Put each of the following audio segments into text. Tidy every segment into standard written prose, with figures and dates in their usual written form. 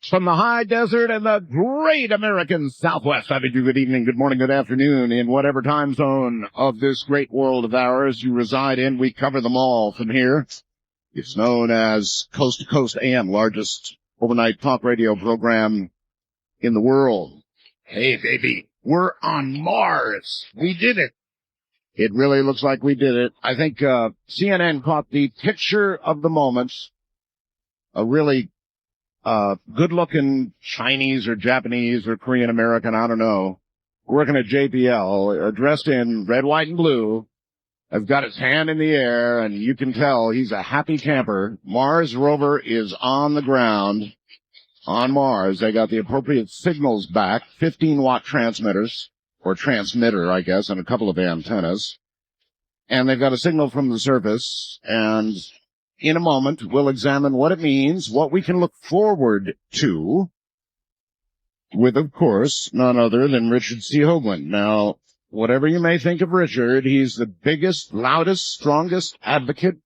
From the high desert and the great American Southwest, I bid you good evening, good morning, good afternoon, in whatever time zone of this great world of ours you reside in. We cover them all from here. It's known as Coast to Coast AM, largest overnight talk radio program in the world. Hey, baby, we're on Mars. We did it. It really looks like we did it. I think CNN caught the picture of the moment. A really good-looking Chinese or Japanese or Korean American, I don't know, working at JPL, dressed in red, white, and blue, has got his hand in the air, and you can tell he's a happy camper. Mars rover is on the ground on Mars. They got the appropriate signals back, 15-watt transmitters, or transmitter, I guess, and a couple of antennas. And they've got a signal from the surface, and in a moment, we'll examine what it means, what we can look forward to, with, of course, none other than Richard C. Hoagland. Now, whatever you may think of Richard, he's the biggest, loudest, strongest advocate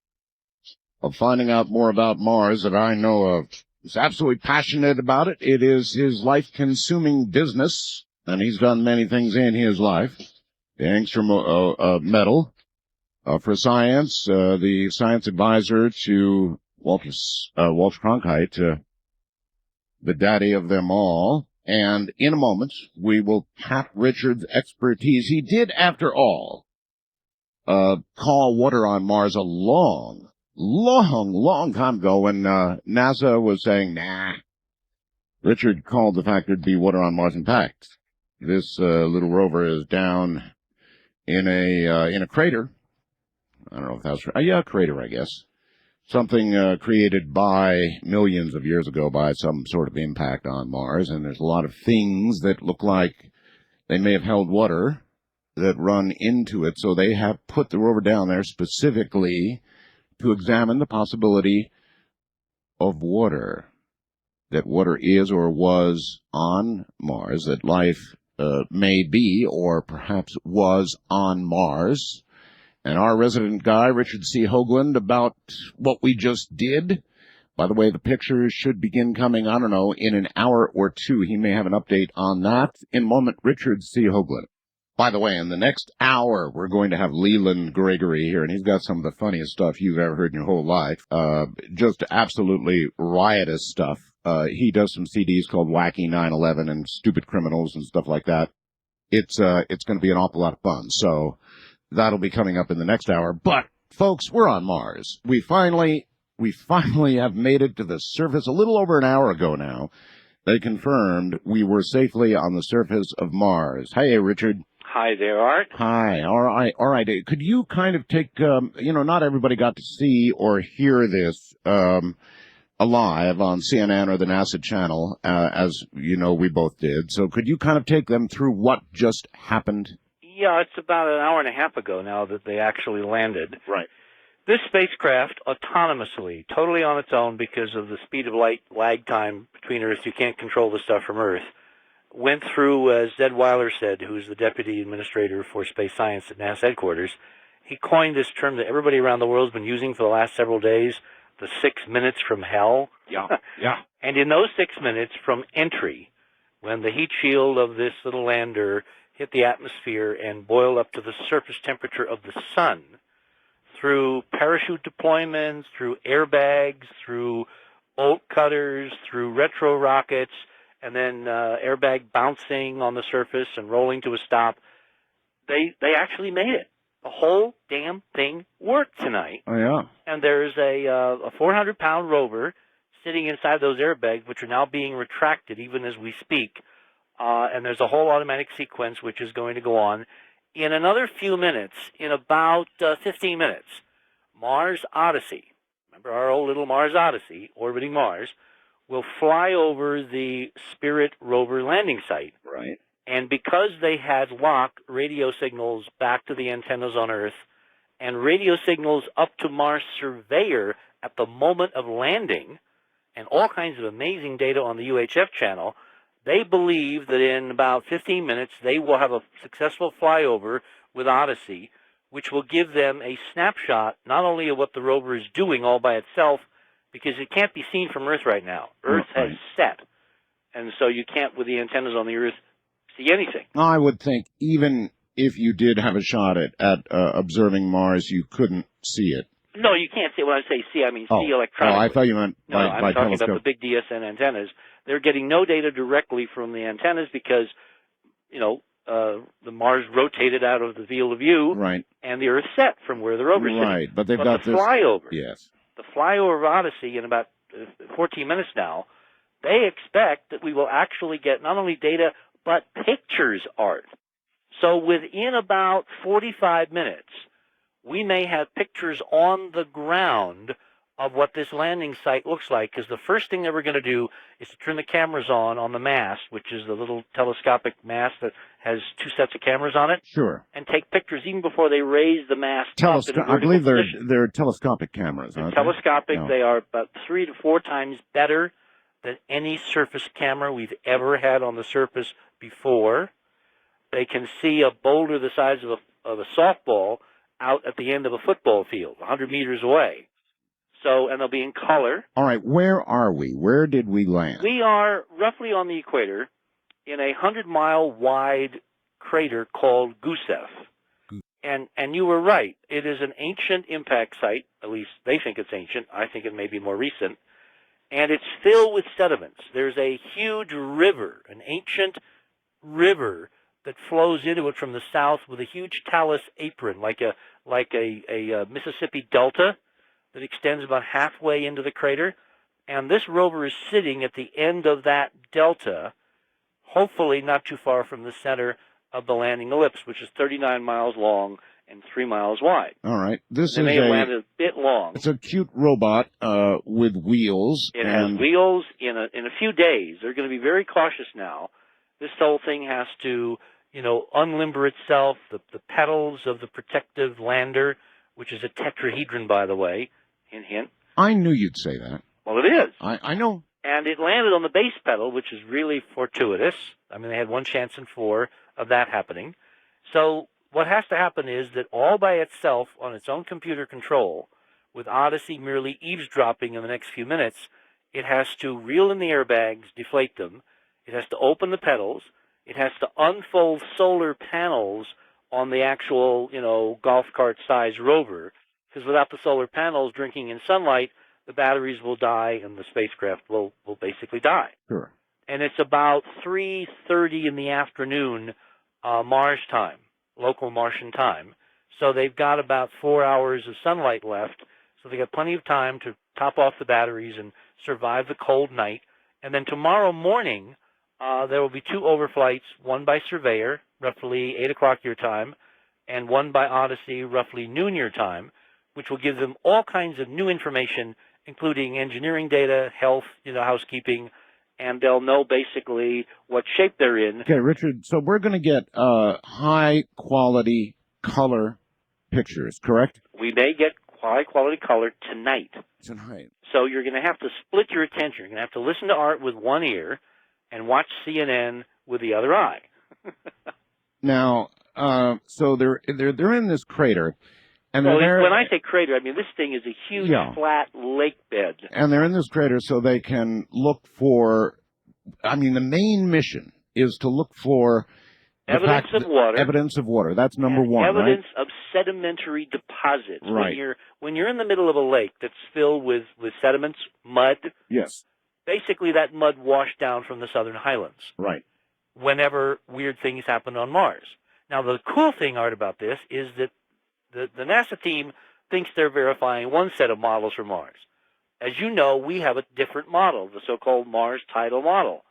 of finding out more about Mars that I know of. He's absolutely passionate about it. It is his life-consuming business, and he's done many things in his life. The Angstrom Medal. For science, the science advisor to Walter Cronkite, the daddy of them all. And in a moment, we will tap Richard's expertise. He did, after all, call water on Mars a long time ago when NASA was saying, nah. Richard called the fact there'd be water on Mars. In fact, this little rover is down in a crater. I don't know if that's right. Yeah, a crater, I guess. Something created by millions of years ago by some sort of impact on Mars. And there's a lot of things that look like they may have held water that run into it. So they have put the rover down there specifically to examine the possibility of water. That water is or was on Mars. That life may be or perhaps was on Mars. And our resident guy, Richard C. Hoagland, about what we just did. By the way, the pictures should begin coming, I don't know, in an hour or two. He may have an update on that. In a moment, Richard C. Hoagland. By the way, in the next hour, we're going to have Leland Gregory here, and he's got some of the funniest stuff you've ever heard in your whole life. Just absolutely riotous stuff. He does some CDs called Wacky 9/11 and Stupid Criminals and stuff like that. It's going to be an awful lot of fun. So that'll be coming up in the next hour. But, folks, we're on Mars. We finally have made it to the surface a little over an hour ago now. They confirmed we were safely on the surface of Mars. Hey, Richard. Hi there, Art. Hi. All right. Could you kind of take, not everybody got to see or hear this alive on CNN or the NASA channel, as you know we both did. So could you kind of take them through what just happened? Yeah, it's about an hour and a half ago now that they actually landed. Right. This spacecraft, autonomously, totally on its own because of the speed of light lag time between Earth, you can't control the stuff from Earth, went through, as Zed Weiler said, who's the Deputy Administrator for Space Science at NASA headquarters. He coined this term that everybody around the world has been using for the last several days, the 6 minutes from hell. Yeah. And in those 6 minutes from entry, when the heat shield of this little lander hit the atmosphere and boiled up to the surface temperature of the sun, through parachute deployments, through airbags, through bolt cutters, through retro rockets, and then airbag bouncing on the surface and rolling to a stop, they actually made it. The whole damn thing worked tonight. Oh, yeah. And there's a 400-pound rover sitting inside those airbags, which are now being retracted even as we speak. And there's a whole automatic sequence which is going to go on. In another few minutes, in about 15 minutes, Mars Odyssey, remember our old little Mars Odyssey, orbiting Mars, will fly over the Spirit rover landing site. Right. And because they had locked radio signals back to the antennas on Earth and radio signals up to Mars Surveyor at the moment of landing, and all kinds of amazing data on the UHF channel, they believe that in about 15 minutes they will have a successful flyover with Odyssey, which will give them a snapshot not only of what the rover is doing all by itself, because it can't be seen from Earth right now. Earth has set. so you can't, with the antennas on the Earth, see anything. I would think even if you did have a shot at observing Mars, you couldn't see it. No, you can't see. When I say see, I mean see electronically. Oh, I thought you meant no, by I'm talking telescope. about the big DSN antennas. They're getting no data directly from the antennas because, the Mars rotated out of the field of view, right, and the Earth set from where the rover's sitting. Right, but they've got the flyover. Yes. The flyover of Odyssey in about 14 minutes now, they expect that we will actually get not only data, but pictures, Art. So within about 45 minutes, we may have pictures on the ground of what this landing site looks like, because the first thing that we're going to do is to turn the cameras on the mast, which is the little telescopic mast that has 2 sets of cameras on it. Sure. And take pictures even before they raise the mast up in a vertical I believe position. they're telescopic cameras, aren't They're telescopic. No. They are about 3 to 4 times better than any surface camera we've ever had on the surface before. They can see a boulder the size of a softball out at the end of a football field, 100 meters away. So, and they'll be in color. All right, where are we? Where did we land? We are roughly on the equator in a 100-mile wide crater called Gusev. And you were right. It is an ancient impact site. At least they think it's ancient. I think it may be more recent. And it's filled with sediments. There's a huge river, an ancient river that flows into it from the south with a huge talus apron, like a Mississippi Delta that extends about halfway into the crater. And this rover is sitting at the end of that delta, hopefully not too far from the center of the landing ellipse, which is 39 miles long and 3 miles wide. All right. This they may have landed a bit long. It's a cute robot with wheels. It has wheels. In a few days, they're going to be very cautious now. This whole thing has to, unlimber itself, the petals of the protective lander, which is a tetrahedron, by the way. Hint, hint. I knew you'd say that. Well, it is. I know. And it landed on the base pedal, which is really fortuitous. I mean, they had 1 chance in 4 of that happening. So what has to happen is that all by itself, on its own computer control, with Odyssey merely eavesdropping in the next few minutes, it has to reel in the airbags, deflate them. It has to open the pedals. It has to unfold solar panels on the actual, golf cart-sized rover, because without the solar panels drinking in sunlight, the batteries will die and the spacecraft will basically die. Sure. And it's about 3:30 in the afternoon, Mars time, local Martian time. So they've got about 4 hours of sunlight left. So they've got plenty of time to top off the batteries and survive the cold night. And then tomorrow morning, there will be 2 overflights, one by Surveyor, roughly 8 o'clock your time, and one by Odyssey, roughly noon your time, which will give them all kinds of new information, including engineering data, health, housekeeping, and they'll know basically what shape they're in. Okay, Richard, so we're going to get high-quality color pictures, correct? We may get high-quality color tonight. Tonight. So you're going to have to split your attention. You're going to have to listen to Art with one ear and watch CNN with the other eye. Now, so they're in this crater. And well, when I say crater, I mean this thing is a huge flat lake bed. And they're in this crater so they can look for, the main mission is to look for evidence of water. Evidence of water. That's number one, evidence of sedimentary deposits. Right. When you're in the middle of a lake that's filled with sediments, mud. Yes. Basically, that mud washed down from the southern highlands. Right. Whenever weird things happen on Mars. Now, the cool thing, Art, about this is that the NASA team thinks they're verifying one set of models for Mars. As you know, we have a different model, the so-called Mars tidal model.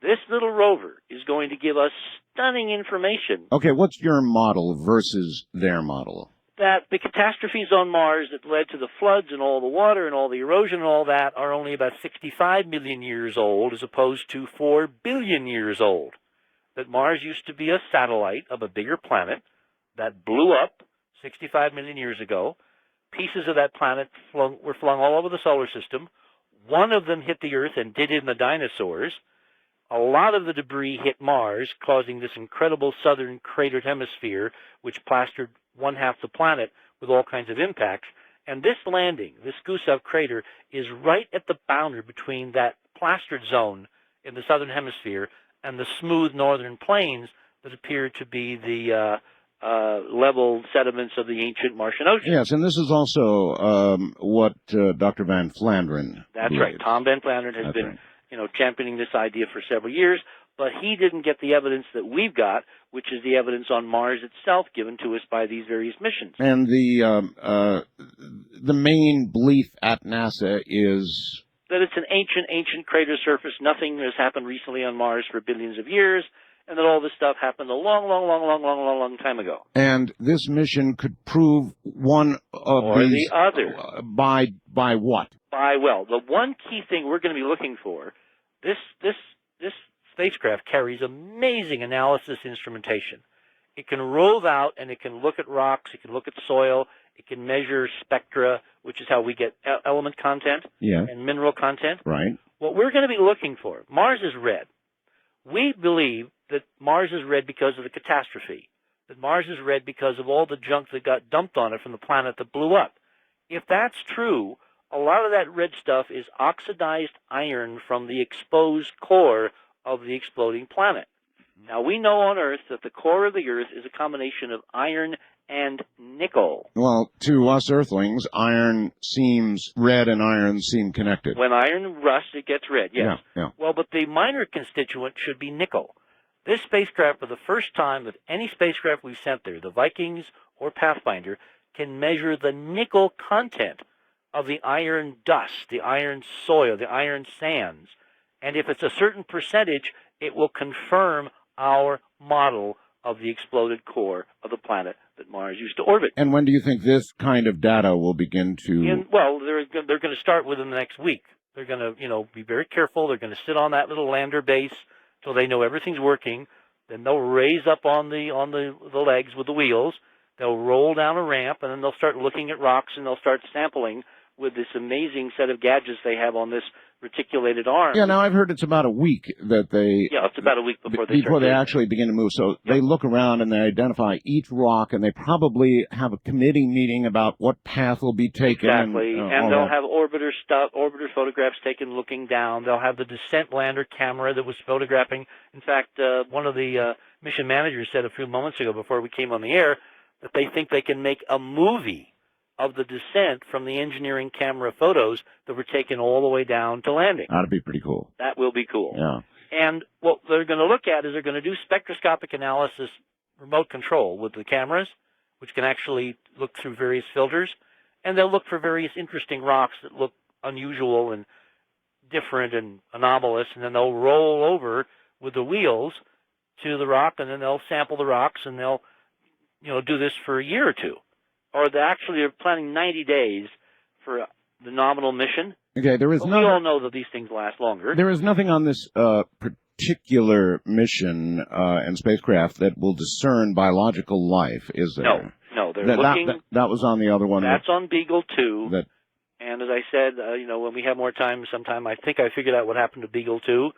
This little rover is going to give us stunning information. Okay, what's your model versus their model? That the catastrophes on Mars that led to the floods and all the water and all the erosion and all that are only about 65 million years old as opposed to 4 billion years old. That Mars used to be a satellite of a bigger planet that blew up 65 million years ago. Pieces of that planet were flung all over the solar system. One of them hit the Earth and did in the dinosaurs. A lot of the debris hit Mars, causing this incredible southern cratered hemisphere, which plastered one half the planet with all kinds of impacts. And this landing, this Gusev crater, is right at the boundary between that plastered zone in the southern hemisphere, and the smooth northern plains that appear to be the level sediments of the ancient Martian Ocean. Yes, and this is also what Dr. Van Flandern That's believes. right. Tom Van Flandern has been, championing this idea for several years, but he didn't get the evidence that we've got, which is the evidence on Mars itself given to us by these various missions. And the main belief at NASA is that it's an ancient crater surface. Nothing has happened recently on Mars for billions of years, and that all this stuff happened a long time ago. And this mission could prove one of or these the other. By what? Well, the one key thing we're going to be looking for, this spacecraft carries amazing analysis instrumentation. It can rove out and it can look at rocks, it can look at soil, it can measure spectra, which is how we get element content and mineral content. Right. What we're going to be looking for, Mars is red. We believe that Mars is red because of the catastrophe, that Mars is red because of all the junk that got dumped on it from the planet that blew up. If that's true, a lot of that red stuff is oxidized iron from the exposed core of the exploding planet. Now, we know on Earth that the core of the Earth is a combination of iron and nickel. Well, to us Earthlings, iron seems red and iron seem connected. When iron rusts, it gets red, yes. Yeah. Well, but the minor constituent should be nickel. This spacecraft, for the first time of any spacecraft we've sent there, the Vikings or Pathfinder, can measure the nickel content of the iron dust, the iron soil, the iron sands. And if it's a certain percentage, it will confirm our model of the exploded core of the planet that Mars used to orbit. And when do you think this kind of data will begin to... Well, they're going to start within the next week. They're going to, be very careful. They're going to sit on that little lander base till they know everything's working. Then they'll raise up on the legs with the wheels. They'll roll down a ramp, and then they'll start looking at rocks, and they'll start sampling with this amazing set of gadgets they have on this reticulated arm. Yeah, now I've heard it's about a week that they... Yeah, it's about a week before they actually begin to move. So they look around and they identify each rock, and they probably have a committee meeting about what path will be taken. Exactly, and they'll have orbiter photographs taken looking down. They'll have the descent lander camera that was photographing. In fact, one of the mission managers said a few moments ago before we came on the air that they think they can make a movie of the descent from the engineering camera photos that were taken all the way down to landing. That'd be pretty cool. That will be cool. Yeah. And what they're going to look at is they're going to do spectroscopic analysis, remote control with the cameras, which can actually look through various filters, and they'll look for various interesting rocks that look unusual and different and anomalous, and then they'll roll over with the wheels to the rock, and then they'll sample the rocks, and they'll do this for a year or two. Or they actually are planning 90 days for the nominal mission. Okay, we all know that these things last longer. There is nothing on this particular mission and spacecraft that will discern biological life, is there? No. They're looking. That was on the other one. That's on Beagle 2. And as I said, when we have more time sometime, I think I figured out what happened to Beagle 2,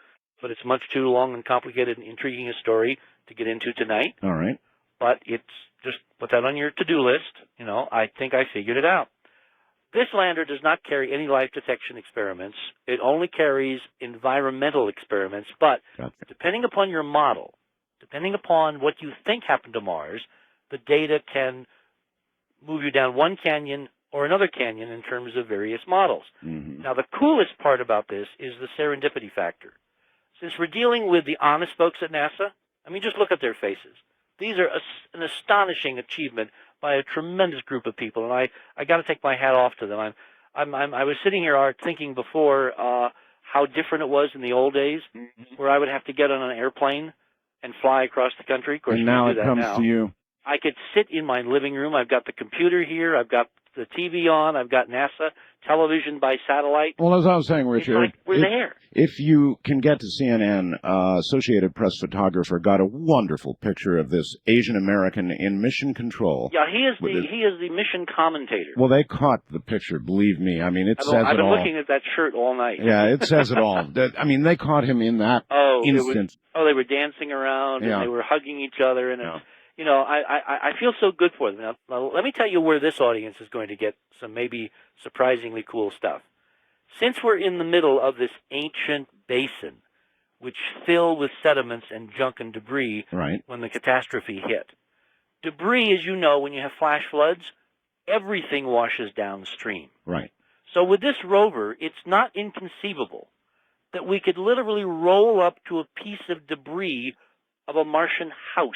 but it's much too long and complicated and intriguing a story to get into tonight. All right. But it's just put that on your to-do list. I think I figured it out. This lander does not carry any life detection experiments. It only carries environmental experiments. But depending upon your model, depending upon what you think happened to Mars, the data can move you down one canyon or another canyon in terms of various models. Mm-hmm. Now, the coolest part about this is the serendipity factor. Since we're dealing with the honest folks at NASA, just look at their faces. These are an astonishing achievement by a tremendous group of people, and I got to take my hat off to them. I was sitting here thinking before how different it was in the old days, where I would have to get on an airplane and fly across the country. Of course, and now we do it that comes now. to you. I could sit in my living room. I've got the computer here. I've got the TV on. I've got NASA television by satellite. Well, as I was saying, Richard, it's like we're there. If you can get to CNN, Associated Press photographer got a wonderful picture of this Asian American in mission control. Yeah, he is the mission commentator. Well, they caught the picture, believe me. It says it all. I've been looking at that shirt all night. Yeah, it says it all. They caught him in that instant. They were dancing around and they were hugging each other, and I feel so good for them. Now, let me tell you where this audience is going to get some maybe surprisingly cool stuff. Since we're in the middle of this ancient basin which fill with sediments and junk and debris Right. when the catastrophe hit. Debris, as you know, when you have flash floods, everything washes downstream. Right. So with this rover, it's not inconceivable that we could literally roll up to a piece of debris of a Martian house,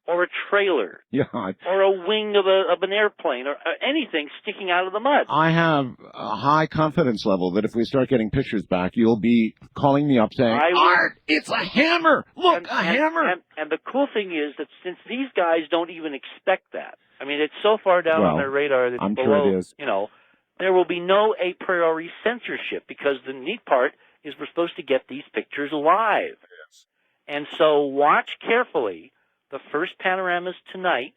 or a trailer, Yeah. or a wing of an airplane, or anything sticking out of the mud. I have a high confidence level that if we start getting pictures back, you'll be calling me up saying, Art, it's a hammer! Look, a hammer! And the cool thing is that since these guys don't even expect that, I mean, it's so far down on their radar that I'm below, sure it is. you know, there will be no a priori censorship, because the neat part is we're supposed to get these pictures live. Yes. And so watch carefully the first panoramas tonight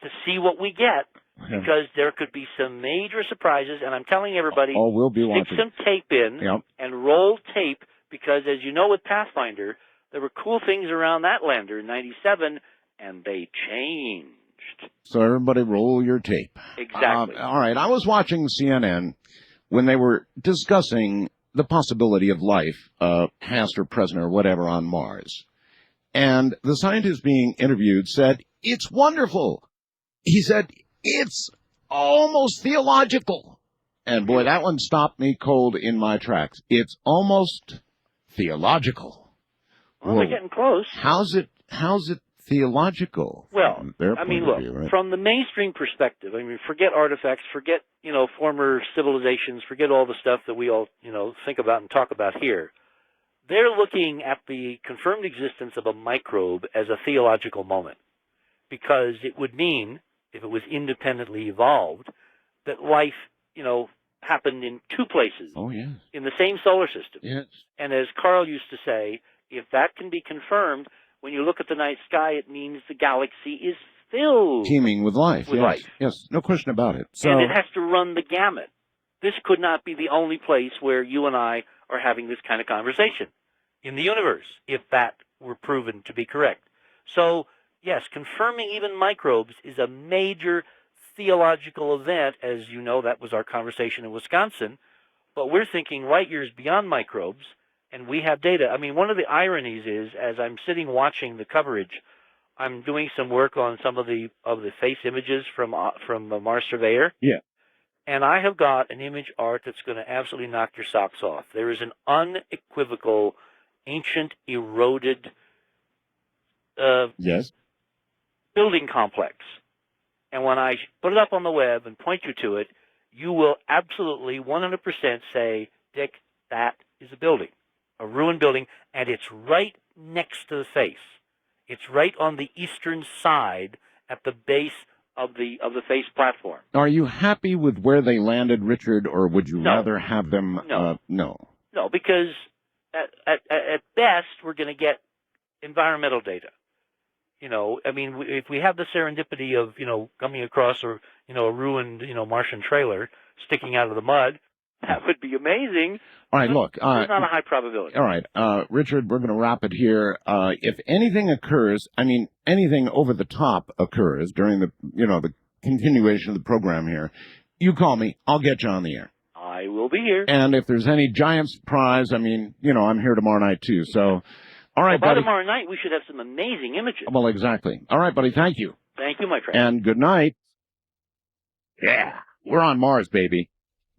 to see what we get, because there could be some major surprises. And I'm telling everybody, we'll be stick some tape in and roll tape, because as you know with Pathfinder, there were cool things around that lander in 97, and they changed. So everybody roll your tape. Exactly. All right, I was watching CNN when they were discussing the possibility of life, past or present or whatever, on Mars. And the scientist being interviewed said, it's wonderful. He said, it's almost theological. And boy, that one stopped me cold in my tracks. It's almost theological. Well, they're getting close. How's it theological? Well, I mean, look, right? From the mainstream perspective, I mean, forget artifacts, forget, former civilizations, forget all the stuff that we all, think about and talk about here. They're looking at the confirmed existence of a microbe as a theological moment, because it would mean, if it was independently evolved, that life, happened in two places. Oh, yes. In the same solar system. Yes. And as Carl used to say, if that can be confirmed, when you look at the night sky, it means the galaxy is filled. Teeming with life. Yes, no question about it. So, and it has to run the gamut. This could not be the only place where you and I are having this kind of conversation in the universe, if that were proven to be correct. So, yes, confirming even microbes is a major theological event. As you know, that was our conversation in Wisconsin. But we're thinking light years beyond microbes, and we have data. I mean, one of the ironies is, as I'm sitting watching the coverage, I'm doing some work on some of the face images from the Mars Surveyor. Yeah. And I have got an image art that's going to absolutely knock your socks off. There is an unequivocal, ancient, eroded building complex. And when I put it up on the web and point you to it, you will absolutely 100% say, Dick, that is a building, a ruined building, and it's right next to the face. It's right on the eastern side at the base of the face platform. Are you happy with where they landed, Richard, or would you rather have them? No, because at best we're going to get environmental data. I mean, if we have the serendipity of coming across a ruined Martian trailer sticking out of the mud, that would be amazing. All right, look. There's not a high probability. All right, Richard, we're going to wrap it here. If anything occurs, anything over the top occurs during the continuation of the program here, you call me. I'll get you on the air. I will be here. And if there's any giant surprise, I'm here tomorrow night too. So, all right, by buddy. Tomorrow night we should have some amazing images. Well, exactly. All right, buddy. Thank you. Thank you, my friend. And good night. Yeah, we're on Mars, baby.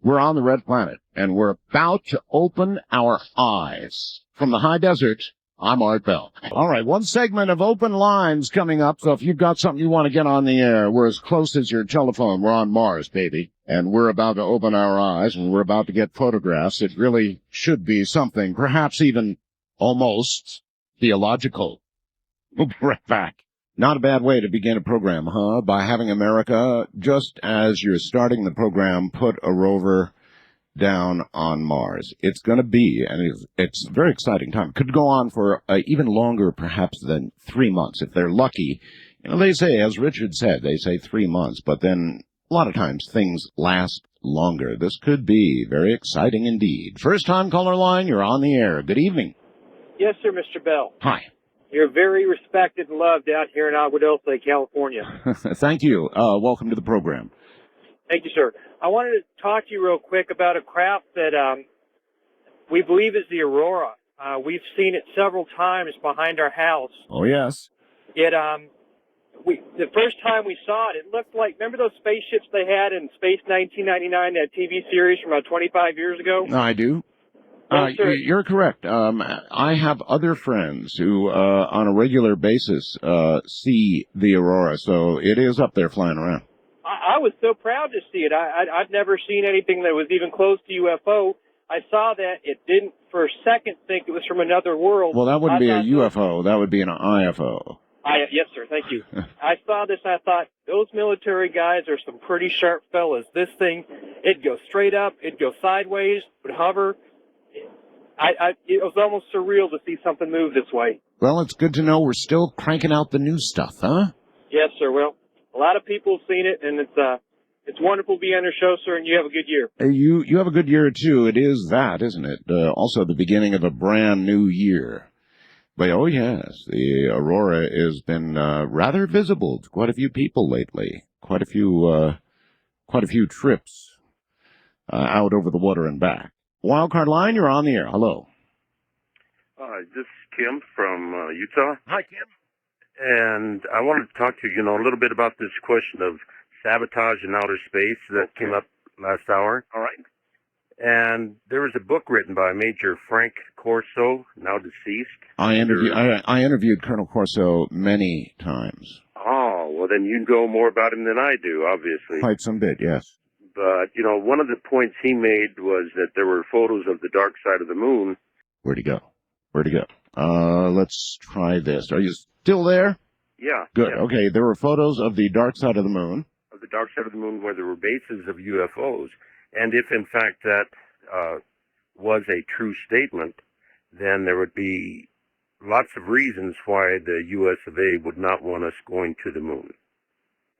We're on the red planet, and we're about to open our eyes. From the high desert, I'm Art Bell. All right, one segment of open lines coming up, so if you've got something you want to get on the air, we're as close as your telephone. We're on Mars, baby. And we're about to open our eyes, and we're about to get photographs. It really should be something, perhaps even almost theological. We'll be right back. Not a bad way to begin a program, huh? By having America, just as you're starting the program, put a rover down on Mars. It's going to be, and it's a very exciting time. Could go on for even longer, perhaps, than 3 months, if they're lucky. They say, as Richard said, they say 3 months, but then a lot of times things last longer. This could be very exciting indeed. First time caller line, you're on the air. Good evening. Yes, sir, Mr. Bell. Hi. You're very respected and loved out here in Agua Dulce, California. Thank you. Welcome to the program. Thank you, sir. I wanted to talk to you real quick about a craft that we believe is the Aurora. We've seen it several times behind our house. Oh, yes. The first time we saw it, it looked like, remember those spaceships they had in Space 1999, that TV series from about 25 years ago? I do. Well, sir, You're correct. I have other friends who, on a regular basis, see the aurora, so it is up there flying around. I was so proud to see it. I've never seen anything that was even close to UFO. I saw that. It didn't for a second think it was from another world. Well, that wouldn't be a UFO. That would be an IFO. Yes, sir. Thank you. I saw this and I thought, those military guys are some pretty sharp fellas. This thing, it'd go straight up, it'd go sideways, would hover. It was almost surreal to see something move this way. Well, it's good to know we're still cranking out the new stuff, huh? Yes, sir. Well, a lot of people have seen it, and it's wonderful to be on your show, sir, and you have a good year. You have a good year, too. It is that, isn't it? Also the beginning of a brand new year. But, oh, yes, the aurora has been rather visible to quite a few people lately. Quite a few trips out over the water and back. Wildcard Line, you're on the air. Hello. This is Kim from Utah. Hi, Kim. And I wanted to talk to you, a little bit about this question of sabotage in outer space that came up last hour. All right. And there was a book written by Major Frank Corso, now deceased. I interviewed Colonel Corso many times. Oh, well, then you know more about him than I do, obviously. Quite some bit, yes. But, one of the points he made was that there were photos of the dark side of the moon. Where'd he go? Let's try this. Are you still there? Yeah. Good. Yeah. Okay, there were photos of the dark side of the moon. Of the dark side of the moon where there were bases of UFOs. And if, in fact, that was a true statement, then there would be lots of reasons why the U.S. of A. would not want us going to the moon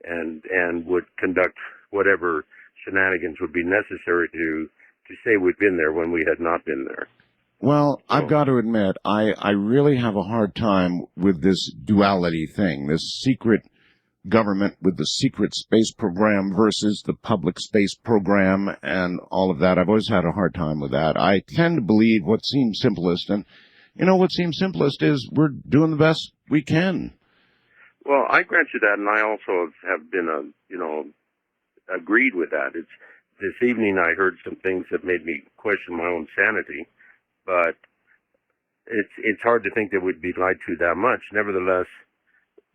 and would conduct whatever shenanigans would be necessary to say we'd been there when we had not been there. Well, I've got to admit, I really have a hard time with this duality thing, this secret government with the secret space program versus the public space program and all of that. I've always had a hard time with that. I tend to believe what seems simplest, and what seems simplest is we're doing the best we can. Well, I grant you that, and I also have been, agreed with that. This evening I heard some things that made me question my own sanity, but it's hard to think that we'd be lied to that much. Nevertheless,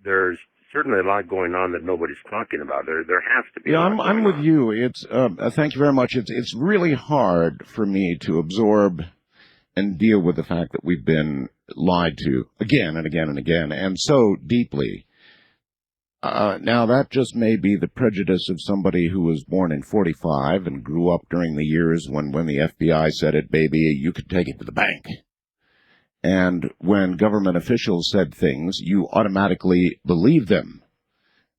there's certainly a lot going on that nobody's talking about. There has to be. Yeah, I'm with you. It's thank you very much. It's really hard for me to absorb and deal with the fact that we've been lied to again and again and again, and so deeply. Now, that just may be the prejudice of somebody who was born in 45 and grew up during the years when the FBI said it, baby, you could take it to the bank. And when government officials said things, you automatically believe them.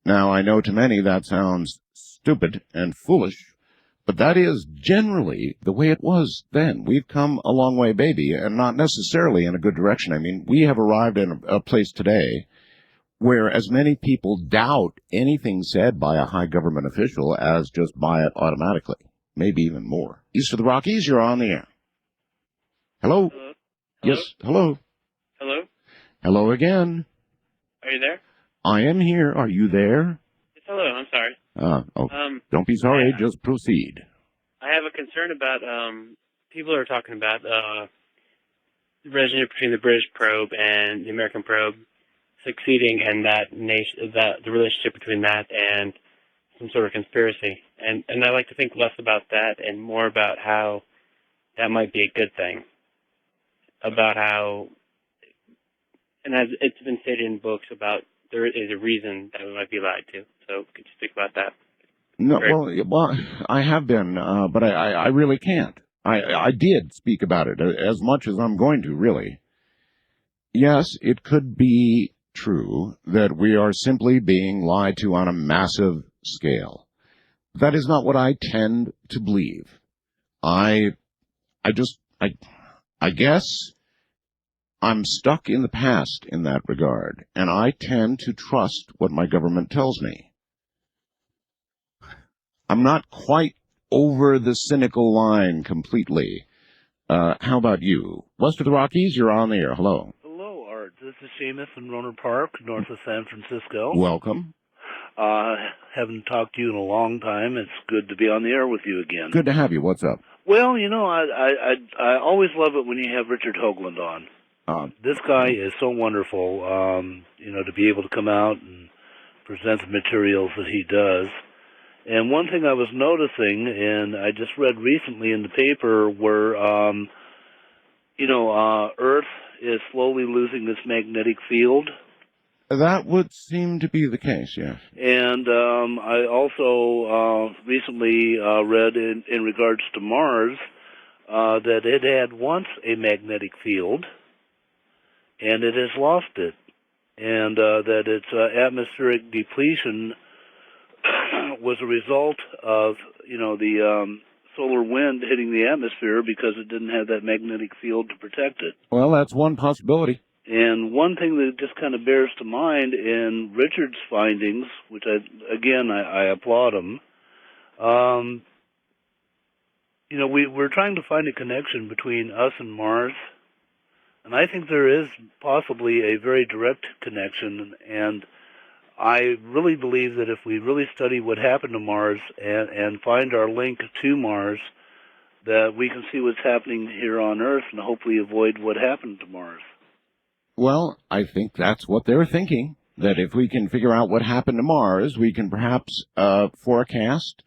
Now, I know to many that sounds stupid and foolish, but that is generally the way it was then. We've come a long way, baby, and not necessarily in a good direction. I mean, we have arrived in a place today where as many people doubt anything said by a high government official as just buy it automatically, maybe even more. East of the Rockies, you're on the air. Hello? Hello? Yes, hello. Hello? Hello again. Are you there? I am here. Are you there? Yes, hello. I'm sorry. Don't be sorry. Just proceed. I have a concern about people are talking about the relationship between the British probe and the American probe succeeding, and that the relationship between that and some sort of conspiracy. And I like to think less about that and more about how that might be a good thing. About how, and as it's been stated in books about, there is a reason that we might be lied to. So could you speak about that? No, well, I have been, but I really can't. I did speak about it as much as I'm going to, really. Yes, it could be true that we are simply being lied to on a massive scale. That is not what I tend to believe. I guess I'm stuck in the past in that regard, and I tend to trust what my government tells me. I'm not quite over the cynical line completely, How about you? West of the Rockies, you're on the air. Hello. Hello, Art. This is Seamus in Roner Park, north of San Francisco. Welcome. Haven't talked to you in a long time. It's good to be on the air with you again. Good to have you. What's up? Well, you know, I always love it when you have Richard Hoagland on. This guy is so wonderful, you know, to be able to come out and present the materials that he does. And one thing I was noticing, and I just read recently in the paper, where, you know, Earth is slowly losing its magnetic field. That would seem to be the case, yes. And I also recently read in regards to Mars that it had once a magnetic field, and it has lost it, and that its atmospheric depletion was a result of, you know, the solar wind hitting the atmosphere because it didn't have that magnetic field to protect it. Well, that's one possibility. And one thing that just kind of bears to mind in Richard's findings, which I applaud him, you know, we're trying to find a connection between us and Mars, and I think there is possibly a very direct connection, and I really believe that if we really study what happened to Mars and find our link to Mars, that we can see what's happening here on Earth and hopefully avoid what happened to Mars. Well, I think that's what they're thinking, that if we can figure out what happened to Mars, we can perhaps forecast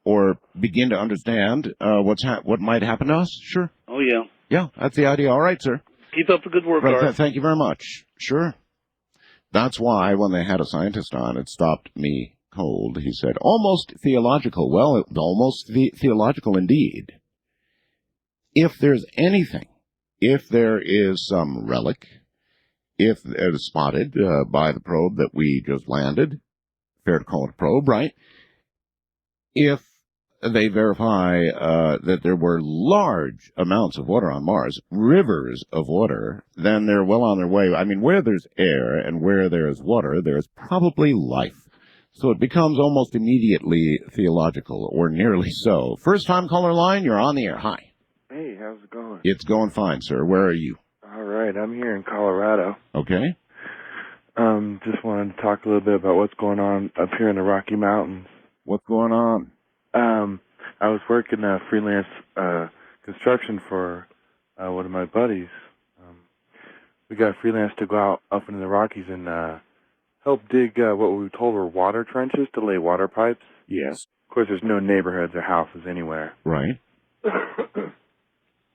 or begin to understand what might happen to us. Sure. Oh, yeah. Yeah, that's the idea. All right, sir. Keep up the good work, Art. Thank you very much. Sure. That's why when they had a scientist on, it stopped me cold. He said, almost theological. Well, almost theological indeed. If there's anything, if there is some relic, if it is spotted by the probe that we just landed, fair to call it a probe, right? If they verify that there were large amounts of water on Mars, rivers of water, then they're well on their way. I mean, where there's air and where there's water, there's probably life. So it becomes almost immediately theological, or nearly so. First-time caller line, you're on the air. Hi. Hey, how's it going? It's going fine, sir. Where are you? All right, I'm here in Colorado. Okay. Just wanted to talk a little bit about what's going on up here in the Rocky Mountains. What's going on? I was working freelance construction for one of my buddies. We got freelance to go out up into the Rockies and help dig what we were told were water trenches to lay water pipes. Yes. Of course, there's no neighborhoods or houses anywhere. Right.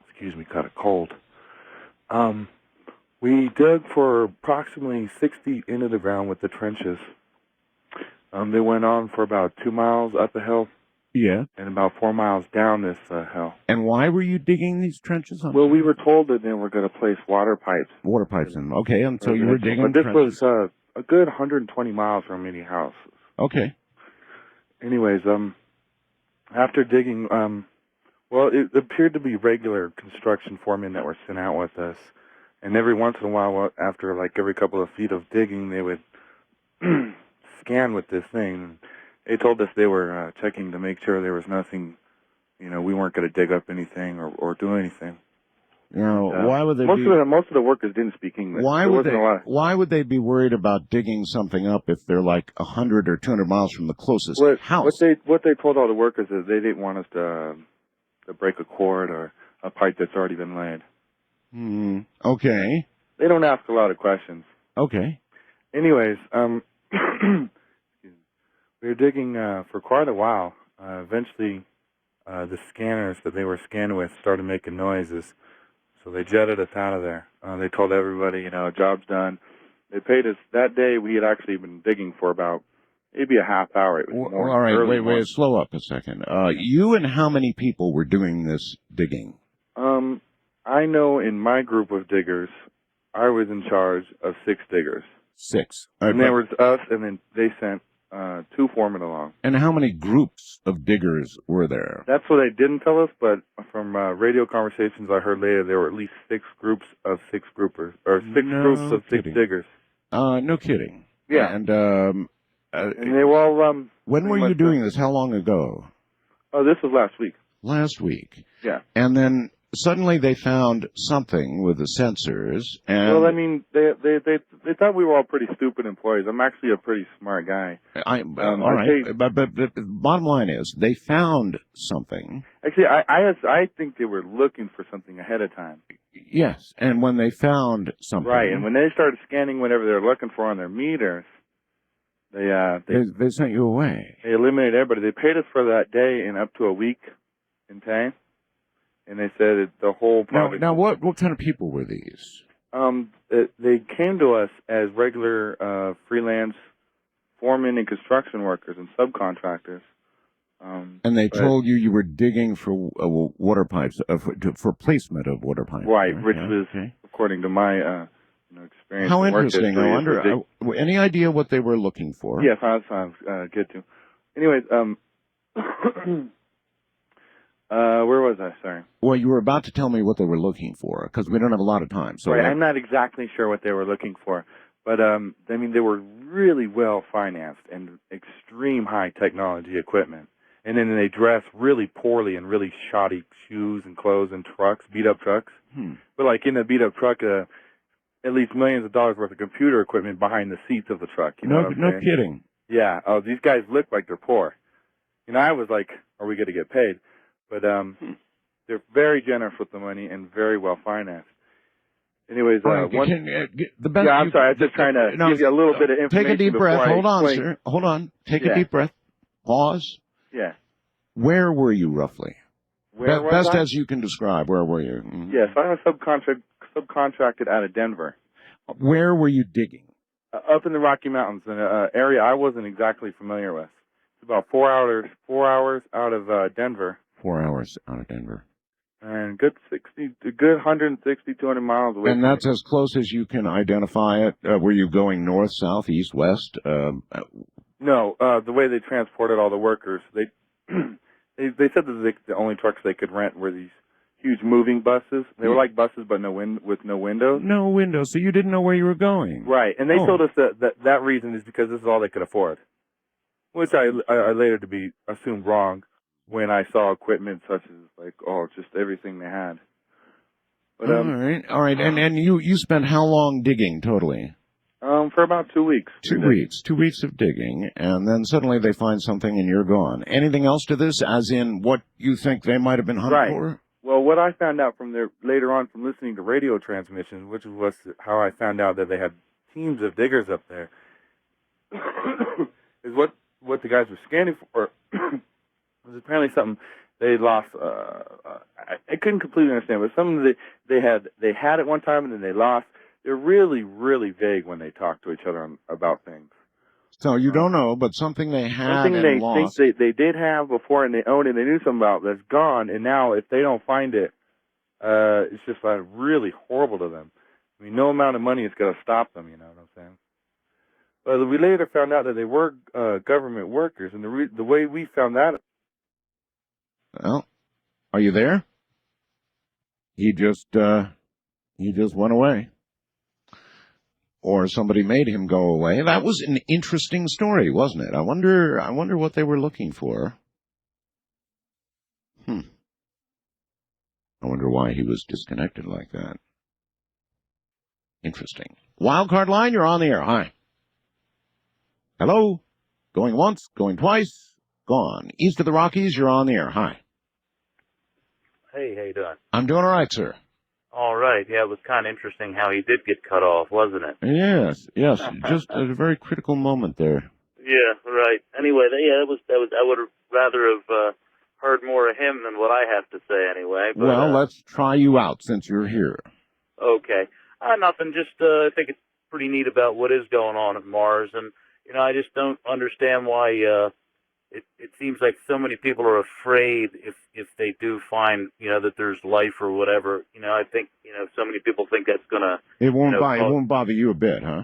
Excuse me, caught a cold. We dug for approximately 6 feet into the ground with the trenches. They went on for about 2 miles up a hill. Yeah. And about 4 miles down this hill. And why were you digging these trenches? Well, we were told that they were going to place water pipes. Water pipes in them. Okay, and so you were digging But this trenches. was a good 120 miles from any houses. Okay. Anyways, after digging, well, it appeared to be regular construction foremen that were sent out with us. And every once in a while, after like every couple of feet of digging, they would scan with this thing. They told us they were checking to make sure there was nothing, you know, we weren't going to dig up anything or do anything. You know, why would they most of the workers didn't speak English. Why would they be worried about digging something up if they're like 100 or 200 miles from the closest house? What they told all the workers is they didn't want us to break a cord or a pipe that's already been laid. Okay. They don't ask a lot of questions. Okay. Anyways, we were digging for quite a while. Eventually, the scanners that they were scanning with started making noises, so they jetted us out of there. They told everybody, you know, job's done. They paid us that day. We had actually been digging for about maybe a half hour. It was all right, wait, slow up a second. You and how many people were doing this digging? I know in my group of diggers, I was in charge of 6 diggers. 6. And there was us, and then they sent 2 foremen along. And how many groups of diggers were there? That's what they didn't tell us, but from radio conversations I heard later, there were at least 6 groups of 6 groupers, or 6 groups of 6 diggers. No kidding. Yeah. And they were all... when were you doing this? How long ago? Oh, this was last week. Last week. Yeah. And then suddenly they found something with the sensors, and Well, I mean, they thought we were all pretty stupid employees. I'm actually a pretty smart guy. all right, but the bottom line is they found something. Actually, I think they were looking for something ahead of time. Yes, and when they found something, Right, and when they started scanning whatever they were looking for on their meters, they sent you away. They eliminated everybody. They paid us for that day and up to a week in time, and they said the whole project. Now, what kind of people were these? They came to us as regular freelance foremen and construction workers and subcontractors. And they told you were digging for water pipes, for placement of water pipes. Right, which was, according to my experience. How and work interesting. history, I wonder, any idea what they were looking for? Yes, I'll get to. Anyways, where was I? Sorry. Well, you were about to tell me what they were looking for, because we don't have a lot of time. So right, I'm not exactly sure what they were looking for, but I mean, they were really well financed and extreme high technology equipment. And then they dress really poorly in really shoddy shoes and clothes and trucks, beat-up trucks. But like in a beat-up truck, at least millions of dollars worth of computer equipment behind the seats of the truck. You know what I'm saying? No kidding. Yeah. Oh, these guys look like they're poor. I was like, are we going to get paid? But they're very generous with the money and very well financed. Anyways, I'm sorry. I'm just trying to give you a little bit of information. Take a deep breath. Hold on, explain. sir. Hold on. Take a deep breath. Pause. Yeah. Where were you roughly? Best as you can describe. Where were you? Mm-hmm. Yes, I'm subcontracted out of Denver. Where were you digging? Up in the Rocky Mountains, in an area I wasn't exactly familiar with. It's about 4 hours out of Denver. 4 hours out of Denver. And good 160, 200 miles away. And that's as close as you can identify it. Were you going north, south, east, west? No, the way they transported all the workers, they said that the only trucks they could rent were these huge moving buses. They were like buses, but with no windows. No windows, so you didn't know where you were going. Right, and they told us that reason is because this is all they could afford, which I later to be assumed wrong when I saw equipment such as just everything they had. But, all right, and you spent how long digging totally? For about 2 weeks. 2 weeks. 2 weeks of digging, and then suddenly they find something and you're gone. Anything else to this, as in what you think they might have been hunting for? Well, what I found out from later on from listening to radio transmissions, which was how I found out that they had teams of diggers up there, is what the guys were scanning for was apparently something they lost. I couldn't completely understand, but something they had at one time and then they lost. They're really, really vague when they talk to each other about things. So you don't know, but something they had something and they lost. think they did have before and they owned it, they knew something about that's gone, and now if they don't find it, it's just really horrible to them. I mean, no amount of money is going to stop them, you know what I'm saying? But we later found out that they were government workers, and the way we found that... Well, are you there? He just went away. Or somebody made him go away. That was an interesting story, wasn't it? I wonder what they were looking for. I wonder why he was disconnected like that. Interesting. Wildcard line, you're on the air. Hi. Hello? Going once, going twice, gone. East of the Rockies, you're on the air. Hi. Hey, how you doing? I'm doing all right, sir. All right. Yeah, it was kind of interesting how he did get cut off, wasn't it? Yes. Just a very critical moment there. Yeah, right. Anyway, that was. I would have rather have heard more of him than what I have to say, anyway. But, well, let's try you out since you're here. Okay. Nothing. Just I think it's pretty neat about what is going on at Mars, and I just don't understand why. It seems like so many people are afraid if they do find that there's life or whatever. I think so many people think that's gonna. It won't bother you a bit, huh?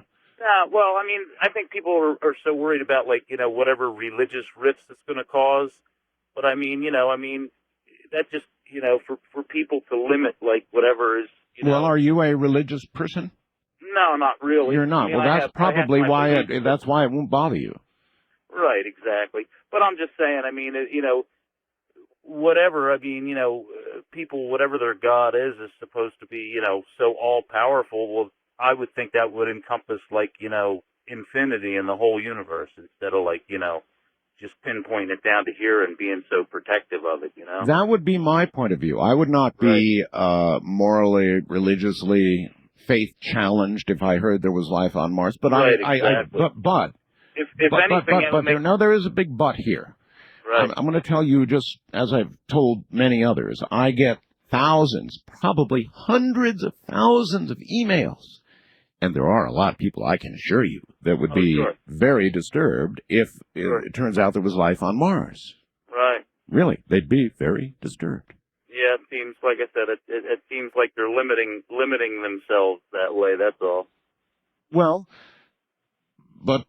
Well, I mean, I think people are so worried about whatever religious rifts it's going to cause. But I mean, that just for people to limit whatever is. Well, are you a religious person? No, not really. You're not. Well, that's probably why that's why it won't bother you. Right, exactly. But I'm just saying, I mean, whatever, I mean, people, whatever their God is supposed to be, so all-powerful. Well, I would think that would encompass, like, infinity in the whole universe instead of, like, just pinpointing it down to here and being so protective of it, That would be my point of view. I would not be morally, religiously, faith challenged if I heard there was life on Mars. But exactly. but there is a big but here. Right. I'm going to tell you, just as I've told many others, I get thousands, probably hundreds of thousands of emails. And there are a lot of people, I can assure you, that would be very disturbed if it turns out there was life on Mars. Right. Really, they'd be very disturbed. Yeah, it seems, like I said, it seems like they're limiting themselves that way, that's all. Well, but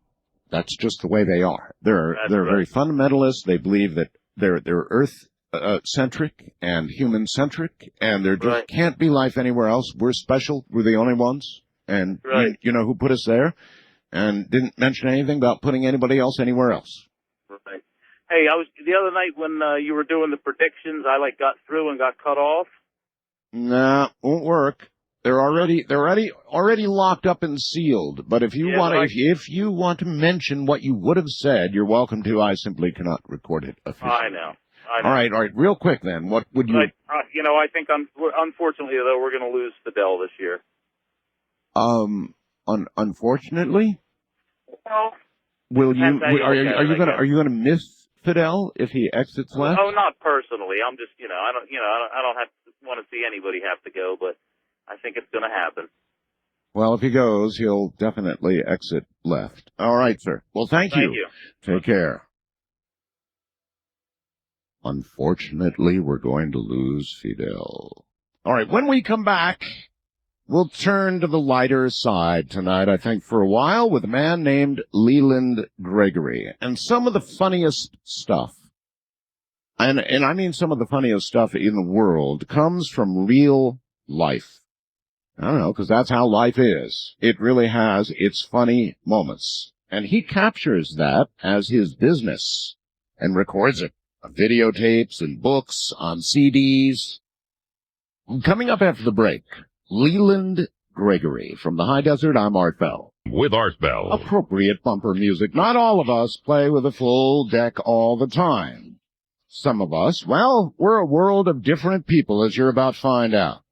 that's just the way they are. They're very fundamentalist. They believe that they're Earth-centric and human-centric, and there just can't be life anywhere else. We're special. We're the only ones. And you know who put us there, and didn't mention anything about putting anybody else anywhere else. Right. Hey, I was the other night when you were doing the predictions. I got through and got cut off. Nah, won't work. They're already locked up and sealed. But if you if you want to mention what you would have said, you're welcome to. I simply cannot record it officially. I know. All right. Real quick then. What would you? I think unfortunately though we're going to lose Fidel this year. Unfortunately. Well, are you gonna miss Fidel if he exits left? Oh, not personally. I'm just I don't want to see anybody have to go, but I think it's going to happen. Well, if he goes, he'll definitely exit left. All right, sir. Well, thank you. Take care. Unfortunately, we're going to lose Fidel. All right, when we come back, we'll turn to the lighter side tonight, I think, for a while, with a man named Leland Gregory. And some of the funniest stuff, and I mean some of the funniest stuff in the world, comes from real life. I don't know, because that's how life is. It really has its funny moments. And he captures that as his business and records it on videotapes and books, on CDs. Coming up after the break, Leland Gregory. From the High Desert, I'm Art Bell. With Art Bell. Appropriate bumper music. Not all of us play with a full deck all the time. Some of us, well, we're a world of different people, as you're about to find out.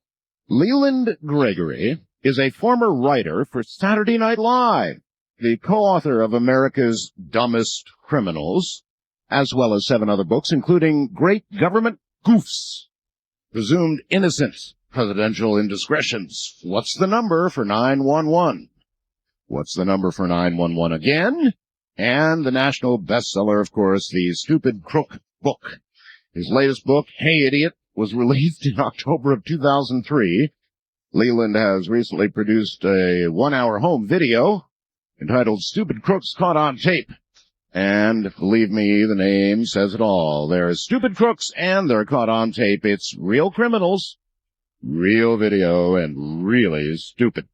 Leland Gregory is a former writer for Saturday Night Live, the co-author of America's Dumbest Criminals, as well as 7 other books, including Great Government Goofs, Presumed Innocence, Presidential Indiscretions, What's the Number for 911? What's the Number for 911 again? And the national bestseller, of course, The Stupid Crook Book. His latest book, Hey Idiot, was released in October of 2003. Leland has recently produced a 1-hour home video entitled Stupid Crooks Caught on Tape. And believe me, the name says it all. They're stupid crooks and they're caught on tape. It's real criminals, real video, and really stupid.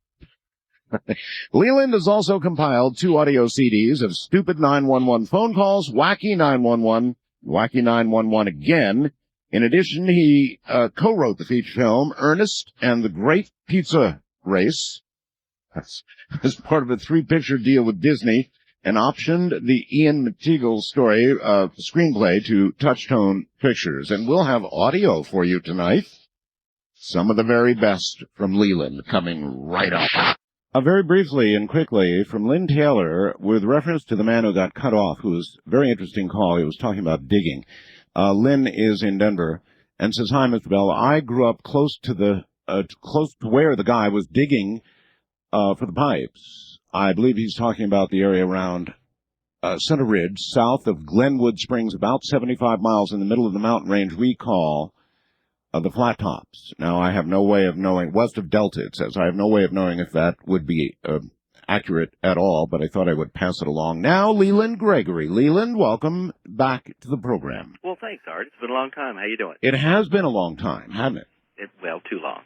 Leland has also compiled 2 audio CDs of stupid 911 phone calls, Wacky 911, Wacky 911 again. In addition, he co-wrote the feature film Ernest and the Great Pizza Race. That's as part of a 3-picture deal with Disney, and optioned the Ian McTeagle story screenplay to Touchstone Pictures. And we'll have audio for you tonight. Some of the very best from Leland coming right up. Very briefly and quickly, from Lynn Taylor, with reference to the man who got cut off, who was a very interesting call. He was talking about digging. Lynn is in Denver and says, "Hi, Mr. Bell. I grew up close to where the guy was digging for the pipes. I believe he's talking about the area around Center Ridge, south of Glenwood Springs, about 75 miles in the middle of the mountain range we call the Flat Tops. Now, I have no way of knowing, west of Delta, it says. I have no way of knowing if that would be accurate at all, but I thought I would pass it along. Now, Leland Gregory. Leland, welcome back to the program. Well, thanks, Art. It's been a long time. How you doing? It has been a long time, hasn't it? Too long.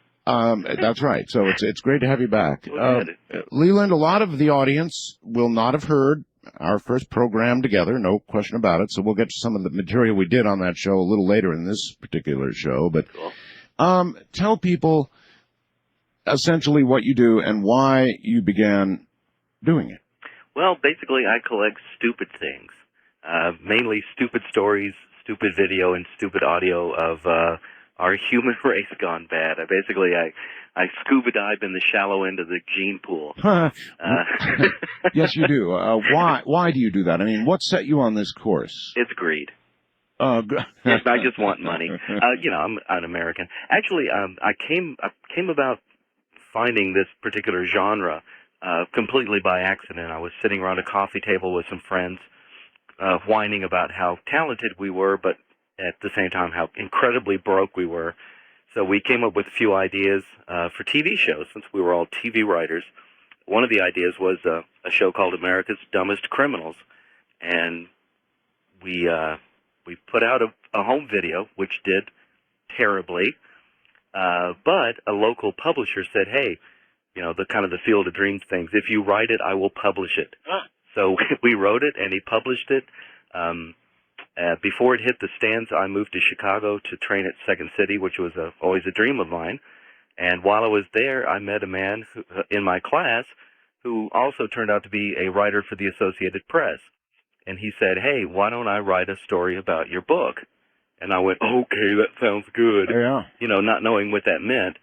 That's right. So it's great to have you back. Well, Leland, a lot of the audience will not have heard our first program together, no question about it. So we'll get to some of the material we did on that show a little later in this particular show. But tell people essentially what you do and why you began doing it. Well, basically, I collect stupid things, mainly stupid stories, stupid video, and stupid audio of our human race gone bad. I scuba dive in the shallow end of the gene pool. Yes, you do. Why do you do that? I mean, what set you on this course? It's greed. I just want money. I'm an American. Actually, I came about finding this particular genre completely by accident. I was sitting around a coffee table with some friends, whining about how talented we were, but at the same time how incredibly broke we were. So we came up with a few ideas for TV shows, since we were all TV writers. One of the ideas was a show called America's Dumbest Criminals, and we put out a home video, which did terribly, but a local publisher said, hey, the kind of the Field of Dreams things, if you write it, I will publish it. So we wrote it, and he published it. Before it hit the stands, I moved to Chicago to train at Second City, which was always a dream of mine. And while I was there, I met a man in my class who also turned out to be a writer for the Associated Press. And he said, hey, why don't I write a story about your book? And I went, okay, that sounds good. Yeah. Not knowing what that meant.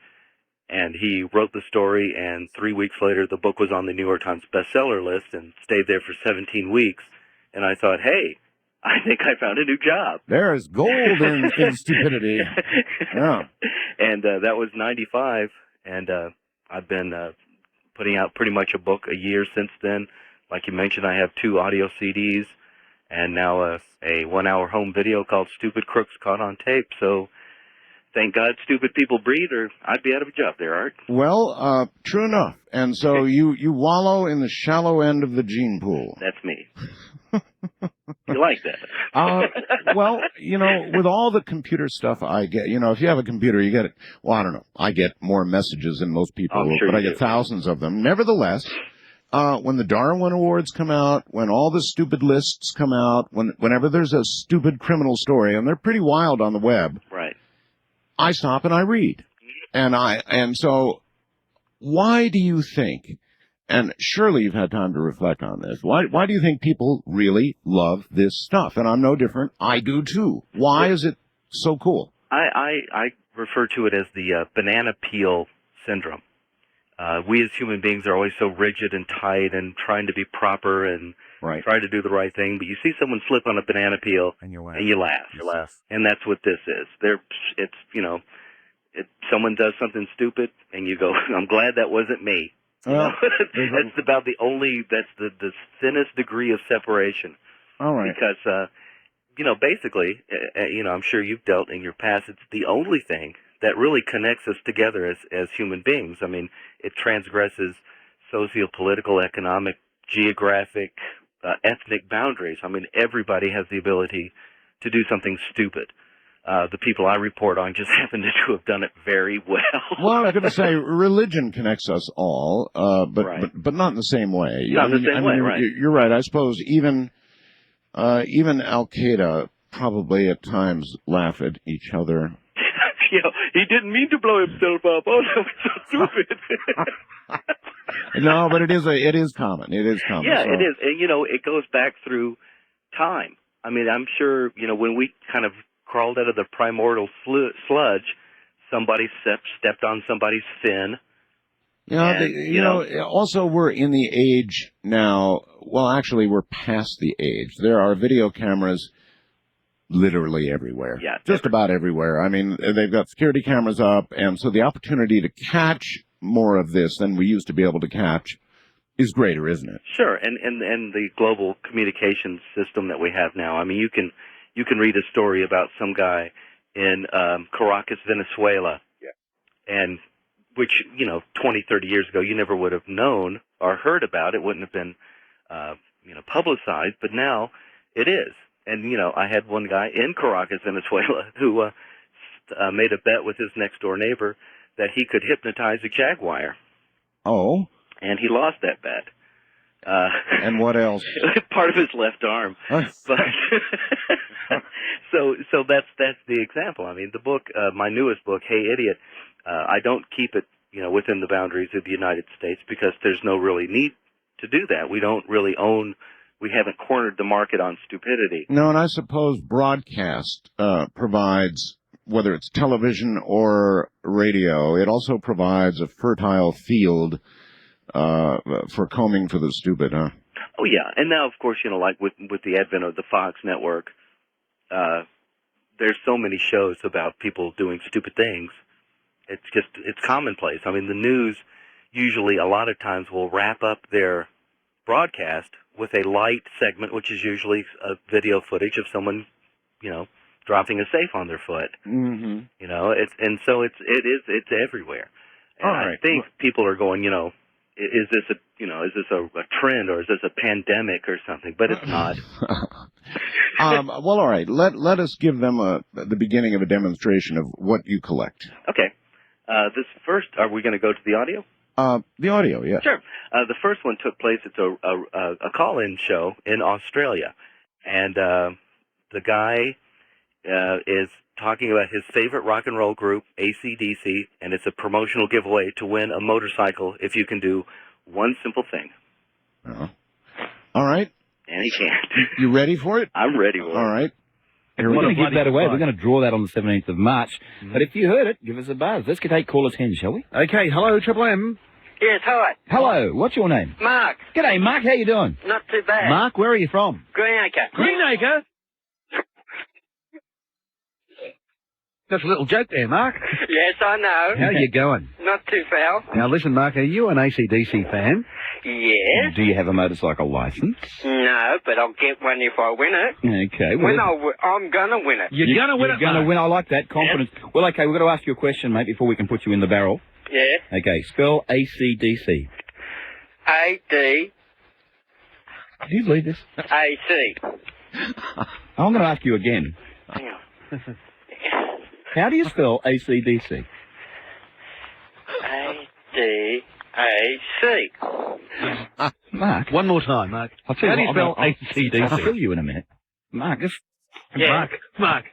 And he wrote the story, and 3 weeks later, the book was on the New York Times bestseller list and stayed there for 17 weeks. And I thought, hey, I think I found a new job. There is gold in stupidity. Yeah. And that was 95, and I've been putting out pretty much a book a year since then. Like you mentioned, I have 2 audio CDs, and now a 1-hour home video called Stupid Crooks Caught on Tape. So thank God stupid people breed, or I'd be out of a job there, Art. Well, true enough. And so you wallow in the shallow end of the gene pool. That's me. You like that? Well, with all the computer stuff I get, if you have a computer, you get it. Well, I don't know. I get more messages than most people, I'm sure but I you get do. thousands of them. Nevertheless, when the Darwin Awards come out, when all the stupid lists come out, whenever there's a stupid criminal story, and they're pretty wild on the web, right? I stop and I read. And so why do you think, and surely you've had time to reflect on this, why do you think people really love this stuff? And I'm no different. I do too. Why is it so cool? I refer to it as the banana peel syndrome. We as human beings are always so rigid and tight and trying to be proper and try to do the right thing. But you see someone slip on a banana peel and you laugh. And that's what this is. Someone does something stupid and you go, I'm glad that wasn't me. That's about that's the thinnest degree of separation. All right. Because, basically, I'm sure you've dealt in your past, it's the only thing that really connects us together as human beings. I mean, it transgresses socio-political, economic, geographic, ethnic boundaries. I mean, everybody has the ability to do something stupid. The people I report on just happen to have done it very well. Well, I was going to say religion connects us all, but not in the same way. Not in the same way, right? You're right. I suppose even Al Qaeda probably at times laugh at each other. He didn't mean to blow himself up. Oh, that was so stupid. No, but it is common. It is common. Yeah, so. it is. And, it goes back through time. I mean, I'm sure, when we kind of crawled out of the primordial sludge, somebody stepped on somebody's fin. Also we're in the age now, well, actually we're past the age. There are video cameras literally everywhere. Yeah. Just about everywhere. I mean, they've got security cameras up, and so the opportunity to catch more of this than we used to be able to catch is greater, isn't it? Sure, and the global communications system that we have now. I mean, you can read a story about some guy in Caracas, Venezuela, and which 20, 30 years ago you never would have known or heard about. It wouldn't have been publicized, but now it is. And I had one guy in Caracas, Venezuela, who made a bet with his next door neighbor that he could hypnotize a jaguar. Oh. And he lost that bet. And what else? Part of his left arm. But so that's the example. I mean, the book, my newest book, Hey Idiot, I don't keep it, within the boundaries of the United States because there's no really need to do that. We don't really we haven't cornered the market on stupidity. No, and I suppose broadcast provides, whether it's television or radio, it also provides a fertile field for combing for the stupid, huh? Oh, yeah. And now, of course, like with the advent of the Fox network, there's so many shows about people doing stupid things. It's commonplace. I mean, the news usually a lot of times will wrap up their broadcast with a light segment, which is usually a video footage of someone, dropping a safe on their foot. Mm-hmm. It's everywhere. And I think people are going, is this a trend or is this a pandemic or something? But it's not. Well, all right. Let us give them the beginning of a demonstration of what you collect. Okay. This first, are we going to go to the audio? The audio, yeah. Sure. The first one took place. It's a call-in show in Australia, and the guy is talking about his favorite rock and roll group, AC/DC, and it's a promotional giveaway to win a motorcycle if you can do one simple thing. All right. And he can't. You ready for it? I'm ready for it. All right. We're going to give that away. We're going to draw that on the 17th of March. But if you heard it, give us a buzz. Let's take caller 10, shall we? Okay, hello, Triple M. Yes, hi. Hello, what's your name? Mark. G'day, Mark. How you doing? Not too bad. Mark, where are you from? Greenacre. Greenacre? That's a little joke there, Mark. Yes, I know. How you going? Not too foul. Now, listen, Mark, are you an AC/DC fan? Yes. Do you have a motorcycle license? No, but I'll get one if I win it. Okay. I'm going to win it. You're going to win it, You're going to win. I like that confidence. Yes. Well, okay, we've got to ask you a question, mate, before we can put you in the barrel. Yeah. Okay, spell AC/DC. A-D... Do you believe this? A-C. I'm going to ask you again. Hang on. How do you spell AC/DC? A-D-A-C. Mark. One more time, Mark. How do you spell AC/DC? I'll fill you in a minute. Mark, just... Yeah. Mark,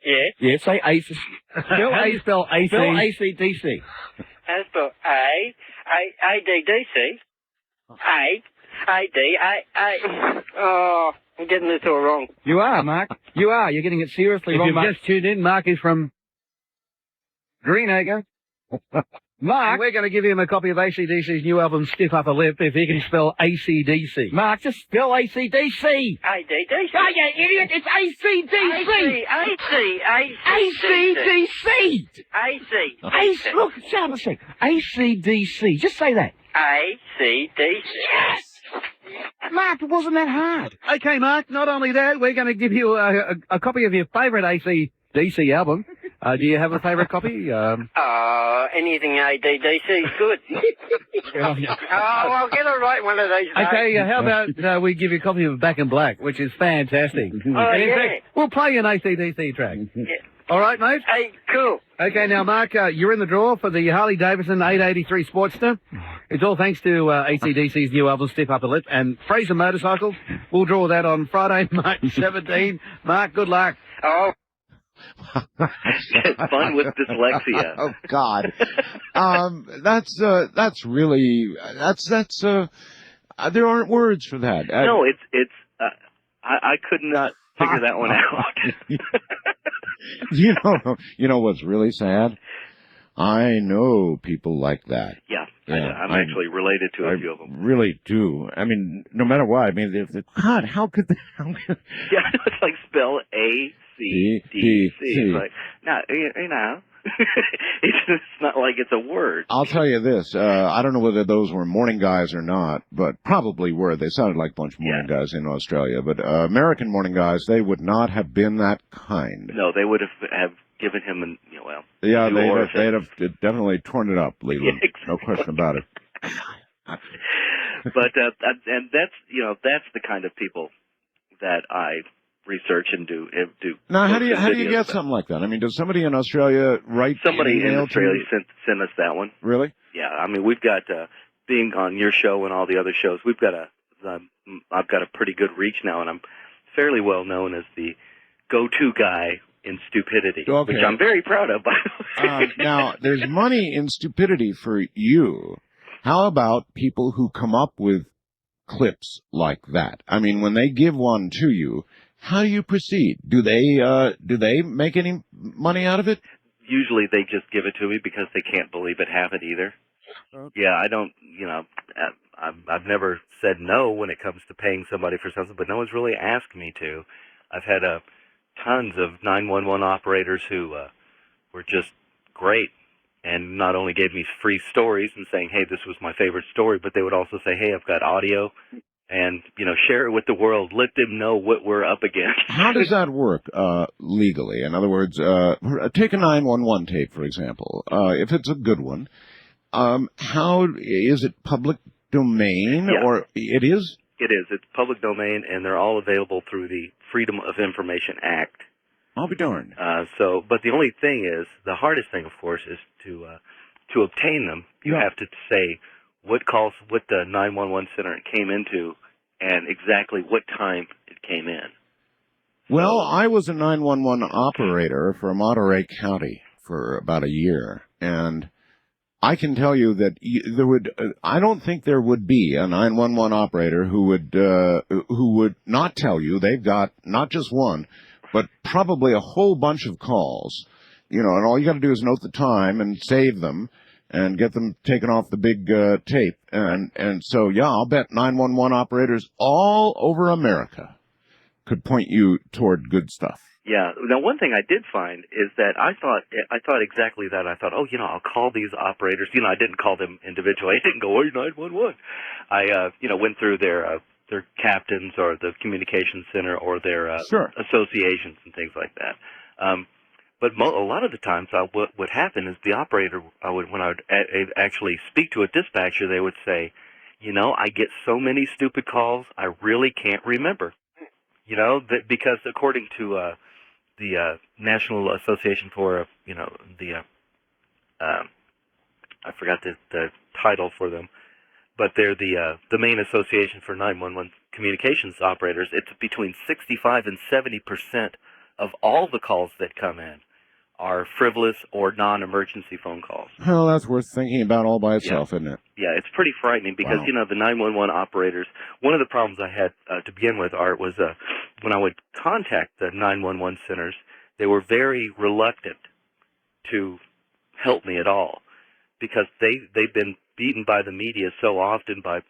yeah. Yeah, say AC. How do you spell AC? Spell AC/DC. How do you spell A-D-D-C? A-D-A-A... Oh... I'm getting this all wrong. You are, Mark. You are. You're getting it seriously wrong, Mark. If you've just tuned in, Mark is from Greenacre. Mark, we're going to give him a copy of AC/DC's new album, Stiff Upper Lip, if he can spell AC/DC. Mark, just spell AC/DC. A-D-D-C. Oh, you idiot. It's AC/DC. A-C. Look, sound a sec. AC/DC. Just say that. A-C-D-C. Yes. Mark, it wasn't that hard. Okay, Mark, not only that, we're going to give you a copy of your favourite AC/DC album. Do you have a favourite copy? Anything A-D-D-C is good. I'll get it right one of these days. Okay, how about we give you a copy of Back in Black, which is fantastic. Oh, and in yeah. fact, we'll play you an AC/DC track. Yeah. All right, mate? Hey, cool. Okay, now, Mark, you're in the draw for the Harley-Davidson 883 Sportster. It's all thanks to AC/DC's new album, Stiff Upper Lip, and Fraser Motorcycles. We'll draw that on Friday, March 17. Mark, good luck. Oh. Fun with dyslexia. Oh, God. That's really, there aren't words for that. No, I could not figure that one out. You know what's really sad? I know people like that. Yeah, I'm actually related to a few of them. Really do. I mean, no matter what. I mean, God, how could they? Yeah, it's like spell A-C-D-C. It's like, no, it's not like it's a word. I'll tell you this. I don't know whether those were morning guys or not, but probably were. They sounded like a bunch of morning guys in Australia. But American morning guys, they would not have been that kind. No, they would have given him yeah, they'd have definitely torn it up, Leland. Yeah, exactly. No question about it. But and that's the kind of people that I research and do. Now, how do you get something like that? I mean, does somebody in Australia write? Somebody in Australia sent us that one. Really? Yeah, I mean, we've got being on your show and all the other shows, I've got a pretty good reach now, and I'm fairly well known as the go-to guy in stupidity, Okay. which I'm very proud of, by the way. Now, there's money in stupidity for you. How about people who come up with clips like that? I mean, when they give one to you, how do you proceed? Do they make any money out of it? Usually they just give it to me because they can't believe it happened either. Yeah, I don't, I've never said no when it comes to paying somebody for something, but no one's really asked me to. I've had tons of 911 operators who were just great and not only gave me free stories and saying, hey, this was my favorite story, but they would also say, hey, I've got audio, and, share it with the world. Let them know what we're up against. How does that work legally? In other words, take a 911 tape, for example. If it's a good one, how is it public domain, or it is? It is. It's public domain, and they're all available through the Freedom of Information Act. I'll be darned. But the only thing is, the hardest thing, of course, is to obtain them. You have to say what the 911 center it came into, and exactly what time it came in. Well, I was a 911 operator for Monterey County for about a year, and I can tell you that I don't think there would be a 911 operator who would not tell you they've got not just one, but probably a whole bunch of calls, and all you got to do is note the time and save them and get them taken off the big tape. And so, yeah, I'll bet 911 operators all over America could point you toward good stuff. Yeah. Now, one thing I did find is that I thought exactly that. I thought, I'll call these operators. I didn't call them individually. I didn't go, hey, 911. I, went through their captains or the communications center or their associations and things like that. But a lot of the times, what would happen is the operator, when I would actually speak to a dispatcher, they would say, I get so many stupid calls, I really can't remember. Because according to the National Association for, I forgot the title for them, but they're the main association for 911 communications operators. It's between 65 and 70% of all the calls that come in are frivolous or non-emergency phone calls. Well, that's worth thinking about all by itself, isn't it? Yeah, it's pretty frightening because, the 911 operators, one of the problems I had to begin with, Art, was when I would contact the 911 centers, they were very reluctant to help me at all because they've been beaten by the media so often by,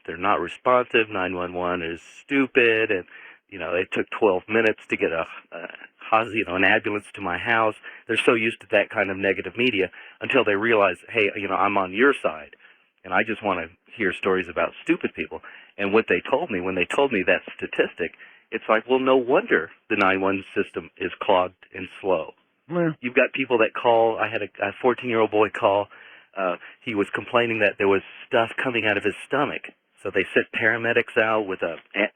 they're not responsive, 911 is stupid, and, it took 12 minutes to get an ambulance to my house. They're so used to that kind of negative media until they realize, hey, I'm on your side, and I just want to hear stories about stupid people. And what they told me, when they told me that statistic, it's like, well, no wonder the 911 system is clogged and slow. Yeah. You've got people that call. I had a 14-year-old boy call. He was complaining that there was stuff coming out of his stomach. So they sent paramedics out with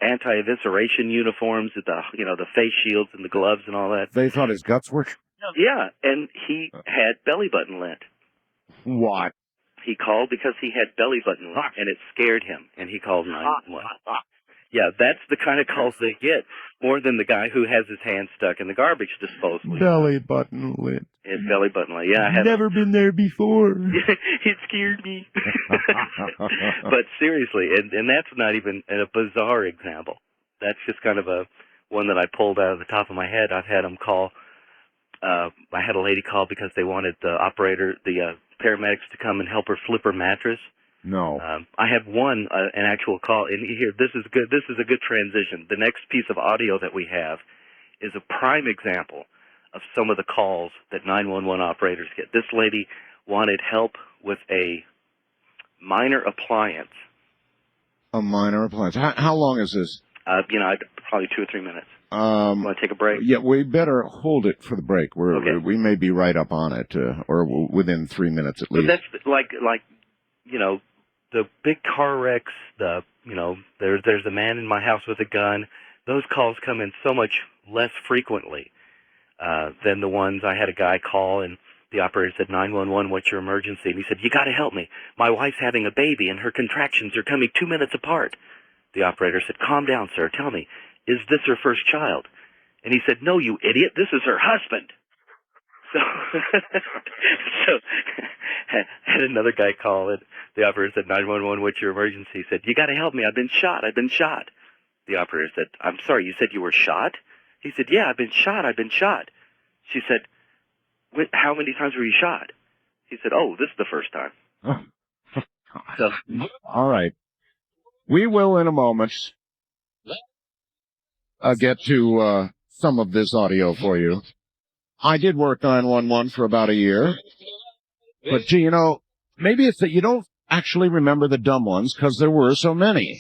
anti-evisceration uniforms, the face shields and the gloves and all that. They thought his guts were... Yeah, and he had belly button lint. What? He called because he had belly button lint, and it scared him, and he called 911. Yeah, that's the kind of calls they get, more than the guy who has his hand stuck in the garbage disposal. Belly button lint. His belly button lint. Yeah, I have never been there before. It scared me. But seriously, and that's not even a bizarre example. That's just kind of one that I pulled out of the top of my head. I've had them call. I had a lady call because they wanted the paramedics to come and help her flip her mattress. No. I have an actual call, and here, this is good. This is a good transition. The next piece of audio that we have is a prime example of some of the calls that 911 operators get. This lady wanted help with a minor appliance. A minor appliance. How long is this? Probably 2 or 3 minutes. Want to take a break? Yeah, we better hold it for the break. We may be right up on it, or within 3 minutes at least. But that's like the big car wrecks. There's a man in my house with a gun. Those calls come in so much less frequently than the ones I had a guy call, and The operator said, 911, what's your emergency? And he said, you got to help me. My wife's having a baby, and her contractions are coming 2 minutes apart. The operator said, calm down, sir. Tell me, is this her first child? And he said, no, you idiot. This is her husband. So, so had another guy call it. The operator said, 911, what's your emergency? He said, you got to help me. I've been shot. I've been shot. The operator said, I'm sorry, you said you were shot? He said, yeah, I've been shot. I've been shot. She said, how many times were you shot? He said, oh, this is the first time. Oh. So, all right. We will, in a moment, get to some of this audio for you. I did work 911 for about a year. But, gee, you know, maybe it's that you don't actually remember the dumb ones because there were so many.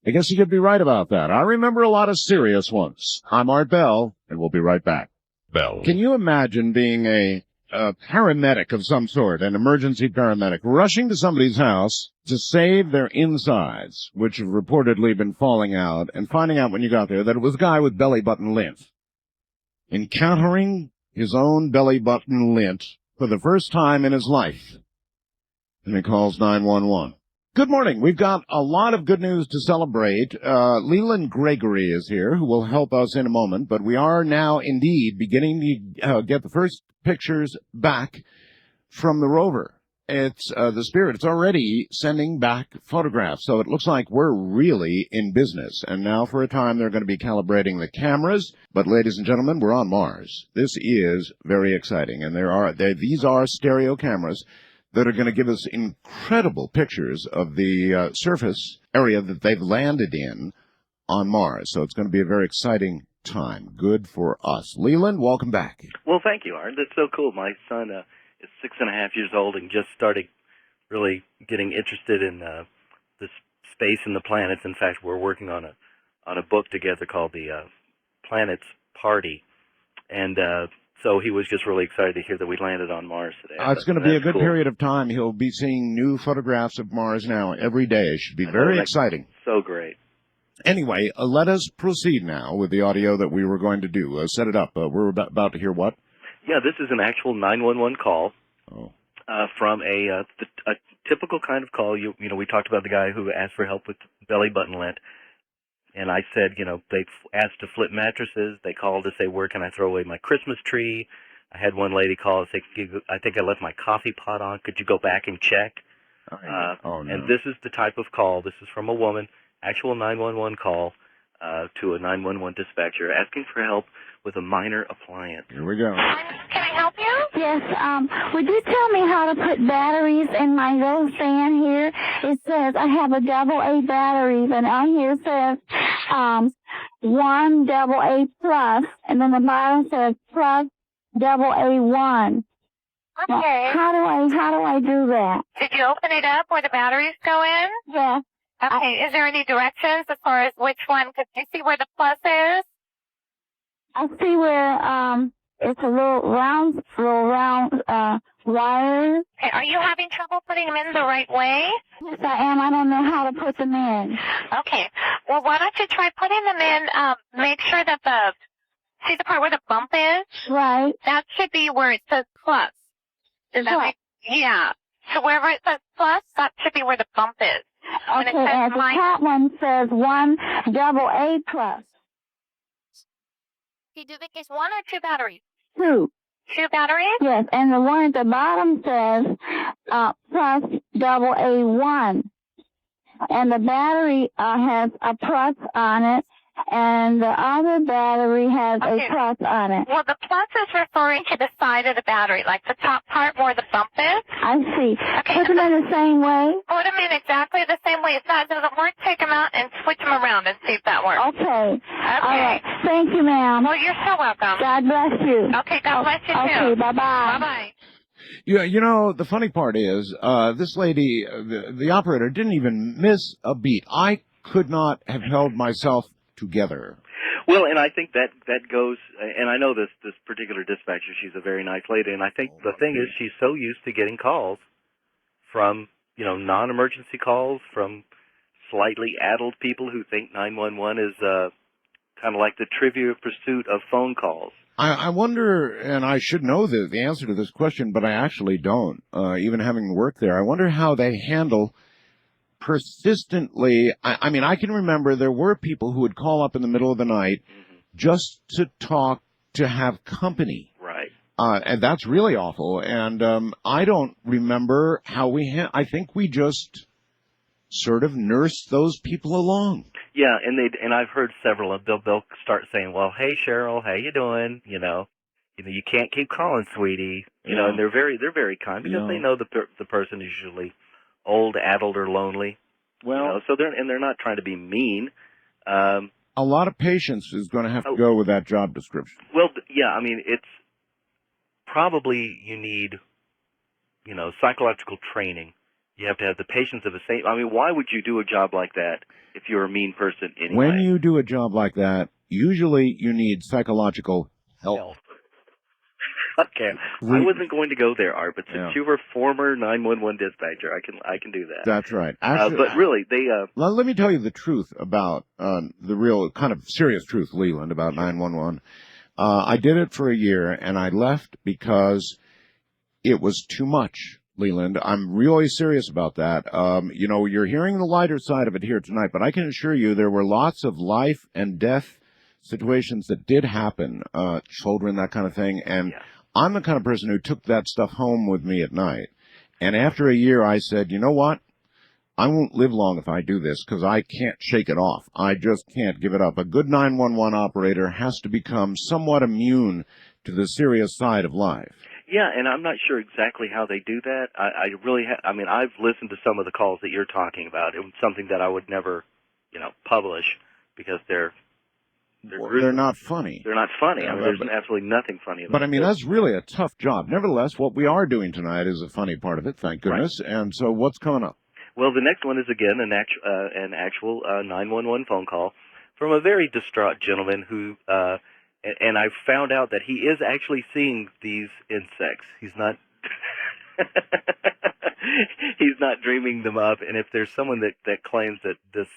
I guess you could be right about that. I remember a lot of serious ones. I'm Art Bell, and we'll be right back. Bell. Can you imagine being a paramedic of some sort, an emergency paramedic, rushing to somebody's house to save their insides, which have reportedly been falling out, and finding out when you got there that it was a guy with belly button lint, encountering his own belly button lint for the first time in his life, and he calls 911. Good morning. We've got a lot of good news to celebrate. Leland Gregory is here, who will help us in a moment, but we are now indeed beginning to get the first pictures back from the rover. It's the Spirit. It's already sending back photographs, so it looks like we're really in business. And now for a time they're going to be calibrating the cameras. But ladies and gentlemen, we're on Mars. This is very exciting, and these are stereo cameras that are going to give us incredible pictures of the surface area that they've landed in on Mars. So it's going to be a very exciting time. Good for us. Leland, welcome back. well, thank you, Art. That's so cool. My son is 6.5 years old and just started really getting interested in the space and the planets. In fact, we're working on a book together called The Planets Party. And so he was just really excited to hear that we landed on Mars today. It's going to be a good cool. period of time. He'll be seeing new photographs of Mars now every day. It should be very exciting. So great. Anyway, let us proceed now with the audio that we were going to do. Set it up. We're about to hear what? Yeah, this is an actual 911 call from a typical kind of call. You know, we talked about the guy who asked for help with belly button lint. And I said, you know, they asked to flip mattresses. They called to say, where can I throw away my Christmas tree? I had one lady call and say, I think I left my coffee pot on. Could you go back and check? No. And this is the type of call. This is from a woman, actual 911 call to a 911 dispatcher asking for help with a minor appliance. Here we go. Can I help you? Yes, would you tell me how to put batteries in my little fan here? It says I have a AA battery, but on here it says 1 AA plus, and then the bottom says plus AA1. Okay. Now, how do I do that? Did you open it up where the batteries go in? Yeah. Okay. Is there any directions as far as which one? Could you see where the plus is? I see where it's a little round wire. Okay. Are you having trouble putting them in the right way? Yes, I am. I don't know how to put them in. Okay. Well, why don't you try putting them in? Make sure that see the part where the bump is? Right. That should be where it says plus. Is that right? Yeah. So wherever it says plus, that should be where the bump is. Okay, and the top one says 1 AA plus. Do you think it's 1 or 2 batteries? 2. 2 batteries? Yes, and the one at the bottom says plus AA1. And the battery has a plus on it, and the other battery has a plus on it. Well, the plus is referring to the side of the battery, like the top part where the bump is. I see. Okay. Put them in the same way? Put them in exactly the same way. If that doesn't work, take them out and switch them around and see if that works. Okay. Okay. All right. Thank you, ma'am. Well, you're so welcome. God bless you. Okay, God bless you too. Okay, bye-bye. Bye-bye. Yeah, you know, the funny part is, this lady, the operator, didn't even miss a beat. I could not have held myself together. Well, and I think that goes, and I know this particular dispatcher, she's a very nice lady, and I think the thing is she's so used to getting calls from, you know, non-emergency calls from slightly addled people who think 911 is kind of like the Trivial Pursuit of phone calls. I wonder, and I should know the answer to this question, but I actually don't, even having worked there. I wonder how they handle persistently. I mean, I can remember there were people who would call up in the middle of the night just to talk, to have company. Right. And that's really awful. And I don't remember how I think we just sort of nursed those people along. Yeah, and I've heard several of them. They'll start saying, "Well, hey Cheryl, how you doing? You can't keep calling, sweetie." And they're very kind because they know the person is usually old, addled, or lonely. Well, so they're not trying to be mean. A lot of patience is going to have to go with that job description. Well, yeah, I mean, it's probably you need, psychological training. You have to have the patience of a saint. I mean, why would you do a job like that if you're a mean person anyway? When you do a job like that, usually you need psychological help. Okay, I wasn't going to go there, Art, but since you were former 911 dispatcher, I can do that. That's right. Actually, but really, they. Let me tell you the truth about the real kind of serious truth, Leland, about 911. I did it for a year, and I left because it was too much. Leland, I'm really serious about that. You're hearing the lighter side of it here tonight, but I can assure you there were lots of life and death situations that did happen, children, that kind of thing, and I'm the kind of person who took that stuff home with me at night. And after a year, I said, you know what? I won't live long if I do this because I can't shake it off. I just can't give it up. A good 911 operator has to become somewhat immune to the serious side of life. Yeah, and I'm not sure exactly how they do that. I really I mean, I've listened to some of the calls that you're talking about. It was something that I would never, publish because they're not funny. They're not funny. I mean, there's absolutely nothing funny about it. But, I mean, that's really a tough job. Nevertheless, what we are doing tonight is a funny part of it, thank goodness. Right. And so what's coming up? Well, the next one is, again, an actual 911 phone call from a very distraught gentleman who, and I found out that he is actually seeing these insects. He's not... He's not dreaming them up, and if there's someone that claims that this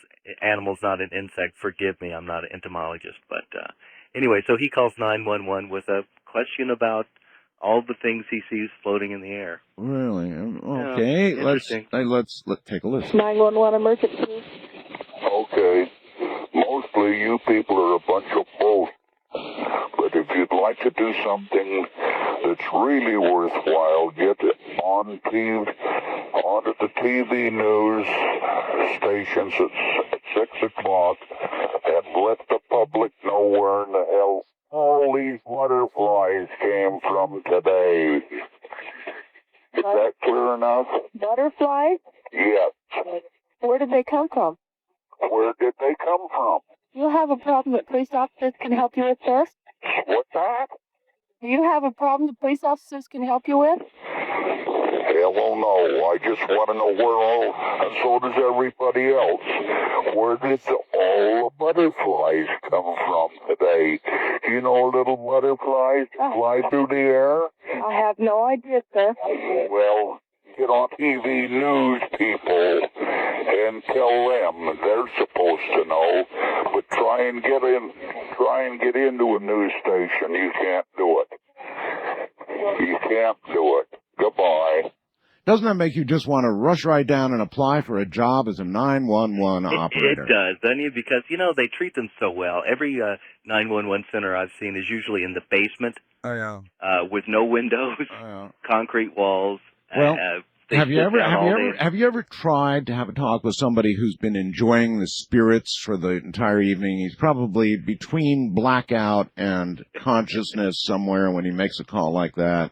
animal's not an insect, forgive me, I'm not an entomologist. But anyway, so he calls 911 with a question about all the things he sees floating in the air. Really? Okay, let's take a listen. 911 emergencies. Okay, mostly you people are a bunch of bull. But if you'd like to do something that's really worthwhile, get onto the TV news stations at 6 o'clock and let the public know where in the hell all these butterflies came from today. Is that clear enough? Butterflies? Yes. Where did they come from? Where did they come from? You have a problem that police officers can help you with this? What's that? Do you have a problem that police officers can help you with? Hell no. I just want to know where all, and so does everybody else. Where did all the butterflies come from today? Do you know little butterflies that fly through the air? I have no idea, sir. Well, get on TV news, people, and tell them they're supposed to know. But try and get into a news station. You can't do it. You can't do it. Goodbye. Doesn't that make you just want to rush right down and apply for a job as a 911 operator? It does, doesn't it? Because, they treat them so well. Every 911 center I've seen is usually in the basement. Oh, yeah. With no windows, concrete walls. Well, have you ever tried to have a talk with somebody who's been enjoying the spirits for the entire evening? He's probably between blackout and consciousness somewhere when he makes a call like that.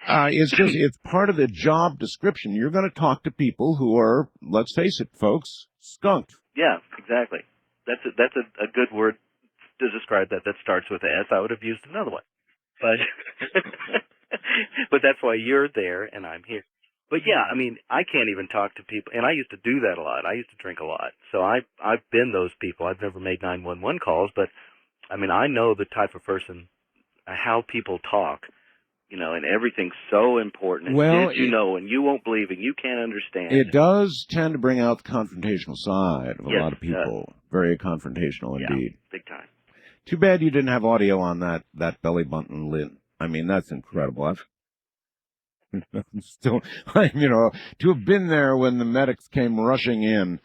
It's part of the job description. You're going to talk to people who are, let's face it, folks, skunked. Yeah, exactly. That's a good word to describe that. That starts with S. I would have used another one, but but that's why you're there and I'm here. But yeah, I mean, I can't even talk to people, and I used to do that a lot. I used to drink a lot, so I've been those people. I've never made 911 calls, but I mean, I know the type of person, how people talk. And everything's so important. And well, did you know, and you won't believe, and you can't understand. It does tend to bring out the confrontational side of a lot of people. Very confrontational indeed. Big time. Too bad you didn't have audio on that belly button lid. I mean, that's incredible. I'm still, to have been there when the medics came rushing in,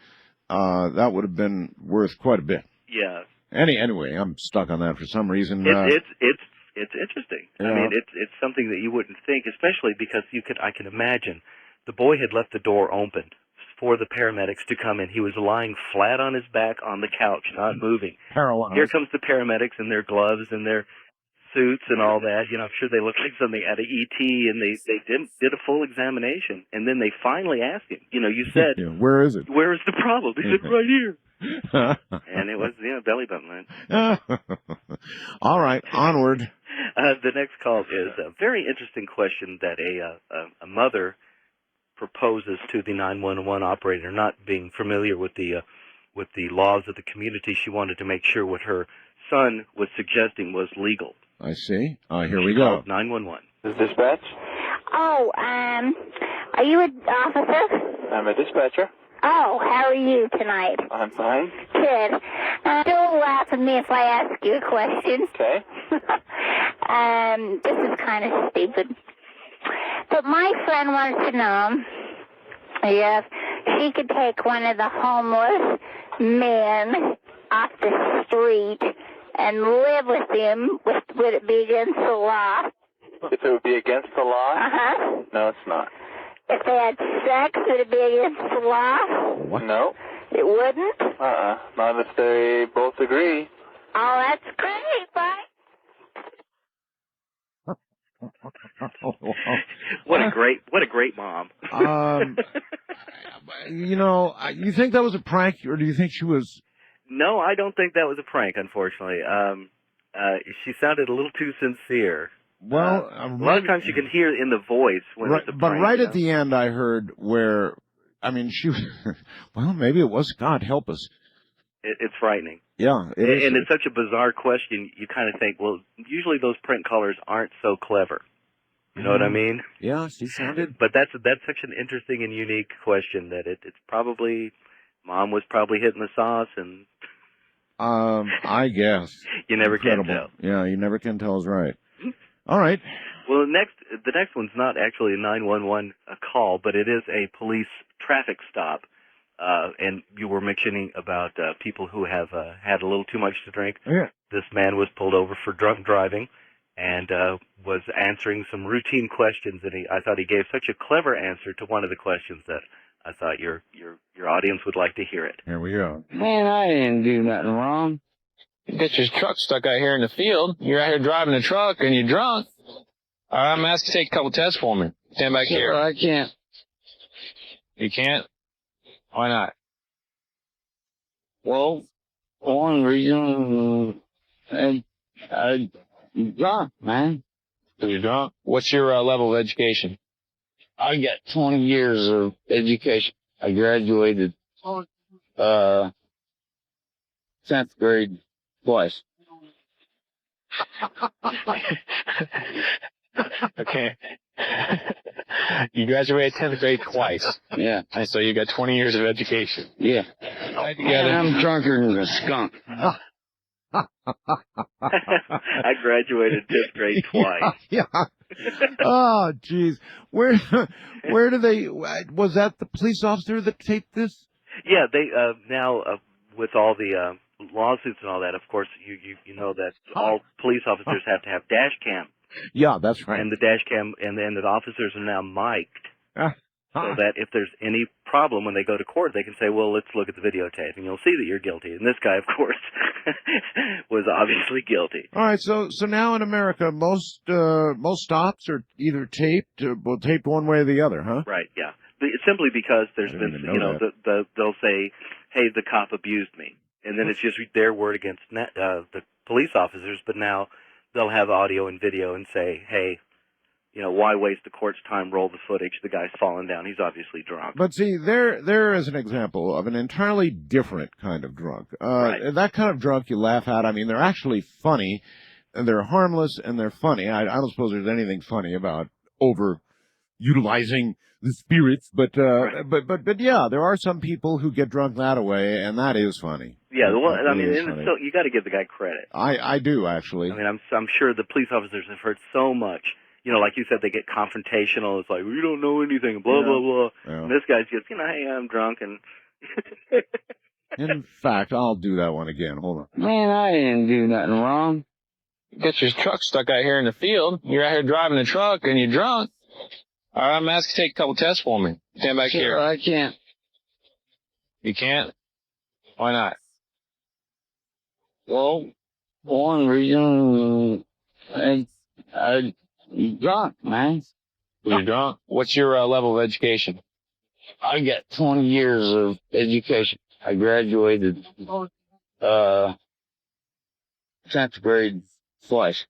that would have been worth quite a bit. Yeah. Anyway, I'm stuck on that for some reason. It's interesting. Yeah. I mean, it's something that you wouldn't think, especially because I can imagine the boy had left the door open for the paramedics to come in. He was lying flat on his back on the couch, not moving. Paralyzed. Here comes the paramedics in their gloves and their suits and all that. I'm sure they looked like something out of E.T., and they did a full examination. And then they finally asked him, you said, where is it? Where is the problem? He said, right here. And it was, belly button line. All right, onward. The next call is a very interesting question that a mother proposes to the 911 operator, not being familiar with the laws of the community. She wanted to make sure what her son was suggesting was legal. I see. Here we go. 911. This is dispatch? Oh, are you an officer? I'm a dispatcher. Oh, how are you tonight? I'm fine. Good. Don't laugh at me if I ask you a question. Okay. This is kind of stupid. But my friend wants to know if she could take one of the homeless men off the street and live with him. Would it be against the law? If it would be against the law? Uh-huh. No, it's not. If they had sex, would it be against the law? What? No. It wouldn't? Not if they both agree. Oh, that's great. Bye. What a great mom. You think that was a prank, or do you think she was? No, I don't think that was a prank, unfortunately. She sounded a little too sincere. Well, a lot of times you can hear in the voice when it's a prank. But right at the end, I heard where, she was, well, maybe it was, God help us. It's frightening. Yeah. And it's such a bizarre question, you kind of think, well, usually those prank callers aren't so clever. You know what I mean? Yeah, she sounded. But that's such an interesting and unique question that it's probably, Mom was probably hitting the sauce and... I guess. You never can tell. Yeah, you never can tell is right. All right. Well, the next one's not actually a 911 call, but it is a police traffic stop. And you were mentioning about people who have had a little too much to drink. Yeah. This man was pulled over for drunk driving and was answering some routine questions, and I thought he gave such a clever answer to one of the questions that I thought your audience would like to hear it. Here we go. Man, I didn't do nothing wrong. You got your truck stuck out here in the field. You're out here driving a truck and you're drunk. I'm going to ask you to take a couple tests for me. Stand back here. I can't. You can't? Why not? Well, one reason, I'm drunk, man. So you're drunk? What's your level of education? I got 20 years of education. I graduated 10th grade twice. Okay. You graduated 10th grade twice. Yeah. And so you got 20 years of education. Yeah. And I'm drunker than a skunk. I graduated 10th grade twice. Yeah. Oh, jeez. Where do they? Was that the police officer that taped this? Yeah, they now with all the lawsuits and all that. Of course, you know that all police officers have to have dash cam. Yeah, that's right. And the dash cam and then the officers are now mic'd. So that if there's any problem when they go to court, they can say, well, let's look at the videotape, and you'll see that you're guilty. And this guy, of course, was obviously guilty. All right, so now in America, most stops are either taped, taped one way or the other, huh? Right, yeah. Simply because there's been, they'll say, hey, the cop abused me. And then it's just their word against the police officers, but now they'll have audio and video and say, hey, why waste the court's time, roll the footage, the guy's falling down, he's obviously drunk. But see, there is an example of an entirely different kind of drunk. Right. That kind of drunk you laugh at, I mean, they're actually funny, and they're harmless, and they're funny. I don't suppose there's anything funny about over-utilizing the spirits, but yeah, there are some people who get drunk that way, and that is funny. Yeah, well, That I mean, really is and funny. so you got to give the guy credit. I do, actually. I mean, I'm sure the police officers have heard so much. You know, like you said, they get confrontational. It's like, we don't know anything, blah, blah, blah. Yeah. And this guy's just, hey, I'm drunk. And In fact, I'll do that one again. Hold on. Man, I didn't do nothing wrong. You got your truck stuck out here in the field. You're out here driving a truck and you're drunk. All right, I'm asking you to take a couple tests for me. Stand back here. I can't. You can't? Why not? Well, for one reason, I'm drunk, man. You're drunk? What's your level of education? I got 20 years of education. I graduated 10th grade twice.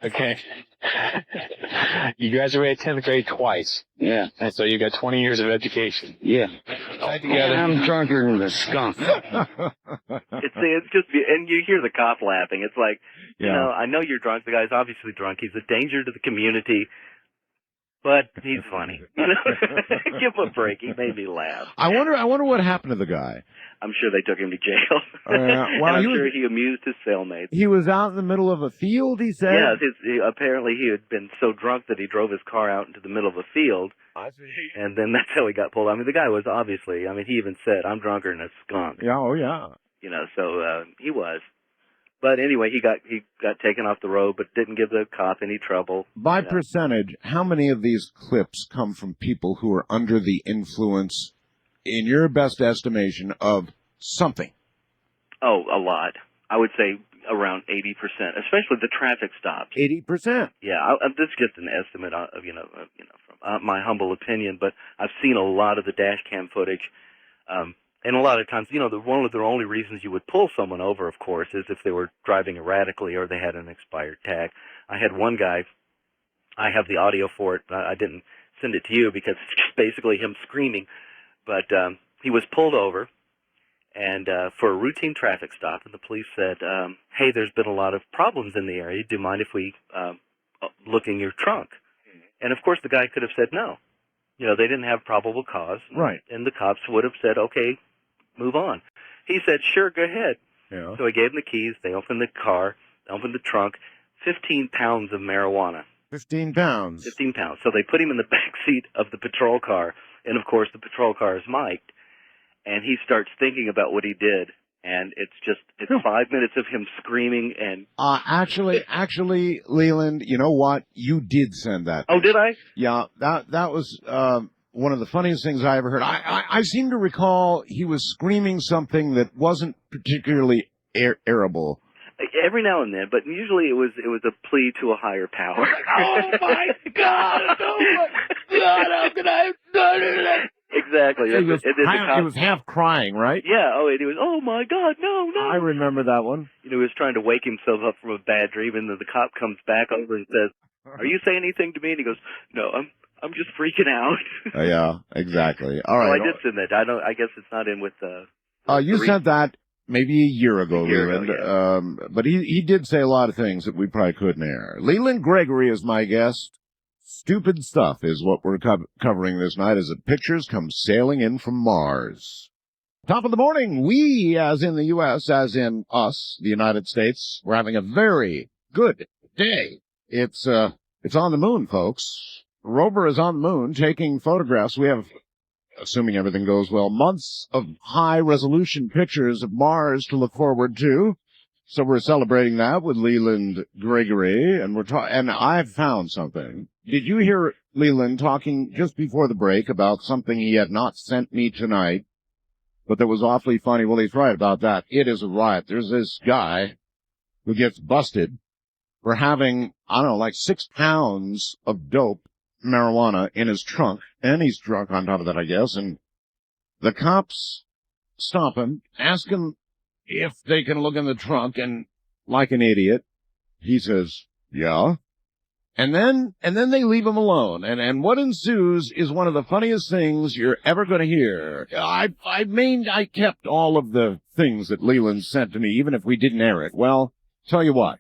Okay. You graduated 10th grade twice. Yeah. And so you got 20 years of education. Yeah. together. I'm drunker than the skunk. it's just, and you hear the cop laughing. It's like, you know, I know you're drunk. The guy's obviously drunk. He's a danger to the community. But he's funny. You know? Give him a break. He made me laugh. I wonder what happened to the guy. I'm sure they took him to jail. Well, and I'm sure he amused his cellmates. He was out in the middle of a field, he said? Yeah, apparently he had been so drunk that he drove his car out into the middle of a field. I see. And then that's how he got pulled. I mean, the guy was obviously, I mean, he even said, I'm drunker than a skunk. Yeah, oh yeah. You know, so he was. But anyway, he got taken off the road, but didn't give the cop any trouble. By percentage, how many of these clips come from people who are under the influence, in your best estimation, of something? Oh, a lot. I would say around 80%, especially the traffic stops. 80%. Yeah, this is just an estimate of from my humble opinion, but I've seen a lot of the dash cam footage. And a lot of times, one of the only reasons you would pull someone over, of course, is if they were driving erratically or they had an expired tag. I had one guy, I have the audio for it, but I didn't send it to you because it's just basically him screaming. But he was pulled over and for a routine traffic stop, and the police said, hey, there's been a lot of problems in the area. Do you mind if we look in your trunk? And, of course, the guy could have said no. You know, they didn't have probable cause. Right. And the cops would have said, okay, move on. He said, sure, go ahead. Yeah. So he gave them the keys. They opened the car, opened the trunk, 15 pounds of marijuana. 15 pounds. 15 pounds. So they put him in the back seat of the patrol car. And, of course, the patrol car is mic'd. And he starts thinking about what he did. And it's 5 minutes of him screaming and... Actually, Leland, you know what? You did send that. Oh, did I? Yeah, that was one of the funniest things I ever heard. I seem to recall he was screaming something that wasn't particularly airable. Every now and then, but usually it was a plea to a higher power. Oh, my God! Oh, my God! How could I have done it? Exactly. So it was half crying, right? Yeah. Oh, he was, oh, my God, no. I remember that one. You know, he was trying to wake himself up from a bad dream, and then the cop comes back over and says, are you saying anything to me? And he goes, no, I'm just freaking out. Yeah, exactly. All right. Well, I did send that. I guess it's not in with the... you sent that maybe a year ago, Leland. Yeah. But he did say a lot of things that we probably couldn't air. Leland Gregory is my guest. Stupid stuff is what we're covering this night as the pictures come sailing in from Mars. Top of the morning, we, as in the U.S., as in us, the United States, we're having a very good day. It's on the moon, folks. Rover is on the moon taking photographs. We have, assuming everything goes well, months of high-resolution pictures of Mars to look forward to. So we're celebrating that with Leland Gregory, and and I've found something. Did you hear Leland talking just before the break about something he had not sent me tonight, but that was awfully funny? Well, he's right about that. It is a riot. There's this guy who gets busted for having, 6 pounds of dope marijuana in his trunk, and he's drunk on top of that, I guess, and the cops stop him, ask him if they can look in the trunk, and like an idiot, he says, yeah. And then they leave him alone. And what ensues is one of the funniest things you're ever going to hear. I kept all of the things that Leland sent to me, even if we didn't air it. Well, tell you what,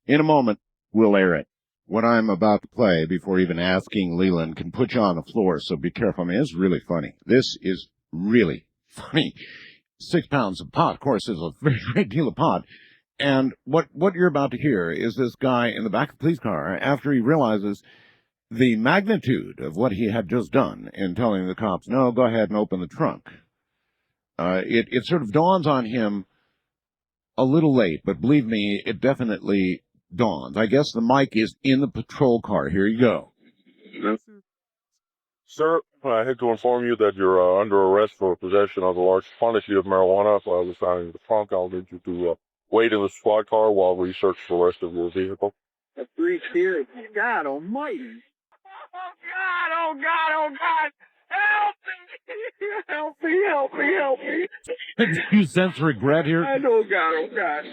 in a moment, we'll air it. what I'm about to play before even asking Leland can put you on the floor, so be careful. I mean, it's really funny. This is really funny. 6 pounds of pot, of course, is a very great deal of pot. And what you're about to hear is this guy in the back of the police car, after he realizes the magnitude of what he had just done in telling the cops, no, go ahead and open the trunk. It sort of dawns on him a little late, but believe me, it definitely dawns. I guess the mic is in the patrol car. Here you go. Sir, I hate to inform you that you're under arrest for possession of a large quantity of marijuana. While residing in the trunk, I'll need you to wait in the squad car while we search the rest of your vehicle. A brief here. God almighty. Oh, God, oh, God. Help me. Help me. Do you sense regret here? Oh, God.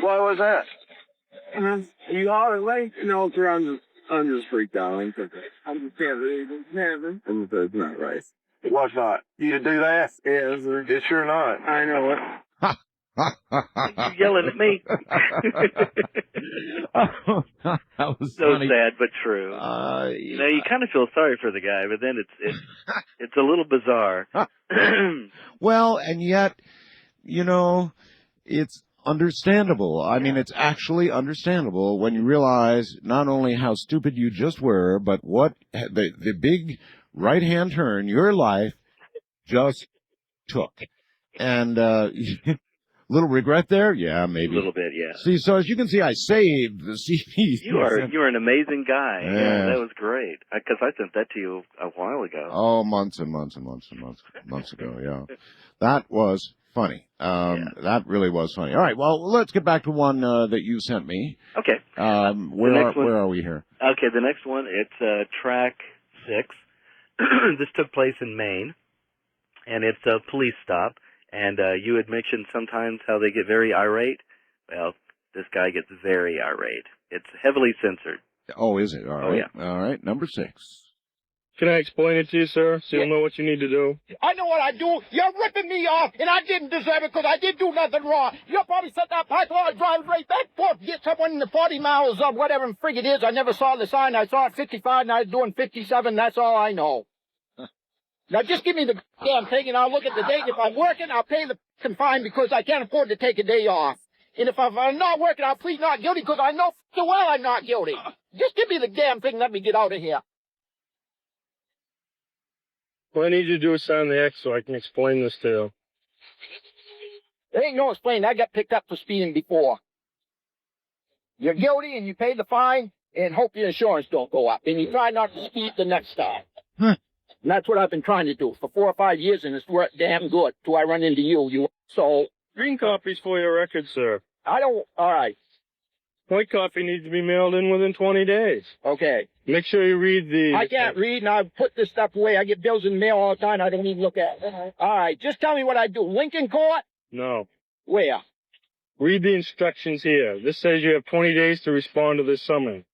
Why was that? You hollered late? No, sir, I'm just freaked out. I'm just having. It's not right. What's not? You did do that? Yeah, sir. It's sure not. I know it. You yelling at me? That was so funny. sad, but true. You know, you kind of feel sorry for the guy, but then it's a little bizarre. Well, and yet, you know, it's understandable. I mean, it's actually understandable when you realize not only how stupid you just were, but what the big right-hand turn your life just took. And little regret there? Yeah, maybe. A little bit, yeah. See, so as you can see, I saved the CDs. You're an amazing guy. Yeah. That was great. Because I sent that to you a while ago. Oh, months ago, yeah. That was funny. That really was funny. All right, well, let's get back to one that you sent me. Okay. Where are we here? Okay, the next one, it's track 6. This took place in Maine, and it's a police stop. And you had mentioned sometimes how they get very irate. Well, this guy gets very irate. It's heavily censored. Oh, is it? All right. Oh, yeah. All right, number 6. Can I explain it to you, sir, so you'll know what you need to do? I know what I do. You're ripping me off, and I didn't deserve it because I didn't do nothing wrong. You'll probably set that pipeline drive right back forth, get someone in the 40 miles of whatever frig it is. I never saw the sign. I saw it 55, and I was doing 57. That's all I know. Now, just give me the damn thing, and I'll look at the date. If I'm working, I'll pay the confine because I can't afford to take a day off. And if I'm not working, I'll plead not guilty because I know so well I'm not guilty. Just give me the damn thing and let me get out of here. What I need you to do is sign the X so I can explain this to you. There ain't no explaining. I got picked up for speeding before. You're guilty, and you pay the fine, and hope your insurance don't go up. And you try not to speed the next time. And that's what I've been trying to do for 4 or 5 years, and it's worked damn good till I run into you. So... Green copies for your record, sir. I don't... All right. White copy needs to be mailed in within 20 days. Okay. Make sure you read the... I can't read, and I put this stuff away. I get bills in the mail all the time. I don't even look at it. All right. Just tell me what I do. Lincoln Court? No. Where? Read the instructions here. This says you have 20 days to respond to this summons.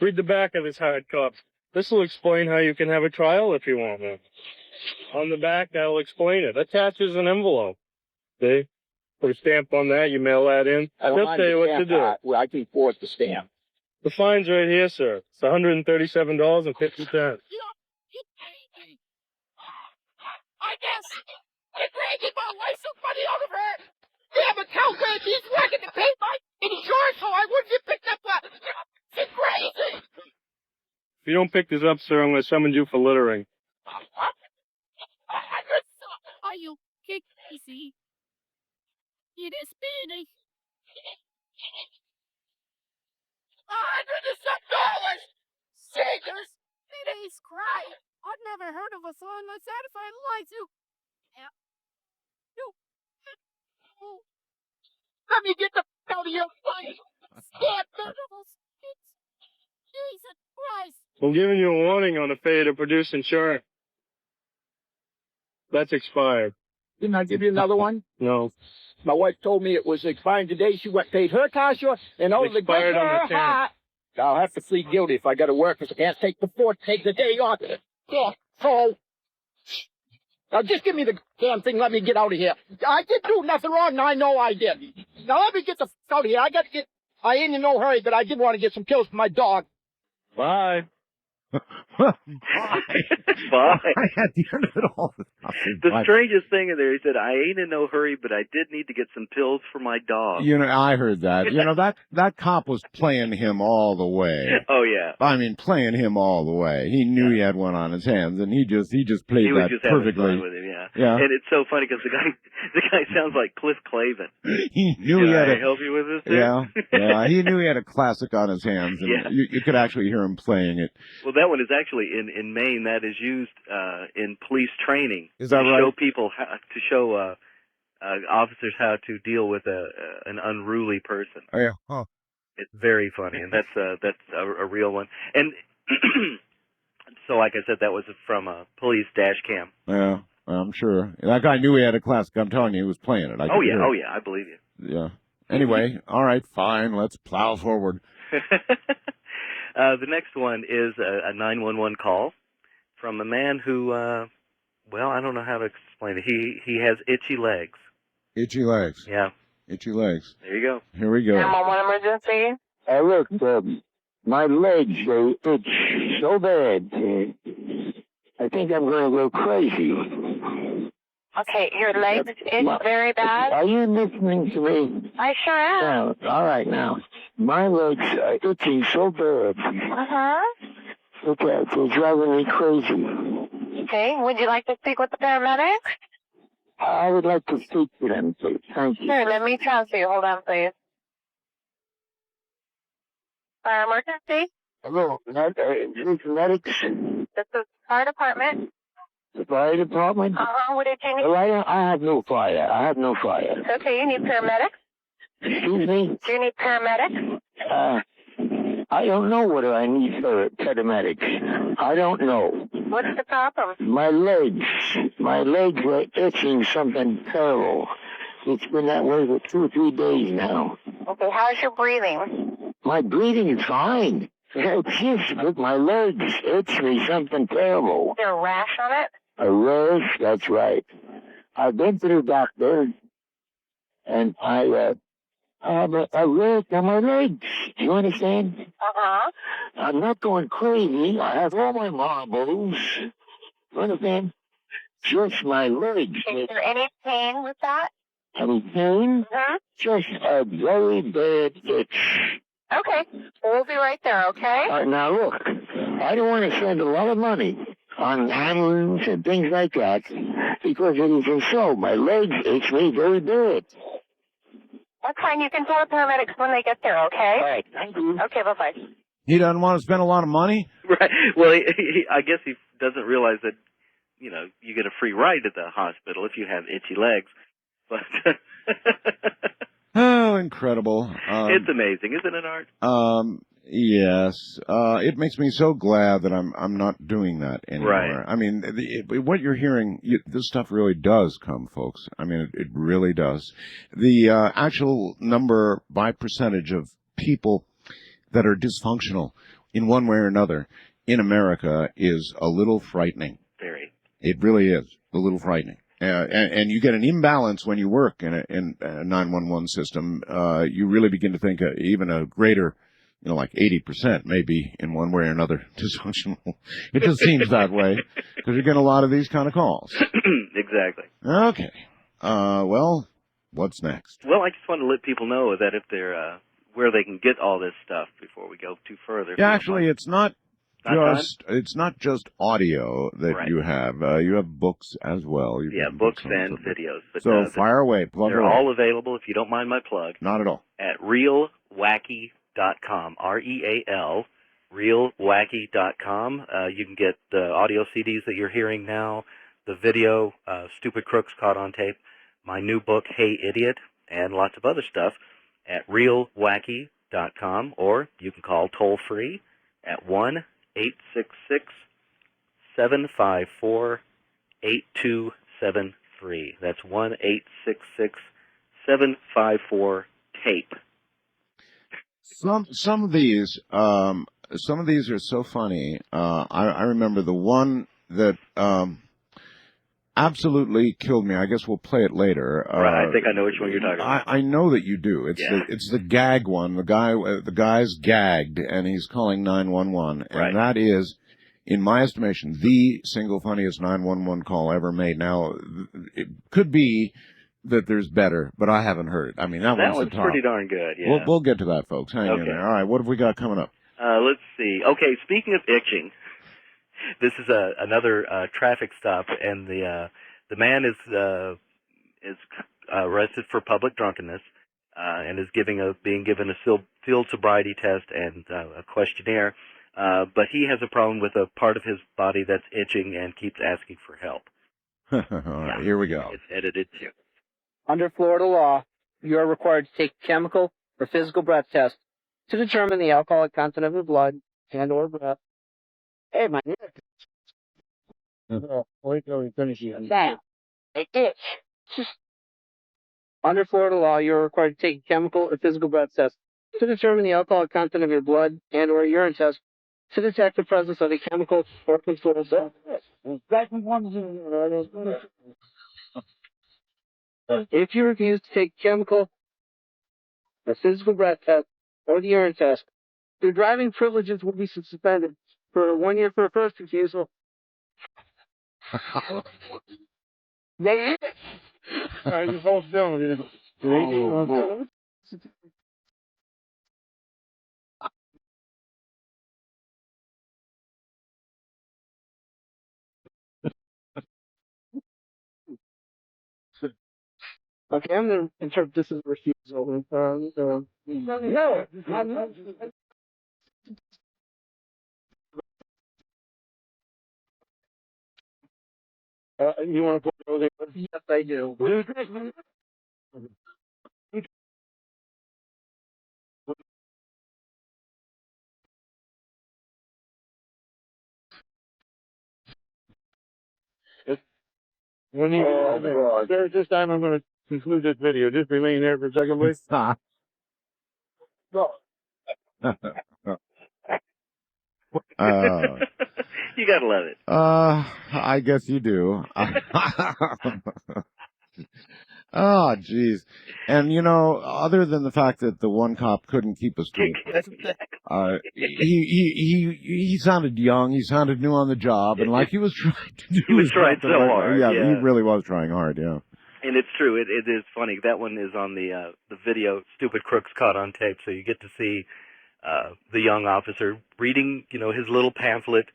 Read the back of this hard copy. This will explain how you can have a trial if you want one. On the back, that'll explain it. Attaches an envelope. See? Put a stamp on that, you mail that in. They'll tell you what to do. Well, I can forward the stamp. The fine's right here, sir. It's $137.50. I guess you're dragging my wife some money out of her. Damn account grant he's working to pay my insurance so I wouldn't get picked up. She's crazy. If you don't pick this up, sir, I'm going to summon you for littering. Are you crazy? It is Benny. $100 Shakers! Today's crying. I've never heard of a song like that if I lied to. Let me get the out of your face! Stab animals! Jesus Christ! We're giving you a warning on the failure to produce insurance. That's expired. Didn't I give you another one? No. My wife told me it was expiring today. She went paid her car insurance, and over the expired on the 10th. I'll have to plead guilty if I got to work because I can't take the day off. Yeah, so now just give me the damn thing. Let me get out of here. I didn't do nothing wrong, and I know I did. Now let me get the out of here. I ain't in no hurry, but I did want to get some pills for my dog. Bye. Bye. I had the end of it all. The strangest thing in there, he said, I ain't in no hurry, but I did need to get some pills for my dog. You know, I heard that. You know, that cop was playing him all the way. Oh, yeah. I mean, playing him all the way. He knew he had one on his hands, and he just played He was that just having perfectly. fun with him, yeah. Yeah. And it's so funny because the guy sounds like Cliff Clavin. He knew he had Can I help you with this, dude? Yeah. He knew he had a classic on his hands, and Yeah. you could actually hear him playing it. Well, that one is actually in Maine. That is used in police training. Is that to right? Show people to show officers how to deal with an unruly person. Oh, yeah. Huh. It's very funny, and that's a real one. And so, like I said, that was from a police dash cam. Yeah, I'm sure. That guy knew he had a classic. I'm telling you, he was playing it. Oh yeah, I believe you. Yeah. Anyway, all right, fine. Let's plow forward. The next one is a 911 call from a man who, well, I don't know how to explain it. He has itchy legs. Itchy legs. Yeah. Itchy legs. There you go. Here we go. 911 emergency. Look, my legs, they itch so bad. I think I'm going to go crazy. Okay, your legs itch very bad? Are you listening to me? I sure am. Now, all right, now. My legs are itching so bad. Uh-huh. Look at it, they're driving me crazy. Okay, would you like to speak with the paramedics? I would like to speak to them, please. Thank you. Sure, let me transfer you. Hold on, please. Fire emergency? Hello, medics? This is fire department. The fire department? Uh-huh, what did you need? Well, I have no fire. I have no fire. Okay, you need paramedics? Excuse me? Do you need paramedics? I don't know whether I need paramedics. I don't know. What's the problem? My legs are itching something terrible. It's been that way for 2 or 3 days now. Okay, how's your breathing? My breathing is fine. It's just that my legs itch me something terrible. Is there a rash on it? A rash? That's right. I've been to the doctor, and I have a rash on my legs. Do you understand? Uh-huh. I'm not going crazy. I have all my marbles. You understand? Just my legs. Is there any pain with that? Any pain? Uh-huh. Just a very bad itch. Okay, we'll be right there, okay? Now look, I don't want to spend a lot of money on ambulance and things like that because it isn't so. My legs itch me very bad. That's fine. You can tell the paramedics when they get there, okay? All right, thank you. Okay, bye-bye. He doesn't want to spend a lot of money? Right. Well, I guess he doesn't realize that, you know, you get a free ride to the hospital if you have itchy legs. But Oh, incredible. it's amazing, isn't it, Art? Yes. It makes me so glad that I'm not doing that anymore. Right. I mean, what you're hearing, this stuff really does come, folks. I mean, it really does. The actual number by percentage of people that are dysfunctional in one way or another in America is a little frightening. Very. It really is a little frightening. And you get an imbalance when you work in a 911 system. You really begin to think even a greater, like 80% maybe in one way or another dysfunctional. It just seems that way because you get a lot of these kind of calls. Exactly. Okay. Well, what's next? Well, I just want to let people know that if they're where they can get all this stuff before we go too further. Yeah, actually, it's not just audio that Right. you have. You have books as well. You Yeah, can books some and of it. videos. But, So fire away, plug they're away. all available, if you don't mind my plug, Not at all. at realwacky.com, REAL, realwacky.com. You can get the audio CDs that you're hearing now, the video, Stupid Crooks Caught on Tape, my new book, Hey Idiot, and lots of other stuff at realwacky.com, or you can call toll-free at 1-866-754-8273. That's 1-866-754-TAPE. Some of these are so funny. I remember the one that absolutely killed me. I guess we'll play it later. Right, I think I know which one you're talking about. I know that you do. Yeah. It's the gag one. The guy's gagged and he's calling 911, and Right. that is, in my estimation, the single funniest 911 call ever made. Now, it could be that there's better, but I haven't heard it. I mean, that one's the top. pretty darn good. Yeah. We'll get to that, folks. Hang in Okay. there. All right, what have we got coming up? Let's see. Okay, speaking of itching, this is another traffic stop, and the man is arrested for public drunkenness, and is being given a field sobriety test and a questionnaire. But he has a problem with a part of his body that's itching and keeps asking for help. All right, here we go. It's edited too. Under Florida law, you are required to take a chemical or physical breath test to determine the alcoholic content of your blood and or breath. Hey, my neck. Wait till we finish it. Damn. It itch. Under Florida law, you are required to take a chemical or physical breath test to determine the alcoholic content of your blood and or urine test to detect the presence of a chemical or controlled substance. If you refuse to take chemical, a physical breath test, or the urine test, your driving privileges will be suspended for 1 year for a first refusal. They all right, just hold still. Okay, I'm going to interpret this as a refusal. No. You want to go there? Yes, I do. When you, sir, this time I'm going to conclude this video. Just remain there for a second, please. Go. You gotta love it. I guess you do. Oh, jeez. And, you know, other than the fact that the one cop couldn't keep a straight, he sounded young, he sounded new on the job, and like he was trying to do He was his trying job so right. hard, Yeah, yeah. he really was trying hard, yeah. And it's true. It is funny. That one is on the video. Stupid Crooks Caught on Tape. So you get to see the young officer reading, his little pamphlet,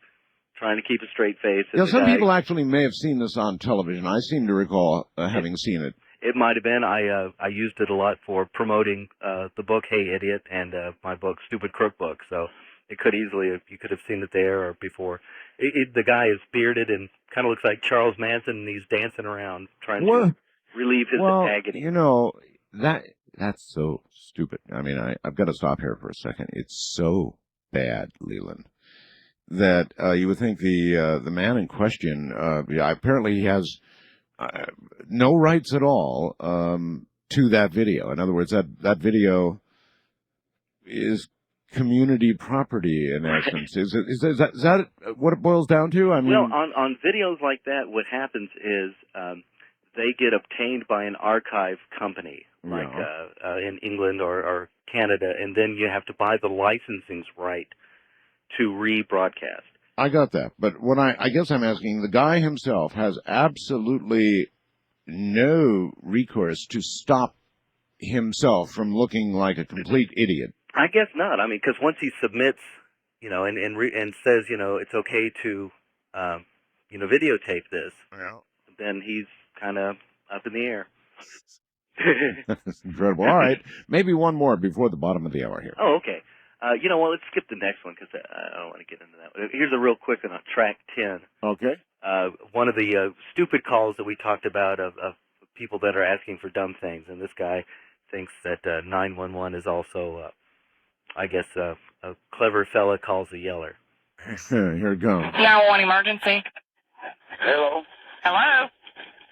trying to keep a straight face. Yeah, some people actually may have seen this on television. I seem to recall having seen it. It might have been. I used it a lot for promoting the book Hey Idiot and my book Stupid Crook Book. So it could easily, you could have seen it there or before. The guy is bearded and kind of looks like Charles Manson, and he's dancing around trying to relieve his agony. You know, that's so stupid. I mean, I've got to stop here for a second. It's so bad, Leland, that you would think the man in question, apparently he has no rights at all to that video. In other words, that video is community property in essence. Is that what it boils down to? I mean, well, on videos like that, what happens is they get obtained by an archive company, like in England or Canada, and then you have to buy the licensing right to rebroadcast. I got that, but what I guess I'm asking, the guy himself has absolutely no recourse to stop himself from looking like a complete idiot. I guess not. I mean, because once he submits, and says, it's okay to, videotape this, then he's kind of up in the air. That's incredible. All right, maybe one more before the bottom of the hour here. Oh, okay. Let's skip the next one because I don't want to get into that. Here's a real quick one on track 10. Okay. One of the stupid calls that we talked about of people that are asking for dumb things, and this guy thinks that 911 is also, I guess, a clever fella calls a yeller. Here it goes. 911 emergency. Hello? Hello?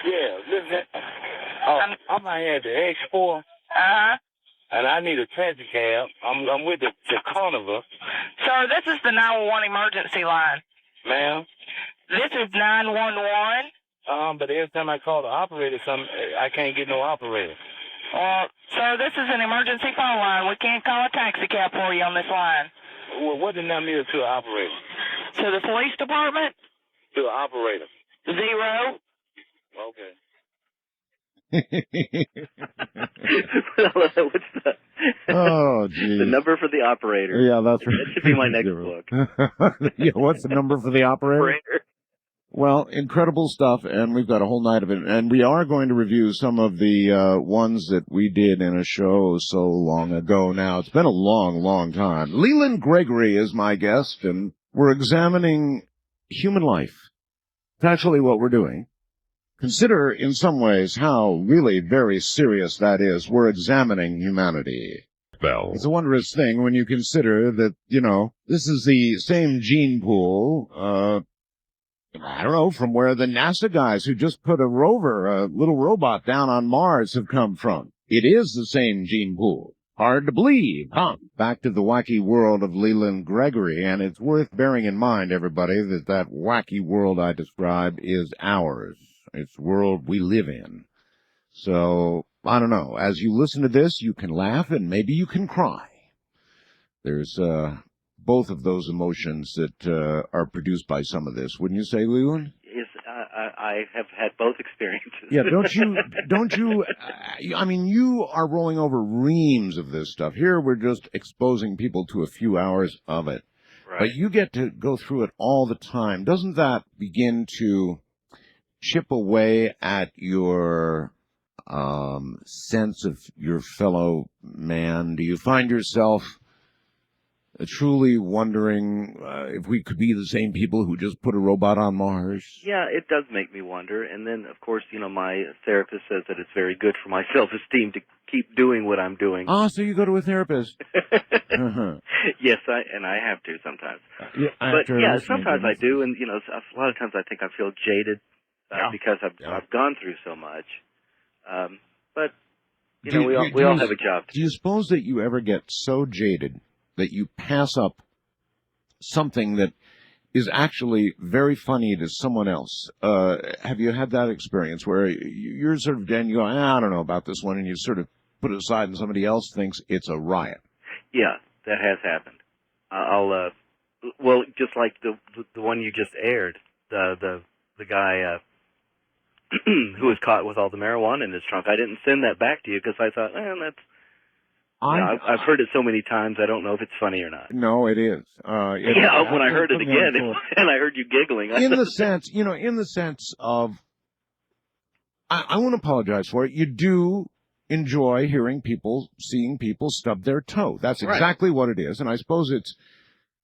Yeah, listen. I'm out here at the X4. Uh-huh. And I need a taxi cab. I'm with the Carnival. Sir, this is the 911 emergency line. Ma'am? This is 911. But every time I call the operator, I can't get no operator. Sir, this is an emergency phone line. We can't call a taxi cab for you on this line. Well, what the number is to an operator? To the police department? To an operator. 0. Okay. What's the Oh, geez. the number for the operator? Yeah, that's right. That should be my next book. Yeah, what's the number for the operator? Well, incredible stuff, and we've got a whole night of it. And we are going to review some of the ones that we did in a show so long ago now. It's been a long, long time. Leland Gregory is my guest, and we're examining human life. That's actually what we're doing. Consider, in some ways, how really very serious that is. We're examining humanity. It's a wondrous thing when you consider that, this is the same gene pool, I don't know, from where the NASA guys who just put a rover, a little robot down on Mars have come from. It is the same gene pool. Hard to believe, huh? Back to the wacky world of Leland Gregory, and it's worth bearing in mind, everybody, that wacky world I described is ours. It's the world we live in. So, I don't know. As you listen to this, you can laugh and maybe you can cry. There's both of those emotions that are produced by some of this. Wouldn't you say, Leland? Yes, I have had both experiences. Yeah, don't you, I mean, you are rolling over reams of this stuff. Here we're just exposing people to a few hours of it. Right. But you get to go through it all the time. Doesn't that begin to chip away at your sense of your fellow man? Do you find yourself truly wondering if we could be the same people who just put a robot on Mars? Yeah, it does make me wonder. And then, of course, my therapist says that it's very good for my self-esteem to keep doing what I'm doing. Ah, so you go to a therapist. Uh-huh. Yes, I have to sometimes. Yeah, sometimes I do, and a lot of times I think I feel jaded because I've gone through so much. But we all have a job. Do you suppose that you ever get so jaded that you pass up something that is actually very funny to someone else? Have you had that experience where you're sort of, Dan, you go, I don't know about this one, and you sort of put it aside and somebody else thinks it's a riot? Yeah, that has happened. Just like the one you just aired, the guy who was caught with all the marijuana in his trunk. I didn't send that back to you because I thought, that's... I've heard it so many times, I don't know if it's funny or not. No, it is. When I heard it again, and I heard you giggling. In the sense of, I won't apologize for it. You do enjoy seeing people stub their toe. That's exactly what it is, and I suppose it's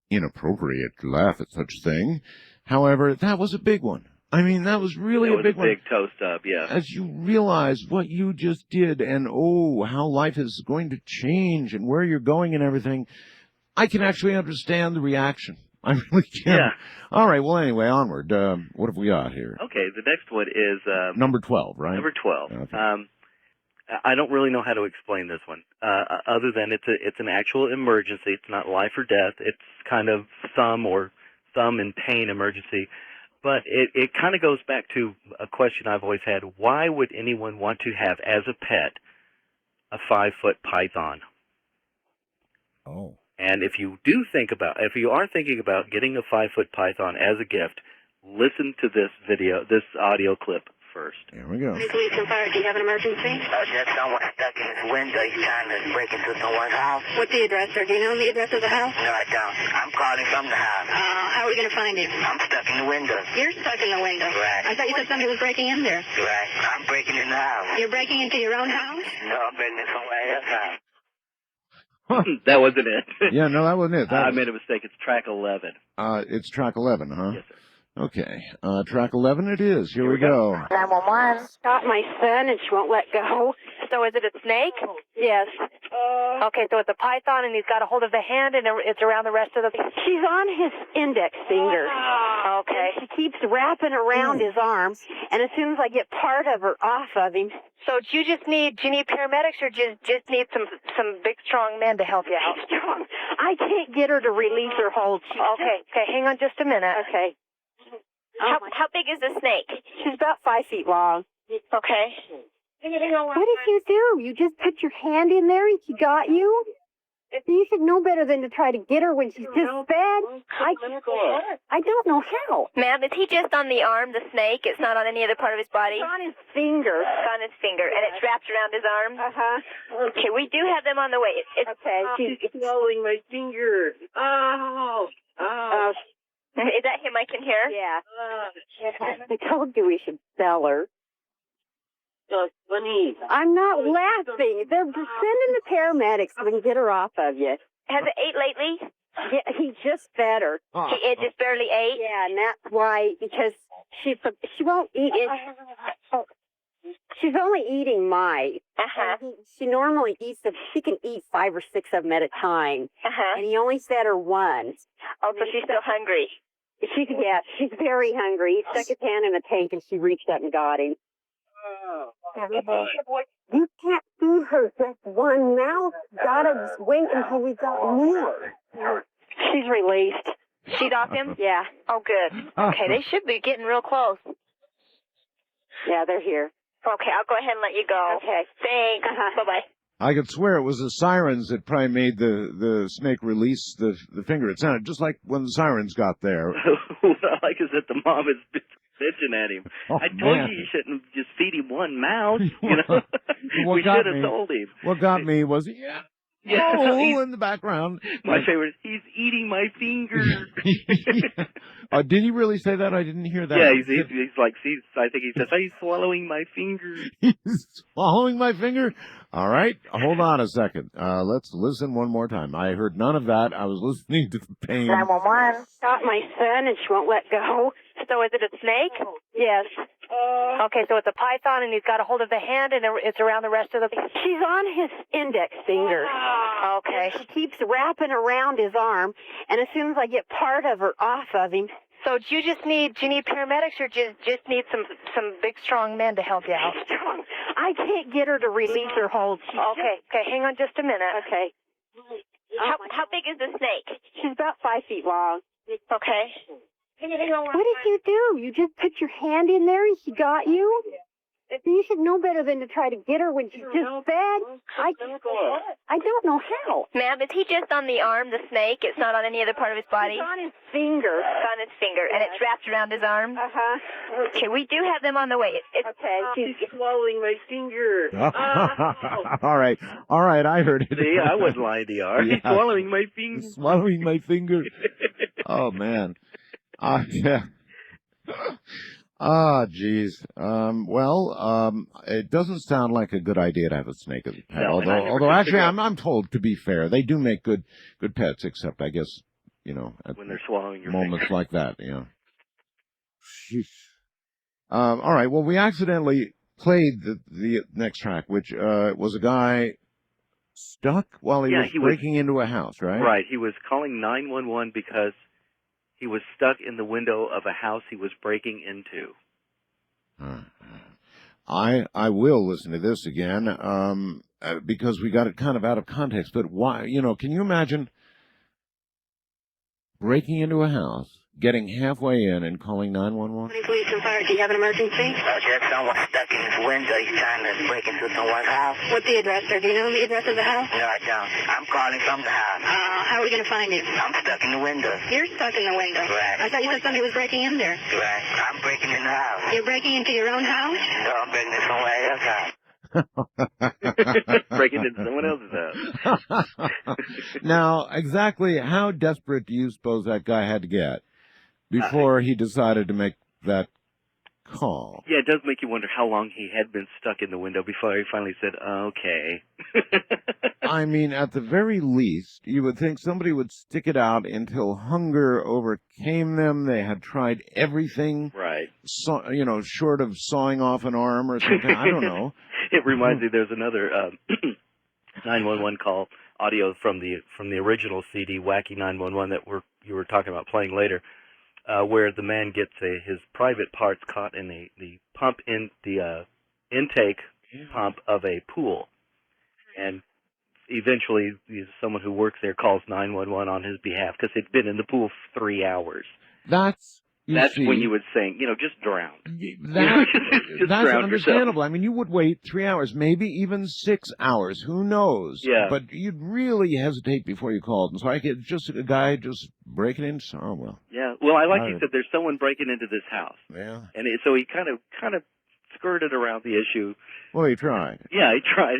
inappropriate to laugh at such a thing. However, that was a big one. I mean, that was really a big one. It was a big toe stub, yeah. As you realize what you just did and, how life is going to change and where you're going and everything, I can actually understand the reaction. I really can. Yeah. All right, well, anyway, onward. What have we got here? Okay, the next one is... number 12, right? Number 12. Okay. I don't really know how to explain this one, other than it's an actual emergency. It's not life or death. It's kind of some in pain emergency. But it kind of goes back to a question I've always had. Why would anyone want to have, as a pet, a 5-foot python? Oh. And if you are thinking about getting a 5-foot python as a gift, listen to this audio clip first. Here we go. Police and fire, do you have an emergency? Just someone stuck in his window. He's trying to break into someone's house. What's the address, sir? Do you know the address of the house? No, I don't. I'm calling from the house. How are we going to find him? I'm stuck in the window. You're stuck in the window. Right. I thought you said somebody was breaking in there. Right. I'm breaking in the house. You're breaking into your own house? No, I'm breaking in somewhere else's house. That wasn't it. Yeah, no, that wasn't it. I made a mistake. It's track 11. It's track 11, huh? Yes, sir. Okay. Track 11 it is. Here we go. 911. Got my son and she won't let go. So is it a snake? Yes. Okay, so it's a python and he's got a hold of the hand and it's around the rest of the... She's on his index finger. Okay. And she keeps wrapping around his arm, and as soon as I get part of her off of him... So do you need paramedics or just need some big strong men to help you out? Strong. I can't get her to release her hold. Okay, hang on just a minute. Okay. How big is the snake? She's about 5 feet long. Okay. What did you do? You just put your hand in there and she got you? You should know better than to try to get her when she's just fed. I don't know how. Ma'am, is he just on the arm, the snake? It's not on any other part of his body? It's on his finger. It's on his finger, and it's wrapped around his arm? Uh-huh. Okay, we do have them on the way. Okay. She's swallowing my finger. Oh. Is that him I can hear? Yeah. I told you we should sell her. That's funny. I'm not laughing. They're sending the paramedics so we can get her off of you. Has it ate lately? Yeah, he just fed her. It just barely ate? Yeah, and that's why, because she won't eat it. She's only eating mice. She normally eats them. She can eat 5 or 6 of them at a time. And he only fed her one. Oh, so she's still hungry. She's very hungry. He stuck his hand in the tank and she reached up and got him. You can't feed her just one mouse. Gotta wait until we got more. She's released. She's off him? Yeah. Oh, good. Okay, they should be getting real close. Yeah, they're here. Okay, I'll go ahead and let you go. Okay. Thanks. Bye-bye. I could swear it was the sirens that probably made the snake release the finger. It sounded just like when the sirens got there. What I like is that the mom is bitching at him. Oh, I told man. you shouldn't just feed him one mouse, you know. We got should have me- told him. What got me was, in the background. My favorite, he's eating my finger. Did he really say that? I didn't hear that. Yeah, he's like, I think he says, he's swallowing my finger. He's swallowing my finger? All right, hold on a second. Let's listen one more time. I heard none of that. I was listening to the pain. 911. Got my son and she won't let go. So is it a snake? Yes. Okay, so it's a python and he's got a hold of the hand and it's around the rest of the... She's on his index finger. Okay. She keeps wrapping around his arm, and as soon as I get part of her off of him... So do you need paramedics or just need some big strong men to help you out? I can't get her to release her hold. Okay, hang on just a minute. Okay. How big is the snake? She's about 5 feet long. Okay. What did you do? You just put your hand in there and she got you? You should know better than to try to get her when she's just fed. I don't know how. Ma'am, is he just on the arm, the snake? It's not on any other part of his body? It's on his finger. It's on his finger, and it's wrapped around his arm? Okay, we do have them on the way. Okay. She's swallowing my finger. All right, I heard it. See, I wasn't lying to you. He's swallowing my finger. Swallowing my finger. Oh, man. Yeah. Geez. It doesn't sound like a good idea to have a snake as a pet. No, although actually, I'm told, to be fair, they do make good pets, except, I guess, at When they're swallowing your moments finger. like that, Sheesh. All right, well, we accidentally played the next track, which was a guy stuck while he was breaking into a house, right? Right. He was calling 911 because he was stuck in the window of a house he was breaking into. I will listen to this again because we got it kind of out of context. But why? Can you imagine breaking into a house, getting halfway in, and calling 911? Police and fire, do you have an emergency? There's someone stuck in his window. He's trying to break into someone's house. What's the address, sir? Do you know the address of the house? No, I don't. I'm calling from the house. How are we going to find it? I'm stuck in the window. You're stuck in the window. Right. I thought you said somebody was breaking in there. Right. I'm breaking in the house. You're breaking into your own house? No, I'm breaking into somebody else's house. Breaking into someone else's house. Now, exactly how desperate do you suppose that guy had to get before he decided to make that call? Yeah, it does make you wonder how long he had been stuck in the window before he finally said, okay. I mean, at the very least, you would think somebody would stick it out until hunger overcame them. They had tried everything. Right. Short of sawing off an arm or something. I don't know. It reminds me, there's another 911 call audio from the original CD, Wacky 911, that you were talking about playing later, where the man gets his private parts caught in the pump in the intake pump of a pool, and eventually someone who works there calls 911 on his behalf because he'd been in the pool for 3 hours. That's That's see, when you would think, just drown. that's drown understandable. I mean, you would wait 3 hours, maybe even 6 hours. Who knows? Yeah. But you'd really hesitate before you called. And so it's just a guy just breaking in. Oh, well. Yeah. Well, I like you said, there's someone breaking into this house. Yeah. And so he kind of skirted around the issue. Well, he tried. Yeah, he tried.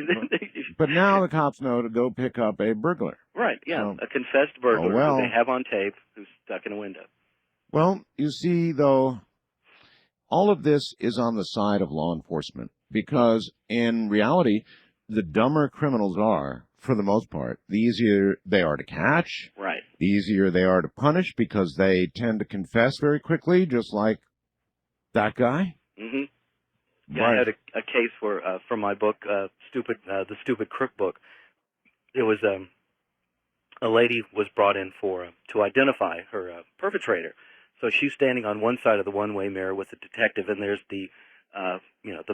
But now the cops know to go pick up a burglar. Right, yeah. So, a confessed burglar well. who they have on tape who's stuck in a window. Well, you see, though, all of this is on the side of law enforcement because, in reality, the dumber criminals are, for the most part, the easier they are to catch. Right. The easier they are to punish because they tend to confess very quickly, just like that guy. Mm-hmm. Yeah, Right. I had a case where, from my book, the Stupid Crook book, it was a lady was brought in to identify her perpetrator. So she's standing on one side of the one-way mirror with the detective, and there's the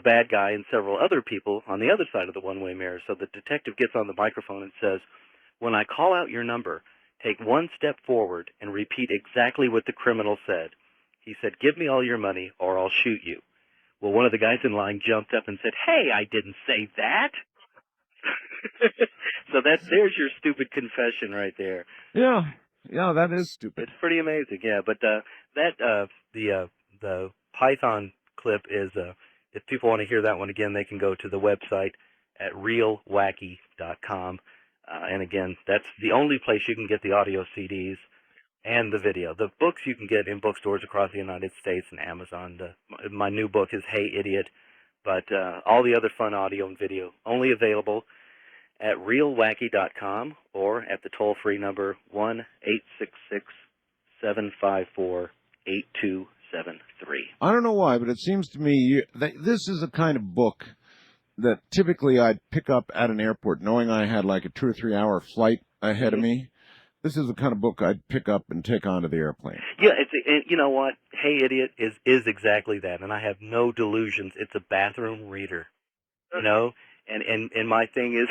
bad guy and several other people on the other side of the one-way mirror. So the detective gets on the microphone and says, "When I call out your number, take one step forward and repeat exactly what the criminal said." He said, "Give me all your money or I'll shoot you." Well, one of the guys in line jumped up and said, "Hey, I didn't say that." So there's your stupid confession right there. Yeah, that is stupid. It's pretty amazing, yeah. But the Python clip is, if people want to hear that one again, they can go to the website at realwacky.com. And again, that's the only place you can get the audio CDs and the video. The books you can get in bookstores across the United States and Amazon. My new book is Hey Idiot, but all the other fun audio and video only available at realwacky.com or at the toll-free number 1-866-754-8273. I don't know why, but it seems to me this is a kind of book that typically I'd pick up at an airport, knowing I had like a 2 or 3 hour flight ahead of me. This is the kind of book I'd pick up and take onto the airplane. Yeah, you know what? Hey Idiot is exactly that, and I have no delusions. It's a bathroom reader, And my thing is,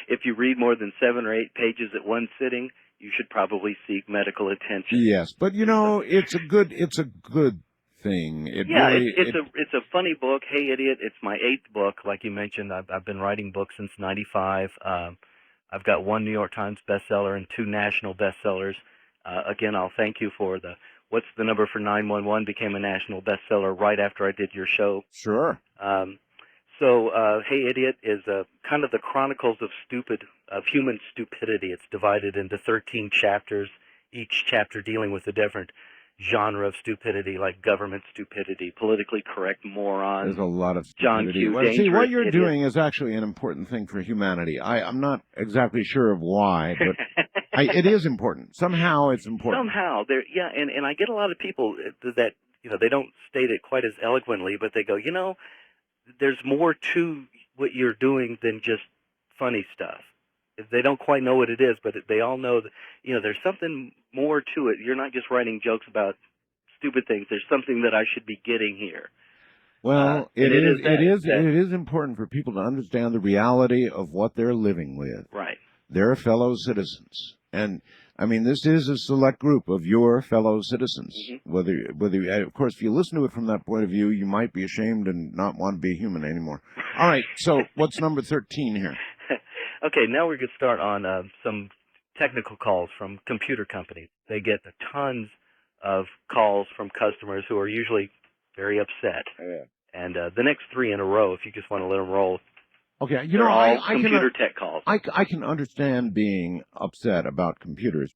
if you read more than 7 or 8 pages at one sitting, you should probably seek medical attention. Yes, but it's a good thing. It's a funny book. Hey Idiot! It's my 8th book. Like you mentioned, I've been writing books since '95. I've got 1 New York Times bestseller and 2 national bestsellers. Again, I'll thank you for What's the Number for 911 became a national bestseller right after I did your show. Sure. So, Hey Idiot is kind of the chronicles of human stupidity. It's divided into 13 chapters, each chapter dealing with a different genre of stupidity, like government stupidity, politically correct morons. There's a lot of John stupidity. Q. Well, see, what you're idiot. doing is actually an important thing for humanity. I'm not exactly sure of why, but it is important. Somehow it's important. Somehow, and I get a lot of people that, they don't state it quite as eloquently, but they go, there's more to what you're doing than just funny stuff. They don't quite know what it is, but they all know that, there's something more to it. You're not just writing jokes about stupid things. There's something that I should be getting here. Well, it is important for people to understand the reality of what they're living with. Right. They're fellow citizens. And, I mean, this is a select group of your fellow citizens. Mm-hmm. Whether of course, if you listen to it from that point of view, you might be ashamed and not want to be human anymore. All right, so what's number 13 here? Okay, now we're going to start on some technical calls from computer companies. They get tons of calls from customers who are usually very upset. Yeah. And the next 3 in a row, if you just want to let them roll. Okay, I computer tech calls. I can understand being upset about computers.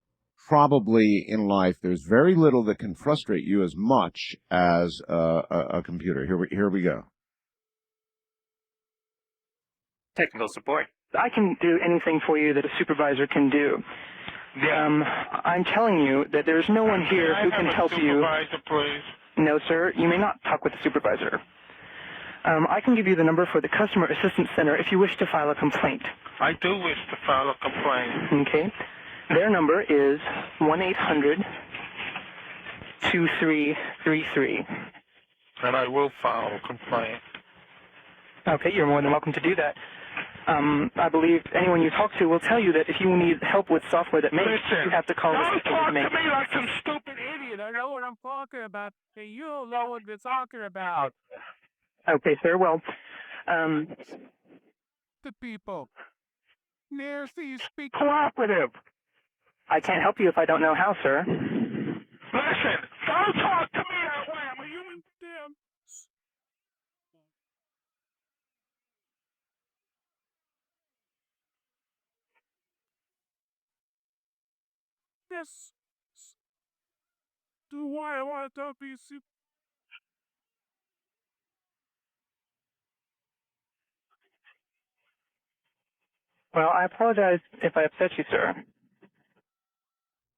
Probably in life, there's very little that can frustrate you as much as a computer. Here we go. Technical support. I can do anything for you that a supervisor can do. I'm telling you that there's no one here who can help you. Supervisor, please. No, sir. You may not talk with the supervisor. I can give you the number for the Customer Assistance Center if you wish to file a complaint. I do wish to file a complaint. Okay. Their number is 1-800-2333. And I will file a complaint. Okay, you're more than welcome to do that. I believe anyone you talk to will tell you that if you need help with software that makes, you have to call the system that makes. Don't talk to me like some stupid idiot. it. I know what I'm talking about. Hey, you don't know what we're talking about. Okay, sir. Well, The people. Nancy, you speak cooperative. I can't help you if I don't know how, sir. Listen, don't talk to me that way. I'm a human being. This. Do why I want to be super. Well, I apologize if I upset you, sir.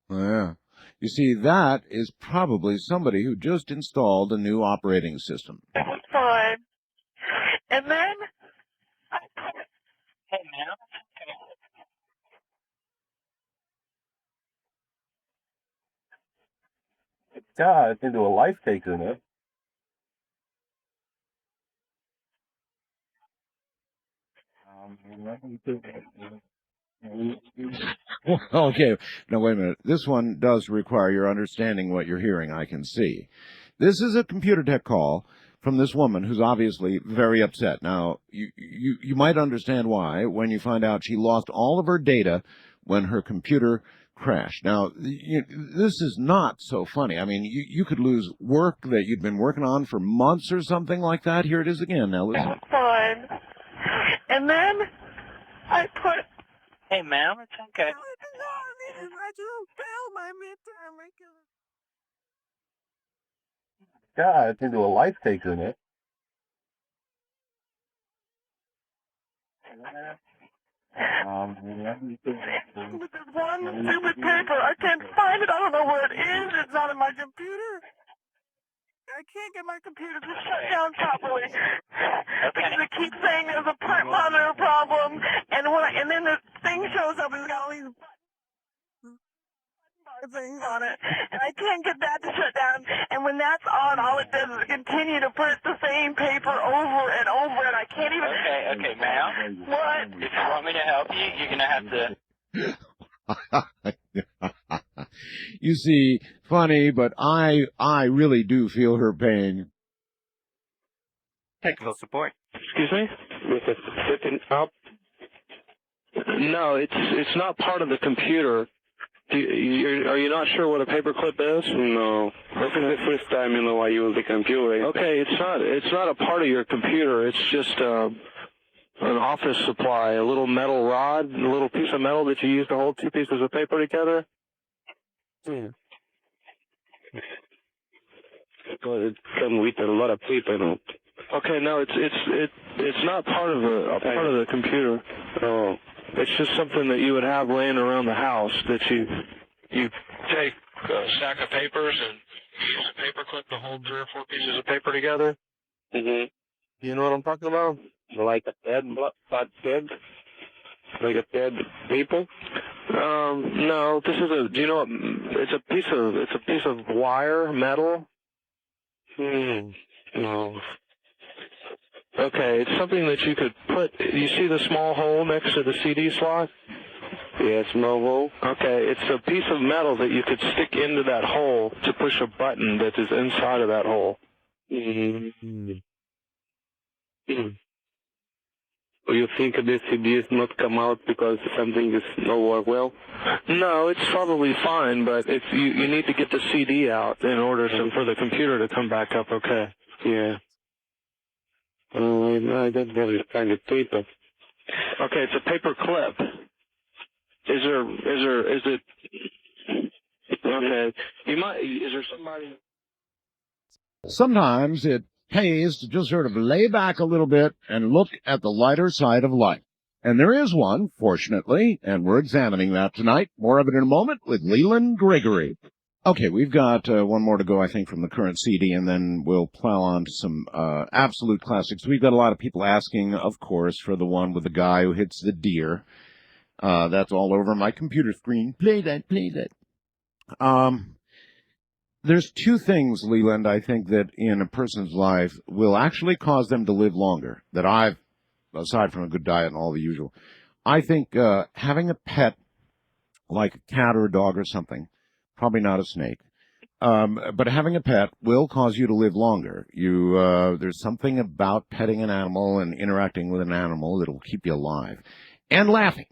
Yeah. You see, that is probably somebody who just installed a new operating system. It was fine. And then. Hey, man. God, it's into a life taker, man. Okay, now wait a minute. This one does require your understanding what you're hearing, I can see. This is a computer tech call from this woman who's obviously very upset. Now, you might understand why when you find out she lost all of her data when her computer crashed. Now, this is not so funny. I mean, you could lose work that you'd been working on for months or something like that. Here it is again. Now, listen. Fine. And then. I put. Hey, ma'am, it's okay. I just failed my midterm. God, it's into a life taker, man. With this one stupid paper, I can't find it. I don't know where it is. It's not in my computer. I can't get my computer to shut down properly. Because it keeps saying there's a part monitor problem, and then the thing shows up and it's got all these things on it, and I can't get that to shut down. And when that's on, all it does is continue to put the same paper over and over, and I can't even. Okay, ma'am. What? If you want me to help you, you're gonna have to. You see, funny, but I really do feel her pain. Technical support. Excuse me? With it flipping up? No, it's not part of the computer. Are you not sure what a paperclip is? No. This is the first time I use the computer. Okay, it's not a part of your computer. It's just an office supply, a little metal rod, a little piece of metal that you use to hold two pieces of paper together. Yeah. Well, it comes with a lot of paper. No? Okay, no, it's not part of the computer. Oh. It's just something that you would have laying around the house that you take a stack of papers and use a paper clip to hold 3 or 4 pieces of paper together. Mm-hmm. You know what I'm talking about? Like a dead pig? Like a dead people? No, this is do you know what, it's a piece of wire, metal. No. Okay, it's something that you could put. You see the small hole next to the CD slot? Yeah, small hole. Okay, it's a piece of metal that you could stick into that hole to push a button that is inside of that hole. Mm-hmm. Do you think this CD is not come out because something is not work well? No, it's probably fine, but you need to get the CD out in order for the computer to come back up okay. Yeah. I don't have this kind of paper. Okay, it's a paper clip. Is it? Okay. Is there somebody? Sometimes it pays to just sort of lay back a little bit and look at the lighter side of life. And there is one, fortunately, and we're examining that tonight. More of it in a moment with Leland Gregory. Okay, we've got one more to go, I think, from the current CD, and then we'll plow on to some absolute classics. We've got a lot of people asking, of course, for the one with the guy who hits the deer. That's all over my computer screen. Play that, play that. There's 2 things, Leland, I think, that in a person's life will actually cause them to live longer, that I've, aside from a good diet and all the usual. I think having a pet, like a cat or a dog or something, probably not a snake, But having a pet will cause you to live longer. There's something about petting an animal and interacting with an animal that will keep you alive. And laughing.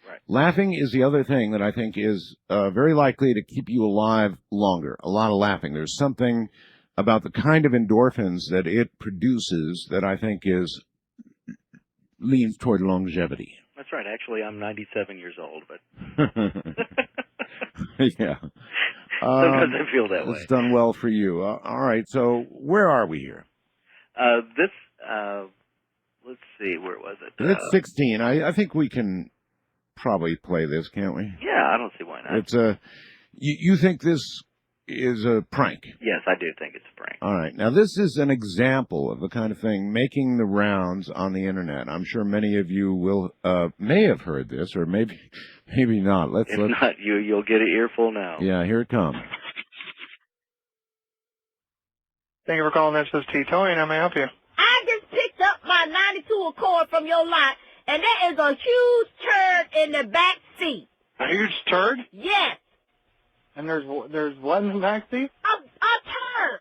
Right. Laughing is the other thing that I think is very likely to keep you alive longer. A lot of laughing. There's something about the kind of endorphins that it produces that I think leans toward longevity. That's right. Actually, I'm 97 years old, but Yeah. sometimes I feel that way. It's done well for you. All right. So where are we here? Let's see, where was it? It's 16. I think we can probably play this, can't we? Yeah, I don't see why not. It's you think this is a prank? Yes, I do think it's a prank. All right. Now, this is an example of the kind of thing making the rounds on the Internet. I'm sure many of you may have heard this, or maybe not. If not, you'll get an earful now. Yeah, here it comes. Thank you for calling. This is T. Tony, and how may I help you? I just picked up my 92 Accord from your lot, and there is a huge turd in the back seat. A huge turd? Yes. And there's what in the back seat? A turd.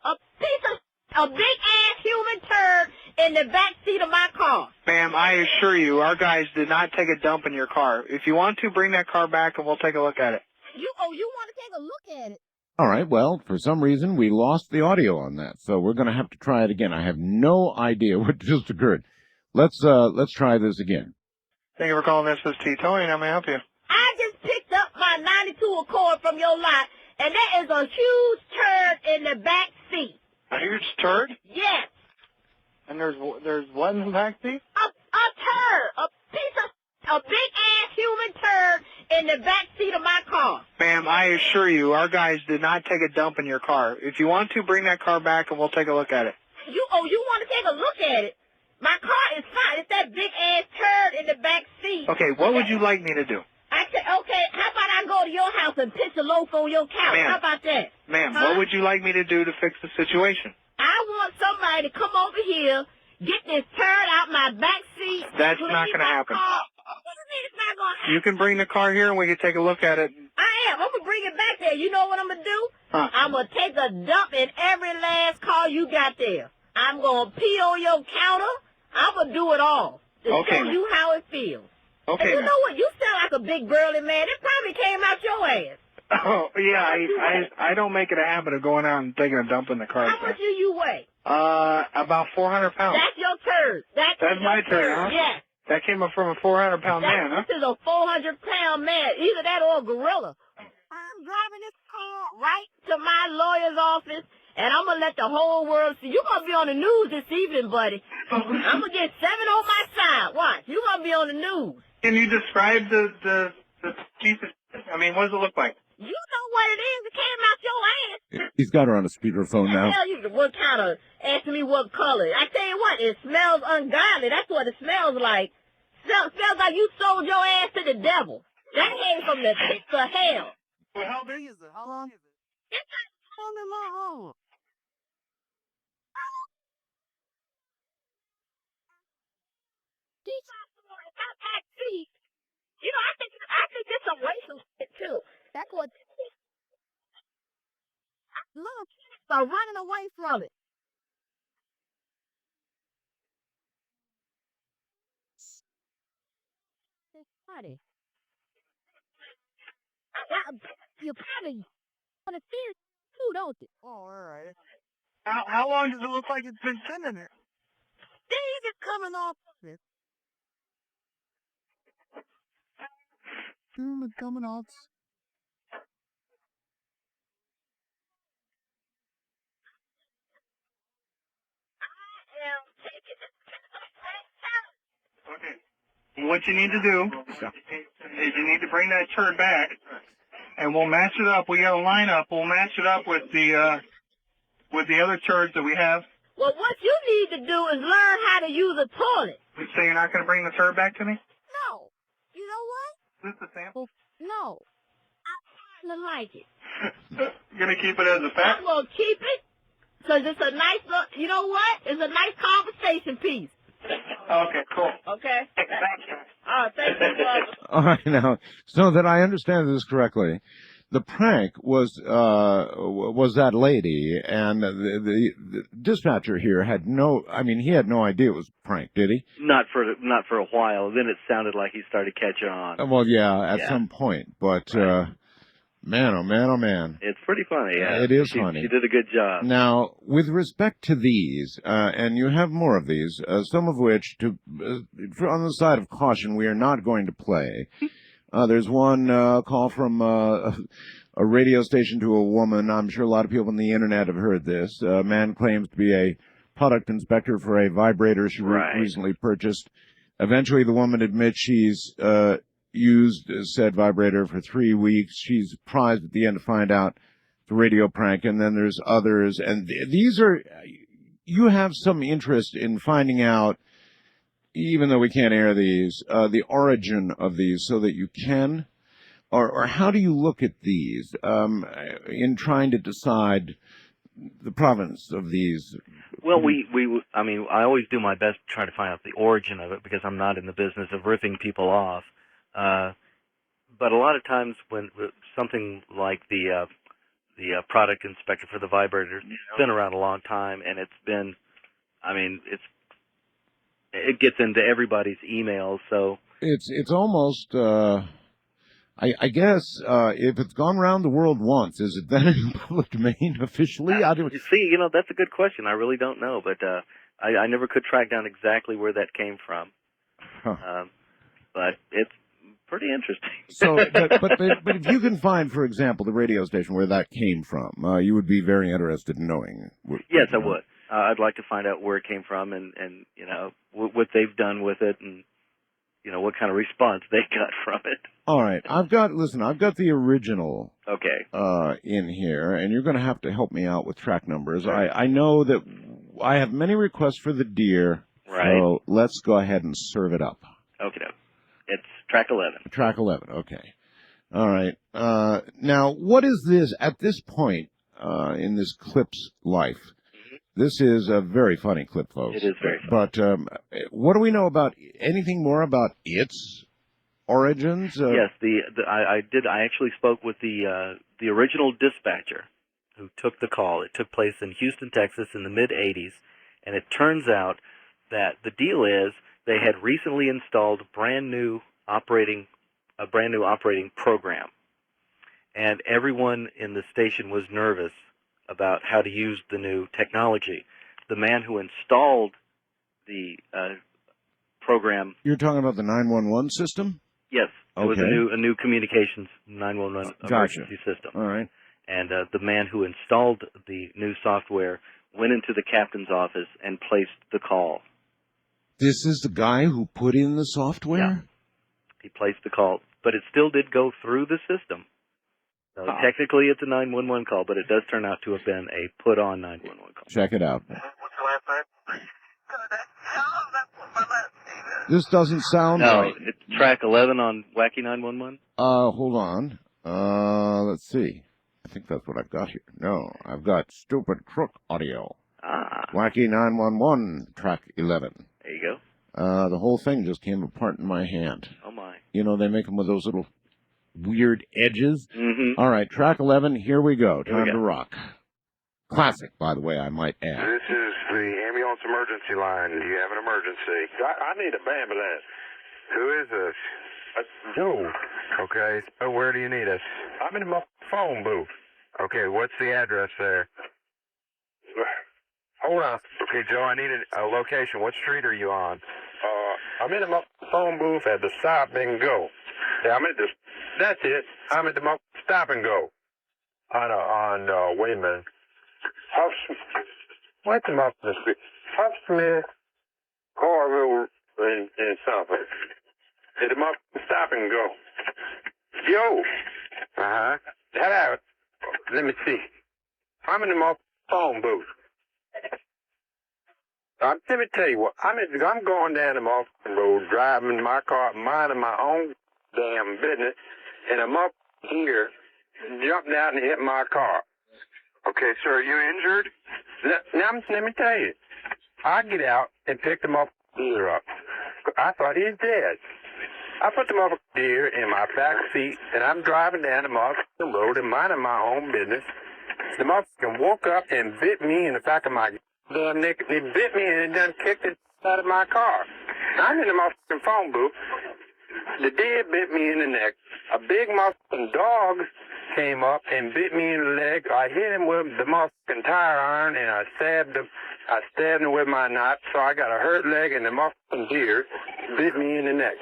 A big-ass human turd in the back seat of my car. Ma'am, I assure you, our guys did not take a dump in your car. If you want to, bring that car back and we'll take a look at it. You want to take a look at it? All right. Well, for some reason, we lost the audio on that, so we're going to have to try it again. I have no idea what just occurred. Let's try this again. Thank you for calling. This is T. Tony, and how may I help you? I just picked up my 92 Accord from your lot, and there is a huge turd in the back seat. A huge turd? Yes. And there's what in the back seat? A turd. A big-ass human turd in the back seat of my car. Ma'am, I assure you, our guys did not take a dump in your car. If you want to, bring that car back and we'll take a look at it. You want to take a look at it? My car is fine. It's that big-ass turd in the back seat. Okay, what would you like me to do? I said, okay, how about I go to your house and pitch a loaf on your couch? Ma'am. How about that? Ma'am, Huh? what would you like me to do to fix the situation? I want somebody to come over here, get this turd out my back seat. That's clean not going to my happen. car. What do you mean it's not going to happen? You can bring the car here and we can take a look at it. I am. I'm going to bring it back there. You know what I'm going to do? Huh. I'm going to take a dump in every last car you got there. I'm going to pee on your counter. I'm going to do it all to Okay. show you how it feels. Okay, And you ma'am. know what? You sound like a big burly man. It probably came out your ass. Oh, yeah, I don't make it a habit of going out and taking a dump in the car. How much do you weigh? About 400 pounds. That's your turd. That's my your turd, huh? Yes. That came up from a 400-pound man, huh? This is a 400-pound man. Either that or a gorilla. I'm driving this car right to my lawyer's office, and I'm going to let the whole world see. You're going to be on the news this evening, buddy. I'm going to get 7 on my side. Watch. You're going to be on the news. Can you describe the piece of... I mean, what does it look like? You know what it is. It came out your ass. He's got her on a speakerphone I now. tell you what kind of, asking me what color. I tell you what, it smells ungodly. That's what it smells like. Smells like you sold your ass to the devil. That came from the pits of hell. Well, how big is it? How long is it? It's on the long. You know, I think there's some racial shit too. That's what little kids are running away from it. It's funny. You probably want to see it too, don't you? Oh, all right. How long does it look like it's been sitting there? Things are coming off of it. It's coming off. Okay. What you need to do is you need to bring that turd back, and we'll match it up. We got a lineup. We'll match it up with the other turds that we have. Well, what you need to do is learn how to use a toilet. So you're not going to bring the turd back to me? No. You know what? Is this a sample? No. I kind of like it. You're going to keep it as a fact? I'm going to keep it because it's a nice look. You know what? It's a nice conversation piece. Okay, cool. Okay. Thank you. All right, thank you, brother. All right, now, so that I understand this correctly, the prank was that lady, and the dispatcher here had he had no idea it was a prank, did he? Not for a while. Then it sounded like he started catching on. Well, yeah, at some point, but man, oh man, oh man. It's pretty funny, yeah. It is funny. She did a good job. Now, with respect to these, and you have more of these, some of which, on the side of caution, we are not going to play. There's one call from a radio station to a woman. I'm sure a lot of people on the internet have heard this. A man claims to be a product inspector for a vibrator she recently purchased. Eventually, the woman admits she's used said vibrator for 3 weeks. She's surprised at the end to find out it's a radio prank. And then there's others. And these are, you have some interest in finding out, even though we can't air these, the origin of these so that you can, or how do you look at these in trying to decide the provenance of these? Well, I always do my best to try to find out the origin of it because I'm not in the business of ripping people off. But a lot of times when something like the product inspector for the vibrator, it's been around a long time, and it's been, it gets into everybody's emails, so it's almost I guess if it's gone around the world once, is it then in public domain officially? You see, that's a good question. I really don't know, but I never could track down exactly where that came from. But it's pretty interesting. So, but if you can find, for example, the radio station where that came from, you would be very interested in knowing. Yes, I would. I'd like to find out where it came from and what they've done with it and, what kind of response they got from it. All right. I've got the original in here, and you're going to have to help me out with track numbers. I know that I have many requests for the deer, so let's go ahead and serve it up. Okay. It's track 11. Track 11, okay. All right. Now, what is this, at this point in this clip's life? This is a very funny clip, folks. It is very funny. But what do we know about, anything more about its origins? Yes, I actually spoke with the original dispatcher who took the call. It took place in Houston, Texas in the mid-'80s, and it turns out that the deal is they had recently installed a brand new operating program, and everyone in the station was nervous about how to use the new technology. The man who installed the program. You're talking about the 911 system? Yes, it was a new communications 911 emergency system. All right. And the man who installed the new software went into the captain's office and placed the call. This is the guy who put in the software? Yeah. He placed the call, but it still did go through the system. So technically it's a 911 call, but it does turn out to have been a put-on 911 call. Check it out. This doesn't sound right. No, it's track 11 on Wacky 911. Hold on. Let's see. I think that's what I've got here. No, I've got Stupid Crook audio. Wacky 911, track 11. There you go. The whole thing just came apart in my hand. Oh, my. They make them with those little weird edges. Mm-hmm. All right, track 11, here we go. Time to rock. Classic, by the way, I might add. This is the ambulance emergency line. Do you have an emergency? I need an ambulance. Who is this? Joe. Okay, so where do you need us? I'm in my phone booth. Okay, what's the address there? Hold on. Okay, Joe, I need a location. What street are you on? I'm in my phone booth at the Stop and Go. Yeah, I'm at the... That's it. I'm at the Stop and Go. Wait a minute. What's the Huffsmith, Carville, and something. At the Stop and Go. Yo. Uh-huh. Hello. Let me see. I'm in my phone booth. Let me tell you what. I'm going down the Austin Road, driving my car, minding my own damn business, and I'm up here, jumped out and hit my car. Okay, sir, are you injured? Let me tell you. I get out and picked him up. I thought he was dead. I put the motherfucking deer in my back seat, and I'm driving down the motherfucking road and minding my own business. The motherfucker woke up and bit me in the back of my damn neck. It bit me and it done kicked it out of my car. I'm in the motherfucking phone booth. The deer bit me in the neck. A big motherfucking dog came up and bit me in the leg. I hit him with the motherfucking tire iron and I stabbed him with my knife. So I got a hurt leg and the motherfucking deer bit me in the neck.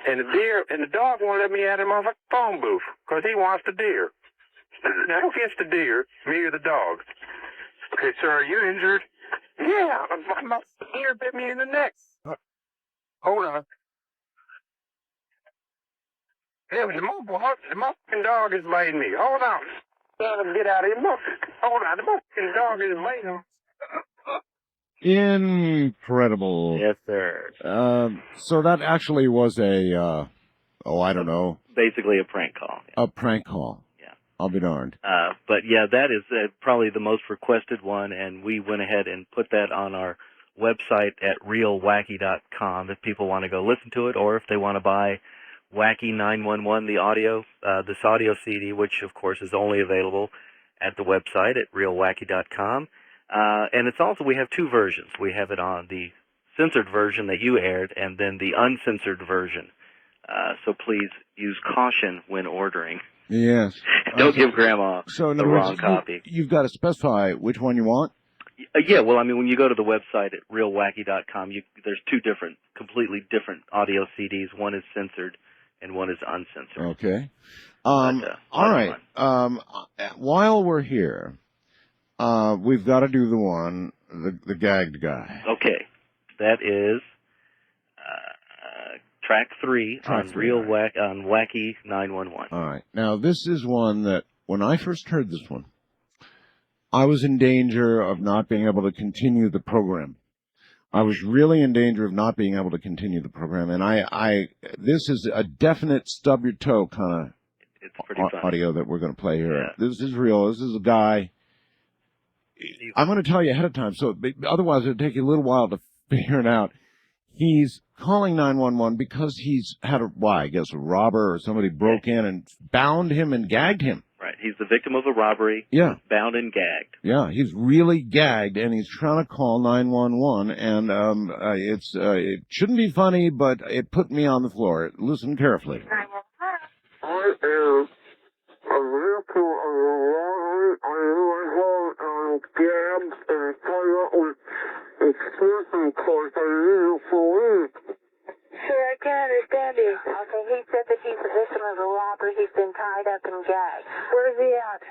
And the dog won't let me out of the motherfucking phone booth because he wants the deer. Now who gets the deer? Me or the dog? Okay, sir, are you injured? Yeah, my deer bit me in the neck. Hold on. Yeah, the motherfucking dog is biting me. Hold on. Get out of here. Hold on. The motherfucking dog is biting me. Incredible. Yes, sir. So that actually was I don't know. Basically a prank call. A prank call. Yeah. I'll be darned. But yeah, that is probably the most requested one, and we went ahead and put that on our website at realwacky.com if people want to go listen to it, or if they want to buy Wacky 911, the audio, this audio CD, which of course is only available at the website at realwacky.com. And it's also, we have two versions. We have it on the censored version that you aired, and then the uncensored version. So please use caution when ordering. Yes. Don't give Grandma the wrong copy. You've got to specify which one you want. Yeah, well, I mean, when you go to the website at realwacky.com, there's two completely different audio CDs. One is censored and one is uncensored. Okay. All right. While we're here, we've got to do the one, the gagged guy. Okay. That is track 3 on Wacky 911. All right. Now, this is one that, when I first heard this one, I was in danger of not being able to continue the program. I was really in danger of not being able to continue the program, and this is a definite stub your toe kind of audio that we're going to play here. Yeah. This is real. This is a guy. I'm going to tell you ahead of time, so otherwise it'll take you a little while to figure it out. He's calling 911 because he's had a robber or somebody broke in and bound him and gagged him. Right. He's the victim of a robbery. Yeah. Bound and gagged. Yeah, he's really gagged, and he's trying to call 911, and it shouldn't be funny, but it put me on the floor. Listen carefully. I am a victim of a robbery. I am home gagged and tied up with extortion cards. I need you for a week. Sir, I can't understand you. Okay, he said that he's the victim of a robbery. He's been tied up and gagged. Where's he at?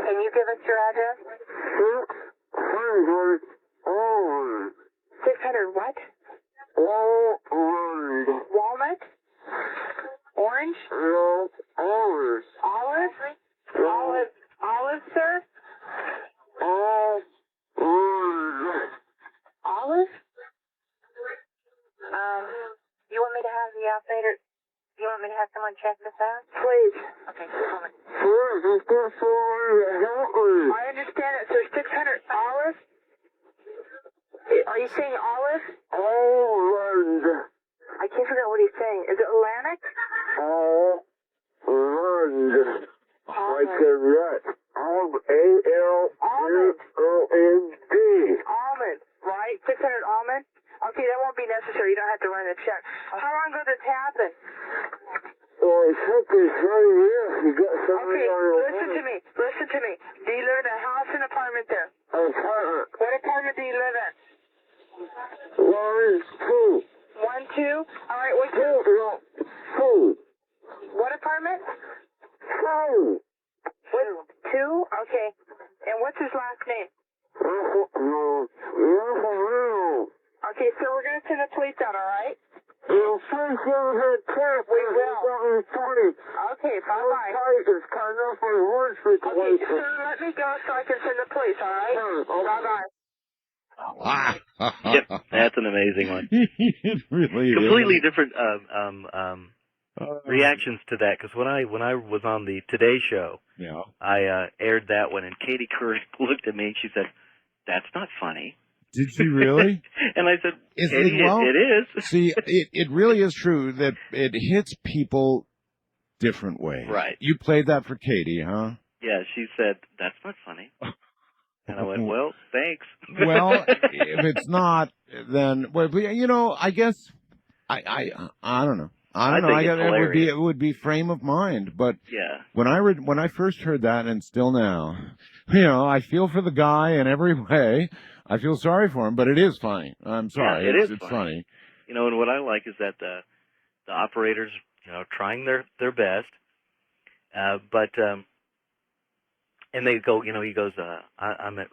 Can you give us your address? 600 Orange. 600 what? Orange. Walnut? Orange? No, Orange. Olive? No. Olive, sir? Orange. Olive? You want me to have the operator? You want me to have someone check this out? Please. Okay, hold on. Please, it's not somebody to help me. I understand it, sir. 600 Olive? Are you saying Olive? Orange. I can't figure out what he's saying. Is it Atlantic? Orange. Like a rat. A-L-M-O-N-D. Almond, right? 600 almond? Okay, that won't be necessary. You don't have to run a check. How long ago did this happen? Well, I think it's right here. You got somebody on your listen to me. Listen to me. Do you live in a house or an apartment there? Apartment. What apartment do you live in? 1, 2. 1, 2? All right, what's 2? What apartment? 2. What? 2? Okay. And what's his last name? Okay, so we're going to send the police out, all right? You'll send her test. We will. Okay, bye-bye. It's kind of a horse situation. Okay, sir, let me go so I can send the police, all right? Bye-bye. Yep, that's an amazing one. It really Completely is. different reactions to that, because when I was on the Today Show, yeah, I aired that one, and Katie Couric looked at me and she said, "That's not funny." Did she really? And I said, Is Katie, it, well, it is. See, it really is true that it hits people different ways. Right. You played that for Katie, huh? Yeah, she said, that's not funny. And I went, well, thanks. Well, if it's not, then, well, you know, I guess, I don't know. I don't know. think it's hilarious. It would be frame of mind. But Yeah. when I first heard that, and still now, you know, I feel for the guy in every way. I feel sorry for him, but it is funny. I'm sorry. Yeah, it's funny. You know, and what I like is that the operators, you know, trying their best, but and they go, you know, he goes, I'm at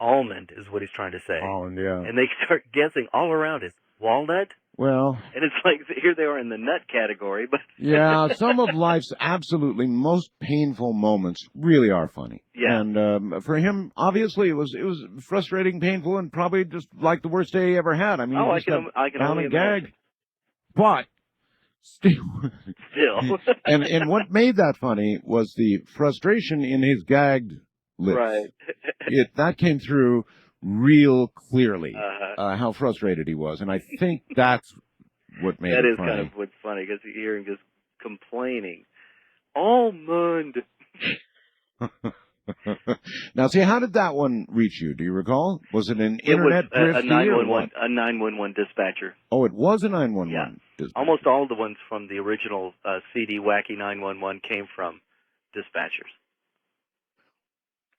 almond is what he's trying to say. Almond, yeah. And they start guessing all around it. Walnut? Well, And it's like, here they are in the nut category, but... yeah, some of life's absolutely most painful moments really are funny. Yeah. And for him, obviously, it was frustrating, painful, and probably just like the worst day he ever had. I mean, Oh, he just I can got only down and imagine. gagged. But still, and what made that funny was the frustration in his gagged lips. Right. That came through real clearly, Uh-huh. how frustrated he was, and I think that's what made That it is funny. kind of what's funny, because you hear him just complaining. Almond! Now, see, how did that one reach you? Do you recall? Was it an internet It was grift or what? a 911 dispatcher. Oh, it was a 911. Yeah. Almost all the ones from the original CD Wacky 911 came from dispatchers.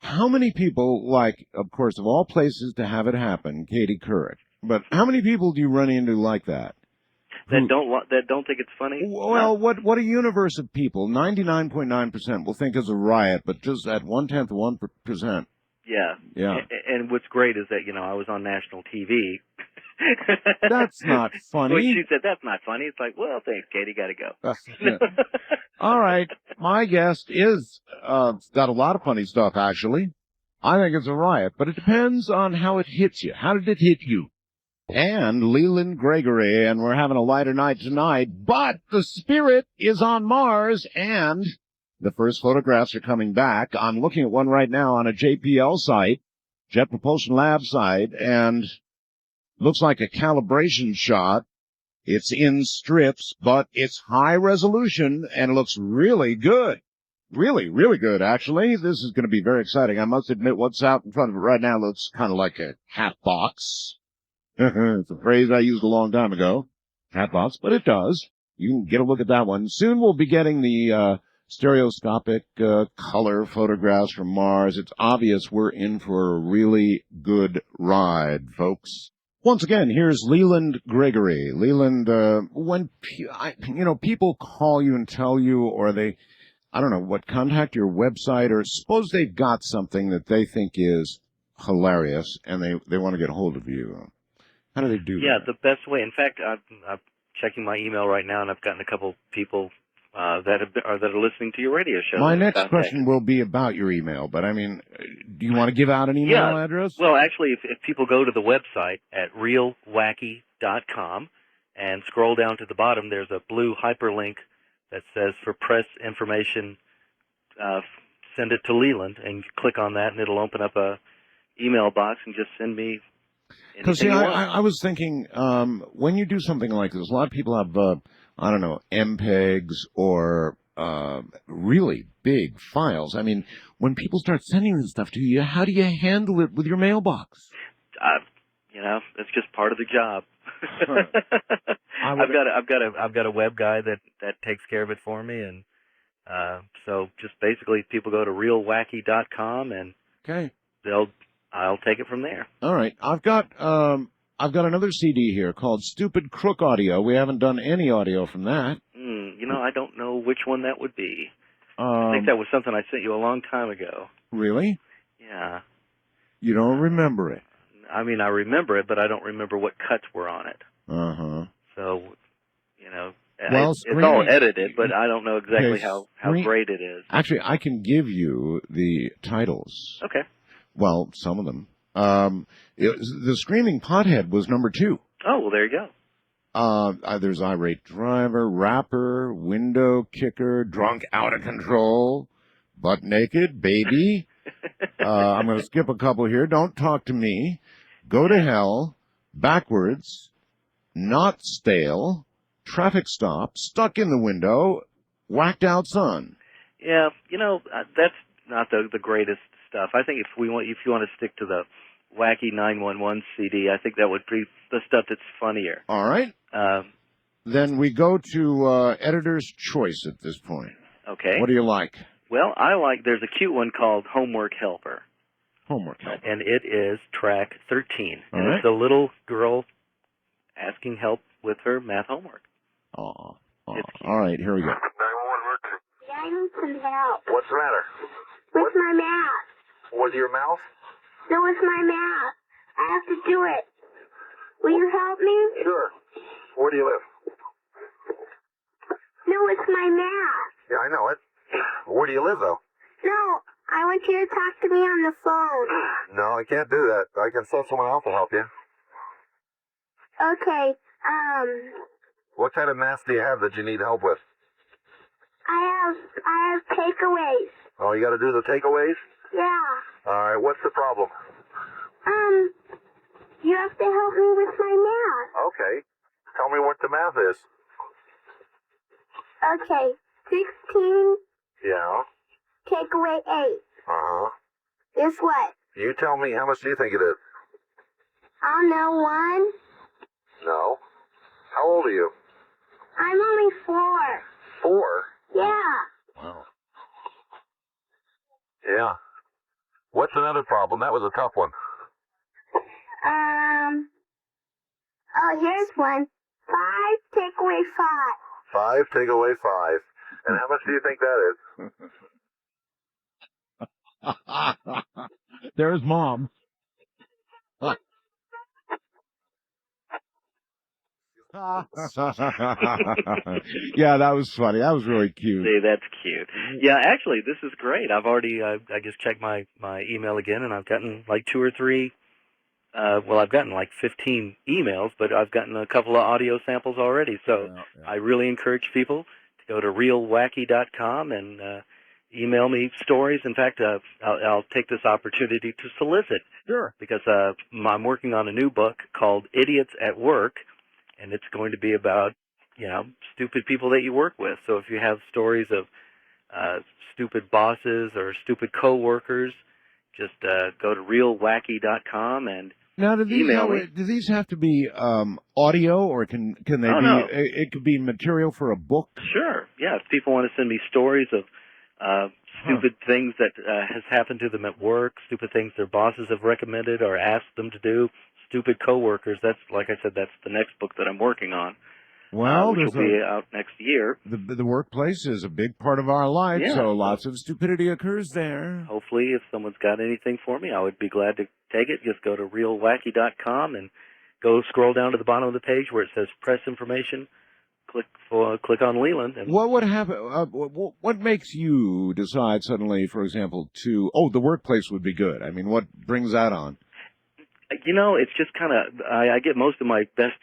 How many people, like, of course, of all places to have it happen, Katie Couric, but how many people do you run into like that? That don't think it's funny? Well, what a universe of people. 99.9% will think it's a riot, but just at 1/10 of 1%. Yeah. Yeah. And what's great is that, you know, I was on national TV. That's not funny. When she said, that's not funny, it's like, well, thanks, Katie, gotta go. All right. My guest is, got a lot of funny stuff, actually. I think it's a riot, but it depends on how it hits you. How did it hit you? And Leland Gregory, and we're having a lighter night tonight, but the spirit is on Mars, and the first photographs are coming back. I'm looking at one right now on a JPL site, Jet Propulsion Lab site, and looks like a calibration shot. It's in strips, but it's high resolution, and it looks really good. Really, really good, actually. This is going to be very exciting. I must admit, what's out in front of it right now looks kind of like a hat box. It's a phrase I used a long time ago, hat box, but it does. You can get a look at that one. Soon we'll be getting the stereoscopic color photographs from Mars. It's obvious we're in for a really good ride, folks. Once again, here's Leland Gregory. Leland, when people call you and tell you, or they, I don't know, what, contact your website, or suppose they've got something that they think is hilarious and they want to get a hold of you. How do they do that? Yeah, the best way. In fact, I'm checking my email right now, and I've gotten a couple people that are listening to your radio show. My next question will be about your email, but I mean, do you want to give out an email address? Well, actually, if people go to the website at realwacky.com and scroll down to the bottom, there's a blue hyperlink that says for press information, send it to Leland, and you click on that, and it'll open up a email box and just send me. Because, see, I was thinking, when you do something like this, a lot of people have, I don't know, MPEGs or really big files. I mean, when people start sending this stuff to you, how do you handle it with your mailbox? That's just part of the job. I've got a web guy that takes care of it for me, and so just basically people go to realwacky.com and I'll take it from there. All right. I've got another CD here called Stupid Crook Audio. We haven't done any audio from that. I don't know which one that would be. I think that was something I sent you a long time ago. Really? Yeah. You don't remember it? I mean, I remember it, but I don't remember what cuts were on it. Uh-huh. So, well, it's all edited, but I don't know exactly how great it is. Actually, I can give you the titles. Okay. Well, some of them. The Screaming Pothead was number 2. Oh, well, there you go. There's Irate Driver, Rapper, Window Kicker, Drunk Out of Control, Butt Naked, Baby. I'm going to skip a couple here. Don't Talk to Me, Go to Hell, Backwards, Not Stale, Traffic Stop, Stuck in the Window, Whacked Out Son. Yeah, that's not the greatest stuff. I think if you want to stick to the wacky 911 CD, I think that would be the stuff that's funnier. All right. Then we go to Editor's Choice at this point. Okay. What do you like? Well, there's a cute one called Homework Helper. Homework Helper. And it is track 13. All and right. It's a little girl asking help with her math homework. All right, here we go. Yeah, I need some help. What's the matter? With my math. With your mouth? No, with my math. I have to do it. Will you help me? Sure. Where do you live? No, it's my math. Yeah, I know it. Where do you live, though? No, I want you to talk to me on the phone. No, I can't do that. I can send someone else to help you. Okay, What kind of math do you have that you need help with? I have takeaways. Oh, you got to do the takeaways? Yeah. All right, what's the problem? You have to help me with my math. Okay. Tell me what the math is. Okay, 16, Yeah. take away 8. Uh-huh. Is what? You tell me, how much do you think it is? I don't know, 1. No. How old are you? I'm only 4. 4? Yeah. Wow. Yeah. What's another problem? That was a tough one. Oh, here's one. 5, take away 5. 5, take away 5. And how much do you think that is? There's Mom. Yeah, that was funny. That was really cute. See, that's cute. Yeah, actually, this is great. I've already, I just checked my email again, and I've gotten like 2 or 3, I've gotten like 15 emails, but I've gotten a couple of audio samples already. So I really encourage people to go to realwacky.com and email me stories. In fact, I'll take this opportunity to solicit. Sure. Because I'm working on a new book called Idiots at Work, and it's going to be about, stupid people that you work with. So if you have stories of stupid bosses or stupid coworkers, just go to realwacky.com and Now, do email me. these have to be audio, or can they be? No. It could be material for a book. Sure. Yeah. If people want to send me stories of stupid things that has happened to them at work, stupid things their bosses have recommended or asked them to do, stupid coworkers. That's, like I said, that's the next book that I'm working on. Well, which will be out next year. The workplace is a big part of our life, Yeah. so lots of stupidity occurs there. Hopefully, if someone's got anything for me, I would be glad to take it. Just go to realwacky.com and go scroll down to the bottom of the page where it says press information. Click on Leland. And What would happen? What makes you decide suddenly, for example, the workplace would be good? I mean, what brings that on? It's just kind of, I get most of my best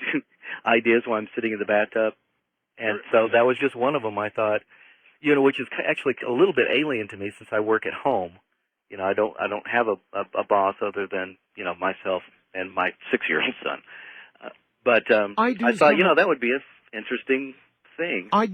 ideas while I'm sitting in the bathtub. And so that was just one of them. I thought, which is actually a little bit alien to me since I work at home. I don't have a boss other than, myself and my 6-year-old son. But I thought, that would be an interesting thing. I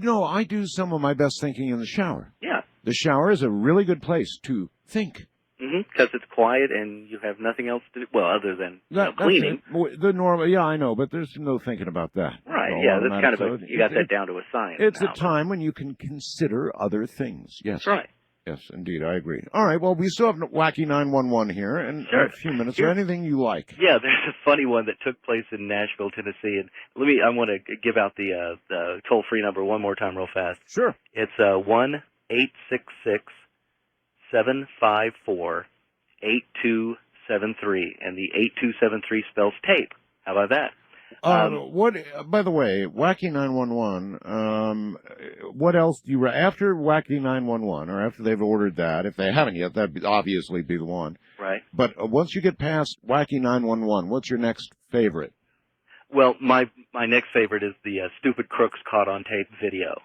do some of my best thinking in the shower. Yeah. The shower is a really good place to think. Because it's quiet and you have nothing else to do, other than cleaning. The normal, yeah, I know, but there's no thinking about that. Right, yeah, that's kind of you got that down to a science. It's now, a time when you can consider other things. Yes. That's right. Yes, indeed, I agree. All right, well, we still have Wacky 911 here, and Sure. a few minutes. Is there anything you like? Yeah, there's a funny one that took place in Nashville, Tennessee, and I want to give out the toll-free number one more time real fast. Sure. It's 1-866-754-8273, and the 8273 spells tape. How about that? By the way, Wacky 911, what else do you, after Wacky 911, or after they've ordered that, if they haven't yet, that'd obviously be the one. Right. But once you get past Wacky 911, what's your next favorite? Well, my next favorite is the Stupid Crooks Caught on Tape video.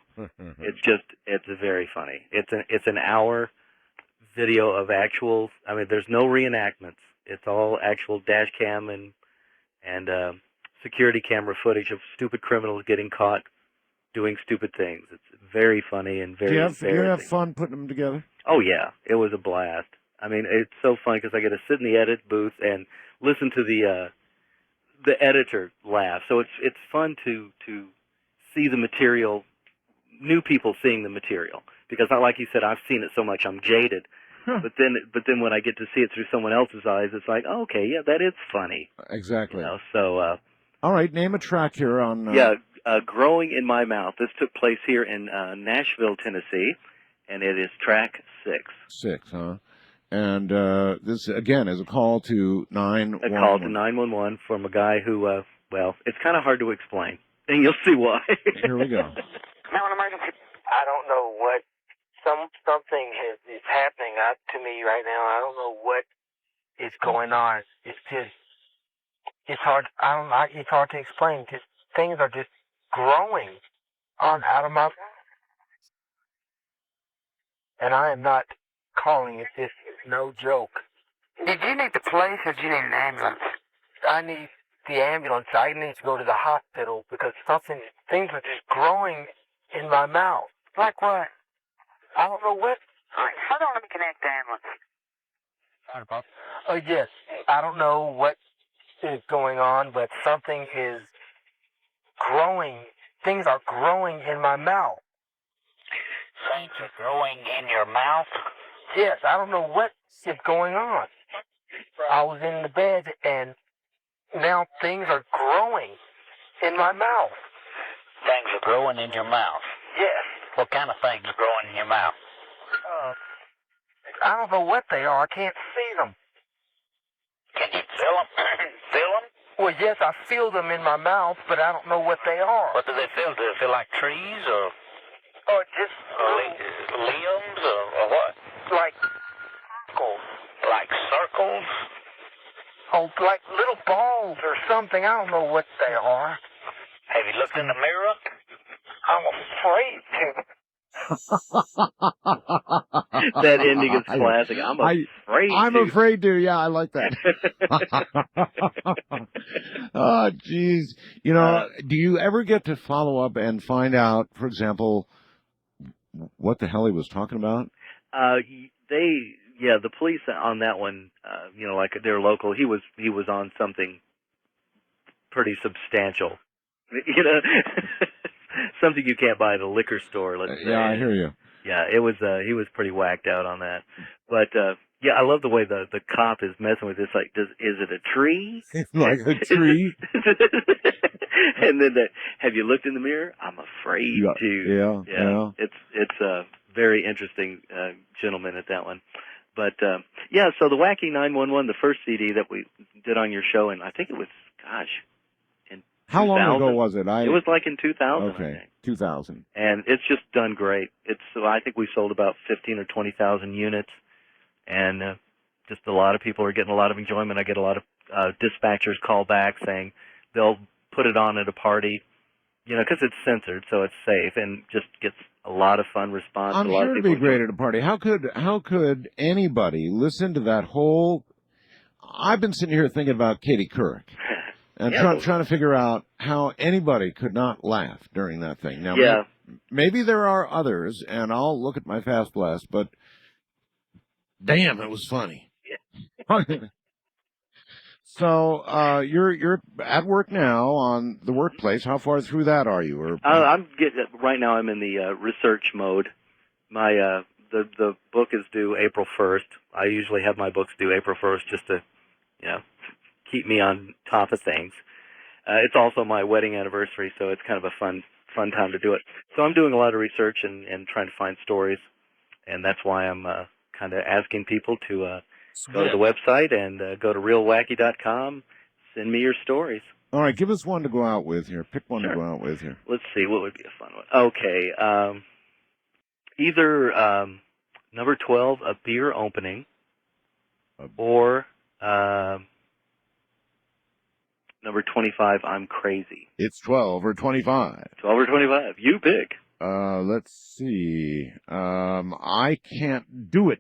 It's very funny. It's an hour video of there's no reenactments. It's all actual dash cam and and security camera footage of stupid criminals getting caught doing stupid things. It's very funny and very Do you embarrassing. have fun putting them together? Oh, yeah. It was a blast. I mean, it's so fun because I get to sit in the edit booth and listen to the editor laugh. So it's fun to see the material, new people seeing the material. Because like you said, I've seen it so much, I'm jaded. But then when I get to see it through someone else's eyes, it's like, oh, okay, yeah, that is funny. Exactly. You know, so all right, name a track here on... Growing in My Mouth. This took place here in Nashville, Tennessee, and it is track 6. 6, huh? And this, again, is a call to 911. A call to 911 from a guy who, well, it's kind of hard to explain, and you'll see why. Here we go. I don't know what, something is happening to me right now. I don't know what is going on. It's just, it's hard, it's hard to explain. Just things are just growing out of my, and I am not calling it this, no joke. Did you need the police or do you need an ambulance? I need the ambulance. I need to go to the hospital because things are just growing in my mouth. Like what? I don't know what. All right, hold on, let me connect the ambulance. Sorry, Bob. Oh, yes. I don't know what is going on, but something is growing. Things are growing in my mouth. Things are growing in your mouth? Yes, I don't know what is going on. I was in the bed, and now things are growing in my mouth. Things are growing in your mouth? Yes. What kind of things are growing in your mouth? I don't know what they are. I can't see them. Can you feel them? Feel them? Well, yes, I feel them in my mouth, but I don't know what they are. What do they feel? Do they feel like trees or just limbs or what? Like circles? Oh, like little balls or something. I don't know what they are. Have you looked in the mirror? I'm afraid to. That ending is classic. I'm afraid to. Yeah, I like that. Oh, jeez. You know, do you ever get to follow up and find out, for example, what the hell he was talking about? The police on that one, you know, like they're local. He was on something pretty substantial, you know, something you can't buy at a liquor store. Let's say. Yeah, I hear you. Yeah, it was. He was pretty whacked out on that, but yeah, I love the way the cop is messing with this. Like, is it a tree? Like a tree? And then have you looked in the mirror? I'm afraid to. Yeah. It's a very interesting gentleman at that one. But yeah, so the Wacky 911, the first CD that we did on your show, and I think it was, in how 2000. long ago was it? It was like in 2000. Okay, I think. 2000. And it's just done great. I think we sold about 15 or 20,000 units, and just a lot of people are getting a lot of enjoyment. I get a lot of dispatchers call back saying they'll put it on at a party, you know, because it's censored, so it's safe, and just gets a lot of fun response. I'm sure it'd be great at a party. How could anybody listen to that whole? I've been sitting here thinking about Katie Couric and trying to figure out how anybody could not laugh during that thing. Now, maybe there are others, and I'll look at my Fast Blast, but damn, it was funny. So you're at work now on the workplace. How far through that are you? Or I'm getting right now. I'm in the research mode. My the book is due April 1st. I usually have my books due April 1st just to, you know, keep me on top of things. It's also my wedding anniversary, so it's kind of a fun time to do it. So I'm doing a lot of research and trying to find stories, and that's why I'm kind of asking people to go to the website and go to realwacky.com. Send me your stories. All right, give us one to go out with here. Pick one to go out with here. Let's see, what would be a fun one? Okay, either number 12, A Beer Opening, or number 25, I'm Crazy. It's 12 or 25. 12 or 25. You pick. Let's see. I can't do it.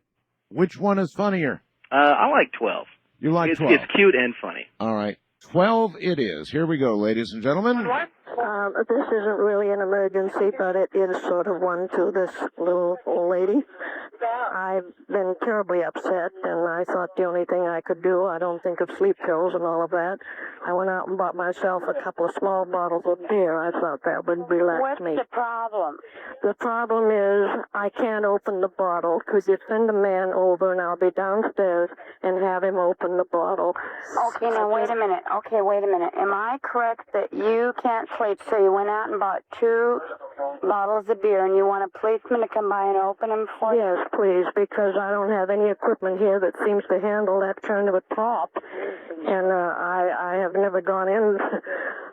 Which one is funnier? I like 12. You like 12? It's cute and funny. All right. 12 it is. Here we go, ladies and gentlemen. This isn't really an emergency, but it is sort of one to this little old lady. I've been terribly upset, and I thought the only thing I could do, I don't think of sleep pills and all of that. I went out and bought myself a couple of small bottles of beer. I thought that would relax me. What's the problem? The problem is I can't open the bottle because you send a man over, and I'll be downstairs and have him open the bottle. Okay, now wait a minute. Am I correct that you can't sleep, so you went out and bought 2 bottles of beer, and you want a policeman to come by and open them for you? Yes, please, because I don't have any equipment here that seems to handle that kind of a top. And I have never gone in.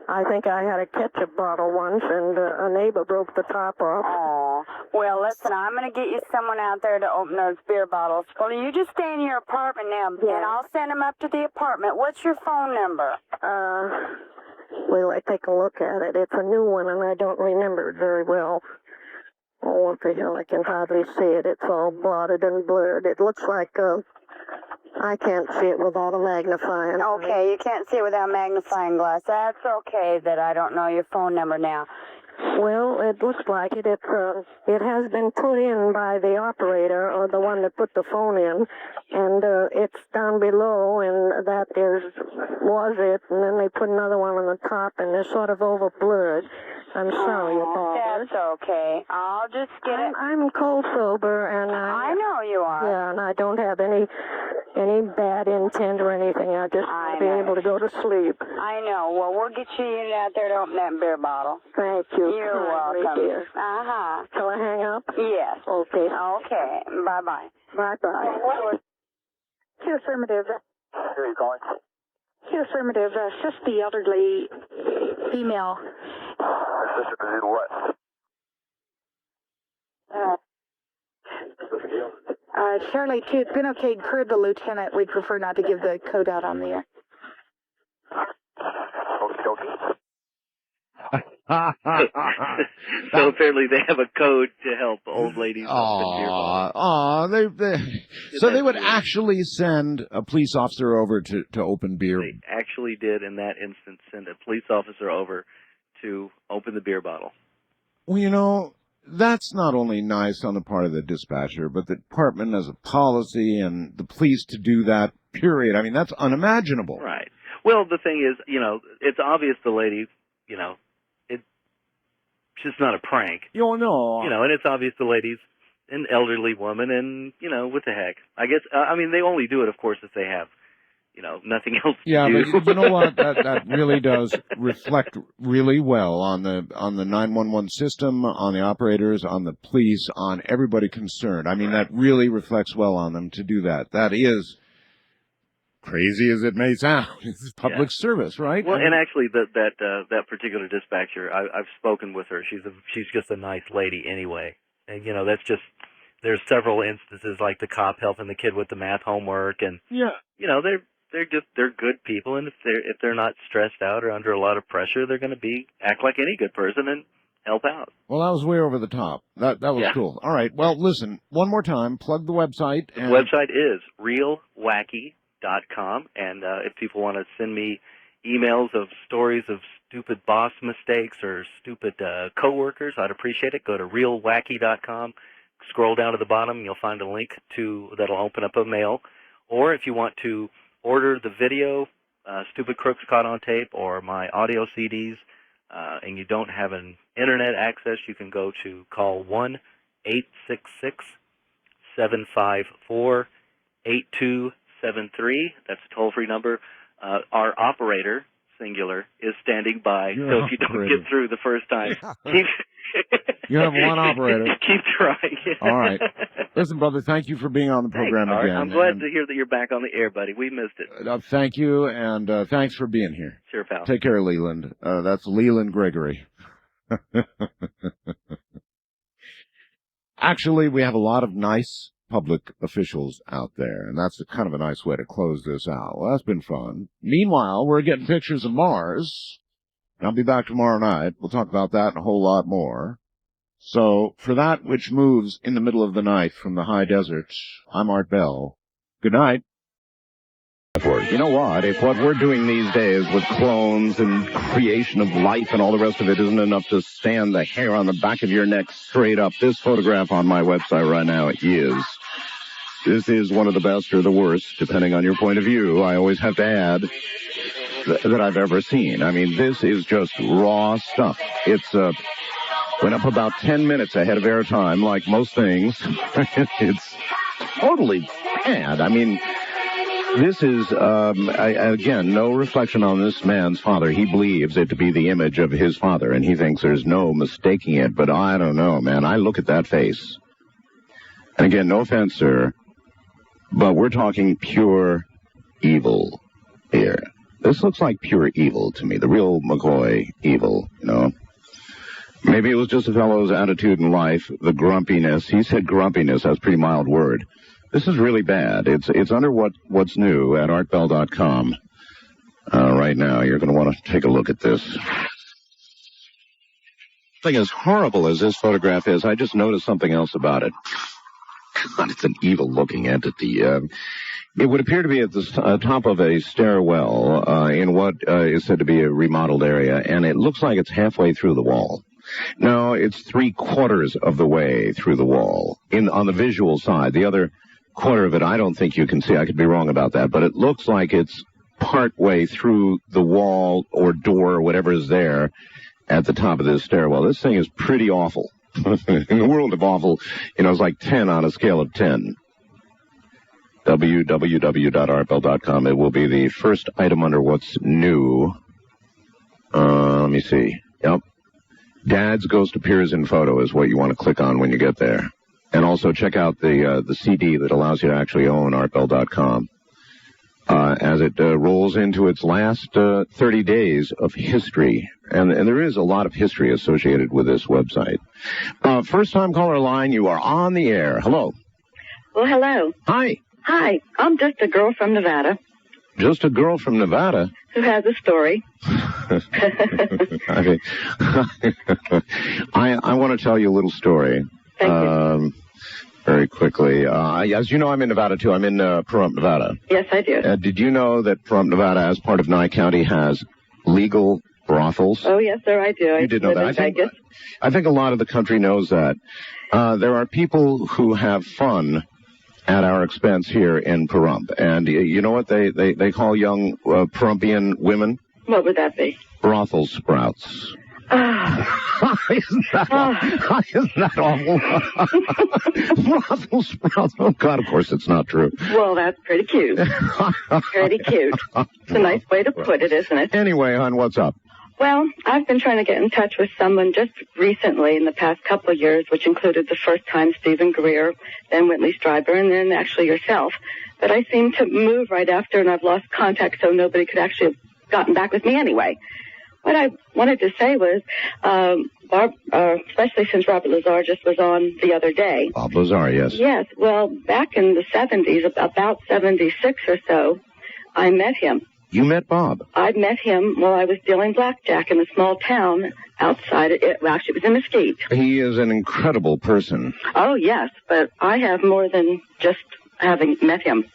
I think I had a ketchup bottle once, and a neighbor broke the top off. Oh, well, listen, I'm going to get you someone out there to open those beer bottles. Well, you just stay in your apartment now, and I'll send them up to the apartment. What's your phone number? Well, I take a look at it. It's a new one, and I don't remember it very well. Oh, what the hell, I can hardly see it. It's all blotted and blurred. It looks like, I can't see it without a magnifying. Okay, you can't see it without a magnifying glass. That's okay that I don't know your phone number now. Well, it looks like it. It has been put in by the operator, or the one that put the phone in, and it's down below, and that was it, and then they put another one on the top, and they're sort of over blurred. I'm sorry about that. That's okay. I'll just get it. I'm cold sober, and I know you are. Yeah, and I don't have any bad intent or anything. I just want to be able to go to sleep. I know. Well, we'll get you a unit out there to open that beer bottle. Thank you. You're kindly, welcome. dear. Uh-huh. Shall I hang up? Yes. Okay. Okay. Bye-bye. Bye-bye. Affirmative. Who are you calling? Affirmative. Assist the elderly female. Assist her to do what? Charlie 2, it's been okay. Heard the lieutenant. We'd prefer not to give the code out on the air. So apparently they have a code to help old ladies open beer bottles. So they would actually send a police officer over to open beer. They actually did, in that instance, send a police officer over to open the beer bottle. Well, you know, that's not only nice on the part of the dispatcher, but the department as a policy and the police to do that, period. I mean, that's unimaginable. Right. Well, the thing is, you know, it's obvious the lady, you know, it's just not a prank. You know. You know, and it's obvious the lady's an elderly woman, and, you know, what the heck. I guess, I mean, they only do it, of course, if they have, you know, nothing else to do. But you know what? That really does reflect really well on the 911 system, on the operators, on the police, on everybody concerned. I mean, that really reflects well on them to do that. That is, crazy as it may sound, it's public service, right? Well, and actually, that particular dispatcher, I've spoken with her. She's just a nice lady anyway. And, you know, that's just, there's several instances like the cop helping the kid with the math homework, and you know, they're good people, and if they're not stressed out or under a lot of pressure, they're going to act like any good person and help out. Well, that was way over the top. That was cool. All right. Well, listen, one more time, plug the website. The website is realwacky.com, and if people want to send me emails of stories of stupid boss mistakes or stupid coworkers, I'd appreciate it. Go to realwacky.com. Scroll down to the bottom, you'll find a link that'll open up a mail. Or if you want to order the video, Stupid Crooks Caught on Tape, or my audio CDs, and you don't have an internet access, you can call 1-866-754-8273. That's a toll-free number. Our operator, singular, is standing by, so if you don't get through the first time, you have one operator. Keep trying. All right. Listen, brother, thank you for being on the program again. I'm glad to hear that you're back on the air, buddy. We missed it. Thank you, and thanks for being here. Sure, pal. Take care, Leland. That's Leland Gregory. Actually, we have a lot of nice public officials out there, and that's kind of a nice way to close this out. Well, that's been fun. Meanwhile, we're getting pictures of Mars. I'll be back tomorrow night. We'll talk about that and a whole lot more. So, for that which moves in the middle of the night from the high desert, I'm Art Bell. Good night. You know what? If what we're doing these days with clones and creation of life and all the rest of it isn't enough to stand the hair on the back of your neck straight up, this photograph on my website right now is. This is one of the best or the worst, depending on your point of view. I always have to add that I've ever seen. I mean, this is just raw stuff. It's went up about 10 minutes ahead of airtime, like most things. It's totally bad. I mean, this is, again, no reflection on this man's father. He believes it to be the image of his father, and he thinks there's no mistaking it. But I don't know, man. I look at that face. And again, no offense, sir, but we're talking pure evil here. This looks like pure evil to me, the real McCoy evil, you know. Maybe it was just a fellow's attitude in life, the grumpiness. He said grumpiness. That's a pretty mild word. This is really bad. It's under what's new at artbell.com. Right now, you're going to want to take a look at this. Thing as horrible as this photograph is, I just noticed something else about it. God, it's an evil-looking entity. It would appear to be at the top of a stairwell in what is said to be a remodeled area, and it looks like it's halfway through the wall. No, it's 3/4 of the way through the wall on the visual side. The other quarter of it, I don't think you can see. I could be wrong about that, but it looks like it's part way through the wall or door or whatever is there at the top of this stairwell. This thing is pretty awful. In the world of awful, you know, it's like 10 on a scale of 10. www.artbell.com. It will be the first item under what's new. Let me see. Yep. Dad's Ghost Appears in Photo is what you want to click on when you get there. And also check out the CD that allows you to actually own artbell.com as it rolls into its last 30 days of history. And there is a lot of history associated with this website. First-time caller line, you are on the air. Hello. Well, hello. Hi. Hi. I'm just a girl from Nevada. Just a girl from Nevada? Who has a story. I want to tell you a little story. Thank you. Very quickly. As you know, I'm in Nevada, too. I'm in Pahrump, Nevada. Yes, I do. Did you know that Pahrump, Nevada, as part of Nye County, has legal brothels? Oh, yes, sir, I do. You did know that. I think a lot of the country knows that. There are people who have fun at our expense here in Pahrump. And you know what they call young Pahrumpian women? What would that be? Brothel sprouts. Isn't that awful? Brothel sprouts. Oh, God, of course it's not true. Well, that's pretty cute. Pretty cute. It's a nice way to put it, isn't it? Anyway, hon, what's up? Well, I've been trying to get in touch with someone just recently in the past couple of years, which included the first time Stephen Greer, then Whitley Strieber, and then actually yourself. But I seemed to move right after, and I've lost contact, so nobody could actually have gotten back with me anyway. What I wanted to say was, especially since Robert Lazar just was on the other day. Bob Lazar, yes. Yes. Well, back in the 70s, about 76 or so, I met him. You met Bob? I met him while I was dealing blackjack in a small town outside. Well, actually, it was in Mesquite. He is an incredible person. Oh, yes, but I have more than just having met him.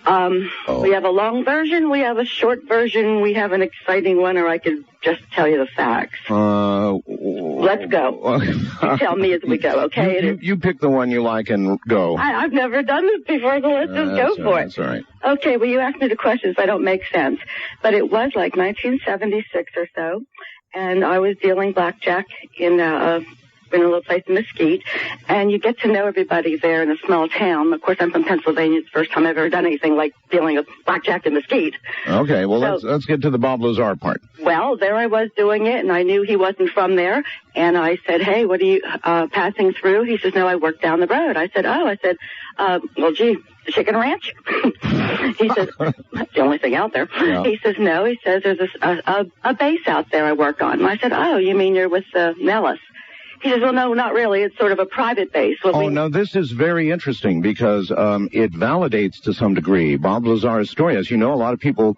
We have a long version, we have a short version, we have an exciting one, or I could just tell you the facts. Let's go. You tell me as we go, okay? You pick the one you like and go. I've never done this before, so let's just go for it. That's all right. Okay, well, you asked me the questions that don't make sense, but it was like 1976 or so, and I was dealing blackjack in a little place in Mesquite, and you get to know everybody there in a small town. Of course, I'm from Pennsylvania. It's the first time I've ever done anything like dealing with blackjack in Mesquite. Okay, well, let's get to the Bob Lazar part. Well, there I was doing it, and I knew he wasn't from there, and I said, hey, what are you passing through? He says, no, I work down the road. I said, well, gee, the chicken ranch? He says, that's the only thing out there. Yeah. He says, no. He says, there's a base out there I work on. And I said, oh, you mean you're with Nellis? He says, well, no, not really. It's sort of a private base. No, this is very interesting because it validates to some degree Bob Lazar's story. As you know, a lot of people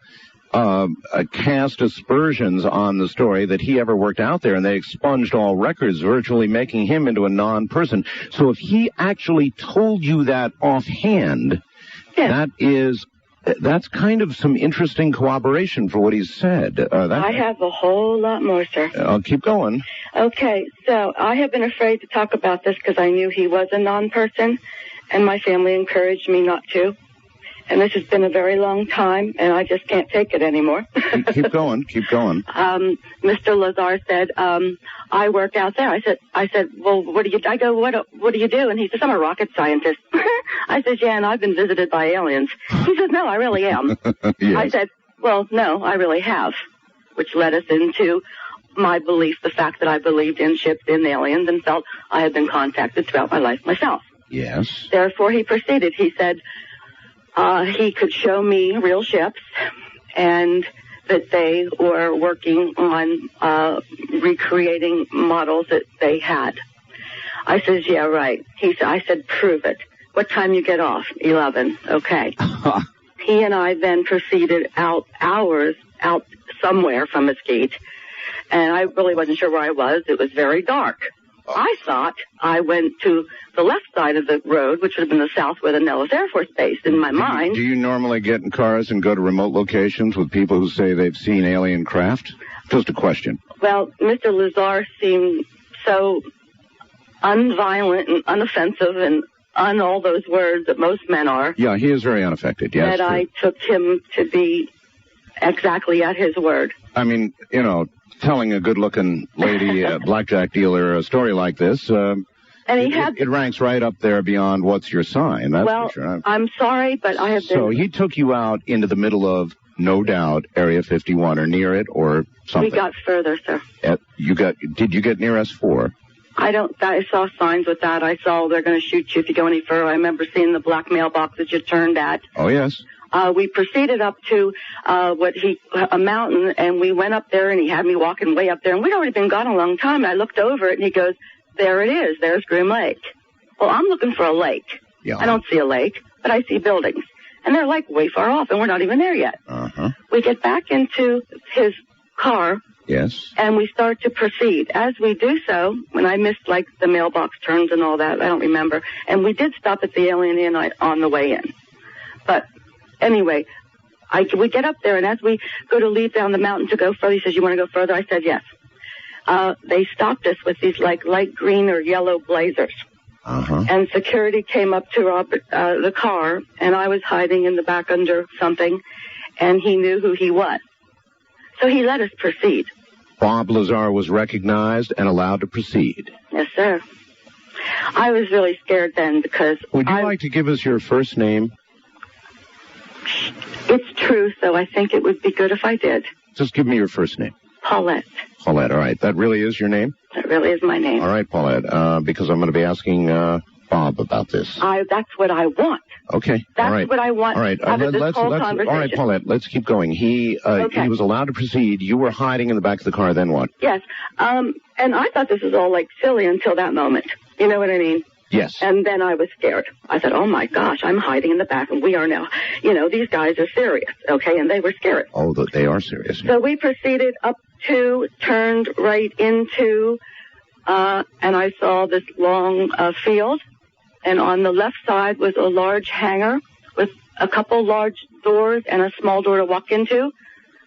cast aspersions on the story that he ever worked out there, and they expunged all records, virtually making him into a non-person. So if he actually told you that offhand, that is That's kind of some interesting corroboration for what he's said. I have a whole lot more, sir. I'll keep going. Okay, so I have been afraid to talk about this because I knew he was a non-person, and my family encouraged me not to. And this has been a very long time, and I just can't take it anymore. Keep going. Mr. Lazar said, I work out there. I said, well, what do you do? And he says, I'm a rocket scientist. I said, yeah, and I've been visited by aliens. He says, no, I really am. Yes. I said, well, no, I really have, which led us into my belief, the fact that I believed in ships, in aliens, and felt I had been contacted throughout my life myself. Yes. Therefore, he proceeded. He said he could show me real ships and that they were working on recreating models that they had. I says, yeah, right. I said, prove it. What time you get off? 11. Okay. He and I then proceeded hours out somewhere from Mesquite, and I really wasn't sure where I was. It was very dark. I thought I went to the left side of the road, which would have been the south where the Nellis Air Force Base, in my mind. Do you normally get in cars and go to remote locations with people who say they've seen alien craft? Just a question. Well, Mr. Lazar seemed so unviolent and unoffensive and all those words that most men are. Yeah, he is very unaffected, yes. That I took him to be exactly at his word. I mean, telling a good-looking lady, blackjack dealer, a story like this, and it ranks right up there beyond what's your sign, that's for sure. I'm sorry, but I have been... So he took you out into the middle of, no doubt, Area 51 or near it or something. We got further, sir. Did you get near S4? I saw signs with that. I saw they're going to shoot you if you go any further. I remember seeing the black mailbox that you turned at. Oh, yes. We proceeded up to a mountain, and we went up there, and he had me walking way up there, and we'd already been gone a long time, and I looked over it, and he goes, there it is, there's Groom Lake. Well, I'm looking for a lake. Yeah. I don't see a lake, but I see buildings, and they're like way far off, and we're not even there yet. Uh-huh. We get back into his car. Yes. And we start to proceed. As we do so, when I missed, the mailbox turns and all that, I don't remember, and we did stop at the Alien Inn on the way in. But anyway, we get up there, and as we go to leave down the mountain to go further, he says, you want to go further? I said, yes. They stopped us with these, light green or yellow blazers. Uh-huh. And security came up to the car, and I was hiding in the back under something, and he knew who he was. So he let us proceed. Bob Lazar was recognized and allowed to proceed. Yes, sir. I was really scared then because... Would you like to give us your first name? It's true, so I think it would be good if I did. Just give me your first name. Paulette. Paulette, all right. That really is your name? That really is my name. All right, Paulette, because I'm going to be asking Bob about this. That's what I want. Okay. That's all right. what I want. All right. Out of this whole conversation. All right, Paulette, let's keep going. He was allowed to proceed. You were hiding in the back of the car. Then what? Yes. And I thought this was all silly until that moment. You know what I mean? Yes. And then I was scared. I said, oh my gosh, I'm hiding in the back and we are now, these guys are serious. Okay. And they were scared. Oh, they are serious. So we proceeded up to, turned right into, and I saw this long field. And on the left side was a large hangar with a couple large doors and a small door to walk into.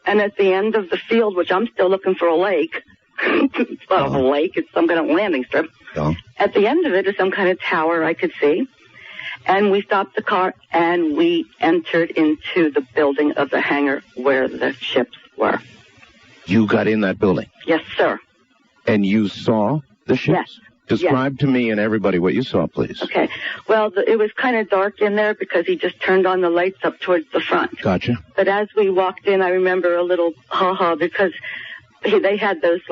And at the end of the field, which I'm still looking for a lake, it's not a lake, it's some kind of landing strip. Oh. At the end of it is some kind of tower I could see. And we stopped the car and we entered into the building of the hangar where the ships were. You got in that building? Yes, sir. And you saw the ships? Yes. Describe to me and everybody what you saw, please. Okay. Well, it was kind of dark in there because he just turned on the lights up towards the front. Gotcha. But as we walked in, I remember a little ha-ha because they had those,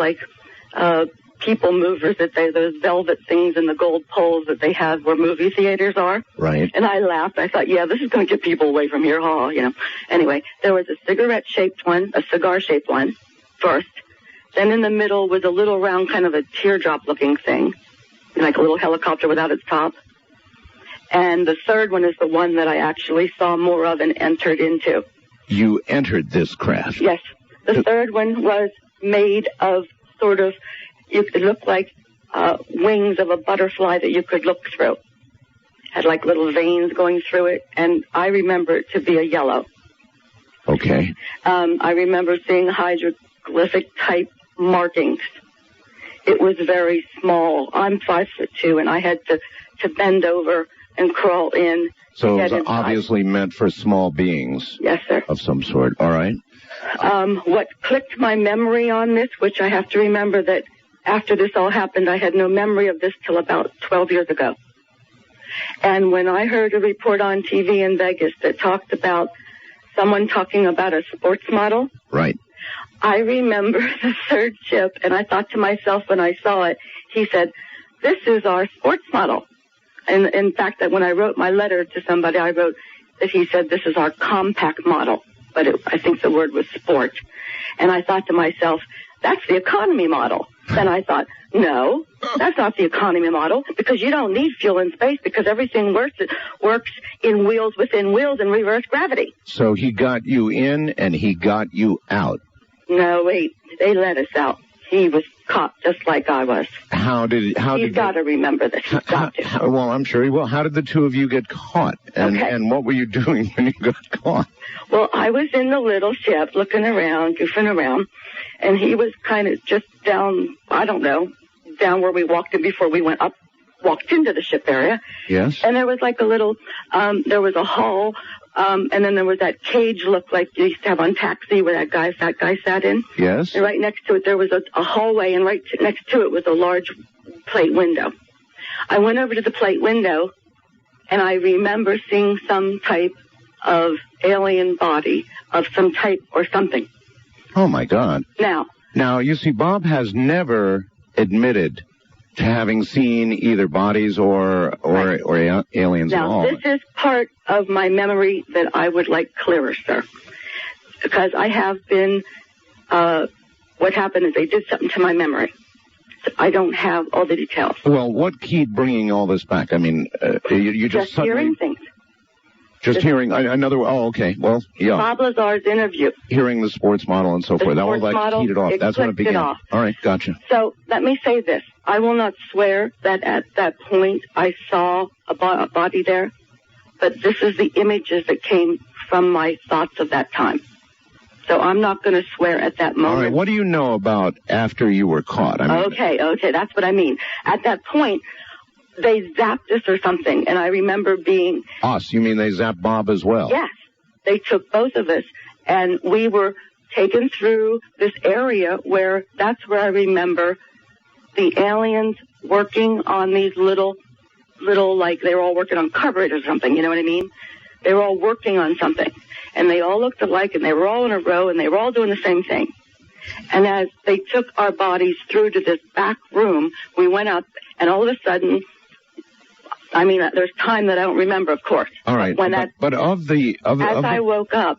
people movers those velvet things and the gold poles that they have where movie theaters are. Right. And I laughed. I thought, yeah, this is going to get people away from here, Anyway, there was a cigarette-shaped one, a cigar-shaped one first. Then in the middle was a little round kind of a teardrop-looking thing, like a little helicopter without its top. And the third one is the one that I actually saw more of and entered into. You entered this craft? Yes. The third one was made of it looked like wings of a butterfly that you could look through. Had little veins going through it, and I remember it to be a yellow. Okay. I remember seeing hieroglyphic type markings. It was very small. I'm 5'2", and I had to bend over and crawl in. So to it get was inside. obviously meant for small beings. Yes, sir. Of some sort. All right. What clicked my memory on this, which I have to remember that after this all happened, I had no memory of this till about 12 years ago. And when I heard a report on TV in Vegas that talked about someone talking about a sports model, Right. I remember the third ship, and I thought to myself when I saw it, he said, this is our sports model. And in fact, that when I wrote my letter to somebody, I wrote that he said, this is our compact model. But I think the word was sport. And I thought to myself, that's the economy model. Then I thought, no, that's not the economy model, because you don't need fuel in space, because everything works in wheels within wheels in reverse gravity. So he got you in and he got you out. No, wait, they let us out. He was caught just like I was. He's got to remember this. He's got to. Well, I'm sure he will. How did the two of you get caught? And what were you doing when you got caught? Well, I was in the little ship looking around, goofing around, and he was kind of just down, I don't know, down where we walked in before we walked into the ship area. Yes. And there was like a little, there was a hall, and then there was that cage looked like you used to have on Taxi where that fat guy sat in. Yes. And right next to it there was a hallway, and right next to it was a large plate window. I went over to the plate window, and I remember seeing some type of alien body of some type or something. Oh, my God. Now, you see, Bob has never admitted to having seen either bodies or aliens at all. Now, this is part of my memory that I would like clearer, sir. Because I have been, what happened is they did something to my memory. So I don't have all the details. Well, what keep bringing all this back? I mean, you just suddenly... hearing things. Just hearing another... Oh, okay. Well, yeah. Bob Lazar's interview. Hearing the sports model and so forth. That was like heated off. That's when it began. Off. All right, gotcha. So let me say this. I will not swear that at that point I saw a body there, but this is the images that came from my thoughts of that time. So I'm not going to swear at that moment. All right, what do you know about after you were caught? I mean, Okay, that's what I mean. At that point, they zapped us or something, and I remember being... Us? You mean they zapped Bob as well? Yes. They took both of us, and we were taken through this area where that's where I remember the aliens working on these little, like they were all working on carburetors or something, you know what I mean? They were all working on something, and they all looked alike, and they were all in a row, and they were all doing the same thing. And as they took our bodies through to this back room, we went out, and all of a sudden... I mean, there's time that I don't remember, of course. All right, but I woke up,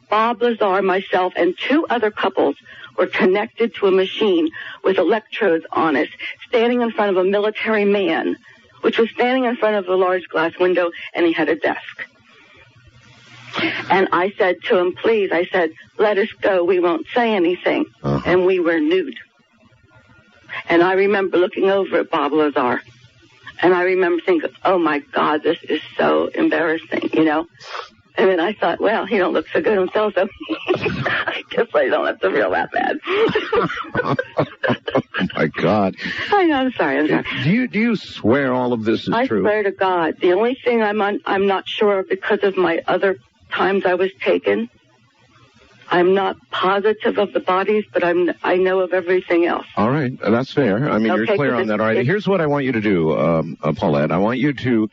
Bob Lazar, myself, and two other couples were connected to a machine with electrodes on it, standing in front of a military man, which was standing in front of a large glass window, and he had a desk. And I said to him, please, I said, let us go, we won't say anything. And we were nude. And I remember looking over at Bob Lazar. And I remember thinking, oh, my God, this is so embarrassing, you know. And then I thought, well, he don't look so good himself, so I guess I don't have to feel that bad. Oh, my God. I know, I'm sorry. Do you swear all of this is true? I swear to God. The only thing I'm not sure of because of my other times I was taken, I'm not positive of the bodies, but I know of everything else. All right, that's fair. I mean, you're clear on that. All right, here's what I want you to do, Paulette. I want you to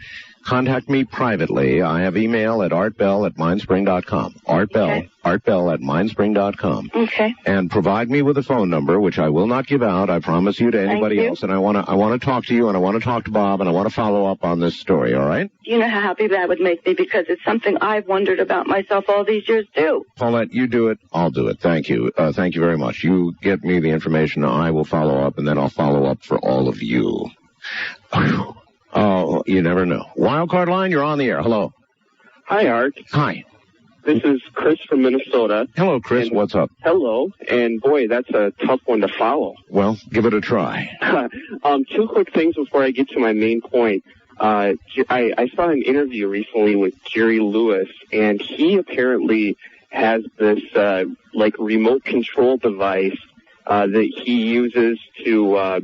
contact me privately. I have email at artbell@mindspring.com. Artbell@mindspring.com. Okay. And provide me with a phone number, which I will not give out. I promise you to anybody else. And I want to talk to you, and I want to talk to Bob, and I want to follow up on this story. All right? You know how happy that would make me because it's something I've wondered about myself all these years too. Paulette, you do it. I'll do it. Thank you. Thank you very much. You get me the information. I will follow up, and then I'll follow up for all of you. Oh, you never know. Wildcard line, you're on the air. Hello. Hi, Art. Hi. This is Chris from Minnesota. Hello, Chris. What's up? Hello. And, boy, that's a tough one to follow. Well, give it a try. Two quick things before I get to my main point. I saw an interview recently with Jerry Lewis, and he apparently has this like remote control device that he uses to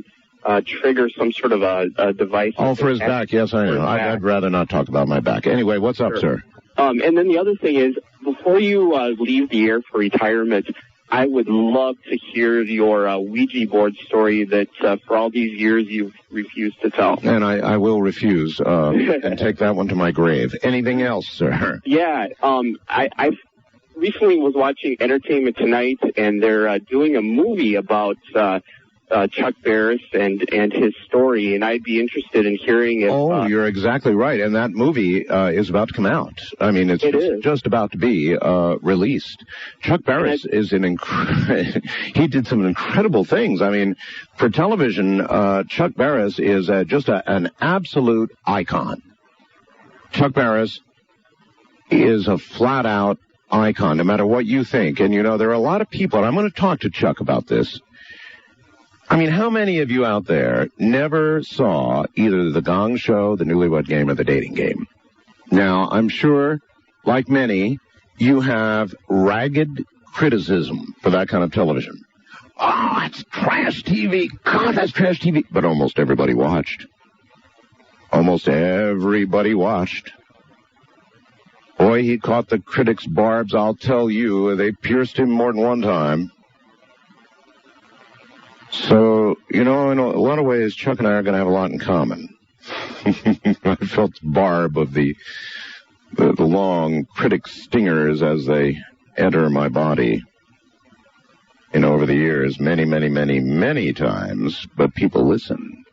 trigger some sort of a device. Oh, for his back. Yes, I know. I'd rather not talk about my back. Anyway, what's up, sir? And then the other thing is, before you leave the air for retirement, I would love to hear your Ouija board story that for all these years you've refused to tell. And I will refuse and take that one to my grave. Anything else, sir? Yeah, I recently was watching Entertainment Tonight, and they're doing a movie about Chuck Barris and his story, and I'd be interested in hearing it. Oh, you're exactly right, and that movie is about to come out. I mean, it's just about to be released. Chuck Barris is he did some incredible things. I mean, for television, Chuck Barris is just an absolute icon. Chuck Barris is a flat-out icon, no matter what you think. And, you know, there are a lot of people, and I'm going to talk to Chuck about this. I mean, how many of you out there never saw either The Gong Show, The Newlywed Game, or The Dating Game? Now, I'm sure, like many, you have ragged criticism for that kind of television. Oh, it's trash TV. God, that's trash TV. But almost everybody watched. Almost everybody watched. Boy, he caught the critics' barbs, I'll tell you. They pierced him more than one time. So, you know, in a lot of ways, Chuck and I are going to have a lot in common. I felt the barb of the long critic stingers as they enter my body. You know, over the years, many times, but people listen.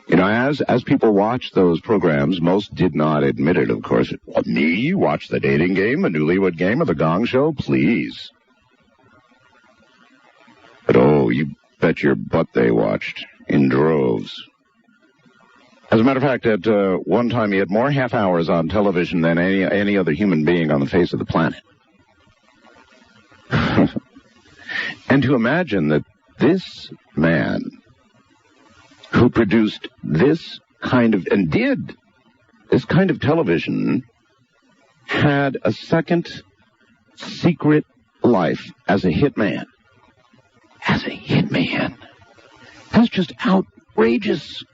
You know, as people watch those programs, most did not admit it, of course. What, me? Watch The Dating Game, The Newlywed Game, or The Gong Show? Please. But, oh, you bet your butt they watched in droves. As a matter of fact, at one time he had more half hours on television than any other human being on the face of the planet. And to imagine that this man who produced this kind of, and did this kind of television, had a second secret life as a hitman. As a hitman. That's just outrageous.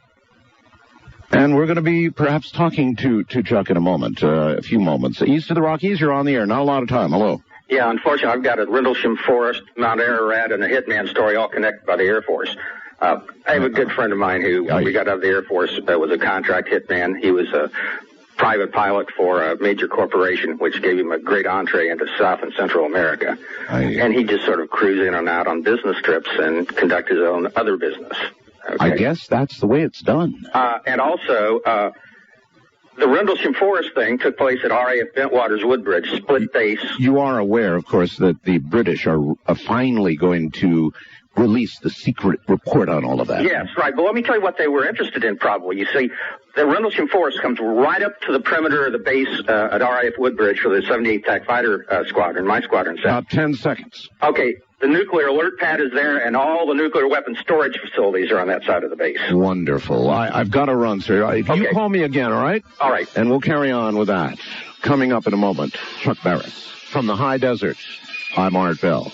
And we're going to be perhaps talking to Chuck in a moment, a few moments. East of the Rockies, you're on the air. Not a lot of time. Hello. Yeah, unfortunately, I've got a Rendlesham Forest, Mount Ararat, and a hitman story all connected by the Air Force. I have a good friend of mine who we got out of the Air Force, was a contract hitman. He was a private pilot for a major corporation, which gave him a great entree into South and Central America. And he just sort of cruised in and out on business trips and conducted his own other business. Okay? I guess that's the way it's done. And also, the Rendlesham Forest thing took place at RAF Bentwaters Woodbridge, split base. You are aware, of course, that the British are finally going to release the secret report on all of that. Yes, right. But let me tell you what they were interested in, probably. You see, the Rendlesham Forest comes right up to the perimeter of the base at RAF Woodbridge for the 78th TAC Fighter Squadron, my squadron. About 10 seconds. Okay. The nuclear alert pad is there, and all the nuclear weapon storage facilities are on that side of the base. Wonderful. I've got to run, sir. If you call me again, all right? All right. And we'll carry on with that. Coming up in a moment, Chuck Barris. From the high desert, I'm Art Bell.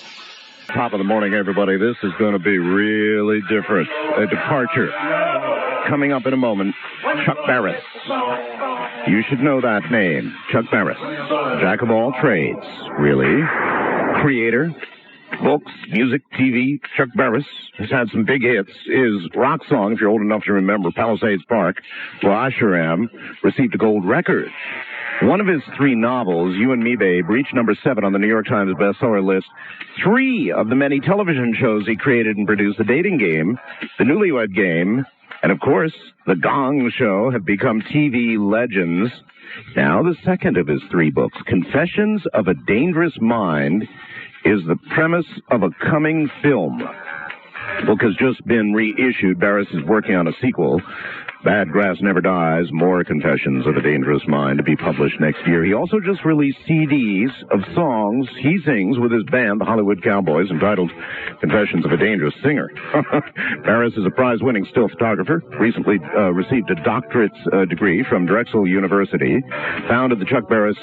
Top of the morning, everybody. This is going to be really different. A departure. Coming up in a moment, Chuck Barris. You should know that name, Chuck Barris. Jack of all trades, really. Creator. Books, music, TV. Chuck Barris has had some big hits. His rock song, if you're old enough to remember, Palisades Park, well, I sure am, received a gold record. One of his 3 novels, You and Me, Babe, reached number 7 on the New York Times bestseller list. 3 of the many television shows he created and produced, The Dating Game, The Newlywed Game, and, of course, The Gong Show, have become TV legends. Now, the second of his 3 books, Confessions of a Dangerous Mind, is the premise of a coming film. The book has just been reissued. Barris is working on a sequel. Bad Grass Never Dies, More Confessions of a Dangerous Mind, to be published next year. He also just released CDs of songs he sings with his band, the Hollywood Cowboys, entitled Confessions of a Dangerous Singer. Barris is a prize-winning still photographer, recently received a doctorate degree from Drexel University, founded the Chuck Barris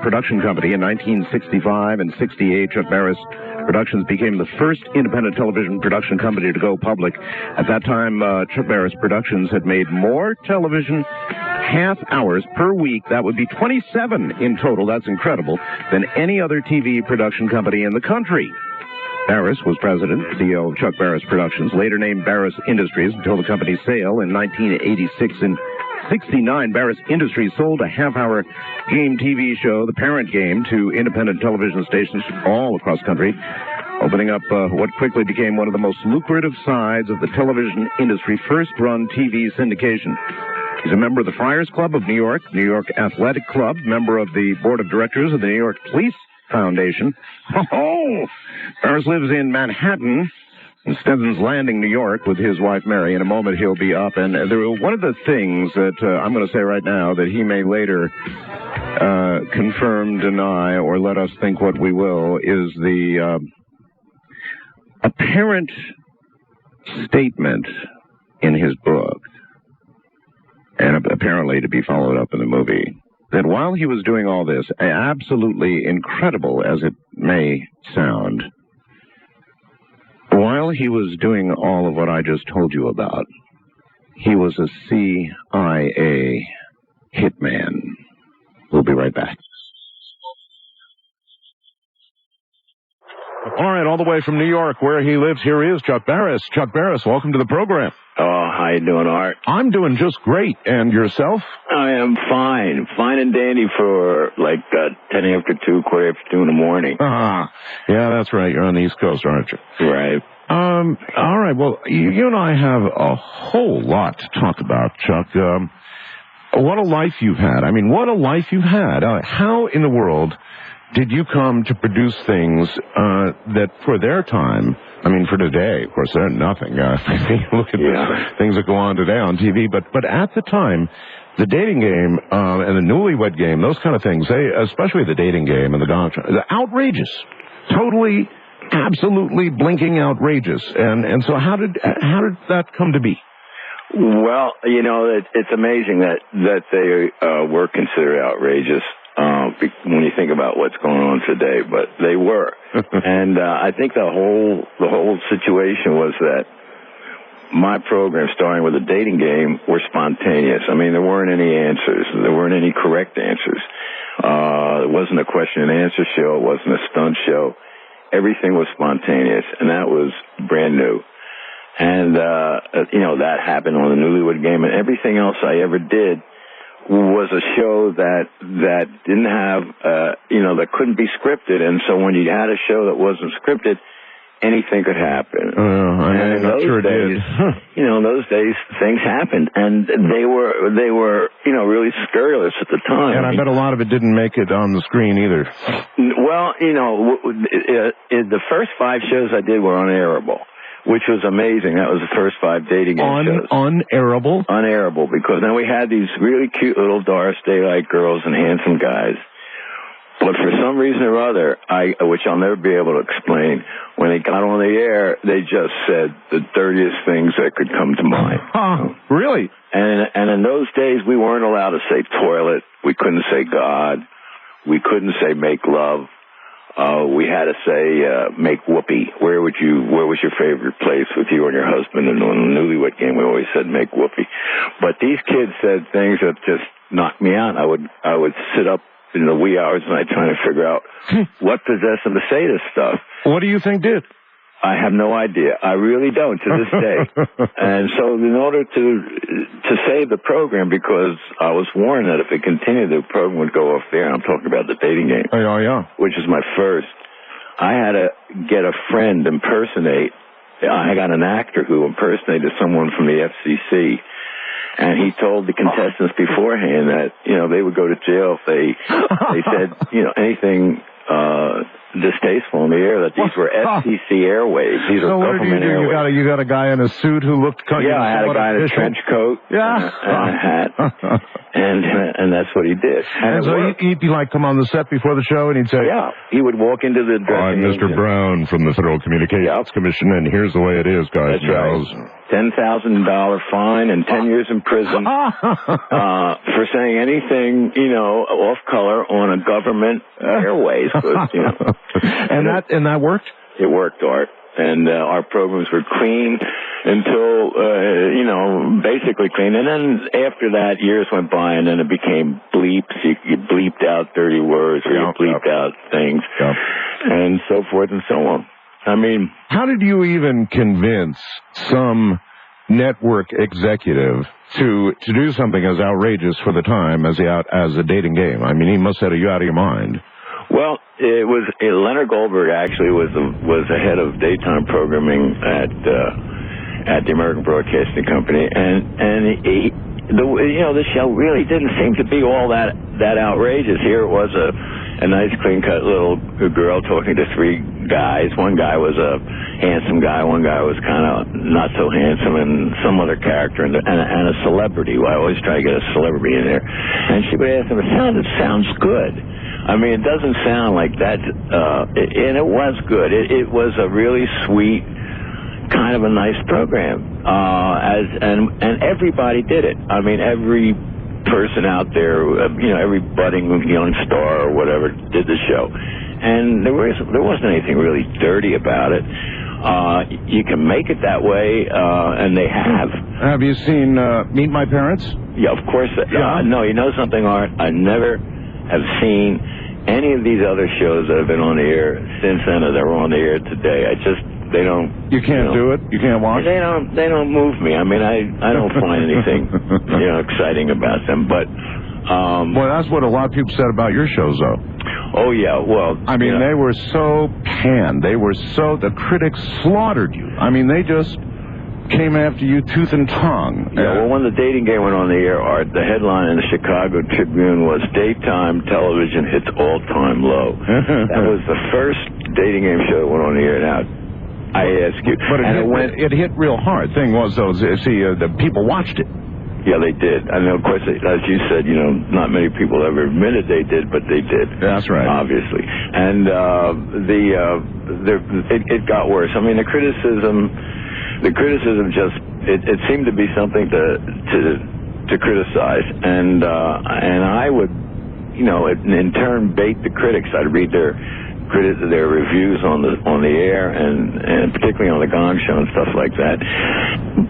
Production Company in 1965 and 68. Chuck Barris Productions became the first independent television production company to go public. At that time, Chuck Barris Productions had made more television half hours per week, that would be 27 in total, that's incredible, than any other TV production company in the country. Barris was president, CEO of Chuck Barris Productions, later named Barris Industries until the company's sale in 1986. In 1969, Barris Industries sold a half-hour game TV show, The Parent Game, to independent television stations all across the country, opening up what quickly became one of the most lucrative sides of the television industry, first-run TV syndication. He's a member of the Friars Club of New York, New York Athletic Club, member of the board of directors of the New York Police Foundation. Barris lives in Manhattan, in Stenson's Landing, New York, with his wife, Mary. In a moment, he'll be up. And one of the things that I'm going to say right now that he may later confirm, deny, or let us think what we will, is the apparent statement in his book, and apparently to be followed up in the movie, that while he was doing all this, absolutely incredible as it may sound, while he was doing all of what I just told you about, he was a CIA hitman. We'll be right back. All right, all the way from New York, where he lives, here is Chuck Barris. Chuck Barris, welcome to the program. Oh, how you doing, Art? I'm doing just great. And yourself? I am fine. Fine and dandy for like 10 after 2, quarter after 2 in the morning. Yeah, that's right. You're on the East Coast, aren't you? Right. All right, well, you and I have a whole lot to talk about, Chuck. What a life you've had. I mean, what a life you've had. How in the world did you come to produce things that for their time, I mean, for today, of course, they're nothing. Look at the things that go on today on TV. But at the time, the dating game and the newlywed game, those kind of things, especially the dating game and the gong, outrageous. Totally, absolutely blinking outrageous. And so how did that come to be? Well, you know, it's amazing that they were considered outrageous. When you think about what's going on today, but they were. And I think the whole situation was that my program, starting with a dating game, were spontaneous. I mean, there weren't any answers. There weren't any correct answers. It wasn't a question and answer show. It wasn't a stunt show. Everything was spontaneous, and that was brand new. And, you know, that happened on the Newlywed Game, and everything else I ever did was a show that didn't have, you know, that couldn't be scripted. And so when you had a show that wasn't scripted, anything could happen. I'm not sure it did. You know, in those days, things happened. And they were, you know, really scurrilous at the time. And I bet a lot of it didn't make it on the screen either. Well, you know, the first 5 shows I did were unairable, which was amazing. That was the first 5 dating game shows. Unairable? Unairable, because then we had these really cute little Doris Day-like girls and handsome guys. But for some reason or other, which I'll never be able to explain, when they got on the air, they just said the dirtiest things that could come to mind. Really? And in those days, we weren't allowed to say toilet. We couldn't say God. We couldn't say make love. We had to say, make whoopee. Where was your favorite place with you and your husband? And on the Newlywed Game, we always said make whoopee. But these kids said things that just knocked me out. I would sit up in the wee hours of the night trying to figure out what possessed them to say this stuff. What do you think did? I have no idea. I really don't to this day. And so in order to save the program, because I was warned that if it continued, the program would go off there. I'm talking about the dating game. Oh, yeah. Which is my first. I had to get a friend impersonate. I got an actor who impersonated someone from the FCC. And he told the contestants beforehand that, you know, they would go to jail if they said, you know, anything distasteful in the air that these were FCC airways. These are government airways. You got a guy in a suit who looked kind of I had a guy in a trench coat and a hat, and that's what he did. And so he'd be like, come on the set before the show, and he'd say, yeah, he would walk into the dressing room. I'm Mr. Brown from the Federal Communications Commission, and here's the way it is, guys. That's right. $10,000 fine and 10 years in prison for saying anything, off color on a government airways. And that worked? It worked, Art. And our programs were clean until, basically clean. And then after that, years went by, and then it became bleeps. You bleeped out dirty words, or you bleeped out things, and so forth and so on. I mean, how did you even convince some network executive to do something as outrageous for the time as a dating game? I mean, he must have had you out of your mind. Well, it was Leonard Goldberg actually was the head of daytime programming at the American Broadcasting Company, and the show really didn't seem to be all that outrageous. Here it was a nice, clean-cut little girl talking to three guys. One guy was a handsome guy, one guy was kind of not so handsome, and some other character, and a celebrity. I always try to get a celebrity in there. And she would ask him, it sounds good. I mean, it doesn't sound like that, and it was good. It was a really sweet, kind of a nice program, and everybody did it. I mean, every person out there, every budding young star or whatever did the show, and there wasn't anything really dirty about it. You can make it that way, and they have. Have you seen Meet My Parents? Yeah, of course. No, you know something, Art? I never have seen any of these other shows that have been on the air since then, or that were on the air today. They don't. You can't do it. You can't watch. They don't move me. I mean, I don't find anything exciting about them. But well, that's what a lot of people said about your shows, though. Oh yeah. Well, I mean, they were so panned. The critics slaughtered you. I mean, they just came after you tooth and tongue. Yeah. Well, when the dating game went on the air, Art, the headline in the Chicago Tribune was "Daytime Television Hits All-Time Low." That was the first dating game show that went on the air. Now, I ask you. But it hit real hard. Thing was, though, the people watched it. Yeah, they did. And of course, as you said, not many people ever admitted they did, but they did. That's right. Obviously. And it got worse. I mean, the criticism just it seemed to be something to criticize, and I would, in turn bait the critics. I'd read their reviews on the air, and particularly on the Gong Show and stuff like that.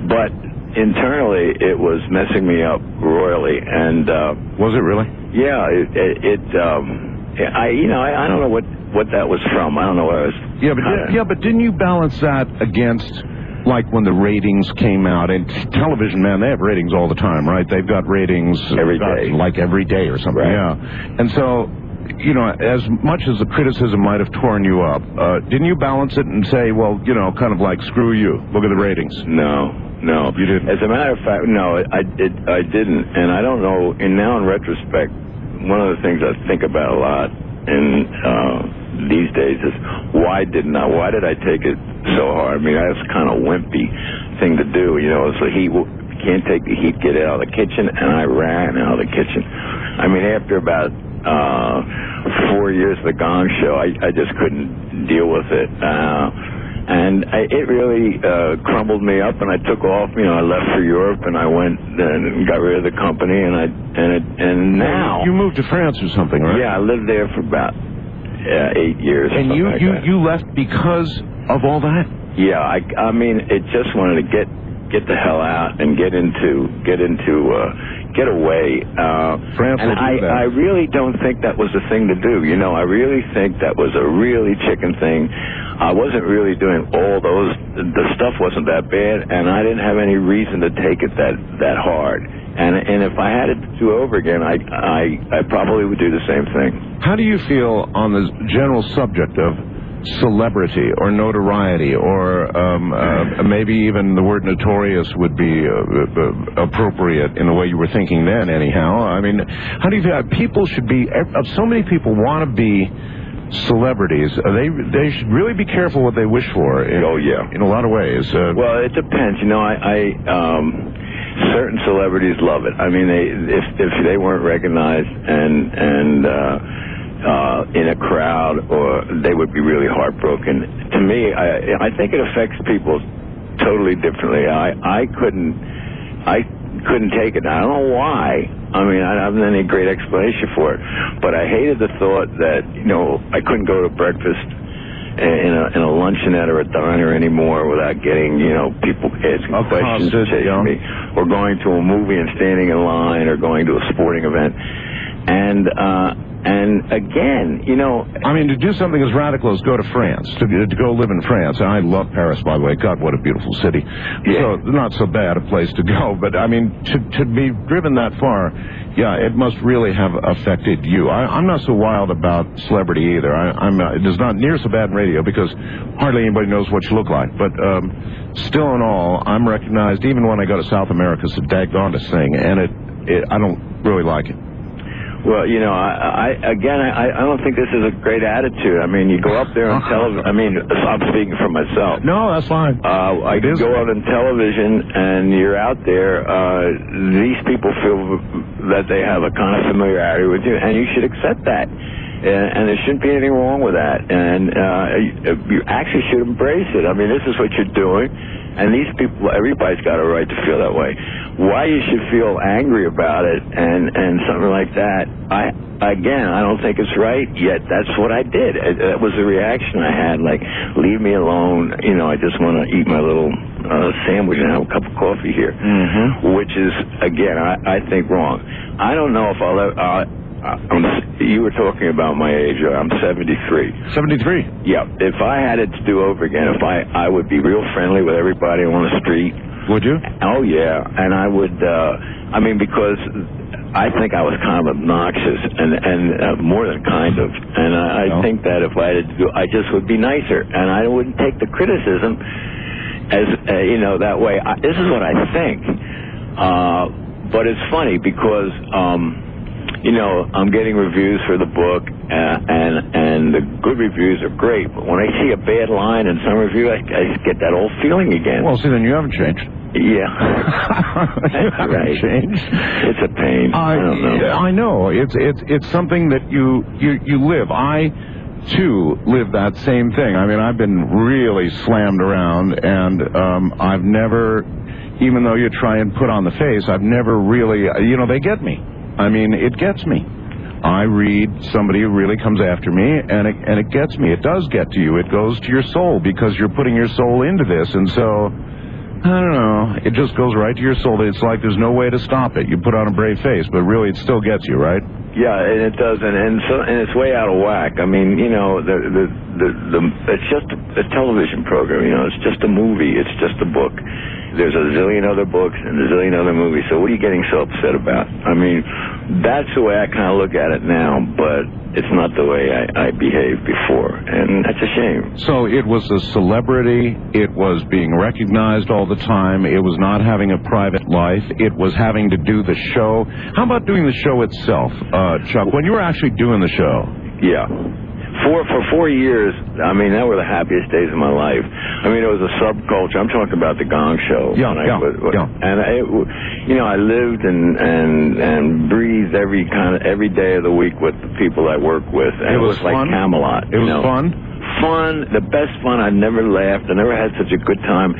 But internally, it was messing me up royally. And was it really? Yeah. I don't know what that was from. I don't know what I was. But didn't you balance that against, like, when the ratings came out? And television, man, they have ratings all the time, right? They've got ratings every day, like every day or something. Right. Yeah. And so, as much as the criticism might have torn you up, didn't you balance it and say, well, kind of like, screw you, look at the ratings? No, you didn't. As a matter of fact, no, I didn't. And I don't know. And now in retrospect, one of the things I think about a lot these days is why did I take it so hard? I mean, that's kind of wimpy thing to do. It's the heat. Can't take the heat. Get out of the kitchen, and I ran out of the kitchen. I mean, after about 4 years of the Gong Show, I just couldn't deal with it. And it really crumbled me up, and I took off. I left for Europe, and I went and got rid of the company, and now you moved to France or something, right? Yeah, I lived there for about 8 years. And you left because of all that? Yeah, I mean, it just wanted to get the hell out and get away. France and I really don't think that was the thing to do. I really think that was a really chicken thing. I wasn't really doing all those. The stuff wasn't that bad, and I didn't have any reason to take it that hard. And if I had it to do over again, I probably would do the same thing. How do you feel on the general subject of celebrity or notoriety, or maybe even the word notorious would be appropriate in the way you were thinking then, anyhow? I mean, how do you feel? People should be, so many people want to be celebrities, they should really be careful what they wish for. In a lot of ways. Well, it depends. You know, certain celebrities love it. I mean, if they weren't recognized and in a crowd, or they would be really heartbroken. To me, I think it affects people totally differently. I couldn't take it. I don't know why. I mean, I don't have any great explanation for it, but I hated the thought that, you know, I couldn't go to breakfast in a luncheonette or a diner anymore without getting, you know, people asking questions, chasing me, or going to a movie and standing in line, or going to a sporting event. And again, you know... I mean, to do something as radical as go to France, to go live in France. And I love Paris, by the way. God, what a beautiful city. Yeah. So, not so bad a place to go. But, I mean, to be driven that far, yeah, it must really have affected you. I'm not so wild about celebrity either. It is not near so bad in radio because hardly anybody knows what you look like. But still in all, I'm recognized even when I go to South America, so daggone thing. And I don't really like it. Well, you know, I don't think this is a great attitude. I mean, you go up there on television. I mean, I'm speaking for myself. No, that's fine. I can go out on television, and you're out there. These people feel that they have a kind of familiarity with you, and you should accept that. And there shouldn't be anything wrong with that. And you actually should embrace it. I mean, this is what you're doing. And these people, everybody's got a right to feel that way. Why you should feel angry about it and something like that, I don't think it's right, yet that's what I did. That was the reaction I had, like, leave me alone. You know, I just want to eat my little sandwich and have a cup of coffee here, which is, again, I think wrong. I don't know if I'll ever... you were talking about my age. I'm 73. 73? Yeah. If I had it to do over again, I would be real friendly with everybody on the street. Would you? Oh, yeah. And I would, I mean, because I think I was kind of obnoxious and more than kind of. And I think that if I had to do, I just would be nicer. And I wouldn't take the criticism as, you know, that way. This is what I think. But it's funny because, you know, I'm getting reviews for the book, and the good reviews are great. But when I see a bad line in some review, I get that old feeling again. Well, see, then you haven't changed. Yeah. You haven't changed. It's a pain. I don't know. I know. It's something that you live. I, too, live that same thing. I mean, I've been really slammed around, and I've never, even though you try and put on the face, I've never really, you know, they get me. I mean, it gets me. I read somebody who really comes after me, and it gets me. It does get to you. It goes to your soul because you're putting your soul into this. And so, I don't know. It just goes right to your soul. It's like there's no way to stop it. You put on a brave face, but really it still gets you, right? Yeah, and it does, and it's way out of whack. I mean, you know, it's just a television program. You know, it's just a movie. It's just a book. There's a zillion other books and a zillion other movies, so what are you getting so upset about? I mean, that's the way I kind of look at it now, but it's not the way I behaved before, and that's a shame. So it was a celebrity, it was being recognized all the time, it was not having a private life, it was having to do the show. How about doing the show itself, Chuck, when you were actually doing the show? Yeah. For 4 years, I mean, that were the happiest days of my life. I mean, it was a subculture. I'm talking about the Gong Show. Yeah. And you know, I lived and breathed every day of the week with the people I work with. And it was like Camelot. It was fun? Fun, the best fun. I never laughed. I never had such a good time.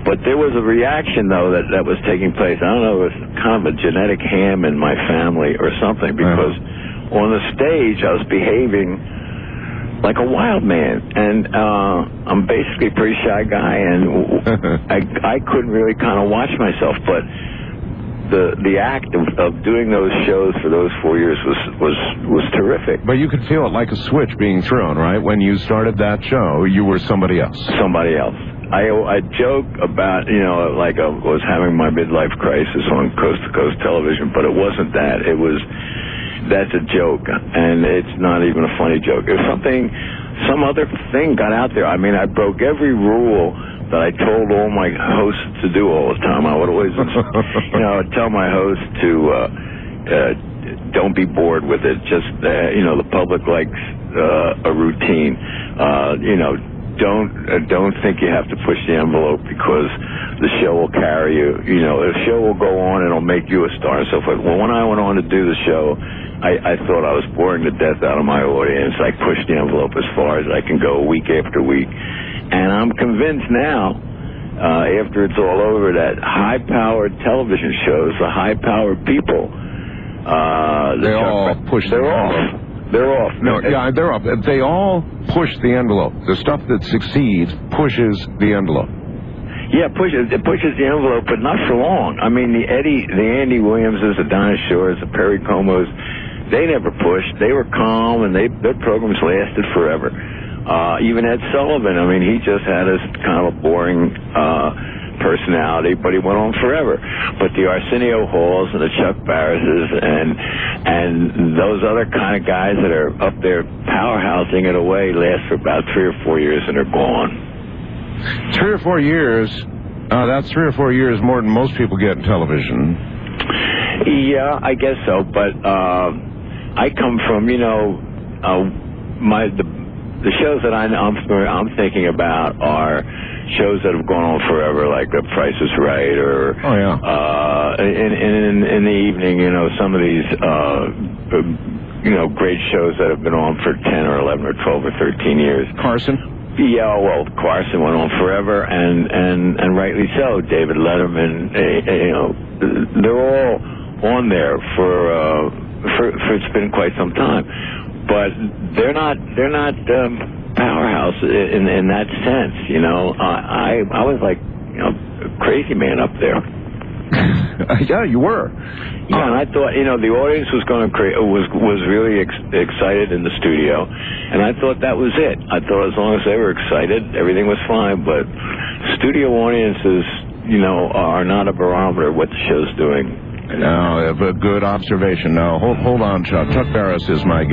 But there was a reaction, though, that was taking place. I don't know, it was kind of a genetic ham in my family or something, because on the stage I was behaving like a wild man, and I'm basically a pretty shy guy, and I couldn't really kind of watch myself, but the act of doing those shows for those 4 years was terrific. But you could feel it like a switch being thrown, right? When you started that show, you were somebody else. Somebody else. I joke about, you know, like I was having my midlife crisis on coast-to-coast television, but it wasn't that. That's a joke, and it's not even a funny joke. If some other thing got out there, I mean, I broke every rule that I told all my hosts to do all the time. I would always, you know, I would tell my host to don't be bored with it. Just, the public likes a routine. Don't think you have to push the envelope because the show will carry you. The show will go on and it'll make you a star and so forth. Well, when I went on to do the show, I thought I was boring the death out of my audience. I pushed the envelope as far as I can go week after week. And I'm convinced now, after it's all over, that high-powered television shows, the high-powered people, they all push the envelope. They're off. No, yeah, they're off. They all push the envelope. The stuff that succeeds pushes the envelope. Yeah, it pushes the envelope, but not for long. I mean, the Andy Williamses, the Donna Shores, the Perry Comos, they never pushed. They were calm, and their programs lasted forever. Even Ed Sullivan, I mean, he just had this kind of a boring personality, but he went on forever. But the Arsenio Halls and the Chuck Barrises and those other kind of guys that are up there powerhousing it away last for about 3 or 4 years, and they're gone. 3 or 4 years, that's 3 or 4 years more than most people get in television. Yeah, I guess so, but I come from, the shows that I'm thinking about are shows that have gone on forever, like The Price is Right, or in the evening, some of these great shows that have been on for 10 or 11 or 12 or 13 years. Carson? Yeah, well, Carson went on forever, and rightly so. David Letterman, they're all on there for it's been quite some time, but they're not powerhouse in that sense. I was like a crazy man up there. Yeah, you were. Yeah, and I thought, the audience was going to was really excited in the studio, and I thought that was it. I thought as long as they were excited, everything was fine. But studio audiences, are not a barometer of what the show's doing. No, a good observation. Now, hold on, Chuck. Chuck Barris is my guest.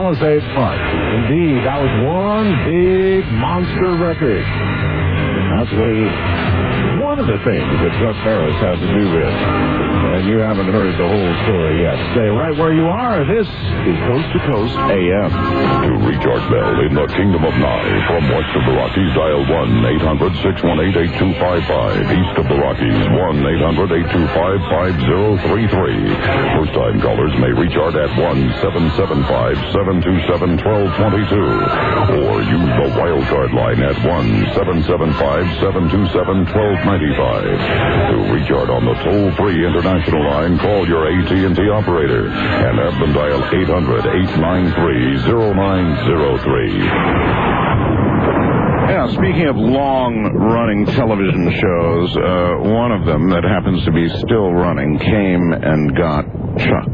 Palisade Park. Indeed, that was one big monster record. That's one of the things that Chuck Barris has to do with. And you haven't heard the whole story yet. Stay right where you are. This is Coast to Coast AM. To reach Art Bell in the Kingdom of Nye, from west of the Rockies, dial 1-800-618-8255. East of the Rockies, 1-800-825-5033. First-time callers may reach Art at 1-775-727-1222. Or use the wildcard line at 1-775-727-1295. To reach Art on the toll-free international line, call your AT&T operator and have them dial 800-893-0903. Yeah, speaking of long-running television shows, one of them that happens to be still running came and got Chuck.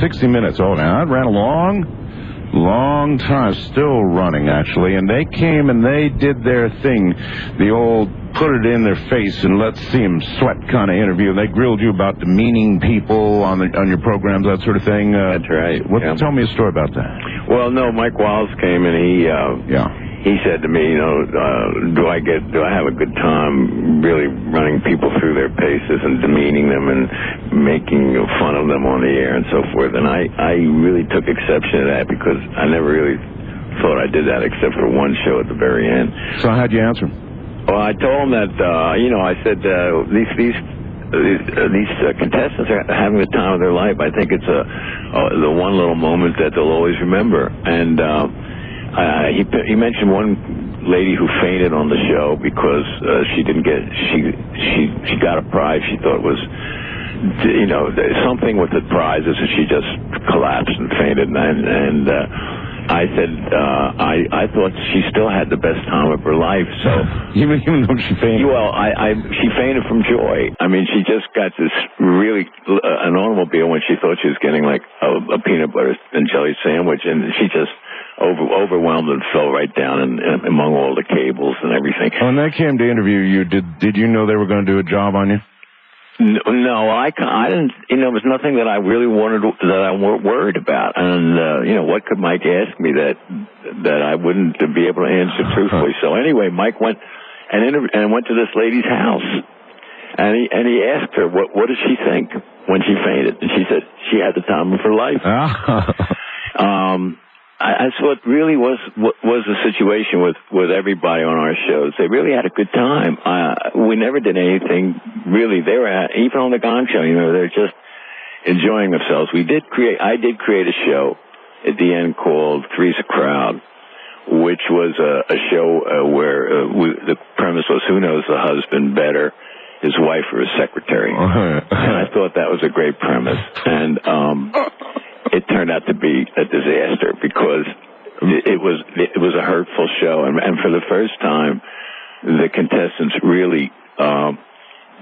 60 Minutes. Oh, now, it ran a long time, still running, actually, and they came and they did their thing, the old put it in their face and let's see them sweat kind of interview. They grilled you about demeaning people on your programs, that sort of thing. That's right. Tell me a story about that. Well, no, Mike Wallace came and he said to me, you know, do I have a good time really running people through their paces and demeaning them and making fun of them on the air and so forth? And I really took exception to that because I never really thought I did that except for one show at the very end. So how'd you answer? Well, I told him that, I said, these contestants are having the time of their life. I think it's the one little moment that they'll always remember. And he mentioned one lady who fainted on the show because she got a prize she thought was, something with the prizes, and she just collapsed and fainted. And I said, I thought she still had the best time of her life. So even though she fainted. Well, she fainted from joy. I mean, she just got this really an automobile when she thought she was getting like a peanut butter and jelly sandwich, and she just overwhelmed and fell right down among all the cables and everything. When they came to interview you, did you know they were going to do a job on you? No, I didn't. It was nothing that I really that I weren't worried about. And what could Mike ask me that I wouldn't be able to answer truthfully? So anyway, Mike went and went to this lady's house, and he asked her what did she think when she fainted, and she said she had the time of her life. I thought really was the situation with everybody on our shows. They really had a good time. We never did anything really. They were even on the Gong Show. They're just enjoying themselves. I did create a show at the end called Three's a Crowd, which was a show where the premise was who knows the husband better, his wife or his secretary. And I thought that was a great premise. And it turned out to be a disaster because it was a hurtful show, and for the first time, the contestants really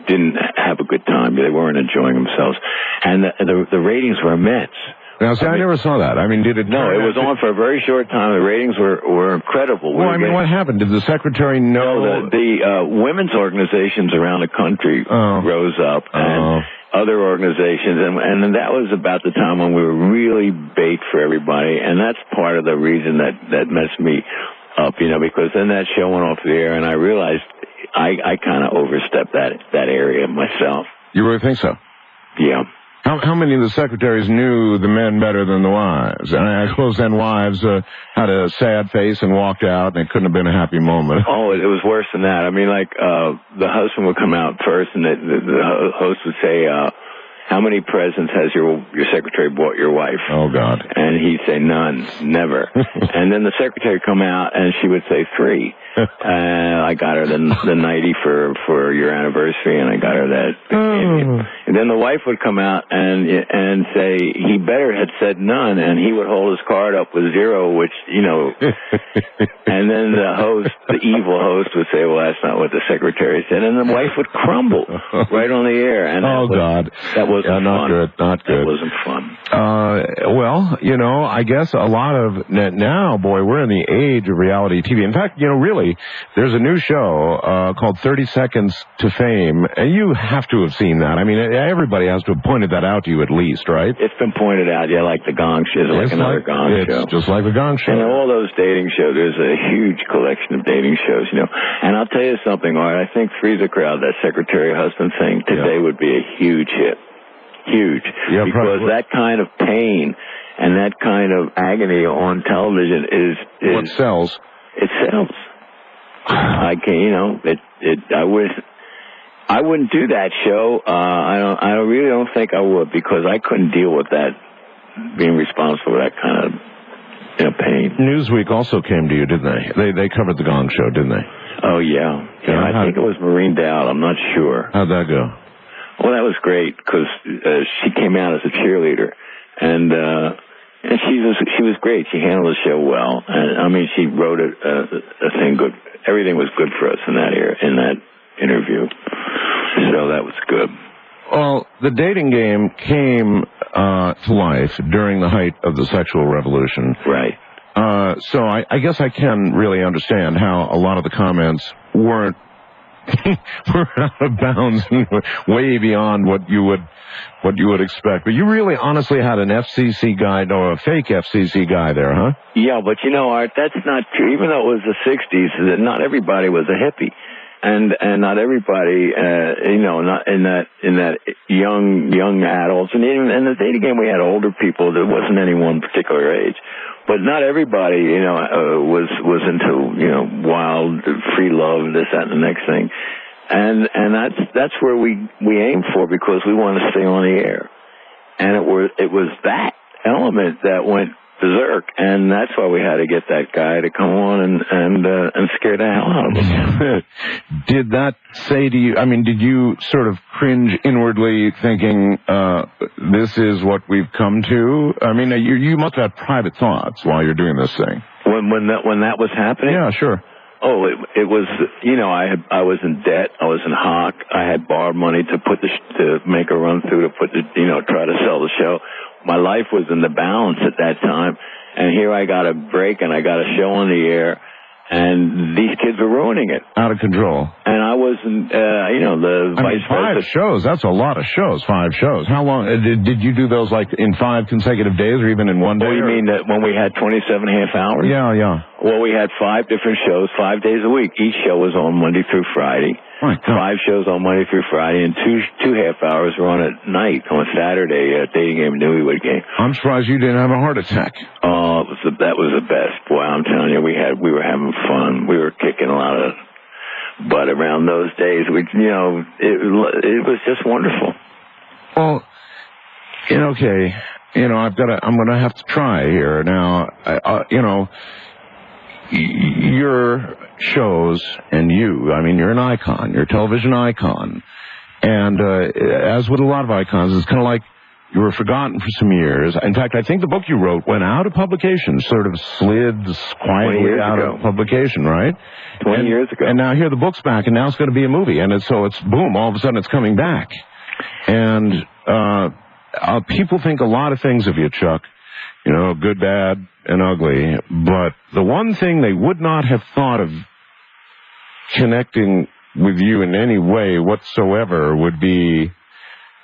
didn't have a good time. They weren't enjoying themselves, and the ratings were immense. Now, see, I never saw that. I mean, did it? No, it was on for a very short time. The ratings were incredible. Well, I mean, what happened? Did the secretary know? No, the women's organizations around the country rose up, and other organizations, and that was about the time when we were really bait for everybody, and that's part of the reason that messed me up, because then that show went off the air, and I realized I kind of overstepped that area myself. You really think so? Yeah. How many of the secretaries knew the men better than the wives? And I suppose then wives had a sad face and walked out, and it couldn't have been a happy moment. Oh, it was worse than that. I mean, the husband would come out first, and the host would say, how many presents has your secretary bought your wife? Oh, God. And he'd say none, never. And then the secretary would come out, and she would say 3. I got her the nightie for your anniversary, and I got her that. And then the wife would come out and say he better had said none, and he would hold his card up with 0, which and then the evil host would say, well, that's not what the secretary said, and the wife would crumble right on the air. And God, that wasn't not fun. Good, not good. That wasn't fun. Well, I guess a lot of now, boy, we're in the age of reality TV. In fact, really, there's a new show called 30 Seconds to Fame, and you have to have seen that. I mean, everybody has to have pointed that out to you at least, right? It's been pointed out, like the Gong Show, like another Gong Show. It's just like the Gong Show. And all those dating shows, there's a huge collection of dating shows, And I'll tell you something, Art, I think Three's a Crowd, that secretary-husband thing, today would be a huge hit. Huge. Yeah, because that kind of pain and that kind of agony on television is what sells. It sells. I wouldn't do that show. I really don't think I would, because I couldn't deal with that, being responsible for that kind of pain. Newsweek also came to you, didn't they? They covered the Gong Show, didn't they? Oh yeah. I think it was Maureen Dowd. I'm not sure. How'd that go? Well, that was great because she came out as a cheerleader, and she was great. She handled the show well, and I mean, she wrote a thing good. Everything was good for us in that interview, so that was good. Well, the dating game came to life during the height of the sexual revolution, right? So I guess I can really understand how a lot of the comments weren't we're out of bounds, way beyond what you would expect. But you really honestly had an FCC guy, no, a fake FCC guy there, huh? Yeah, but you know, Art, that's not true. Even though it was the 60s, that not everybody was a hippie. And not everybody, not in that young adults, and even in the dating game we had older people. There wasn't any one particular age, but not everybody, was into, wild, free love, this, that, and the next thing, and that's where we aim for, because we want to stay on the air, and it was that element that went berserk, and that's why we had to get that guy to come on and scare the hell out of him. Did that say to you, I mean, did you sort of cringe inwardly thinking, this is what we've come to? I mean, you must have had private thoughts while you're doing this thing. When that was happening? Yeah, sure. Oh, it was, I was in debt. I was in hock. I had borrowed money to make a run through, to try to sell the show. My life was in the balance at that time, and here I got a break and I got a show on the air, and these kids were ruining it. Out of control. And I wasn't, vice president. 5 shows, that's a lot of shows, 5 shows. How long, did you do those like in 5 consecutive days or even in one day? Oh, you mean that when we had 27 half hours? Yeah. Well, we had 5 different shows, 5 days a week. Each show was on Monday through Friday. Oh, 5 shows on Monday through Friday, and two half hours were on at night on Saturday, dating game, Newlywed Game. I'm surprised you didn't have a heart attack. Oh, that was the best. Boy, I'm telling you, we were having fun. We were kicking a lot of butt around those days. It was just wonderful. Well, okay, I'm gonna have to try here now. Your shows and you're an icon. You're a television icon. And as with a lot of icons, it's kind of like you were forgotten for some years. In fact, I think the book you wrote went out of publication, sort of slid quietly out of publication, right? 20 years ago. And now here the book's back, and now it's going to be a movie. And it's boom, all of a sudden it's coming back. And people think a lot of things of you, Chuck. Good, bad, and ugly. But the one thing they would not have thought of connecting with you in any way whatsoever would be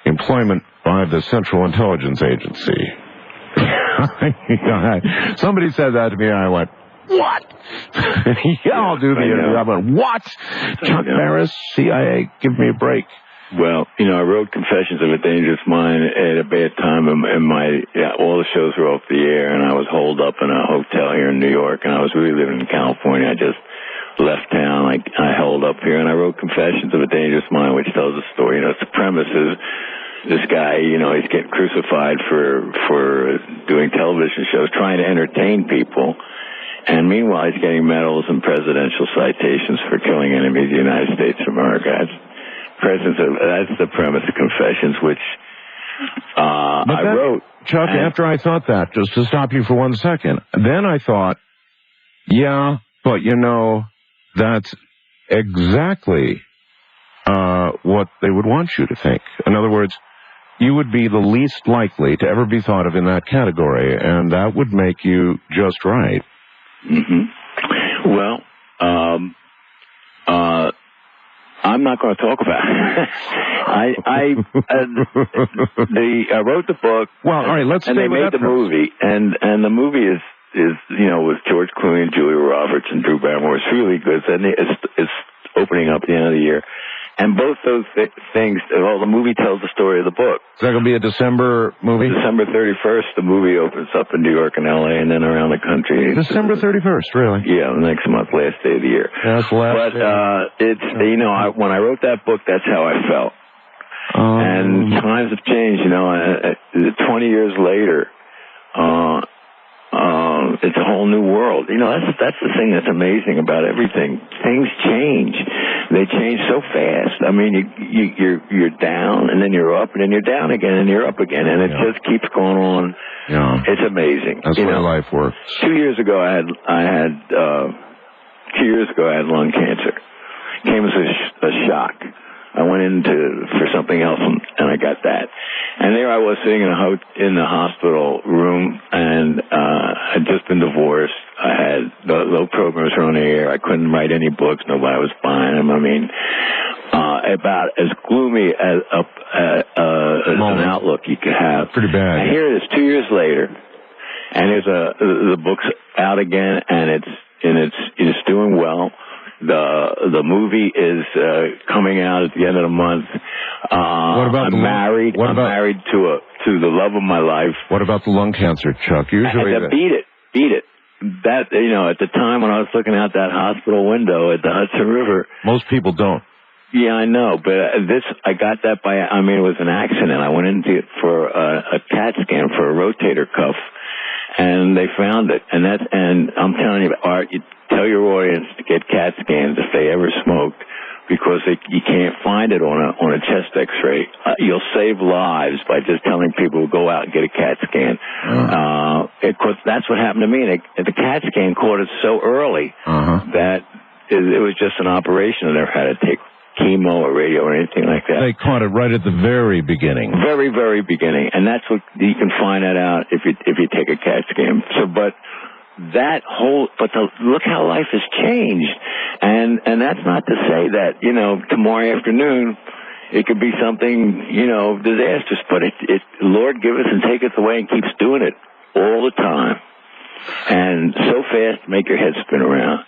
employment by the Central Intelligence Agency. Somebody said that to me, and I went, what? Yeah, I'll do the interview. I went, what? Chuck Barris, CIA, give me a break. Well, I wrote Confessions of a Dangerous Mind at a bad time, and all the shows were off the air, and I was holed up in a hotel here in New York, and I was really living in California. I just left town. I held up here, and I wrote Confessions of a Dangerous Mind, which tells the story. The premise is this guy, he's getting crucified for doing television shows, trying to entertain people. And meanwhile, he's getting medals and presidential citations for killing enemies of the United States of America. That's the premise of Confessions, which I wrote. Chuck, after I thought that, just to stop you for 1 second, then I thought, yeah, but that's exactly what they would want you to think. In other words, you would be the least likely to ever be thought of in that category, and that would make you just right. Mm-hmm. Well, I'm not going to talk about it. I wrote the book. Well, all right, let's. And they made the movie, and the movie is with George Clooney and Julia Roberts and Drew Barrymore. It's really good. It's opening up at the end of the year. And both those things, the movie tells the story of the book. Is that going to be a December movie? December 31st, the movie opens up in New York and L.A. and then around the country. December 31st, really? Yeah, the next month, last day of the year. Yeah, that's the last day. It's, when I wrote that book, that's how I felt. And times have changed, 20 years later, it's a whole new world. That's the thing that's amazing about everything. Things change. They change so fast. I mean, you're down, and then you're up, and then you're down again, and you're up again, and it just keeps going on. Yeah. It's amazing. That's the way life works. 2 years ago, I had lung cancer. It came as a shock. I went for something else, and I got that. And there I was sitting in the hospital room, and I'd just been divorced. I had low programs were on the air. I couldn't write any books. Nobody was buying them. I mean, about as gloomy as an outlook you could have. Pretty bad. And here it is 2 years later, and the book's out again, and it's doing well. The movie is coming out at the end of the month. I'm married. I'm married to the love of my life. What about the lung cancer, Chuck? Usually, beat it. That, at the time when I was looking out that hospital window at the Hudson River, most people don't. Yeah, I know, but I got that it was an accident. I went into it for a CAT scan for a rotator cuff, and they found it. And I'm telling you, Art, you tell your audience to get CAT scans if they ever smoked, because you can't find it on a chest X-ray. You'll save lives by just telling people to go out and get a CAT scan. Of course, that's what happened to me. And the CAT scan caught it so early that it was just an operation. I never had to take chemo or radio or anything like that. They caught it right at the very beginning. Very, very beginning. And that's what you can find that out if you take a CAT scan. But look how life has changed. And that's not to say that, tomorrow afternoon it could be something, disastrous, but Lord giveth and taketh away and keeps doing it all the time. And so fast, make your head spin around.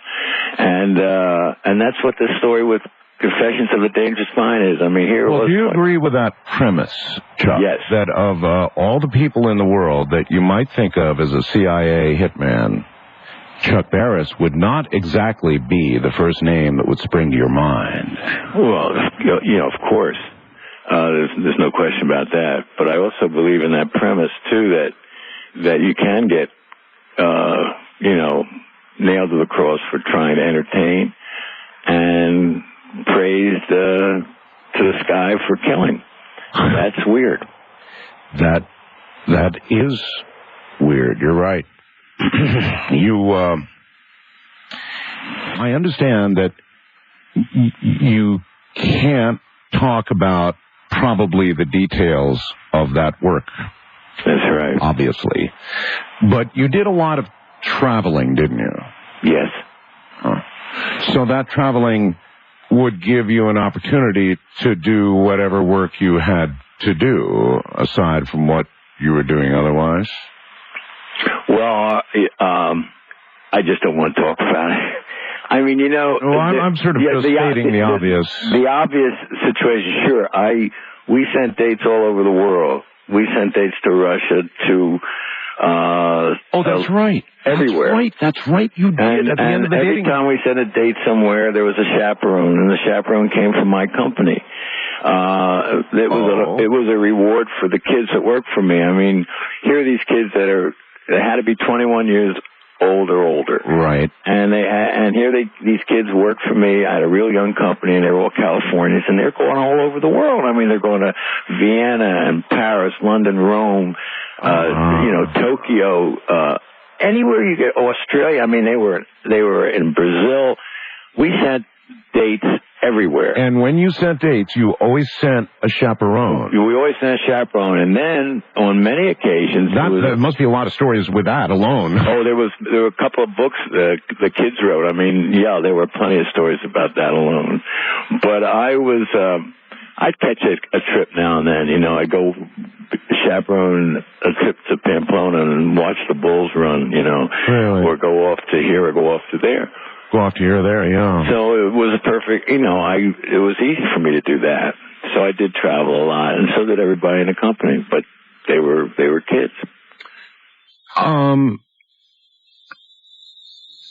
And that's what this story with Confessions of a Dangerous Mind is. I mean, here it was. Well, do you agree with that premise, Chuck? Yes. That of all the people in the world that you might think of as a CIA hitman, Chuck Barris would not exactly be the first name that would spring to your mind. Well, of course. There's no question about that. But I also believe in that premise, too, that you can get, nailed to the cross for trying to entertain and praised to the sky for killing. That's weird. That is weird. You're right. I understand that you can't talk about probably the details of that work. That's right. Obviously. But you did a lot of traveling, didn't you? Yes. So that traveling would give you an opportunity to do whatever work you had to do, aside from what you were doing otherwise? Well, I just don't want to talk about it. I mean, Well, I'm sort of just stating the obvious. The obvious situation, sure. We sent dates all over the world. We sent dates to Russia, to... that's right. Everywhere. That's right. You did at the end of the every dating. time we sent a date somewhere, there was a chaperone, and the chaperone came from my company. It was a reward for the kids that worked for me. I mean, here are these kids that had to be 21 years old or older. Right. And here these kids work for me. I had a real young company, and they're all Californians, and they're going all over the world. I mean, they're going to Vienna and Paris, London, Rome, Tokyo, anywhere you get, Australia. I mean, they were in Brazil. We sent dates everywhere. And when you sent dates, you always sent a chaperone. We always sent a chaperone, and then on many occasions, there must be a lot of stories with that alone. Oh, there were a couple of books the kids wrote. I mean, yeah, there were plenty of stories about that alone. But I'd catch a trip now and then. I'd go chaperone a trip to Pamplona and watch the bulls run, Really? Or go off to here or go off to there. Go off to here or there, yeah. So it was a perfect, it was easy for me to do that. So I did travel a lot, and so did everybody in the company, but they were kids.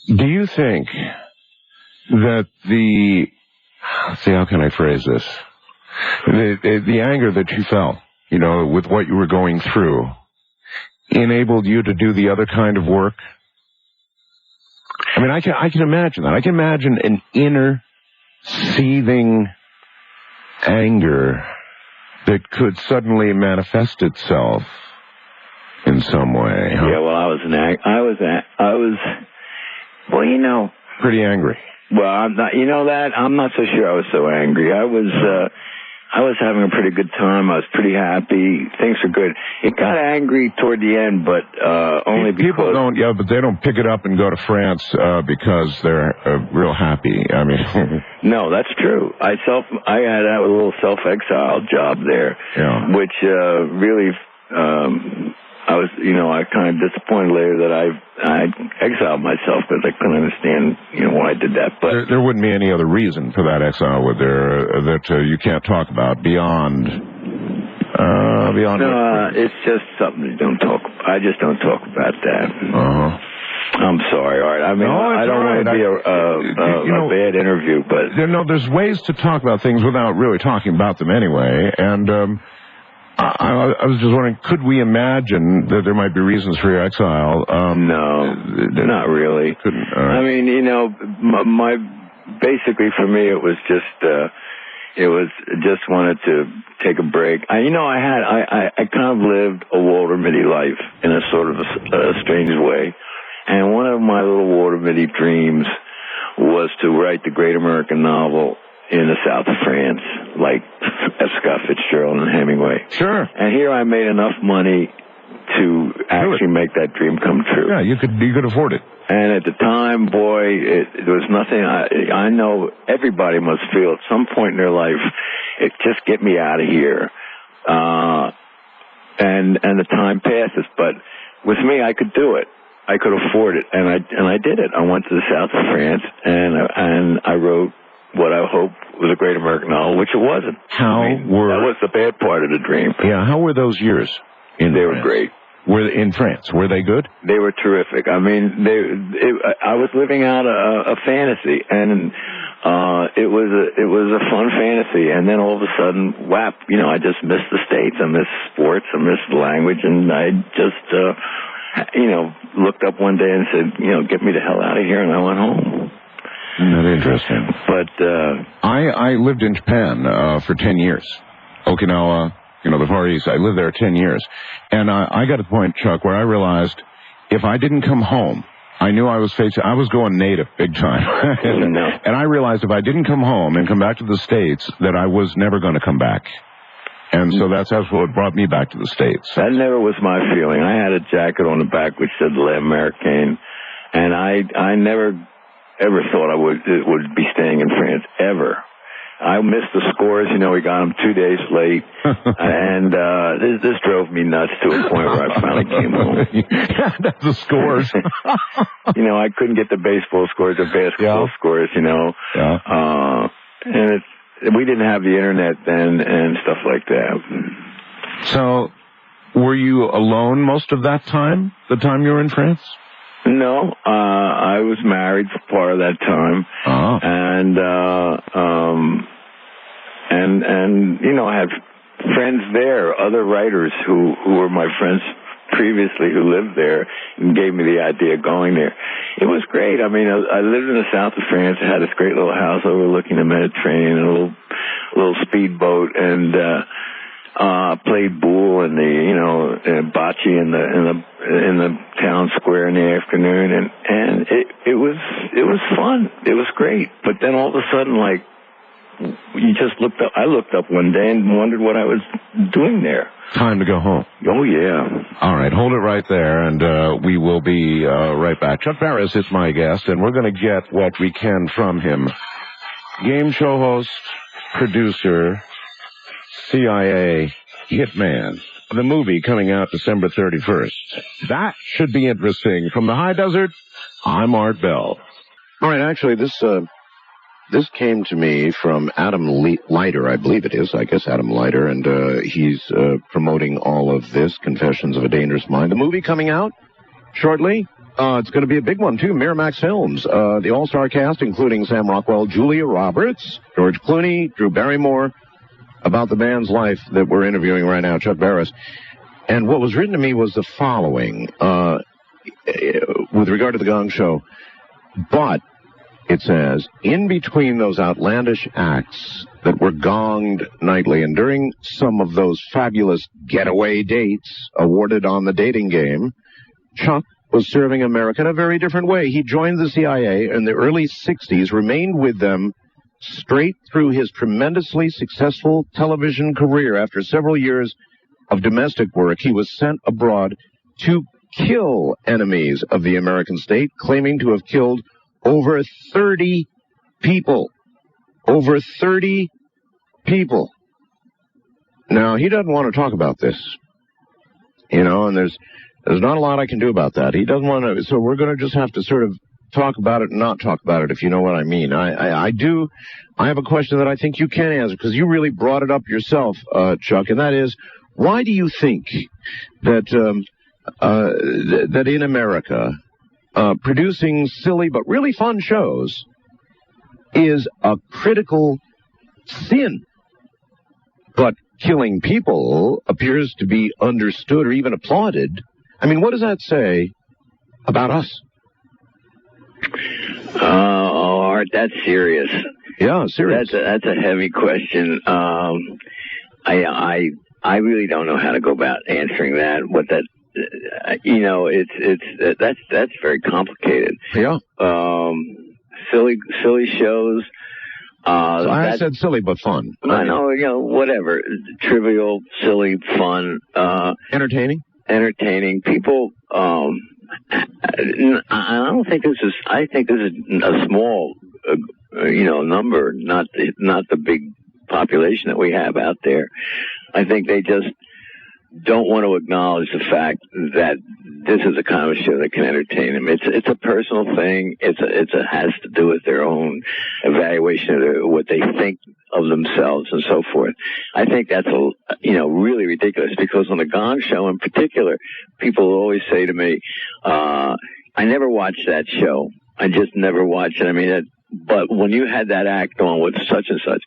Do you think that how can I phrase this? The anger that you felt, with what you were going through, enabled you to do the other kind of work? I mean, I can imagine that. I can imagine an inner seething anger that could suddenly manifest itself in some way. Huh? Yeah, well, I was pretty angry. Well, I'm not. I'm not so sure I was so angry. I I was having a pretty good time. I was pretty happy. Things were good. It got angry toward the end, but only because... People don't, but they don't pick it up and go to France because they're real happy. I mean... No, that's true. I had a little self-exile job there, which really... I was, I kind of disappointed later that I exiled myself because I couldn't understand, why I did that. But there wouldn't be any other reason for that exile, would there, that you can't talk about beyond? It's just something you don't talk. I just don't talk about that. I'm sorry, Art. I mean, I don't want to be a bad interview, but there's ways to talk about things without really talking about them anyway, and. I was just wondering, could we imagine that there might be reasons for your exile? No, not really. I mean, basically for me it was just wanted to take a break. I kind of lived a Walter Mitty life in a sort of a strange way. And one of my little Walter Mitty dreams was to write the great American novel in the south of France, like Scott Fitzgerald and Hemingway. Sure. And here I made enough money to actually make that dream come true. Yeah, you could afford it. And at the time, boy, there was nothing. I know everybody must feel at some point in their life, just get me out of here. And the time passes, but with me, I could do it. I could afford it, and I did it. I went to the south of France, and I wrote what I hoped was a great American novel, which it wasn't. That was the bad part of the dream. Yeah, how were those years in France? They were great. In France, were they good? They were terrific. I mean, I was living out a fantasy, and it was a fun fantasy. And then all of a sudden, whap! I just missed the States. I missed sports. I missed the language, and I just looked up one day and said, get me the hell out of here, and I went home. Not interesting. But I lived in Japan for 10 years. Okinawa, the Far East. I lived there 10 years. And I got to the point, Chuck, where I realized if I didn't come home, I knew I was going native big time. And I realized if I didn't come home and come back to the States, that I was never going to come back. And so that's what brought me back to the States. That never was my feeling. I had a jacket on the back which said L'Américain, and I never ever thought I would be staying in France, ever. I missed the scores. We got them 2 days late. And this drove me nuts to a point where I finally came home. That's the scores. I couldn't get the baseball scores or basketball scores, Yeah. And we didn't have the internet then and stuff like that. So, were you alone most of that time, the time you were in France? No, I was married for part of that time, and I had friends there, other writers who were my friends previously who lived there, and gave me the idea of going there. It was great. I mean, I lived in the south of France. I had this great little house overlooking the Mediterranean, a little speedboat, and played pool and bocce in the town square in the afternoon, and it was fun. It was great. But then all of a sudden, I looked up one day and wondered what I was doing there. Time to go home. Oh yeah. All right, hold it right there, and we will be right back. Chuck Barris is my guest, and we're going to get what we can from him. Game show host, producer, CIA hitman. The movie coming out December 31st. That should be interesting. From the high desert, I'm Art Bell. All right, actually, this came to me from Adam Leiter, I believe it is. I guess Adam Leiter, and he's promoting all of this, Confessions of a Dangerous Mind. The movie coming out shortly. It's going to be a big one, too. Miramax Films. The all-star cast, including Sam Rockwell, Julia Roberts, George Clooney, Drew Barrymore, about the man's life that we're interviewing right now, Chuck Barris. And what was written to me was the following, with regard to the Gong Show. But, it says, in between those outlandish acts that were gonged nightly, and during some of those fabulous getaway dates awarded on the dating game, Chuck was serving America in a very different way. He joined the CIA in the early 60s, remained with them straight through his tremendously successful television career. After several years of domestic work, he was sent abroad to kill enemies of the American state, claiming to have killed over 30 people. Over 30 people. Now, he doesn't want to talk about this, and there's not a lot I can do about that. He doesn't want to, so we're going to just have to sort of talk about it and not talk about it, if you know what I mean. I have a question that I think you can answer, because you really brought it up yourself, Chuck, and that is, why do you think that that in America, producing silly but really fun shows is a critical sin, but killing people appears to be understood or even applauded? I mean, what does that say about us? Art, that's serious. Yeah, serious. That's a heavy question. I really don't know how to go about answering that. What that, that's very complicated. Yeah. Silly shows. So I said silly but fun. I know, whatever. Trivial, silly, fun. Entertaining? Entertaining. People, I don't think this is, I think this is a small, number, not the big population that we have out there. I think they just don't want to acknowledge the fact that this is a kind of show that can entertain them. It's a personal thing. It has to do with their own evaluation of what they think of themselves and so forth. I think that's really ridiculous, because on the Gong Show in particular, people always say to me, I never watched that show. I just never watched it. I mean, but when you had that act on with such and such,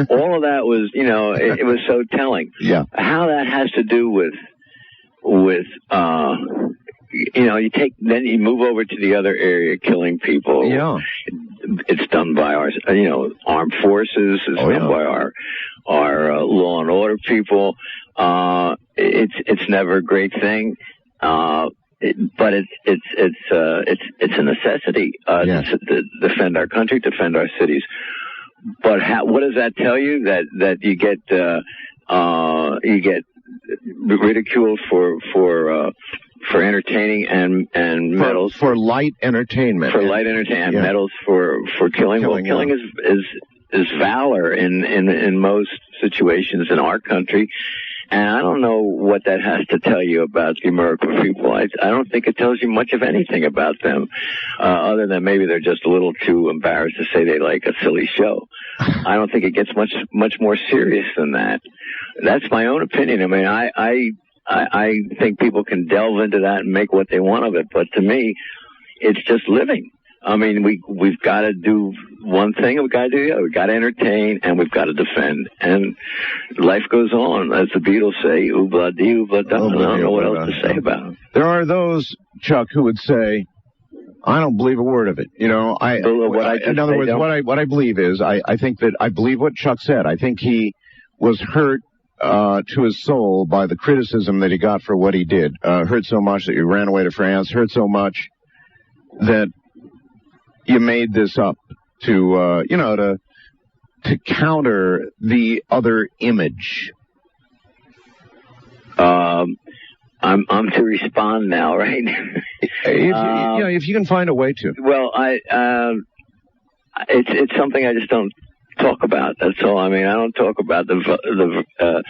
all of that was, it was so telling. Yeah. How that has to do with then you move over to the other area, killing people. Yeah. It's done by our, armed forces. It's done by our law and order people. It's never a great thing. But it's a necessity to defend our country, defend our cities. But what does that tell you? That you get ridiculed for entertaining and medals for light entertainment. For light entertainment, and medals for killing. Well, killing is valor in most situations in our country. And I don't know what that has to tell you about the American people. I don't think it tells you much of anything about them, other than maybe they're just a little too embarrassed to say they like a silly show. I don't think it gets much more serious than that. That's my own opinion. I mean, I think people can delve into that and make what they want of it, but to me, it's just living. I mean, we've got to do one thing, and we've got to do the other. We've got to entertain, and we've got to defend. And life goes on, as the Beatles say, oobla dee, oobla da. I don't know what else to say about it. There are those, Chuck, who would say, I don't believe a word of it. In other words, what I believe is, I think that I believe what Chuck said. I think he was hurt to his soul by the criticism that he got for what he did. Hurt so much that he ran away to France. Hurt so much that you made this up to counter the other image. I'm to respond now, right? If you can find a way to. Well, it's something I just don't talk about. That's all. I mean, I don't talk about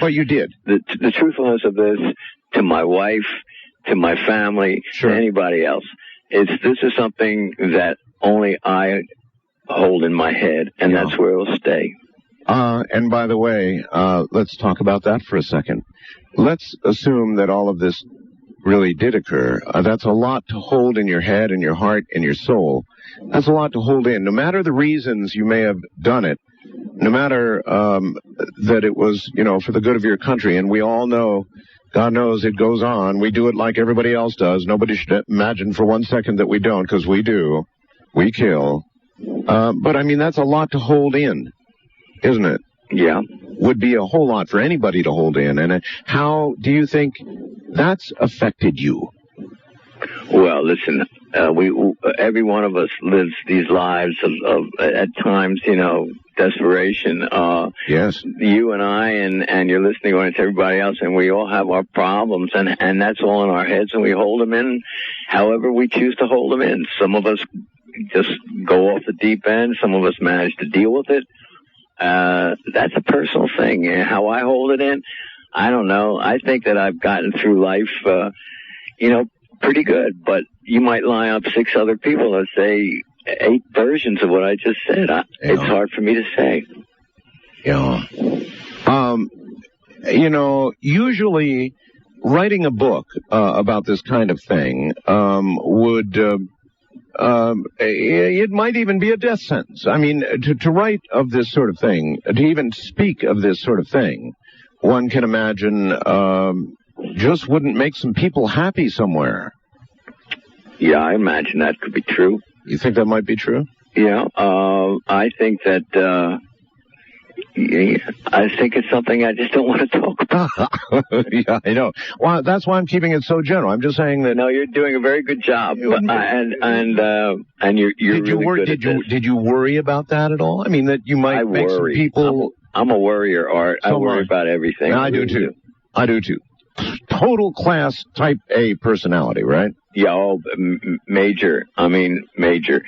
Well, you did. The truthfulness of this to my wife, to my family, to anybody else. This is something that only I hold in my head, and that's where it'll stay. And by the way, let's talk about that for a second. Let's assume that all of this really did occur. That's a lot to hold in your head and your heart and your soul. That's a lot to hold in. No matter the reasons you may have done it, no matter that it was, for the good of your country, and we all know, God knows it goes on. We do it like everybody else does. Nobody should imagine for 1 second that we don't, because we do. We kill. But, I mean, that's a lot to hold in, isn't it? Yeah. Would be a whole lot for anybody to hold in. And how do you think that's affected you? Well, listen, every one of us lives these lives of at times, desperation. Yes. You and I and your listening audience, everybody else, and we all have our problems, and that's all in our heads, and we hold them in however we choose to hold them in. Some of us just go off the deep end. Some of us manage to deal with it. That's a personal thing. How I hold it in, I don't know. I think that I've gotten through life, pretty good, but you might line up 6 other people that say 8 versions of what I just said. It's hard for me to say. Yeah. Usually writing a book about this kind of thing would it might even be a death sentence. I mean, to write of this sort of thing, to even speak of this sort of thing, one can imagine just wouldn't make some people happy somewhere. Yeah, I imagine that could be true. You think that might be true? Yeah, I think that, I think it's something I just don't want to talk about. Yeah, I know. Well, that's why I'm keeping it so general. I'm just saying that. No, you're doing a very good job, and you're really good at this. Did you worry about that at all? I mean, that you might make some people. I'm a worrier, Art. I worry about everything. I do too. I do too. Total class type A personality, right? Yeah, major. I mean, major.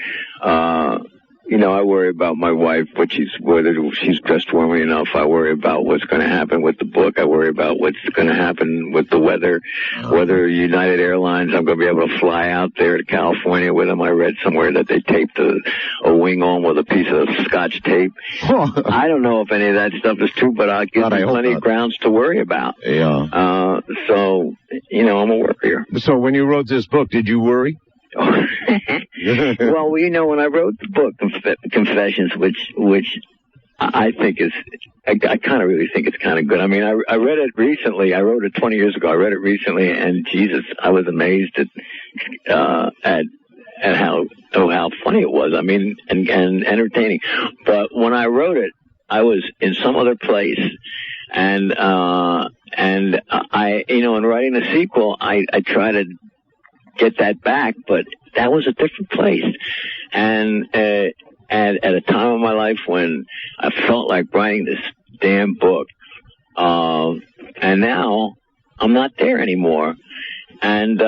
I worry about my wife, whether she's dressed warmly enough. I worry about what's going to happen with the book. I worry about what's going to happen with the weather. Whether United Airlines, I'm going to be able to fly out there to California with them. I read somewhere that they taped a wing on with a piece of Scotch tape. I don't know if any of that stuff is true, but I'll give you plenty of grounds to worry about. Yeah. So, I'm a worrier. So when you wrote this book, did you worry? Well, when I wrote the book, Confessions, which I think is, I kind of really think it's kind of good. I mean, I read it recently. I wrote it 20 years ago. I read it recently, and Jesus, I was amazed at how funny it was. I mean, and entertaining. But when I wrote it, I was in some other place, and I, in writing the sequel, I try to get that back, but that was a different place. And at a time of my life when I felt like writing this damn book, and now I'm not there anymore, and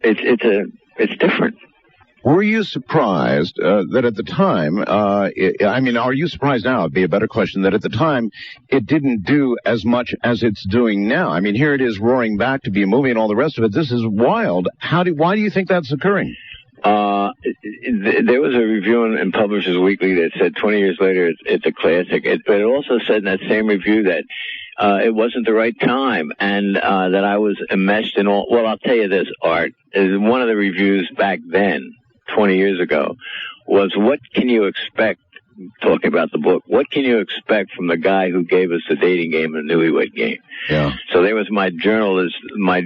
it's different. Were you surprised that at the time, are you surprised now? It'd be a better question, that at the time it didn't do as much as it's doing now. I mean, here it is roaring back to be a movie and all the rest of it. This is wild. Why do you think that's occurring? There was a review in Publishers Weekly that said 20 years later it's a classic. But it also said in that same review that it wasn't the right time, and that I was enmeshed in all. Well, I'll tell you this, Art. One of the reviews back then, 20 years ago, was, what can you expect, talking about the book, what can you expect from the guy who gave us the dating game and the newlywed game? Yeah. So there was my journalist, my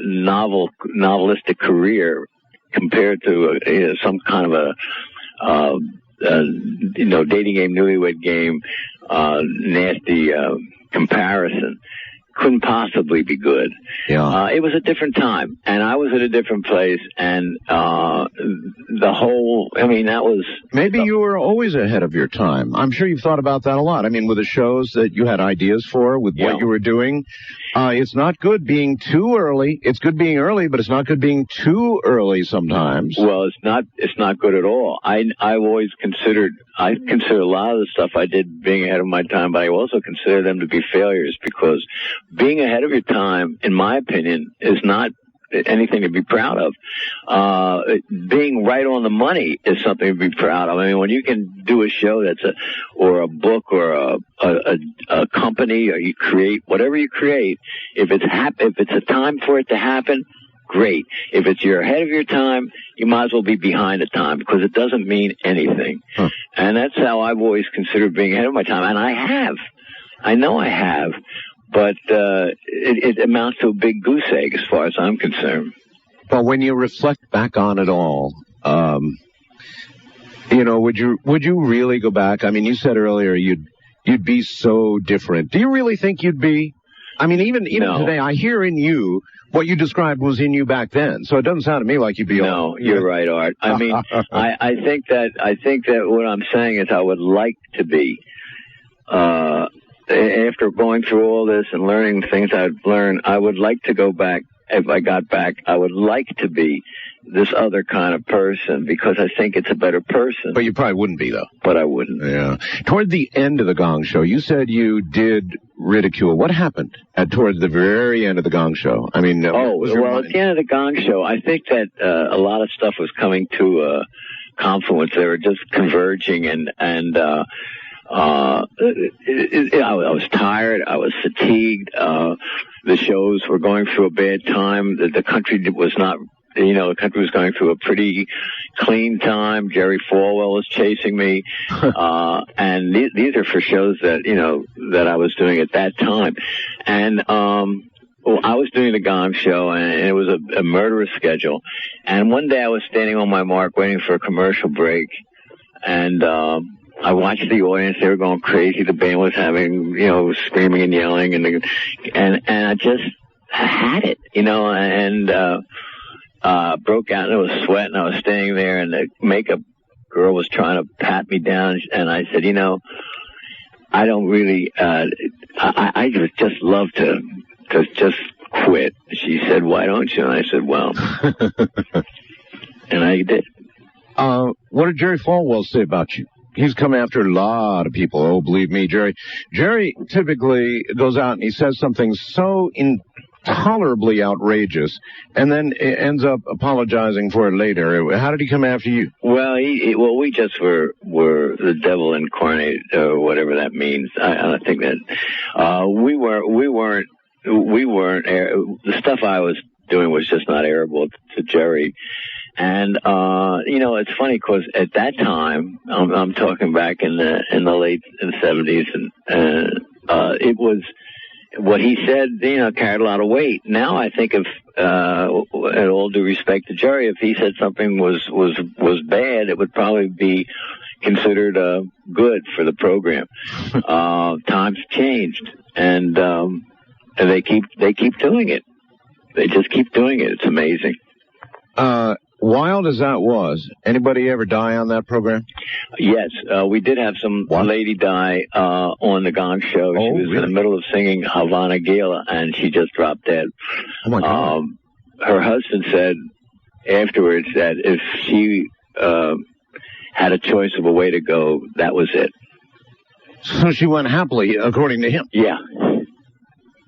novelistic career compared to some kind of a dating game, newlywed game, nasty comparison. Couldn't possibly be good. Yeah. It was a different time, and I was at a different place, and that was... Maybe you were always ahead of your time. I'm sure you've thought about that a lot. I mean, with the shows that you had ideas for, with what you were doing, it's not good being too early. It's good being early, but it's not good being too early sometimes. Well, it's not good at all. I consider a lot of the stuff I did being ahead of my time, but I also consider them to be failures, because being ahead of your time, in my opinion, is not anything to be proud of. Being right on the money is something to be proud of. I mean, when you can do a show or a book or a company, or you create whatever you create, if it's a time for it to happen, great. If you're ahead of your time, you might as well be behind the time, because it doesn't mean anything. Huh. And that's how I've always considered being ahead of my time. And I have. I know I have. But it amounts to a big goose egg as far as I'm concerned. Well, when you reflect back on it all, would you really go back? I mean, you said earlier you'd be so different. Do you really think you'd be? I mean, even No. today, I hear in you what you described was in you back then. So it doesn't sound to me like you'd be. No, you're right, Art. I mean, I think that what I'm saying is I would like to be. After going through all this and learning things I've learned, I would like to go back. If I got back, I would like to be this other kind of person because I think it's a better person. But you probably wouldn't be, though. But I wouldn't. Yeah. Toward the end of the Gong Show, you said you did ridicule. What happened towards the very end of the Gong Show? I mean, at the end of the Gong Show, I think that a lot of stuff was coming to a confluence. They were just converging, and I was tired. I was fatigued. The shows were going through a bad time. The country was not, the country was going through a pretty clean time. Jerry Falwell was chasing me. And these are for shows that, that I was doing at that time. And, I was doing the Gong Show, and it was a murderous schedule. And one day I was standing on my mark waiting for a commercial break, and I watched the audience. They were going crazy. The band was having, screaming and yelling, and I just had it, and broke out and I was sweating. I was staying there, and the makeup girl was trying to pat me down, and I said, I don't really, I would just love to just quit. She said, why don't you? And I said, well, and I did. What did Jerry Falwell say about you? He's come after a lot of people. Oh, believe me, Jerry. Jerry typically goes out and he says something so intolerably outrageous, and then ends up apologizing for it later. How did he come after you? Well, we just were the devil incarnate, or whatever that means. I think that we weren't. The stuff I was doing was just not airable to Jerry. And, it's funny because at that time, I'm talking back in the late 70s, and it was, what he said, carried a lot of weight. Now I think if, at all due respect to Jerry, if he said something was bad, it would probably be considered, good for the program. Times changed, and they keep doing it. They just keep doing it. It's amazing. Wild as that was, anybody ever die on that program? Yes, we did have some lady die on the Gong Show. She was in the middle of singing Havana Gila, and she just dropped dead. Oh, my God. Her husband said afterwards that if she had a choice of a way to go, that was it. So she went happily, according to him? Yeah.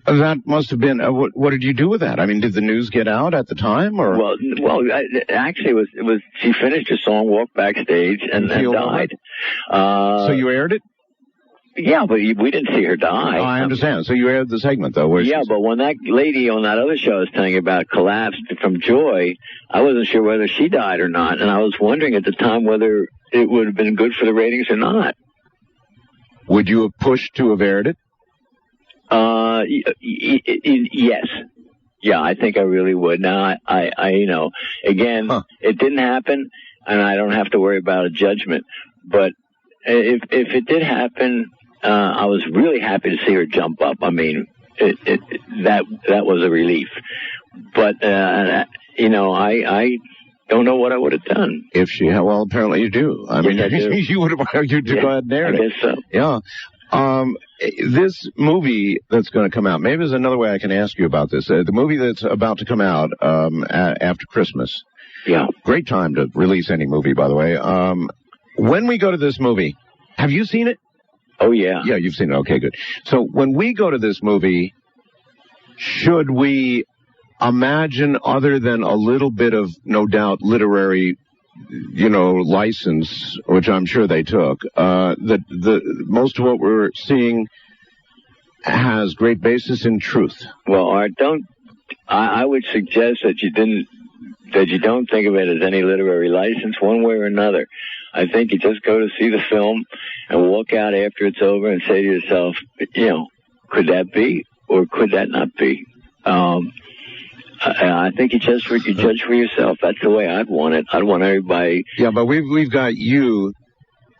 That must have been. What did you do with that? I mean, did the news get out at the time, or? Well, actually, it was. She finished her song, walked backstage, and died. So you aired it? Yeah, but we didn't see her die. Oh, I understand. So you aired the segment, though. Yeah, but when that lady on that other show was telling you about collapsed from joy, I wasn't sure whether she died or not, and I was wondering at the time whether it would have been good for the ratings or not. Would you have pushed to have aired it? Yes. Yeah, I think I really would. Now, again, it didn't happen, and I don't have to worry about a judgment. But if it did happen, I was really happy to see her jump up. I mean, that was a relief. But, I don't know what I would have done. If she had, well, apparently you do. I mean, you would have argued to go ahead and air it. I guess so. Yeah. This movie that's going to come out, maybe there's another way I can ask you about this. The movie that's about to come out after Christmas. Yeah. Great time to release any movie, by the way. When we go to this movie, have you seen it? Oh, yeah. Yeah, you've seen it. Okay, good. So when we go to this movie, should we imagine, other than a little bit of, no doubt, literary license, which I'm sure they took, that most of what we're seeing has great basis in truth? Well, Art, I would suggest that you don't think of it as any literary license one way or another. I think you just go to see the film and walk out after it's over and say to yourself, could that be or could that not be? I think you judge for yourself. That's the way I'd want it. I'd want everybody. Yeah, but we've got you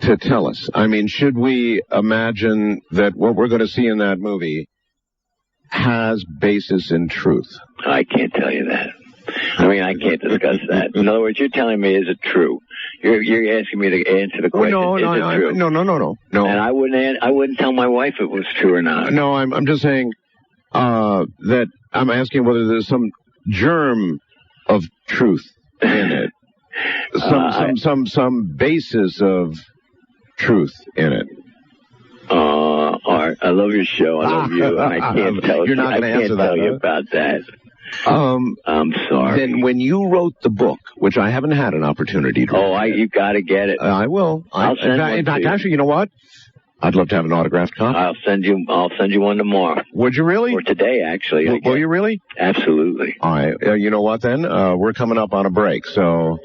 to tell us. I mean, should we imagine that what we're going to see in that movie has basis in truth? I can't tell you that. I mean, I can't discuss that. In other words, you're telling me, is it true? You're asking me to answer the question. No, is it true? No. And I wouldn't tell my wife it was true or not. No, I'm just saying that I'm asking whether there's some germ of truth in it, some basis of truth in it. Art, I love your show. I love you, and I can't tell You're not going to answer that, you about that. I'm sorry. Then when you wrote the book, which I haven't had an opportunity to you got to get it. I will. I'll send one in fact, to you. actually, you know what? I'd love to have an autographed copy. I'll send you one tomorrow. Would you really? Or today, actually. Will you really? Absolutely. All right. You know what, then? We're coming up on a break, so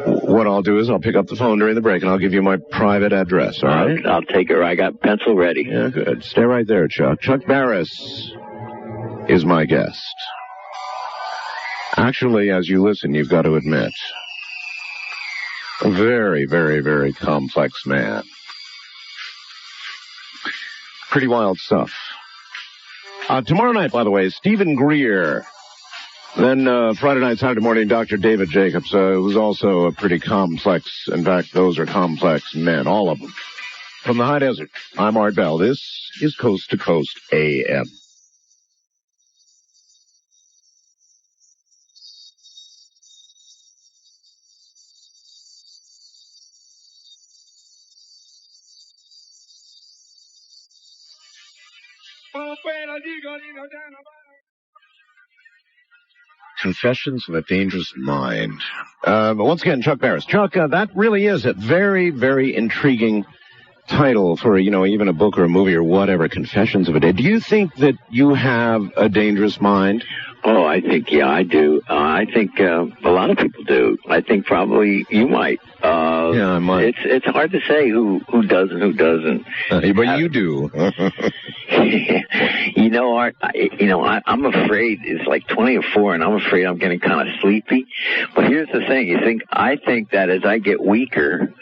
what I'll do is I'll pick up the phone during the break, and I'll give you my private address, all right? I'll take it. I got pencil ready. Yeah, good. Stay right there, Chuck. Chuck Barris is my guest. Actually, as you listen, you've got to admit, a very, very, very complex man. Pretty wild stuff. Tomorrow night, by the way, Stephen Greer. Then Friday night, Saturday morning, Dr. David Jacobs, who's also a pretty complex, in fact, those are complex men, all of them. From the high desert, I'm Art Bell. This is Coast to Coast AM. Confessions of a Dangerous Mind. But once again, Chuck Barris. Chuck, that really is a very, very intriguing title for, even a book or a movie or whatever, Confessions of a Day. Do you think that you have a dangerous mind? Oh, I think, yeah, I do. I think a lot of people do. I think probably you might. Yeah, I might. It's hard to say who does and who doesn't. But you do. Art, I'm afraid it's like 20 or 4, and I'm afraid I'm getting kind of sleepy. But here's the thing. I think that as I get weaker,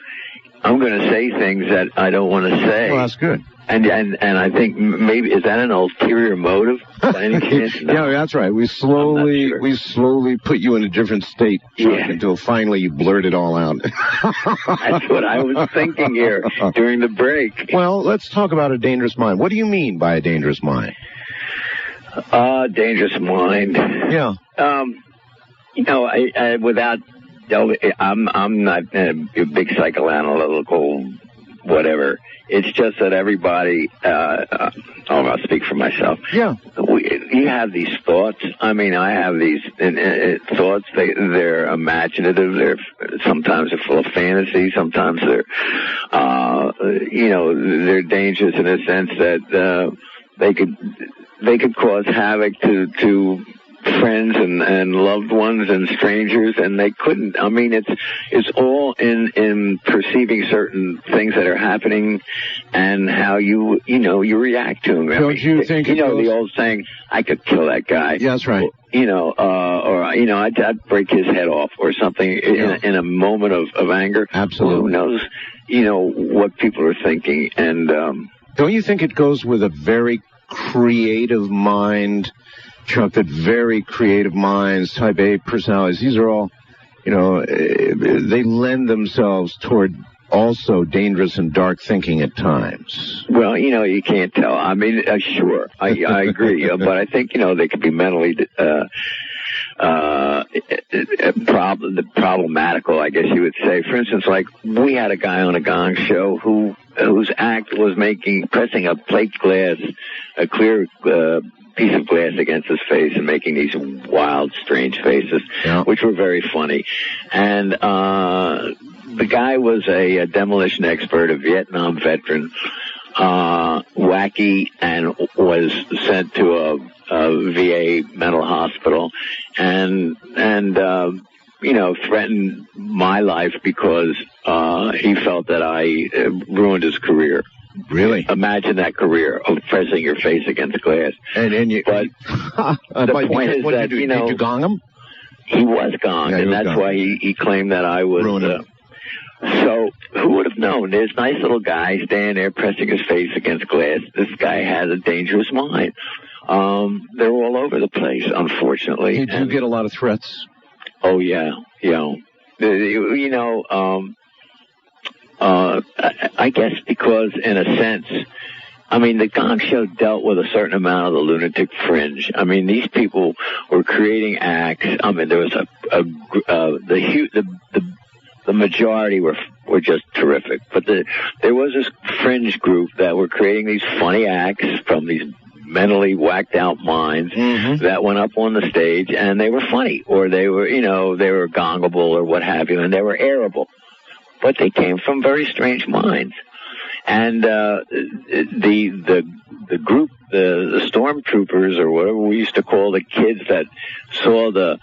I'm going to say things that I don't want to say. Well, that's good. And I think maybe, is that an ulterior motive by any chance? No. Yeah, that's right. We slowly put you in a different state, Chuck, until finally you blurt it all out. That's what I was thinking here during the break. Well, let's talk about a dangerous mind. What do you mean by a dangerous mind? Dangerous mind. Yeah. I'm not a big psychoanalytical whatever. It's just that everybody, I'll speak for myself. Yeah. You have these thoughts. I mean, I have these thoughts. They're imaginative. Sometimes they're full of fantasy. Sometimes they're dangerous in a sense that they could cause havoc to friends and loved ones and strangers, and they couldn't. I mean, it's all in perceiving certain things that are happening and how you react to them. Don't you think the old saying, I could kill that guy. Yeah, that's right. I'd break his head off or something in a moment of anger. Absolutely. Who knows, what people are thinking. And don't you think it goes with a very creative mind, Chuck, that very creative minds, type A personalities, these are all, they lend themselves toward also dangerous and dark thinking at times. Well, you can't tell. I mean, sure, I agree, but I think, they could be mentally problematical, I guess you would say. For instance, like, we had a guy on a Gong show whose act was pressing a plate glass, a clear piece of glass against his face and making these wild, strange faces, which were very funny. And the guy was a demolition expert, a Vietnam veteran, wacky, and was sent to a VA mental hospital, and threatened my life because he felt that I ruined his career. Really? Imagine that career of pressing your face against glass. But the point is that, did you gong him? He was gonged, and that's why he claimed that I was. So who would have known? This nice little guy standing there pressing his face against glass. This guy has a dangerous mind. They're all over the place, unfortunately. Did you get a lot of threats? Oh, yeah. I guess because, in a sense, I mean, the Gong Show dealt with a certain amount of the lunatic fringe. I mean, these people were creating acts. I mean, there was the majority were just terrific, but there was this fringe group that were creating these funny acts from these mentally whacked out minds that went up on the stage, and they were funny, or they were, they were gongable or what have you, and they were airable, but they came from very strange minds. And the group, the stormtroopers, or whatever we used to call the kids that saw the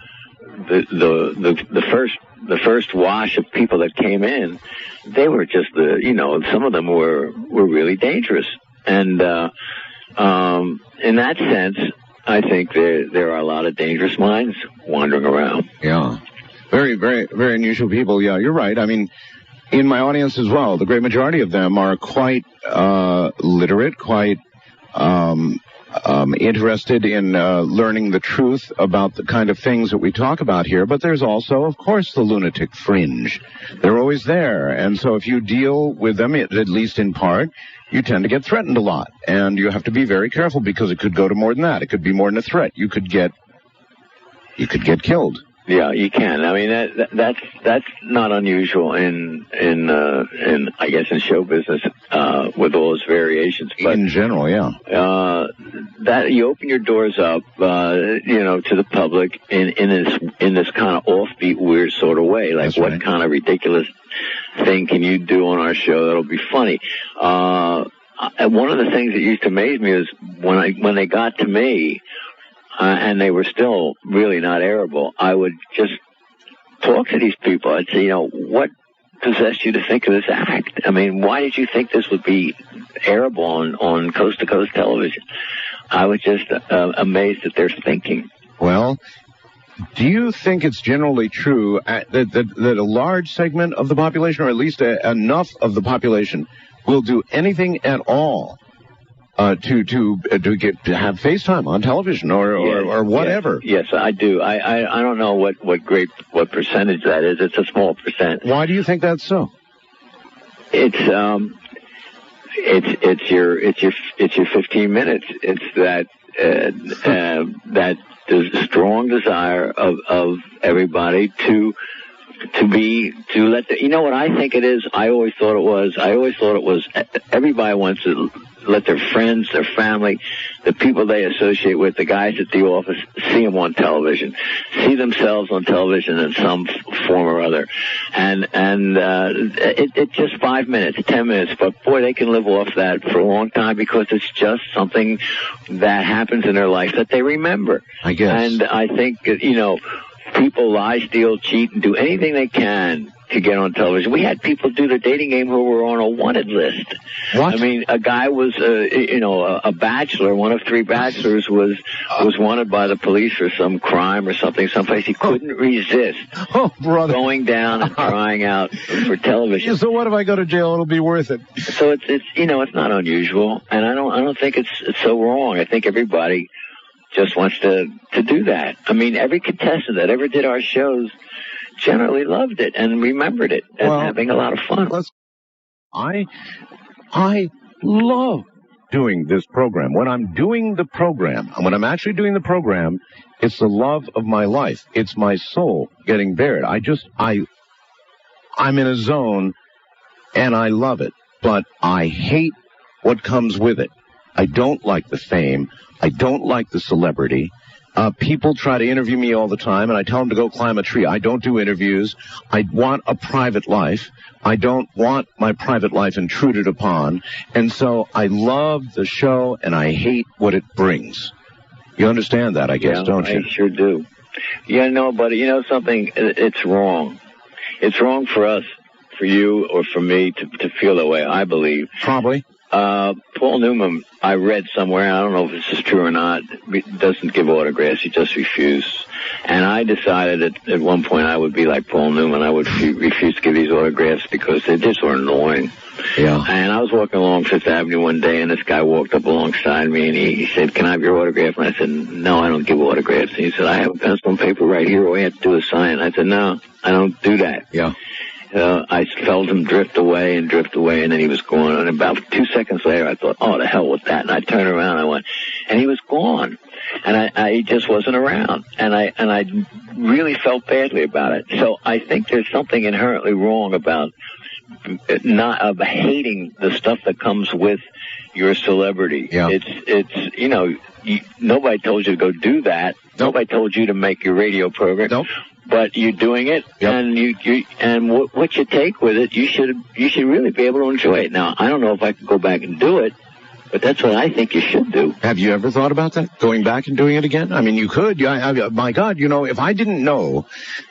first wash of people that came in, they were just some of them were really dangerous. And in that sense, I think there are a lot of dangerous minds wandering around. Yeah. Very, very, very unusual people. Yeah, you're right. I mean, in my audience as well, the great majority of them are quite literate, quite interested in learning the truth about the kind of things that we talk about here. But there's also, of course, the lunatic fringe. They're always there. And so if you deal with them, at least in part, you tend to get threatened a lot. And you have to be very careful because it could go to more than that. It could be more than a threat. You could get killed. Yeah, you can. I mean, that's not unusual in I guess in show business with all its variations. But in general, yeah. That you open your doors up, to the public in this kind of offbeat, weird sort of way. Like, what kind of ridiculous thing can you do on our show that'll be funny? One of the things that used to amaze me is when they got to me. And they were still really not airable, I would just talk to these people. I'd say, what possessed you to think of this act? I mean, why did you think this would be airable on coast-to-coast television? I was just amazed at their thinking. Well, do you think it's generally true that a large segment of the population, or at least enough of the population, will do anything at all to have FaceTime on television or whatever? Yes, I do. I don't know what percentage that is. It's a small percent. Why do you think that's so? It's your 15 minutes. It's that strong desire of everybody to let what I think it is. I always thought it was everybody wants to let their friends, their family, the people they associate with, the guys at the office, see them on television, see themselves on television in some form or other. And it's just 5 minutes, 10 minutes, but boy, they can live off that for a long time because it's just something that happens in their life that they remember. I guess. And I think, people lie, steal, cheat, and do anything they can to get on television. We had people do the dating game who were on a wanted list. What? I mean, a guy was, a bachelor, one of 3 bachelors was wanted by the police for some crime or something, someplace he couldn't resist going down and trying out for television. So what if I go to jail? It'll be worth it. So it's not unusual, and I don't think it's so wrong. I think everybody just wants to do that. I mean, every contestant that ever did our shows generally loved it and remembered it as having a lot of fun. I love doing this program. When I'm doing the program, when I'm actually doing the program, it's the love of my life. It's my soul getting bared. I'm in a zone and I love it, but I hate what comes with it. I don't like the fame. I don't like the celebrity. People try to interview me all the time, and I tell them to go climb a tree. I don't do interviews. I want a private life. I don't want my private life intruded upon. And so I love the show, and I hate what it brings. You understand that, I guess, don't you? I sure do. Yeah, no, but you know something? It's wrong. It's wrong for us, for you, or for me to feel that way, I believe. Probably. Paul Newman, I read somewhere, I don't know if this is true or not, doesn't give autographs, he just refuses. And I decided at one point I would be like Paul Newman. I would refuse to give these autographs because they just were annoying. Yeah. And I was walking along Fifth Avenue one day, and this guy walked up alongside me, and he said, "Can I have your autograph?" And I said, "No, I don't give autographs." And he said, "I have a pencil and paper right here. All you have to do is sign." And I said, "No, I don't do that." Yeah. I felt him drift away, and then he was gone. And about 2 seconds later, I thought, "Oh, the hell with that!" And I turned around, and I went, and he was gone. And I just wasn't around. And I really felt badly about it. So I think there's something inherently wrong about hating the stuff that comes with your celebrity. Yeah. It's nobody told you to go do that. Nope. Nobody told you to make your radio program. Nope. But you're doing it, yep. And what you take with it, you should really be able to enjoy it. Now, I don't know if I could go back and do it, but that's what I think you should do. Have you ever thought about that? Going back and doing it again? I mean, you could. My God, if I didn't know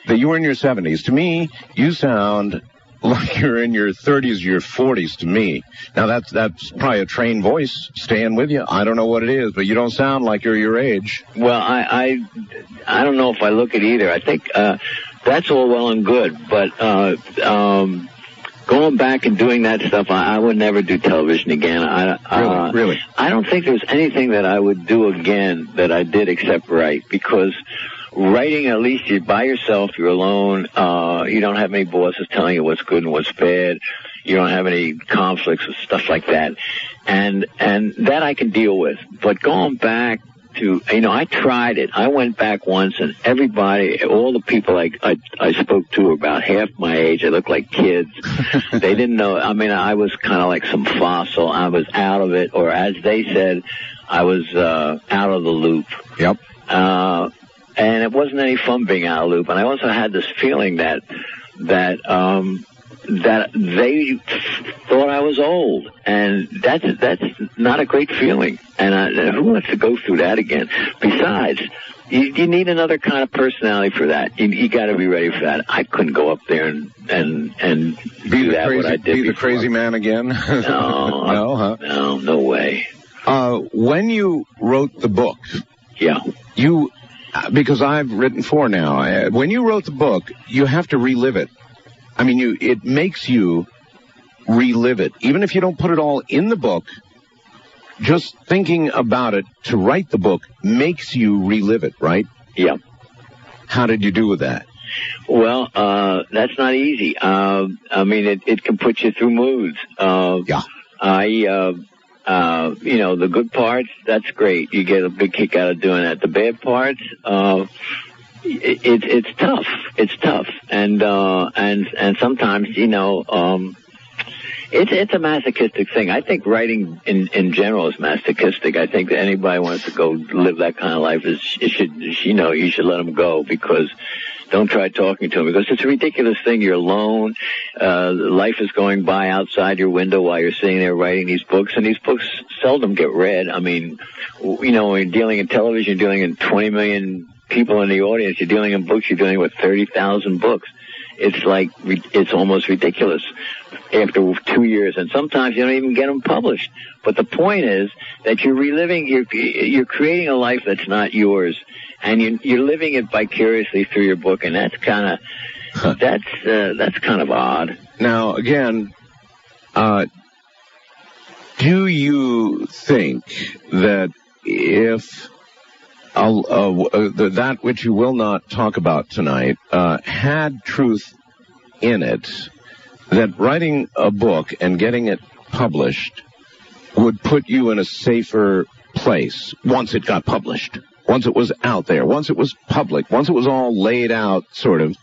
that you were in your 70s, to me, you sound like you're in your 30s, your 40s to me. Now, that's probably a trained voice staying with you. I don't know what it is, but you don't sound like you're your age. Well, I don't know if I look it either. I think that's all well and good, but going back and doing that stuff, I would never do television again. Really? I don't think there's anything that I would do again that I did except write, because writing, at least you're by yourself, you're alone, you don't have any bosses telling you what's good and what's bad, you don't have any conflicts with stuff like that, and that I can deal with. But going back to, I tried it. I went back once, and everybody, all the people I spoke to were about half my age. They looked like kids. They didn't know. I mean, I was kind of like some fossil. I was out of it, or as they said, I was out of the loop. Yep. And it wasn't any fun being out of the loop. And I also had this feeling that they thought I was old, and that's not a great feeling. And who wants to go through that again? Besides, you need another kind of personality for that. You got to be ready for that. I couldn't go up there and do that. What I did. Be the crazy man again? No, no way. When you wrote the book, yeah, because I've written 4 now. When you wrote the book, you have to relive it. I mean, it makes you relive it. Even if you don't put it all in the book, just thinking about it to write the book makes you relive it, right? Yeah. How did you do with that? Well, that's not easy. I mean, it can put you through moods. Yeah. The good parts, that's great. You get a big kick out of doing that. The bad parts, it's tough. It's tough. And sometimes, it's a masochistic thing. I think writing in general is masochistic. I think that anybody wants to go live that kind of life you should let them go, because don't try talking to them, because it's a ridiculous thing. You're alone. Life is going by outside your window while you're sitting there writing these books, and these books seldom get read. I mean, when you're dealing in television, you're dealing in 20 million people in the audience. You're dealing in books, you're dealing with 30,000 books. It's almost ridiculous after 2 years, and sometimes you don't even get them published. But the point is that you're reliving, you're creating a life that's not yours, and you're living it vicariously through your book, and that's kind of odd. Now, again, do you think that if that which you will not talk about tonight had truth in it, that writing a book and getting it published would put you in a safer place once it got published, once it was out there, once it was public, once it was all laid out, sort of,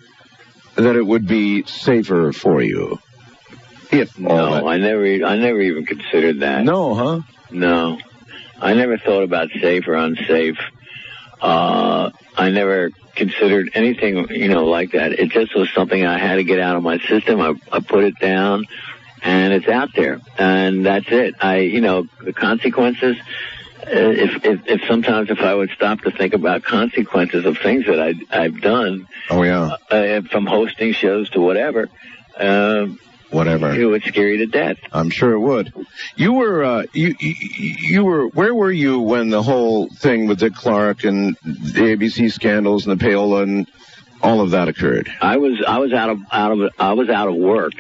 that it would be safer for you? I never even considered that. No, huh? No. I never thought about safe or unsafe. I never considered anything, like that. It just was something I had to get out of my system. I put it down, and it's out there, and that's it. The consequences, if sometimes if I would stop to think about consequences of things that I've done. Oh, yeah. From hosting shows to whatever, whatever. It would scare you to death. I'm sure it would. You were, where were you when the whole thing with Dick Clark and the ABC scandals and the payola and all of that occurred? I was out of work,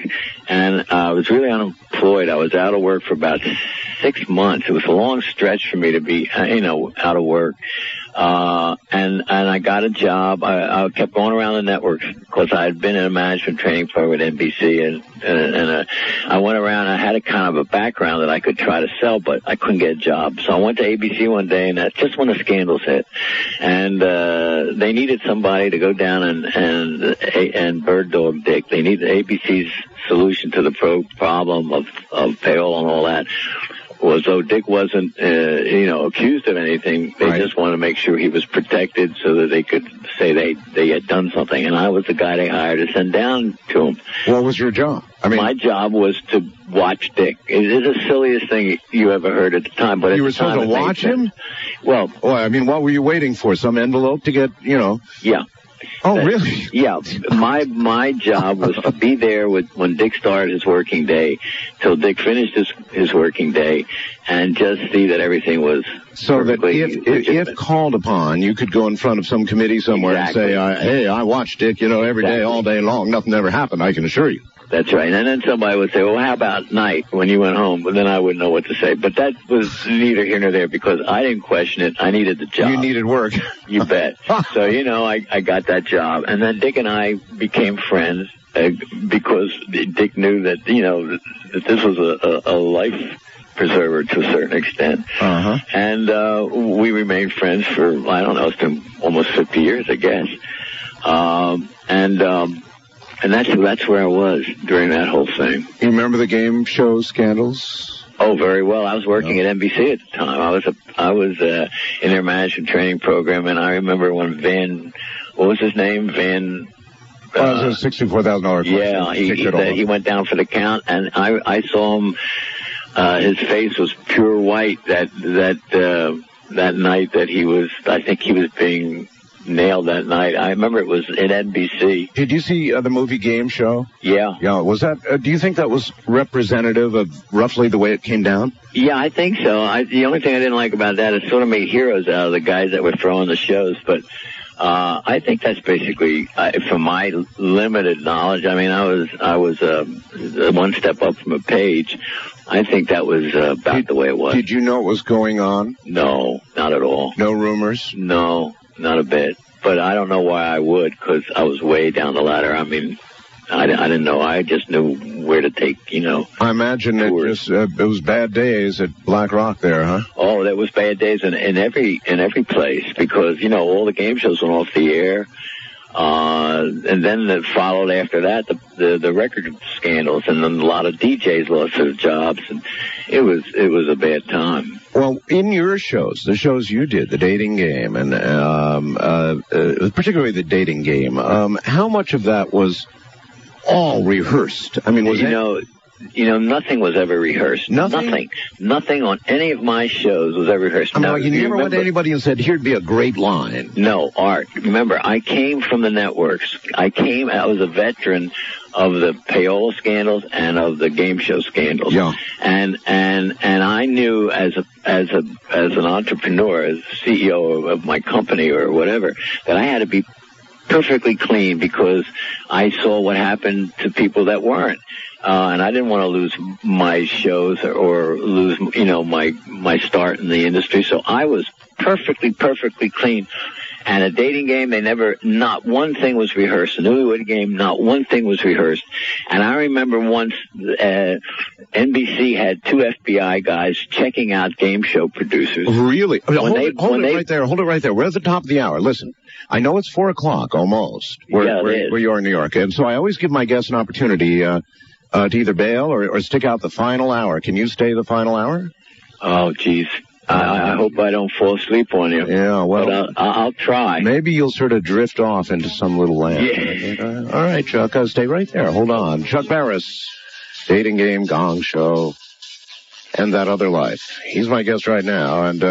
and I was really unemployed. I was out of work for about 6 months. It was a long stretch for me to be, out of work. And I got a job. I kept going around the networks because I had been in a management training program at NBC, and I went around. I had a kind of a background that I could try to sell, but I couldn't get a job. So I went to ABC one day, and that's just when the scandals hit, and they needed somebody to go down and bird dog Dick. They needed ABC's solution to the problem of payola and all that. Was though Dick wasn't, accused of anything, they just wanted to make sure he was protected so that they could say they had done something. And I was the guy they hired to send down to him. What was your job? My job was to watch Dick. It is the silliest thing you ever heard at the time. But you were supposed to watch him? Well, what were you waiting for? Some envelope to get, Yeah. Oh, really? Yeah. My job was to be there when Dick started his working day till Dick finished his working day, and just see that everything was so that if called upon, you could go in front of some committee somewhere and say, "Hey, I watched Dick, every day, all day long. Nothing ever happened. I can assure you." That's right. And then somebody would say, well, how about night when you went home? But then I wouldn't know what to say. But that was neither here nor there because I didn't question it. I needed the job. You needed work. You bet. So, I got that job. And then Dick and I became friends because Dick knew that, that this was a life preserver to a certain extent. Uh-huh. And we remained friends for, I don't know, it's been almost 50 years, I guess. And that's where I was during that whole thing. You remember the game show scandals? Oh, very well. I was working at NBC at the time. I was in their management training program, and I remember when what was his name? It was a $64,000. Yeah, he went down for the count, and I saw him. His face was pure white that night that he was. I think he was being nailed that night. I remember it was at NBC. Did you see the movie Game Show? Yeah. Yeah. Was that? Do you think that was representative of roughly the way it came down? Yeah, I think so. The only thing I didn't like about that is sort of made heroes out of the guys that were throwing the shows. But I think that's basically, from my limited knowledge. I mean, I was one step up from a page. I think that was about the way it was. Did you know what was going on? No, not at all. No rumors? No. Not a bit. But I don't know why I would, because I was way down the ladder. I mean, I didn't know. I just knew where to take, I imagine it was bad days at Black Rock there, huh? Oh, there was bad days in every place because, all the game shows went off the air. And then it followed after that the record scandals, and then a lot of DJs lost their jobs, and it was a bad time. Well, in your shows, the shows you did, the dating game, and particularly the dating game, how much of that was all rehearsed? I mean, was nothing was ever rehearsed. Nothing? Nothing on any of my shows was ever rehearsed. I mean, you never went to anybody and said, here'd be a great line. No, Art. Remember, I came from the networks. I was a veteran of the payola scandals and of the game show scandals. Yeah. And I knew as an entrepreneur, as CEO of my company or whatever, that I had to be perfectly clean because I saw what happened to people that weren't. And I didn't want to lose my shows or lose, my start in the industry. So I was perfectly clean. And a dating game, not one thing was rehearsed. A newlywed game, not one thing was rehearsed. And I remember once, NBC had 2 FBI guys checking out game show producers. Really? Hold it right there. We're at the top of the hour. Listen, I know it's 4:00 almost where you are in New York. And so I always give my guests an opportunity, to either bail or stick out the final hour. Can you stay the final hour? Oh, geez. I hope I don't fall asleep on you. Yeah, well, but I'll try. Maybe you'll sort of drift off into some little land. Yeah. All right, Chuck, stay right there. Hold on. Chuck Barris, Dating Game, Gong Show, and That Other Life. He's my guest right now, and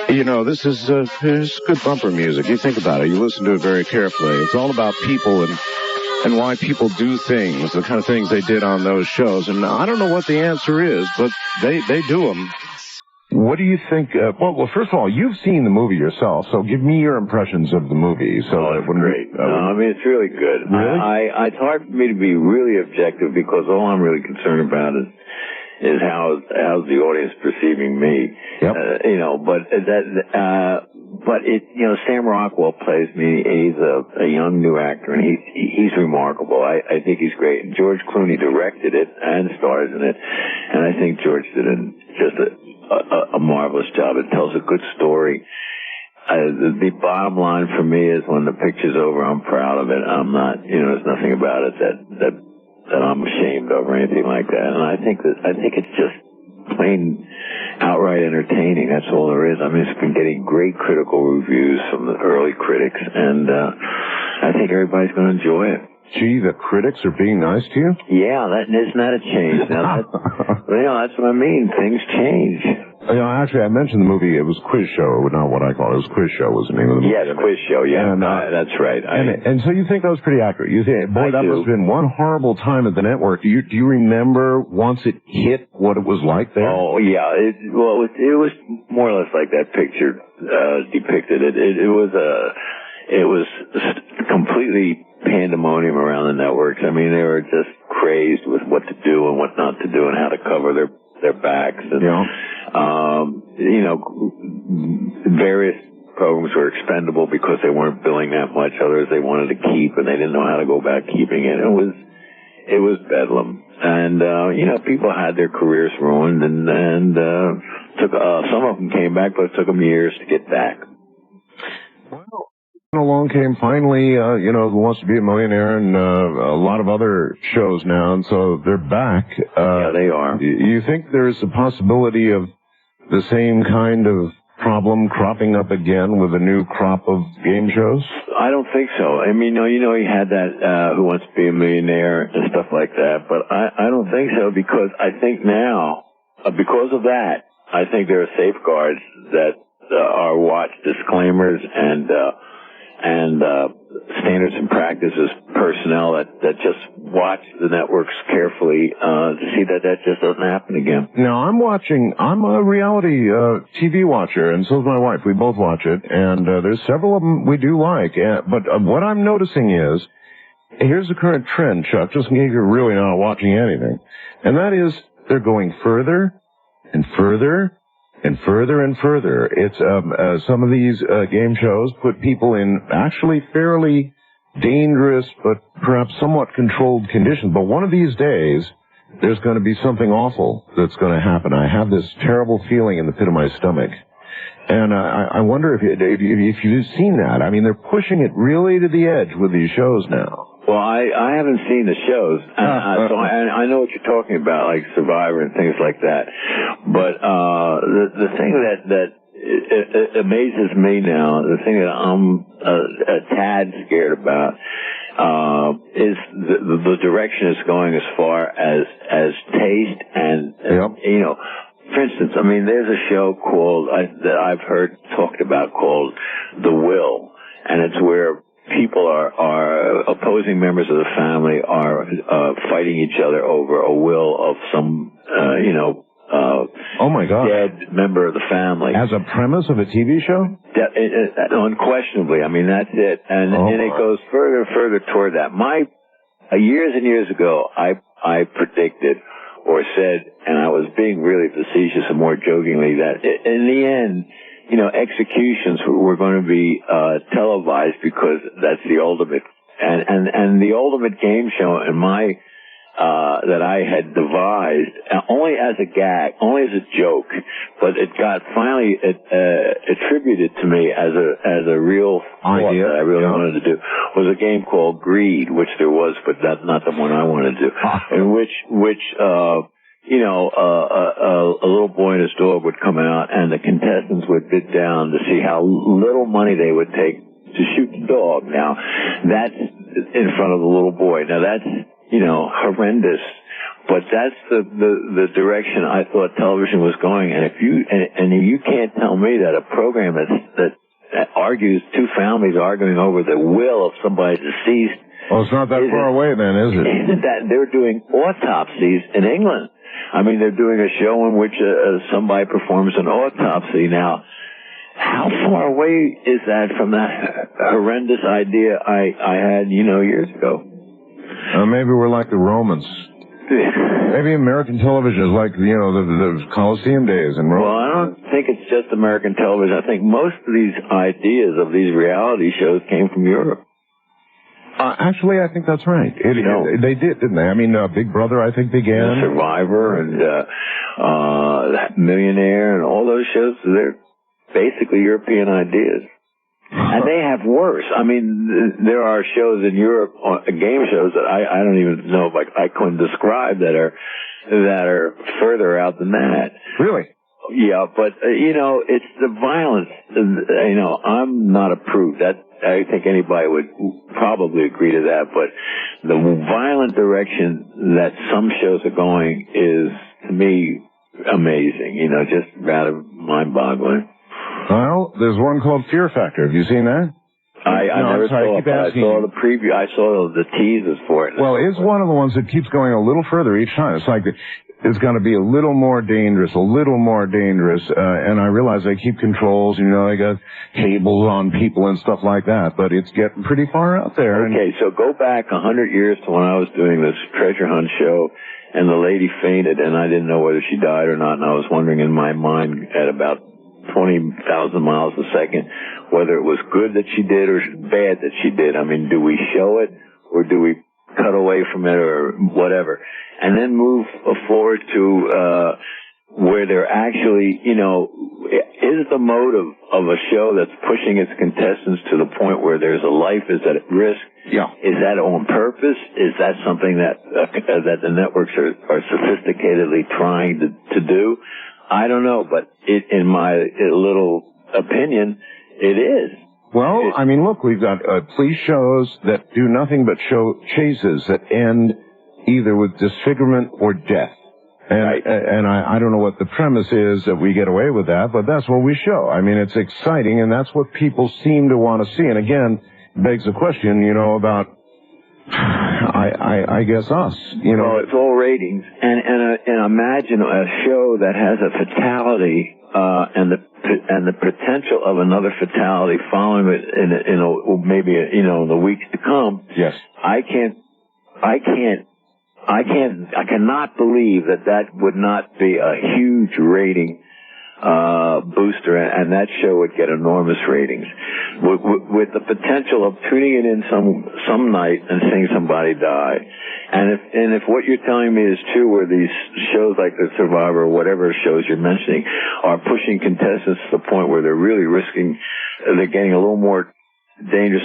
this is good bumper music. You think about it. You listen to it very carefully. It's all about people and and why people do things, the kind of things they did on those shows. And I don't know what the answer is, but they do them. What do you think? Well, first of all, you've seen the movie yourself, so give me your impressions of the movie. So it's great. I mean, it's really good. Really? It's hard for me to be really objective because all I'm really concerned about is how's the audience perceiving me. Yep. But Sam Rockwell plays me. He's a young new actor, and he's remarkable. I think he's great. And George Clooney directed it and stars in it, and I think George did just a marvelous job. It tells a good story. The bottom line for me is when the picture's over, I'm proud of it. I'm not, there's nothing about it that I'm ashamed of or anything like that. And I think it's just plain outright entertaining. That's all there is. I mean, it's been getting great critical reviews from the early critics, and I think everybody's going to enjoy it. Gee, the critics are being nice to you? Yeah, isn't that a change? Now, that's what I mean. Things change. Actually, I mentioned the movie. It was Quiz Show, not what I call it. It was Quiz Show was the name of the movie. Yes, Quiz Show, yeah. And, that's right. And so you think that was pretty accurate. You think, boy, that must have been one horrible time at the network. Do you remember once it hit what it was like there? Oh, yeah. It was more or less like that picture depicted. It was completely pandemonium around the networks. I mean, they were just crazed with what to do and what not to do and how to cover their backs. And, various programs were expendable because they weren't billing that much. Others they wanted to keep, and they didn't know how to go back keeping it. It was bedlam. And, people had their careers ruined, and took some of them came back, but it took them years to get back. Well, along came finally, Who Wants to Be a Millionaire and a lot of other shows now, and so they're back. Yeah, they are. You think there's a possibility of the same kind of problem cropping up again with a new crop of game shows? I don't think so. I mean, he had that Who Wants to Be a Millionaire and stuff like that, but I don't think so because I think now, because of that, I think there are safeguards that are watch disclaimers and standards and practices personnel that just watch the networks carefully to see that just doesn't happen again. Now, I'm a reality TV watcher, and so is my wife. We both watch it, and there's several of them we do like. But what I'm noticing is, here's the current trend, Chuck, just in case you're really not watching anything, and that is they're going further and further and further and further. It's some of these game shows put people in actually fairly dangerous but perhaps somewhat controlled conditions. But one of these days, there's going to be something awful that's going to happen. I have this terrible feeling in the pit of my stomach. And I wonder if you've seen that. I mean, they're pushing it really to the edge with these shows now. Well, I haven't seen the shows, so I know what you're talking about, like Survivor and things like that. But the thing that amazes me now, the thing that I'm a tad scared about, is the direction it's going as far as taste and For instance, I mean, there's a show that I've heard talked about called The Will, and it's where people are opposing members of the family are fighting each other over a will of some oh my God, dead member of the family. As a premise of a TV show? Unquestionably. I mean, that's it. And it goes further and further toward that. Years and years ago, I predicted or said, and I was being really facetious and more jokingly, that in the end, executions were going to be televised because that's the ultimate, and the ultimate game show in my that I had devised only as a gag, only as a joke, but it got finally attributed to me as a real idea that I really wanted to do, was a game called Greed, which there was, but that's not the one I wanted to do, in which a little boy and his dog would come out, and the contestants would bid down to see how little money they would take to shoot the dog. Now, that's in front of the little boy. Now, that's, horrendous, but that's the direction I thought television was going. And if you can't tell me that a program that argues two families arguing over the will of somebody deceased Oh, it's not that far away then, is it? Isn't that they're doing autopsies in England? I mean, they're doing a show in which somebody performs an autopsy. Now, how far away is that from that horrendous idea I had, years ago? Maybe we're like the Romans. Maybe American television is like, the Colosseum days in Rome. Well, I don't think it's just American television. I think most of these ideas of these reality shows came from Europe. Actually, I think that's right. They did, didn't they? I mean, Big Brother, I think, began. Survivor and Millionaire and all those shows, they're basically European ideas. And they have worse. I mean, there are shows in Europe, game shows that I don't even know, like I couldn't describe that are further out than that. Really? Yeah, but it's the violence. I'm not a prude. I think anybody would probably agree to that. But the violent direction that some shows are going is, to me, amazing. Just rather mind-boggling. Well, there's one called Fear Factor. Have you seen that? I never saw it, but I saw the preview. I saw the teasers for it. Well, it's one of the ones that keeps going a little further each time. It's like it's going to be a little more dangerous, and I realize they keep controls, they got cables on people and stuff like that, but it's getting pretty far out there. Okay, so go back 100 years to when I was doing this treasure hunt show, and the lady fainted, and I didn't know whether she died or not, and I was wondering in my mind at about 20,000 miles a second whether it was good that she did or bad that she did. I mean, do we show it or do we cut away from it or whatever? And then move forward to where they're actually, is the motive of a show that's pushing its contestants to the point where there's a life is at risk? Yeah. Is that on purpose? Is that something that the networks are sophisticatedly trying to do? I don't know, but in my little opinion, it is. Well, I mean, look, we've got police shows that do nothing but show chases that end either with disfigurement or death. And, right. And I don't know what the premise is that we get away with that, but that's what we show. I mean, it's exciting, and that's what people seem to want to see. And again, begs the question, about I guess us, Well, it's all ratings, and imagine a show that has a fatality, and the potential of another fatality following it maybe in the weeks to come. Yes. I cannot believe that would not be a huge rating booster, and that show would get enormous ratings with the potential of tuning it in some night and seeing somebody die. And if what you're telling me is true, where these shows like The Survivor or whatever shows you're mentioning are pushing contestants to the point where they're really risking, they're getting a little more dangerous,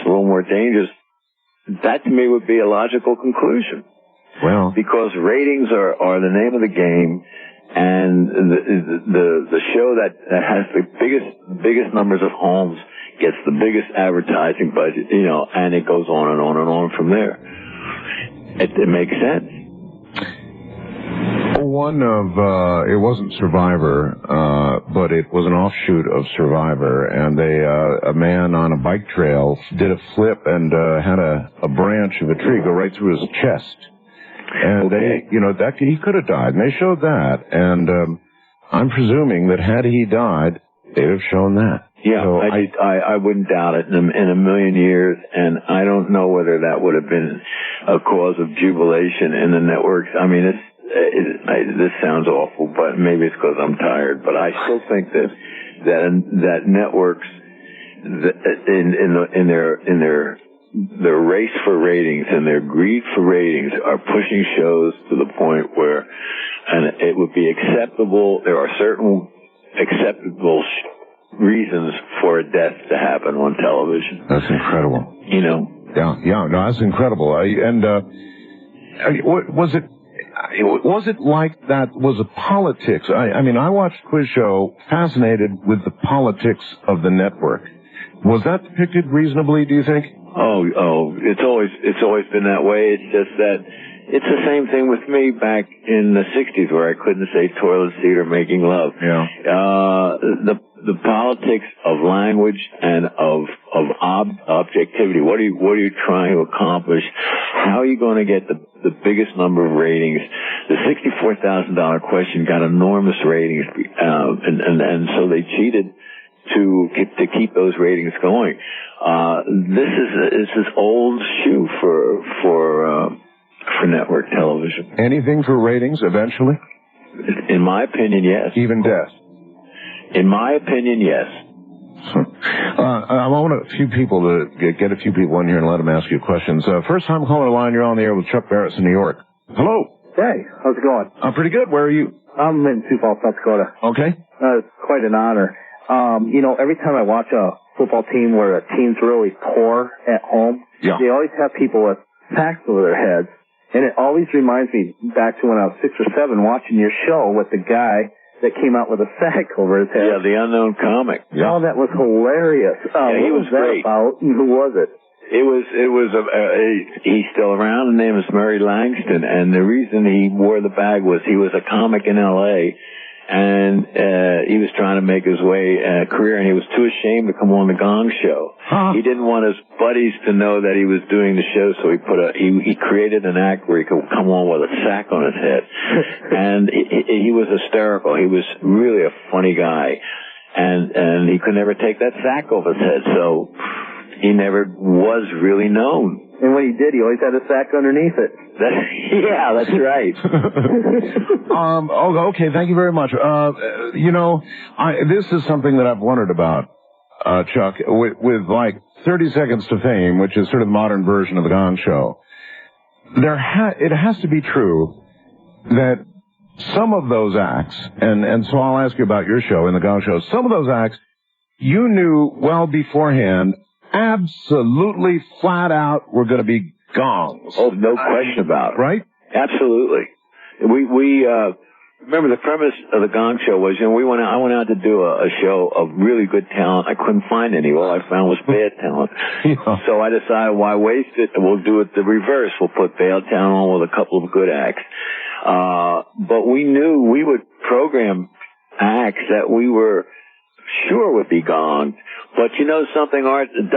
that to me would be a logical conclusion. Well, because ratings are the name of the game. And the show that has the biggest numbers of homes gets the biggest advertising budget, and it goes on and on and on from there. It makes sense. It wasn't Survivor, but it was an offshoot of Survivor, and a man on a bike trail did a flip and had a branch of a tree go right through his chest. And that he could have died, and they showed that. And I'm presuming that had he died, they'd have shown that. Yeah, so I wouldn't doubt it in a million years, and I don't know whether that would have been a cause of jubilation in the networks. I mean, this sounds awful, but maybe it's because I'm tired. But I still think that networks in their race for ratings and their greed for ratings are pushing shows to the point where, and it would be acceptable. There are certain acceptable reasons for a death to happen on television. That's incredible. Yeah, no, that's incredible. Was it like that? Was it politics? I mean, I watched Quiz Show, fascinated with the politics of the network. Was that depicted reasonably, do you think? Oh, it's always been that way. It's just that it's the same thing with me back in the 60s where I couldn't say toilet seat or making love. Yeah. The politics of language and of objectivity. What are you trying to accomplish? How are you going to get the biggest number of ratings? The $64,000 question got enormous ratings, and so they cheated to keep those ratings going. This is old shoe for network television. Anything for ratings eventually? In my opinion, yes. Even death? In my opinion, yes. I want a few people to get a few people in here and let them ask you questions. First time caller line, you're on the air with Chuck Barris in New York. Hello. Hey, how's it going? Pretty good. Where are you? I'm in Sioux Falls, South Dakota. Okay. It's quite an honor. Every time I watch a football team where a team's really poor at home, they always have people with sacks over their heads. And it always reminds me back to when I was 6 or 7 watching your show with the guy that came out with a sack over his head. Yeah, the unknown comic. Yeah. Oh, that was hilarious. He was great. About? Who was it? He's still around. His name is Murray Langston, and the reason he wore the bag was he was a comic in L.A., and he was trying to make his way career, and he was too ashamed to come on the Gong Show. He didn't want his buddies to know that he was doing the show, so he created an act where he could come on with a sack on his head, and he was hysterical. He was really a funny guy, and he could never take that sack off his head, so he never was really known. And when he did, he always had a sack underneath it. Yeah, that's right. Okay, thank you very much. This is something that I've wondered about, Chuck, with like 30 Seconds to Fame, which is sort of the modern version of the Gong Show. It has to be true that some of those acts, and so I'll ask you about your show in the Gong Show, some of those acts you knew well beforehand absolutely flat out were going to be gongs. Oh, no question about it. Right? Absolutely. We remember the premise of the Gong Show was, I went out to do a show of really good talent. I couldn't find any. All I found was bad talent. So I decided, why waste it? We'll do it the reverse. We'll put bad talent on with a couple of good acts. But we knew we would program acts that we were sure would be gonged. But something, Art, it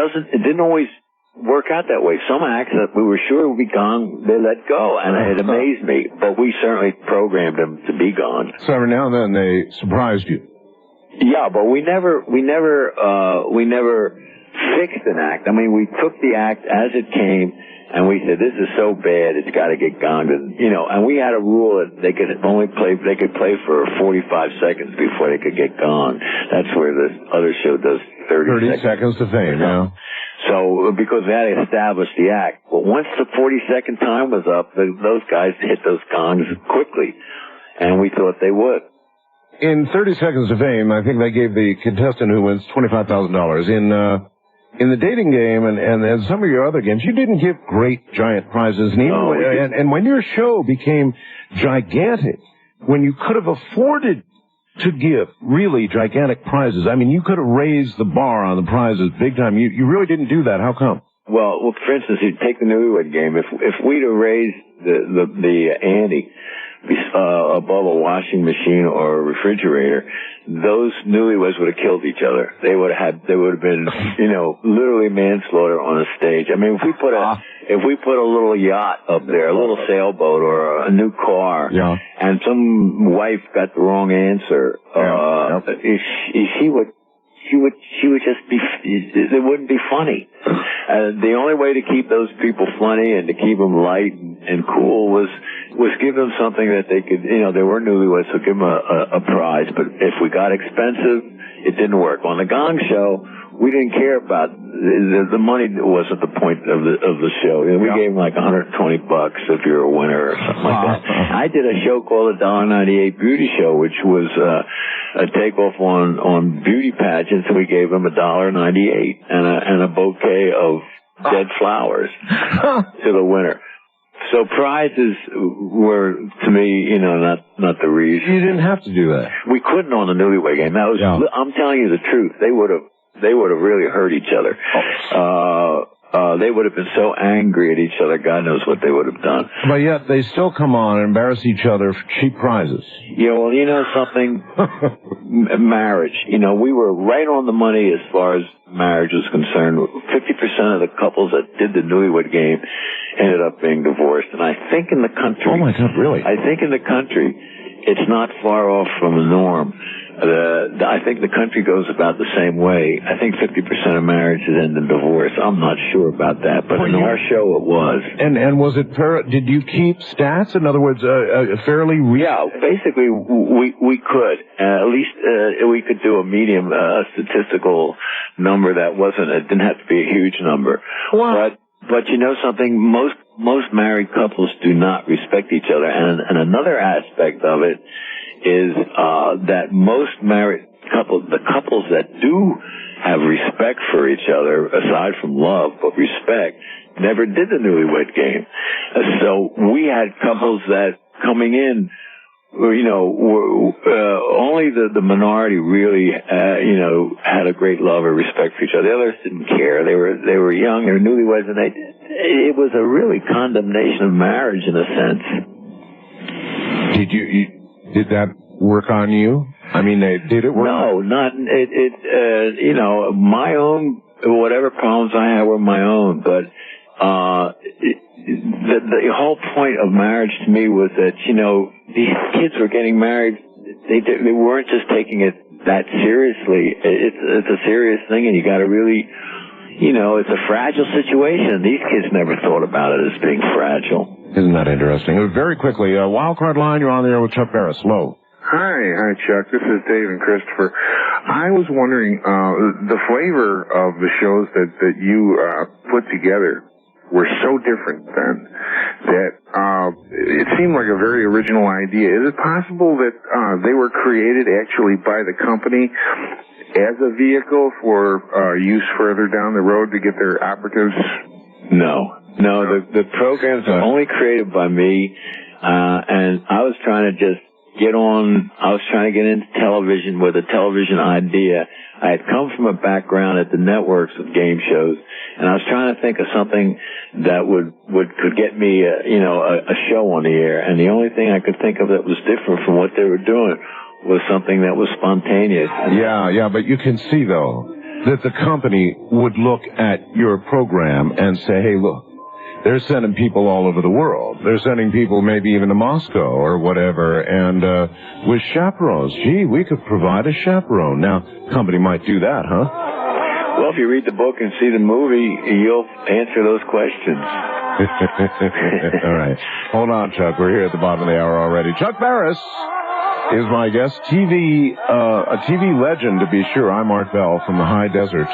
didn't always work out that way. Some acts that we were sure would be gone, they let go, and it amazed me. But we certainly programmed them to be gone. So every now and then they surprised you. Yeah, but we never fixed an act. I mean, we took the act as it came, and we said, this is so bad, it's got to get gonged. And we had a rule that they could play for 45 seconds before they could get gonged. That's where this other show does 30 seconds to fame, yeah. So, because they had to establish the act. But once the 40-second time was up, those guys hit those gongs quickly, and we thought they would. In 30 Seconds to Fame, I think they gave the contestant who wins $25,000. In the dating game and some of your other games, you didn't give great giant prizes. And when your show became gigantic, when you could have afforded to give really gigantic prizes, I mean, you could have raised the bar on the prizes big time. You really didn't do that. How come? Well, for instance, you take the newlywed game. If we'd have raised the ante above a washing machine or a refrigerator, those newlyweds would have killed each other. They would have been, literally manslaughter on a stage. I mean, if we put a little yacht up there, a little sailboat or a new car, and some wife got the wrong answer, she would just be, it wouldn't be funny. The only way to keep those people funny and to keep them light and cool was give them something that they could, they were newlyweds, so give them a prize. But if we got expensive, it didn't work. On the Gong Show, we didn't care about the money. Wasn't the point of the show. We gave them like $120 if you're a winner or something like that. I did a show called the $1.98 Beauty Show, which was a takeoff on beauty pageants, and we gave them $1.98 and a bouquet of dead flowers to the winner. So prizes were, to me, not the reason. You didn't have to do that. We couldn't on the newlywed game. That was, I'm telling you the truth. They would have really hurt each other. They would have been so angry at each other. God knows what they would have done. But yet they still come on and embarrass each other for cheap prizes. Yeah, well, something. marriage. You know, we were right on the money as far as marriage was concerned. 50% of the couples that did the newlywed game ended up being divorced. And I think in the country... Oh, my God, really? I think in the country, it's not far off from the norm. I think the country goes about the same way. I think 50% of marriages end in divorce. I'm not sure about that, but in our show it was. And was it did you keep stats? In other words, fairly real? Yeah, basically we could. At least we could do a medium statistical number that it didn't have to be a huge number. Wow. But you know something, most married couples do not respect each other. And another aspect of it is that most married couples, the couples that do have respect for each other, aside from love, but respect, never did the newlywed game. So we had couples that coming in, you know, only the minority really, you know, had a great love or respect for each other. The others didn't care. They were young, they were newlyweds, and it was a really condemnation of marriage in a sense. Did that work on you? I mean, did it work? No, not it. You know, my own whatever problems I had were my own, but the whole point of marriage to me was that, you know, these kids were getting married. They weren't just taking it that seriously. It's a serious thing, and you got to really, you know, it's a fragile situation. These kids never thought about it as being fragile. Isn't that interesting? Very quickly, Wildcard Line, you're on the air with Chuck Barris. Hello. Hi, Chuck. This is Dave and Christopher. I was wondering, the flavor of the shows that you put together were so different then that it seemed like a very original idea. Is it possible that they were created actually by the company as a vehicle for use further down the road to get their operatives? No, the programs are only created by me, and I was trying to just I was trying to get into television with a television idea. I had come from a background at the networks of game shows, and I was trying to think of something that could get me, a show on the air. And the only thing I could think of that was different from what they were doing was something that was spontaneous. Yeah, but you can see, though, that the company would look at your program and say, hey, look, they're sending people all over the world. They're sending people maybe even to Moscow or whatever, and with chaperones. Gee, we could provide a chaperone. Now, the company might do that, huh? Well, if you read the book and see the movie, you'll answer those questions. All right. Hold on, Chuck. We're here at the bottom of the hour already. Chuck Barris is my guest. A TV legend, to be sure. I'm Art Bell from the high deserts.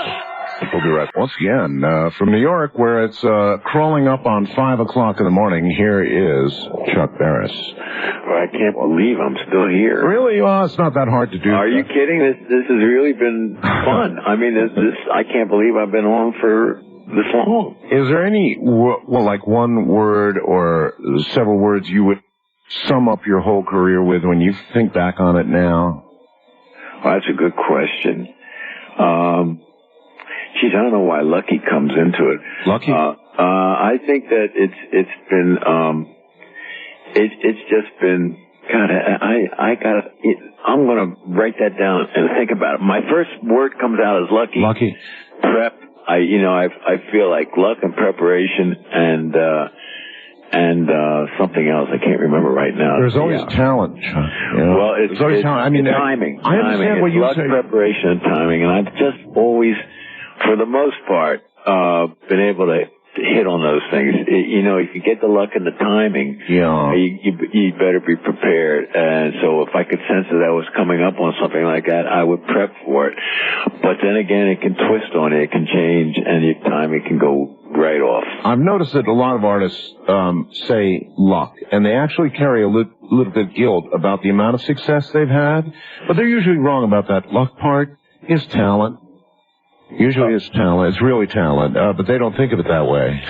We'll be right once again from New York, where it's crawling up on 5 o'clock in the morning. Here is Chuck Barris. Well, I can't believe I'm still here. Really? Well, it's not that hard to do. Are you kidding? This has really been fun. I mean, I can't believe I've been on for this long. Is there any, like one word or several words you would sum up your whole career with when you think back on it now? Well, that's a good question. Geez, I don't know why lucky comes into it. Lucky? I think that it's been, it's just been, God, I'm gonna write that down and think about it. My first word comes out as lucky. Lucky. Prep. I feel like luck and preparation and something else I can't remember right now. There's always talent, Chuck. Well, it's always talent. I mean, timing. I understand what you luck, say. Preparation, and timing, and I've just always, for the most part, been able to hit on those things. If you get the luck and the timing, you better be prepared. And so if I could sense that I was coming up on something like that, I would prep for it. But then again, it can twist on it. It can change, and your timing can go right off. I've noticed that a lot of artists say luck, and they actually carry a little bit of guilt about the amount of success they've had, but they're usually wrong about that. Luck part is talent. Usually it's talent. It's really talent, but they don't think of it that way.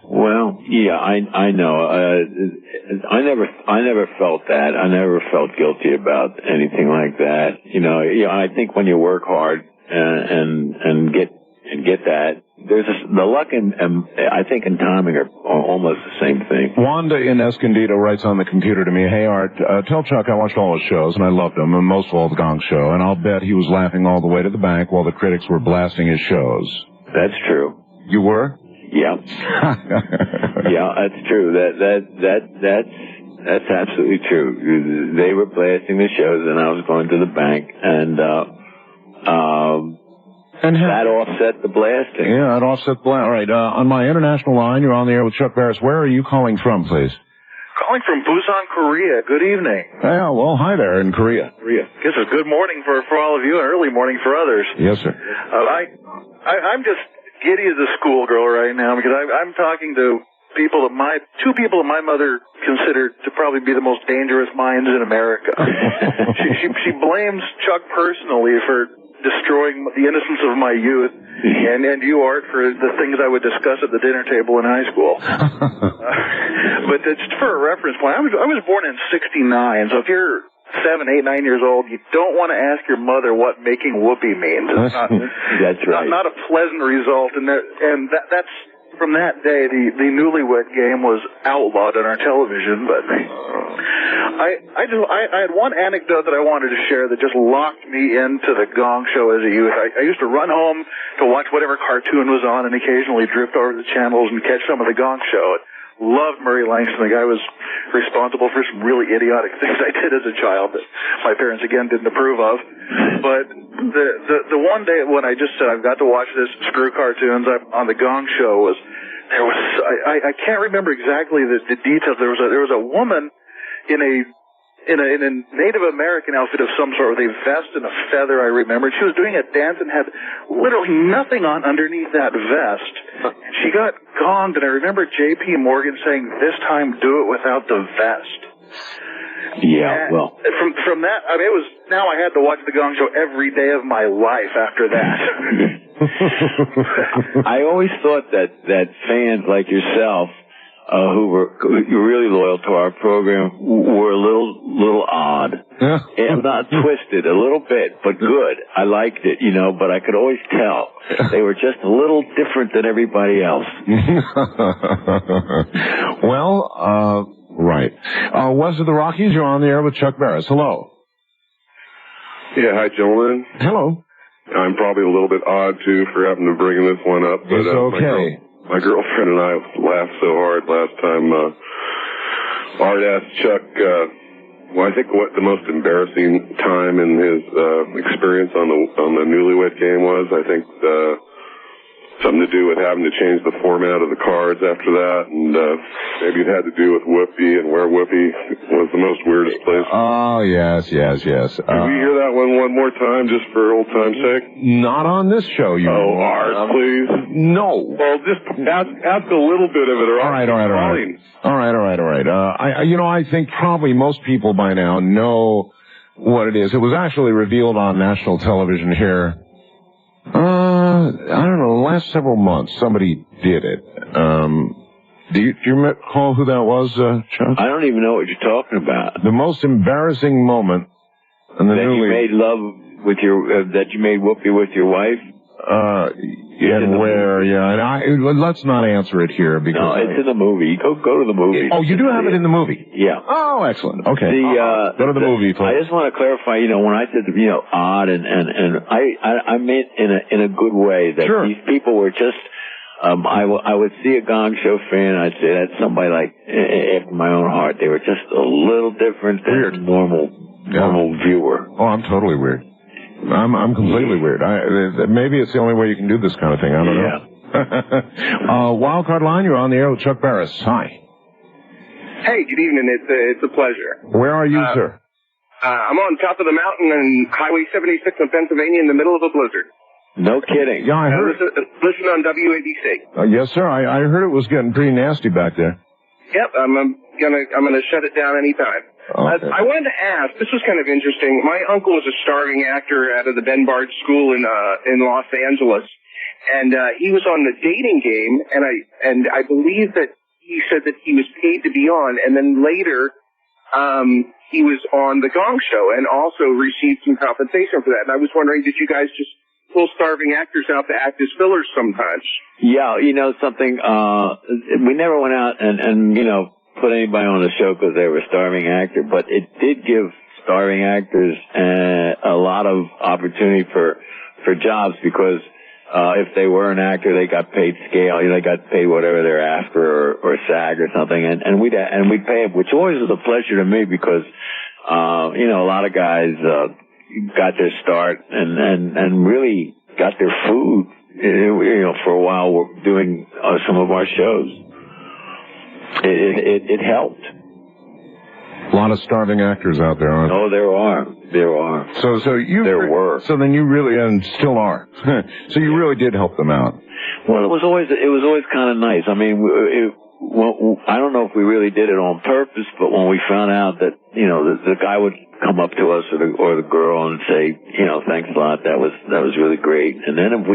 Well, yeah, I know. I never felt that. I never felt guilty about anything like that. I think when you work hard and get that, the luck and I think and timing are almost the same thing. Wanda in Escondido writes on the computer to me, "Hey Art, tell Chuck I watched all his shows and I loved him, and most of all the Gong Show, and I'll bet he was laughing all the way to the bank while the critics were blasting his shows." That's true. You were? Yeah. Yeah, that's true. That's absolutely true. They were blasting the shows, and I was going to the bank, and that offset the blasting. Yeah, it offset the blast. All right, on my international line, you're on the air with Chuck Barris. Where are you calling from, please? Calling from Busan, Korea. Good evening. Yeah, well, hi there in Korea. Guess it's good morning for all of you, and early morning for others. Yes, sir. I'm just giddy as a schoolgirl right now because I'm talking to two people that my mother considered to probably be the most dangerous minds in America. she blames Chuck personally for destroying the innocence of my youth, and you, Art, for the things I would discuss at the dinner table in high school. But just for a reference point, I was born in '69, so if you're 7, 8, 9 years old, you don't want to ask your mother what making whoopee means. It's not, that's right. Not a pleasant result, and that's from that day, the newlywed game was outlawed on our television, but I had one anecdote that I wanted to share that just locked me into the Gong Show as a youth. I used to run home to watch whatever cartoon was on and occasionally drift over the channels and catch some of the Gong Show. Loved Murray Langston. The guy was responsible for some really idiotic things I did as a child that my parents again didn't approve of. But the one day when I just said I've got to watch this screw cartoons on the Gong Show I can't remember exactly the details. There was a woman in a Native American outfit of some sort with a vest and a feather, I remember. She was doing a dance and had literally nothing on underneath that vest. She got gonged, and I remember J.P. Morgan saying, "This time do it without the vest." Yeah, well. From that, I mean, now I had to watch the Gong Show every day of my life after that. I always thought that fans like yourself, who were really loyal to our program, were a little odd. Yeah. And not twisted, a little bit, but good. I liked it, but I could always tell they were just a little different than everybody else. Well, right. West of the Rockies, you're on the air with Chuck Barris. Hello. Yeah, hi, gentlemen. Hello. I'm probably a little bit odd, too, for having to bring this one up. But, it's okay. My girlfriend and I laughed so hard last time. Art asked Chuck, I think what the most embarrassing time in his experience on the Newlywed Game was. I think something to do with having to change the format of the cards after that, and maybe it had to do with Whoopi and where Whoopi was the most weirdest place. Oh, yes. Can we hear that one more time, just for old time's sake? Not on this show, you know. Art, please. No. Well, just ask a little bit of it. All right. I think probably most people by now know what it is. It was actually revealed on national television here. I don't know, the last several months, somebody did it. Do you recall who that was, Chuck? I don't even know what you're talking about. The most embarrassing moment in the you made love with that you made Whoopi with your wife? And where, and let's not answer it here because... No, it's in the movie. Go to the movie. Oh, you do have it in the movie? Yeah. Oh, excellent. Okay. Go to the movie, folks. I just want to clarify, when I said, odd, and I meant in a good way that these people were just, I would see a Gong Show fan, I'd say that's somebody like, after my own heart. They were just a little different than a normal viewer. Oh, I'm totally weird. I'm completely weird. Maybe it's the only way you can do this kind of thing. I don't know. Wildcard line, you're on the air with Chuck Barris. Hi. Hey, good evening. It's a pleasure. Where are you, sir? I'm on top of the mountain on Highway 76 in Pennsylvania in the middle of a blizzard. No kidding. Yeah, I heard. Listen on WABC. Yes, sir. I heard it was getting pretty nasty back there. Yep, I'm gonna shut it down anytime. Okay. I wanted to ask. This was kind of interesting. My uncle was a starving actor out of the Ben Bard School in Los Angeles, and he was on the dating game, and I believe that he said that he was paid to be on, and then later he was on the Gong Show and also received some compensation for that. And I was wondering, did you guys just pull starving actors out to act as fillers sometimes. Yeah, you know something, we never went out and put anybody on the show because they were a starving actor, but it did give starving actors a lot of opportunity for jobs because if they were an actor, they got paid scale. They got paid whatever they're after or SAG or something, and we'd pay them, which always was a pleasure to me because a lot of guys got their start and really got their food for a while doing some of our shows. It helped. A lot of starving actors out there, aren't there? Oh, there are. So there were. So then you really, and still are. So you really did help them out. Well, it was always kind of nice. I mean, I don't know if we really did it on purpose, but when we found out that the guy would come up to us or the girl and say, thanks a lot, that was really great. And then if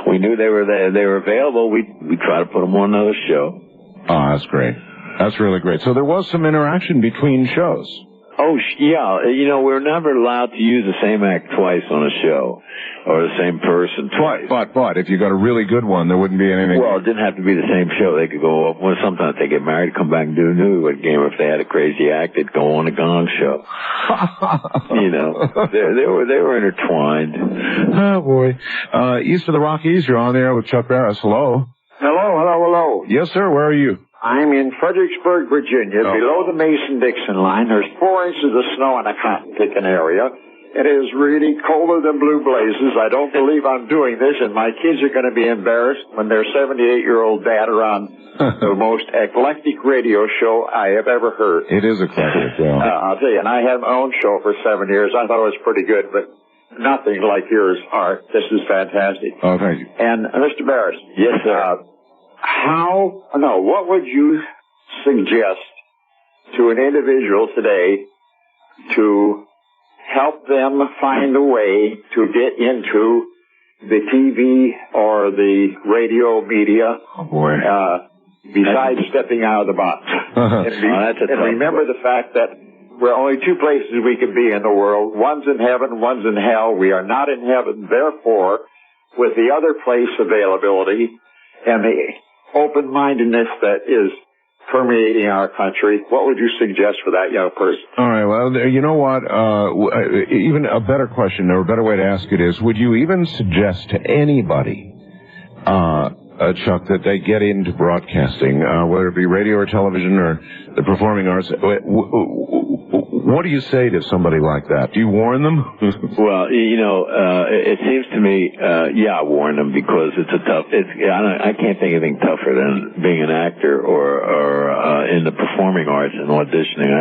we knew they were available, we try to put them on another show. Oh, that's great. That's really great. So there was some interaction between shows. Oh, yeah. We're never allowed to use the same act twice on a show or the same person twice. But if you got a really good one, there wouldn't be anything. Well, it didn't have to be the same show. They could go up. Well, sometimes they get married, come back and do a Newlywed Game. If they had a crazy act, they'd go on a Gong Show. They were intertwined. Oh, boy. East of the Rockies, you're on there with Chuck Barris. Hello. Hello. Yes, sir. Where are you? I'm in Fredericksburg, Virginia, below the Mason-Dixon line. There's 4 inches of snow in the cotton-picking area. It is really colder than blue blazes. I don't believe I'm doing this, and my kids are going to be embarrassed when their 78-year-old dad are on the most eclectic radio show I have ever heard. It is eclectic, yeah. I'll tell you, and I had my own show for 7 years. I thought it was pretty good, but nothing like yours, Art. This is fantastic. Oh, thank you. And, Mr. Barris. Yes, sir. What would you suggest to an individual today to help them find a way to get into the TV or the radio media? Oh, boy. Besides stepping out of the box. And remember the fact that there are only 2 places we can be in the world. One's in heaven, one's in hell. We are not in heaven. Therefore, with the other place availability and the open-mindedness that is permeating our country, what would you suggest for that young person? All right, well, you know what? Even a better question or a better way to ask it is, would you even suggest to anybody, Chuck, that they get into broadcasting, whether it be radio or television or the performing arts? What do you say to somebody like that? Do you warn them? Well, it seems to me, I warn them because it's a tough. I can't think of anything tougher than being an actor or in the performing arts and auditioning.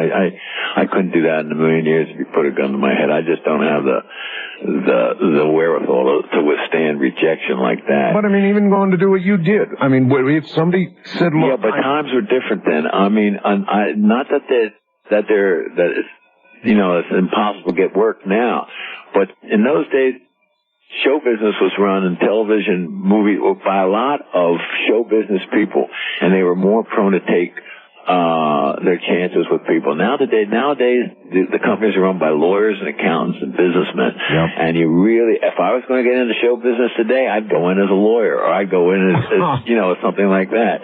I couldn't do that in a million years if you put a gun to my head. I just don't have the wherewithal to withstand rejection like that. But I mean, even going to do what you did. I mean, if somebody said, "Look," yeah, but times were different then. I mean, not that it's impossible to get work now, but in those days, show business was run in television, movie by a lot of show business people, and they were more prone to take their chances with people. Nowadays, the companies are run by lawyers and accountants and businessmen. Yep. And if I was going to get into show business today, I'd go in as a lawyer, or I'd go in as something like that.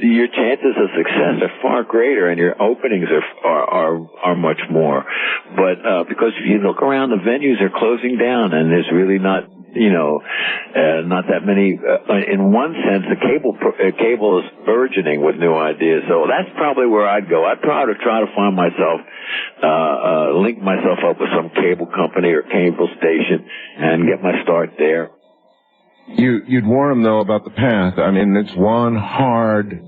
Your chances of success are far greater, and your openings are much more. But because if you look around, the venues are closing down, and there's really not that many. In one sense, the cable is burgeoning with new ideas. So that's probably where I'd go. I'd probably try to find myself, link myself up with some cable company or cable station and get my start there. You'd warn them, though, about the path. I mean, it's one hard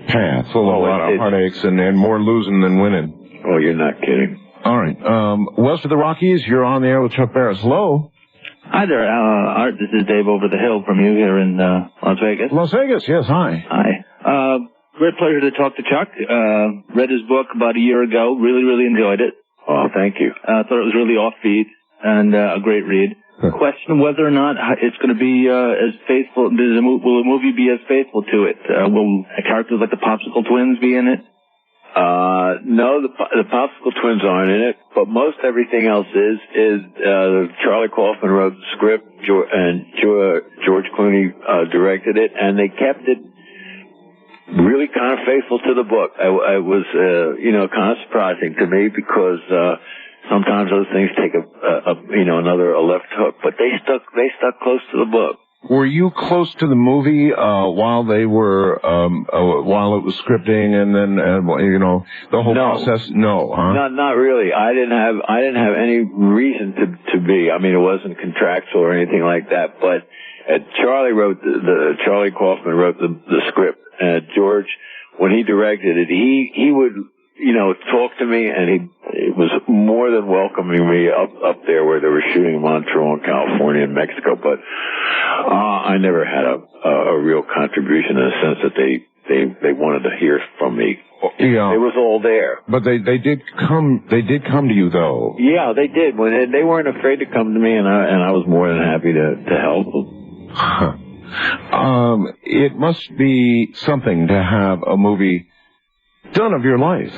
path full of a lot of heartaches and more losing than winning. Oh, you're not kidding. All right. West of the Rockies, you're on the air with Chuck Barris. Hello. Hi there, Art. This is Dave over the hill from you here in Las Vegas. Las Vegas, yes. Hi. Hi. Great pleasure to talk to Chuck. Read his book about a year ago. Really, really enjoyed it. Oh, thank you. Thought it was really offbeat and a great read. Question whether or not it's going to be as faithful. Will the movie be as faithful to it? Will characters like the Popsicle Twins be in it? No, the Popsicle Twins aren't in it, but most everything else is. Charlie Kaufman wrote the script, and George Clooney directed it, and they kept it really kind of faithful to the book. It was, kind of surprising to me because sometimes those things take a left hook, but they stuck close to the book. Were you close to the movie while they were while it was scripting and then the whole process? No, huh? Not really. I didn't have any reason to be. I mean, it wasn't contractual or anything like that. But Charlie Kaufman wrote the script. George, when he directed it, he would talk to me, and he was more than welcoming me up there where they were shooting in Montreal, California, and Mexico. But I never had a real contribution in the sense that they wanted to hear from me. Yeah. It was all there. But they did come to you though. Yeah, they did. When they weren't afraid to come to me, and I was more than happy to help them. Huh. It must be something to have a movie done of your life.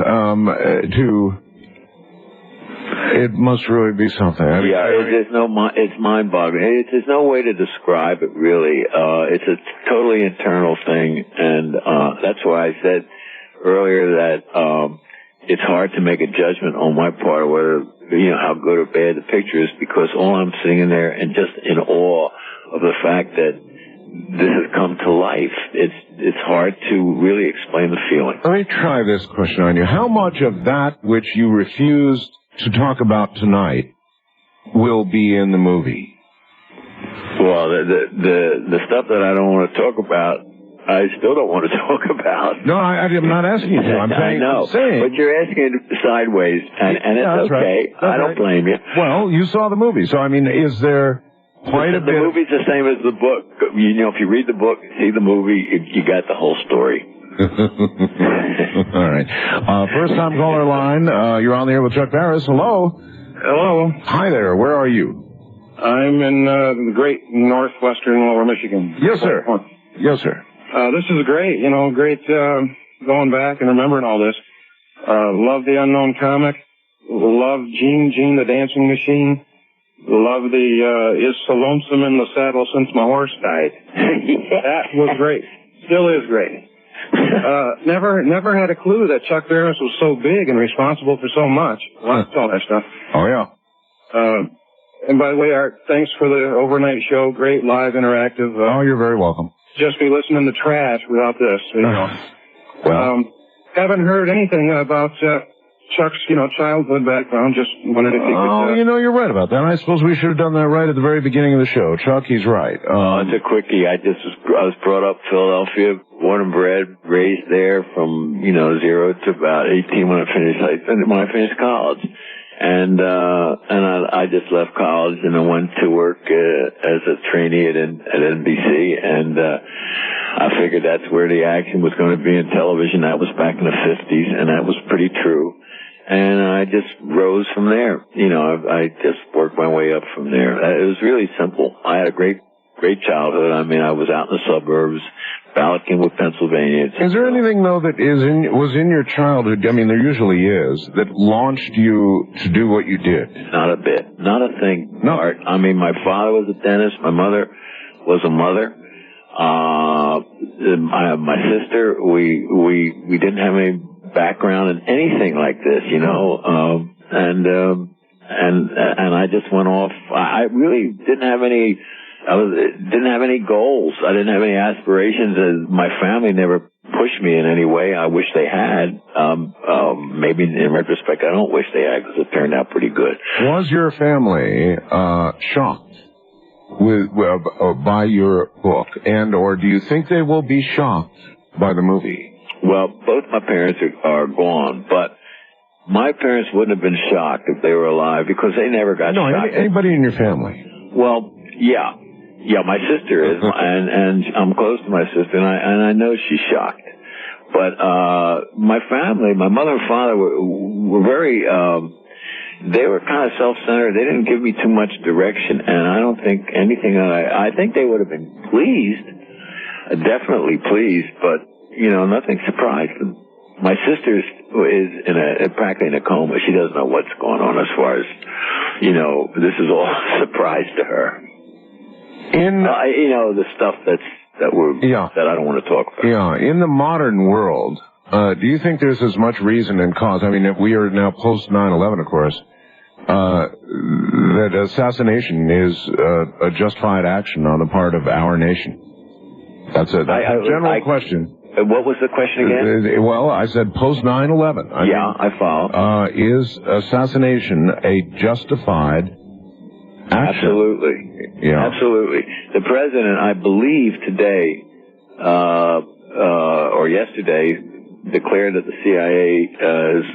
It must really be something. It's mind-boggling. There's no way to describe it, really. It's a totally internal thing, and that's why I said earlier that it's hard to make a judgment on my part of whether, how good or bad the picture is, because all I'm sitting in there and just in awe of the fact that this has come to life. It's hard to really explain the feeling. Let me try this question on you. How much of that which you refused to talk about tonight will be in the movie? Well, the stuff that I don't want to talk about, I still don't want to talk about. No, I'm not asking you to. I know, but you're asking it sideways, and it's okay. Right. I don't blame you. Well, you saw the movie, so I mean, is there quite a bit? The movie's the same as the book. If you read the book, see the movie, you got the whole story. All right. First time caller line. You're on the air with Chuck Barris. Hello. Hello. Hi there. Where are you? I'm in the great northwestern Lower Michigan. Yes, sir. Yes, sir. This is great. Great going back and remembering all this. Love the Unknown comic. Love Gene the Dancing Machine. Love the Is So Lonesome in the Saddle Since My Horse Died. That was great. Still is great. Never had a clue that Chuck Barris was so big and responsible for so much. Lots all that stuff. Oh, yeah. And by the way, Art, thanks for the overnight show. Great live interactive. Oh, you're very welcome. Just be listening to trash without this. Well, haven't heard anything about Chuck's, childhood background. Just wondered if you could... you're right about that. I suppose we should have done that right at the very beginning of the show. Chuck, he's right. It's a quickie. I was brought up Philadelphia, born and bred, raised there from, 0 to about 18 when I finished college. And I just left college and I went to work as a trainee at NBC, and I figured that's where the action was going to be in television. That was back in the 50s, and that was pretty true. And I just rose from there. I just worked my way up from there. It was really simple. I had a great childhood. I mean, I was out in the suburbs, Ballykinwood, Pennsylvania. Is there anything, though, that was in your childhood, I mean, there usually is, that launched you to do what you did? Not a bit. Not a thing. No. Art. I mean, my father was a dentist. My mother was a mother. My sister, we didn't have any background in anything like this, and I just went off. I really didn't have any goals. I didn't have any aspirations, and my family never pushed me in any way. I wish they had. Maybe in retrospect, I don't wish they had, because it turned out pretty good. Was your family shocked by your book, or do you think they will be shocked by the movie? Well, both my parents are gone, but my parents wouldn't have been shocked if they were alive, because they never got shocked. Anybody in your family? Well, yeah, my sister is, and I'm close to my sister, and I know she's shocked. But my family, my mother and father were very. They were kind of self-centered. They didn't give me too much direction, and I don't think anything. I think they would have been pleased, definitely pleased, but nothing surprised them. My sister is practically in a coma. She doesn't know what's going on as far as, this is all a surprise to her. The stuff that I don't want to talk about. Yeah, in the modern world, do you think there's as much reason and cause? I mean, if we are now post 9/11, of course, that assassination is a justified action on the part of our nation. That's a general question. What was the question again? Well, I said post 9/11. I follow. Is assassination a justified action? Absolutely. Yeah. Absolutely. The president, I believe today, or yesterday, declared that the CIA is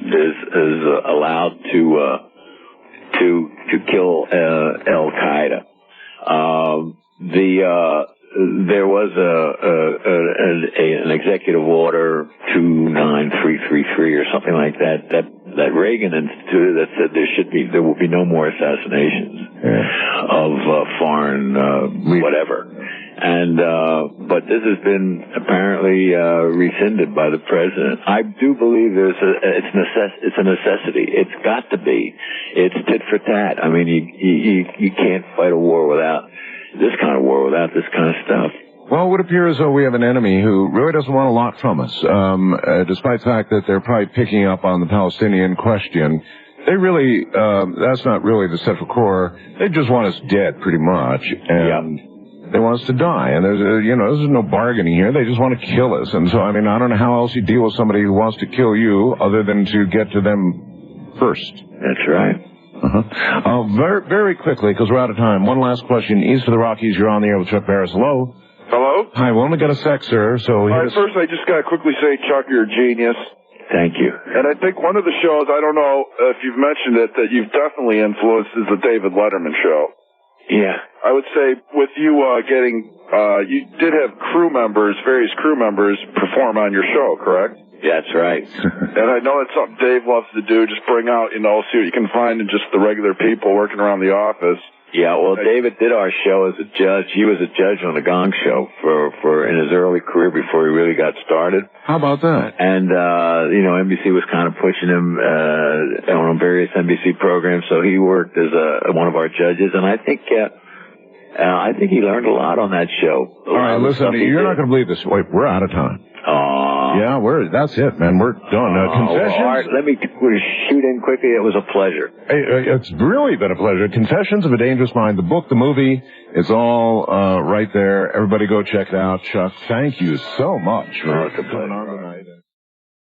allowed to kill Al Qaeda. There was an executive order 29333 or something like that Reagan instituted that said there will be no more assassinations of foreign whatever. And but this has been apparently rescinded by the president. I do believe it's a necessity. It's got to be. It's tit for tat. I mean, you can't fight a war without this kind of war, without this kind of stuff. Well, it would appear as though we have an enemy who really doesn't want a lot from us, despite the fact that they're probably picking up on the Palestinian question. They really, that's not really the central core. They just want us dead, pretty much, and they want us to die. And there's no bargaining here. They just want to kill us. And so, I mean, I don't know how else you deal with somebody who wants to kill you other than to get to them first. That's right. Very, very quickly, because we're out of time. One last question. East of the Rockies, you're on the air with Chuck Barris. Hello. Hello? Hi, we only got a sec, sir, so... All right, first I just got to quickly say, Chuck, you're a genius. Thank you. And I think one of the shows, I don't know if you've mentioned it, that you've definitely influenced is the David Letterman show. Yeah. I would say with you you did have various crew members perform on your show, correct? Yeah, that's right. And I know that's something Dave loves to do, just bring out, see what you can find in just the regular people working around the office. Yeah, well, David did our show as a judge. He was a judge on the Gong Show for in his early career before he really got started. How about that? And, NBC was kind of pushing him, on various NBC programs, so he worked as one of our judges, and I think he learned a lot on that show. All right, listen, you're not going to believe this. Wait, we're out of time. Yeah, that's it, man. We're done. Confessions? All right, let me shoot in quickly. It was a pleasure. Hey, it's really been a pleasure. Confessions of a Dangerous Mind, the book, the movie, it's all right there. Everybody go check it out. Chuck, thank you so much. It's a pleasure.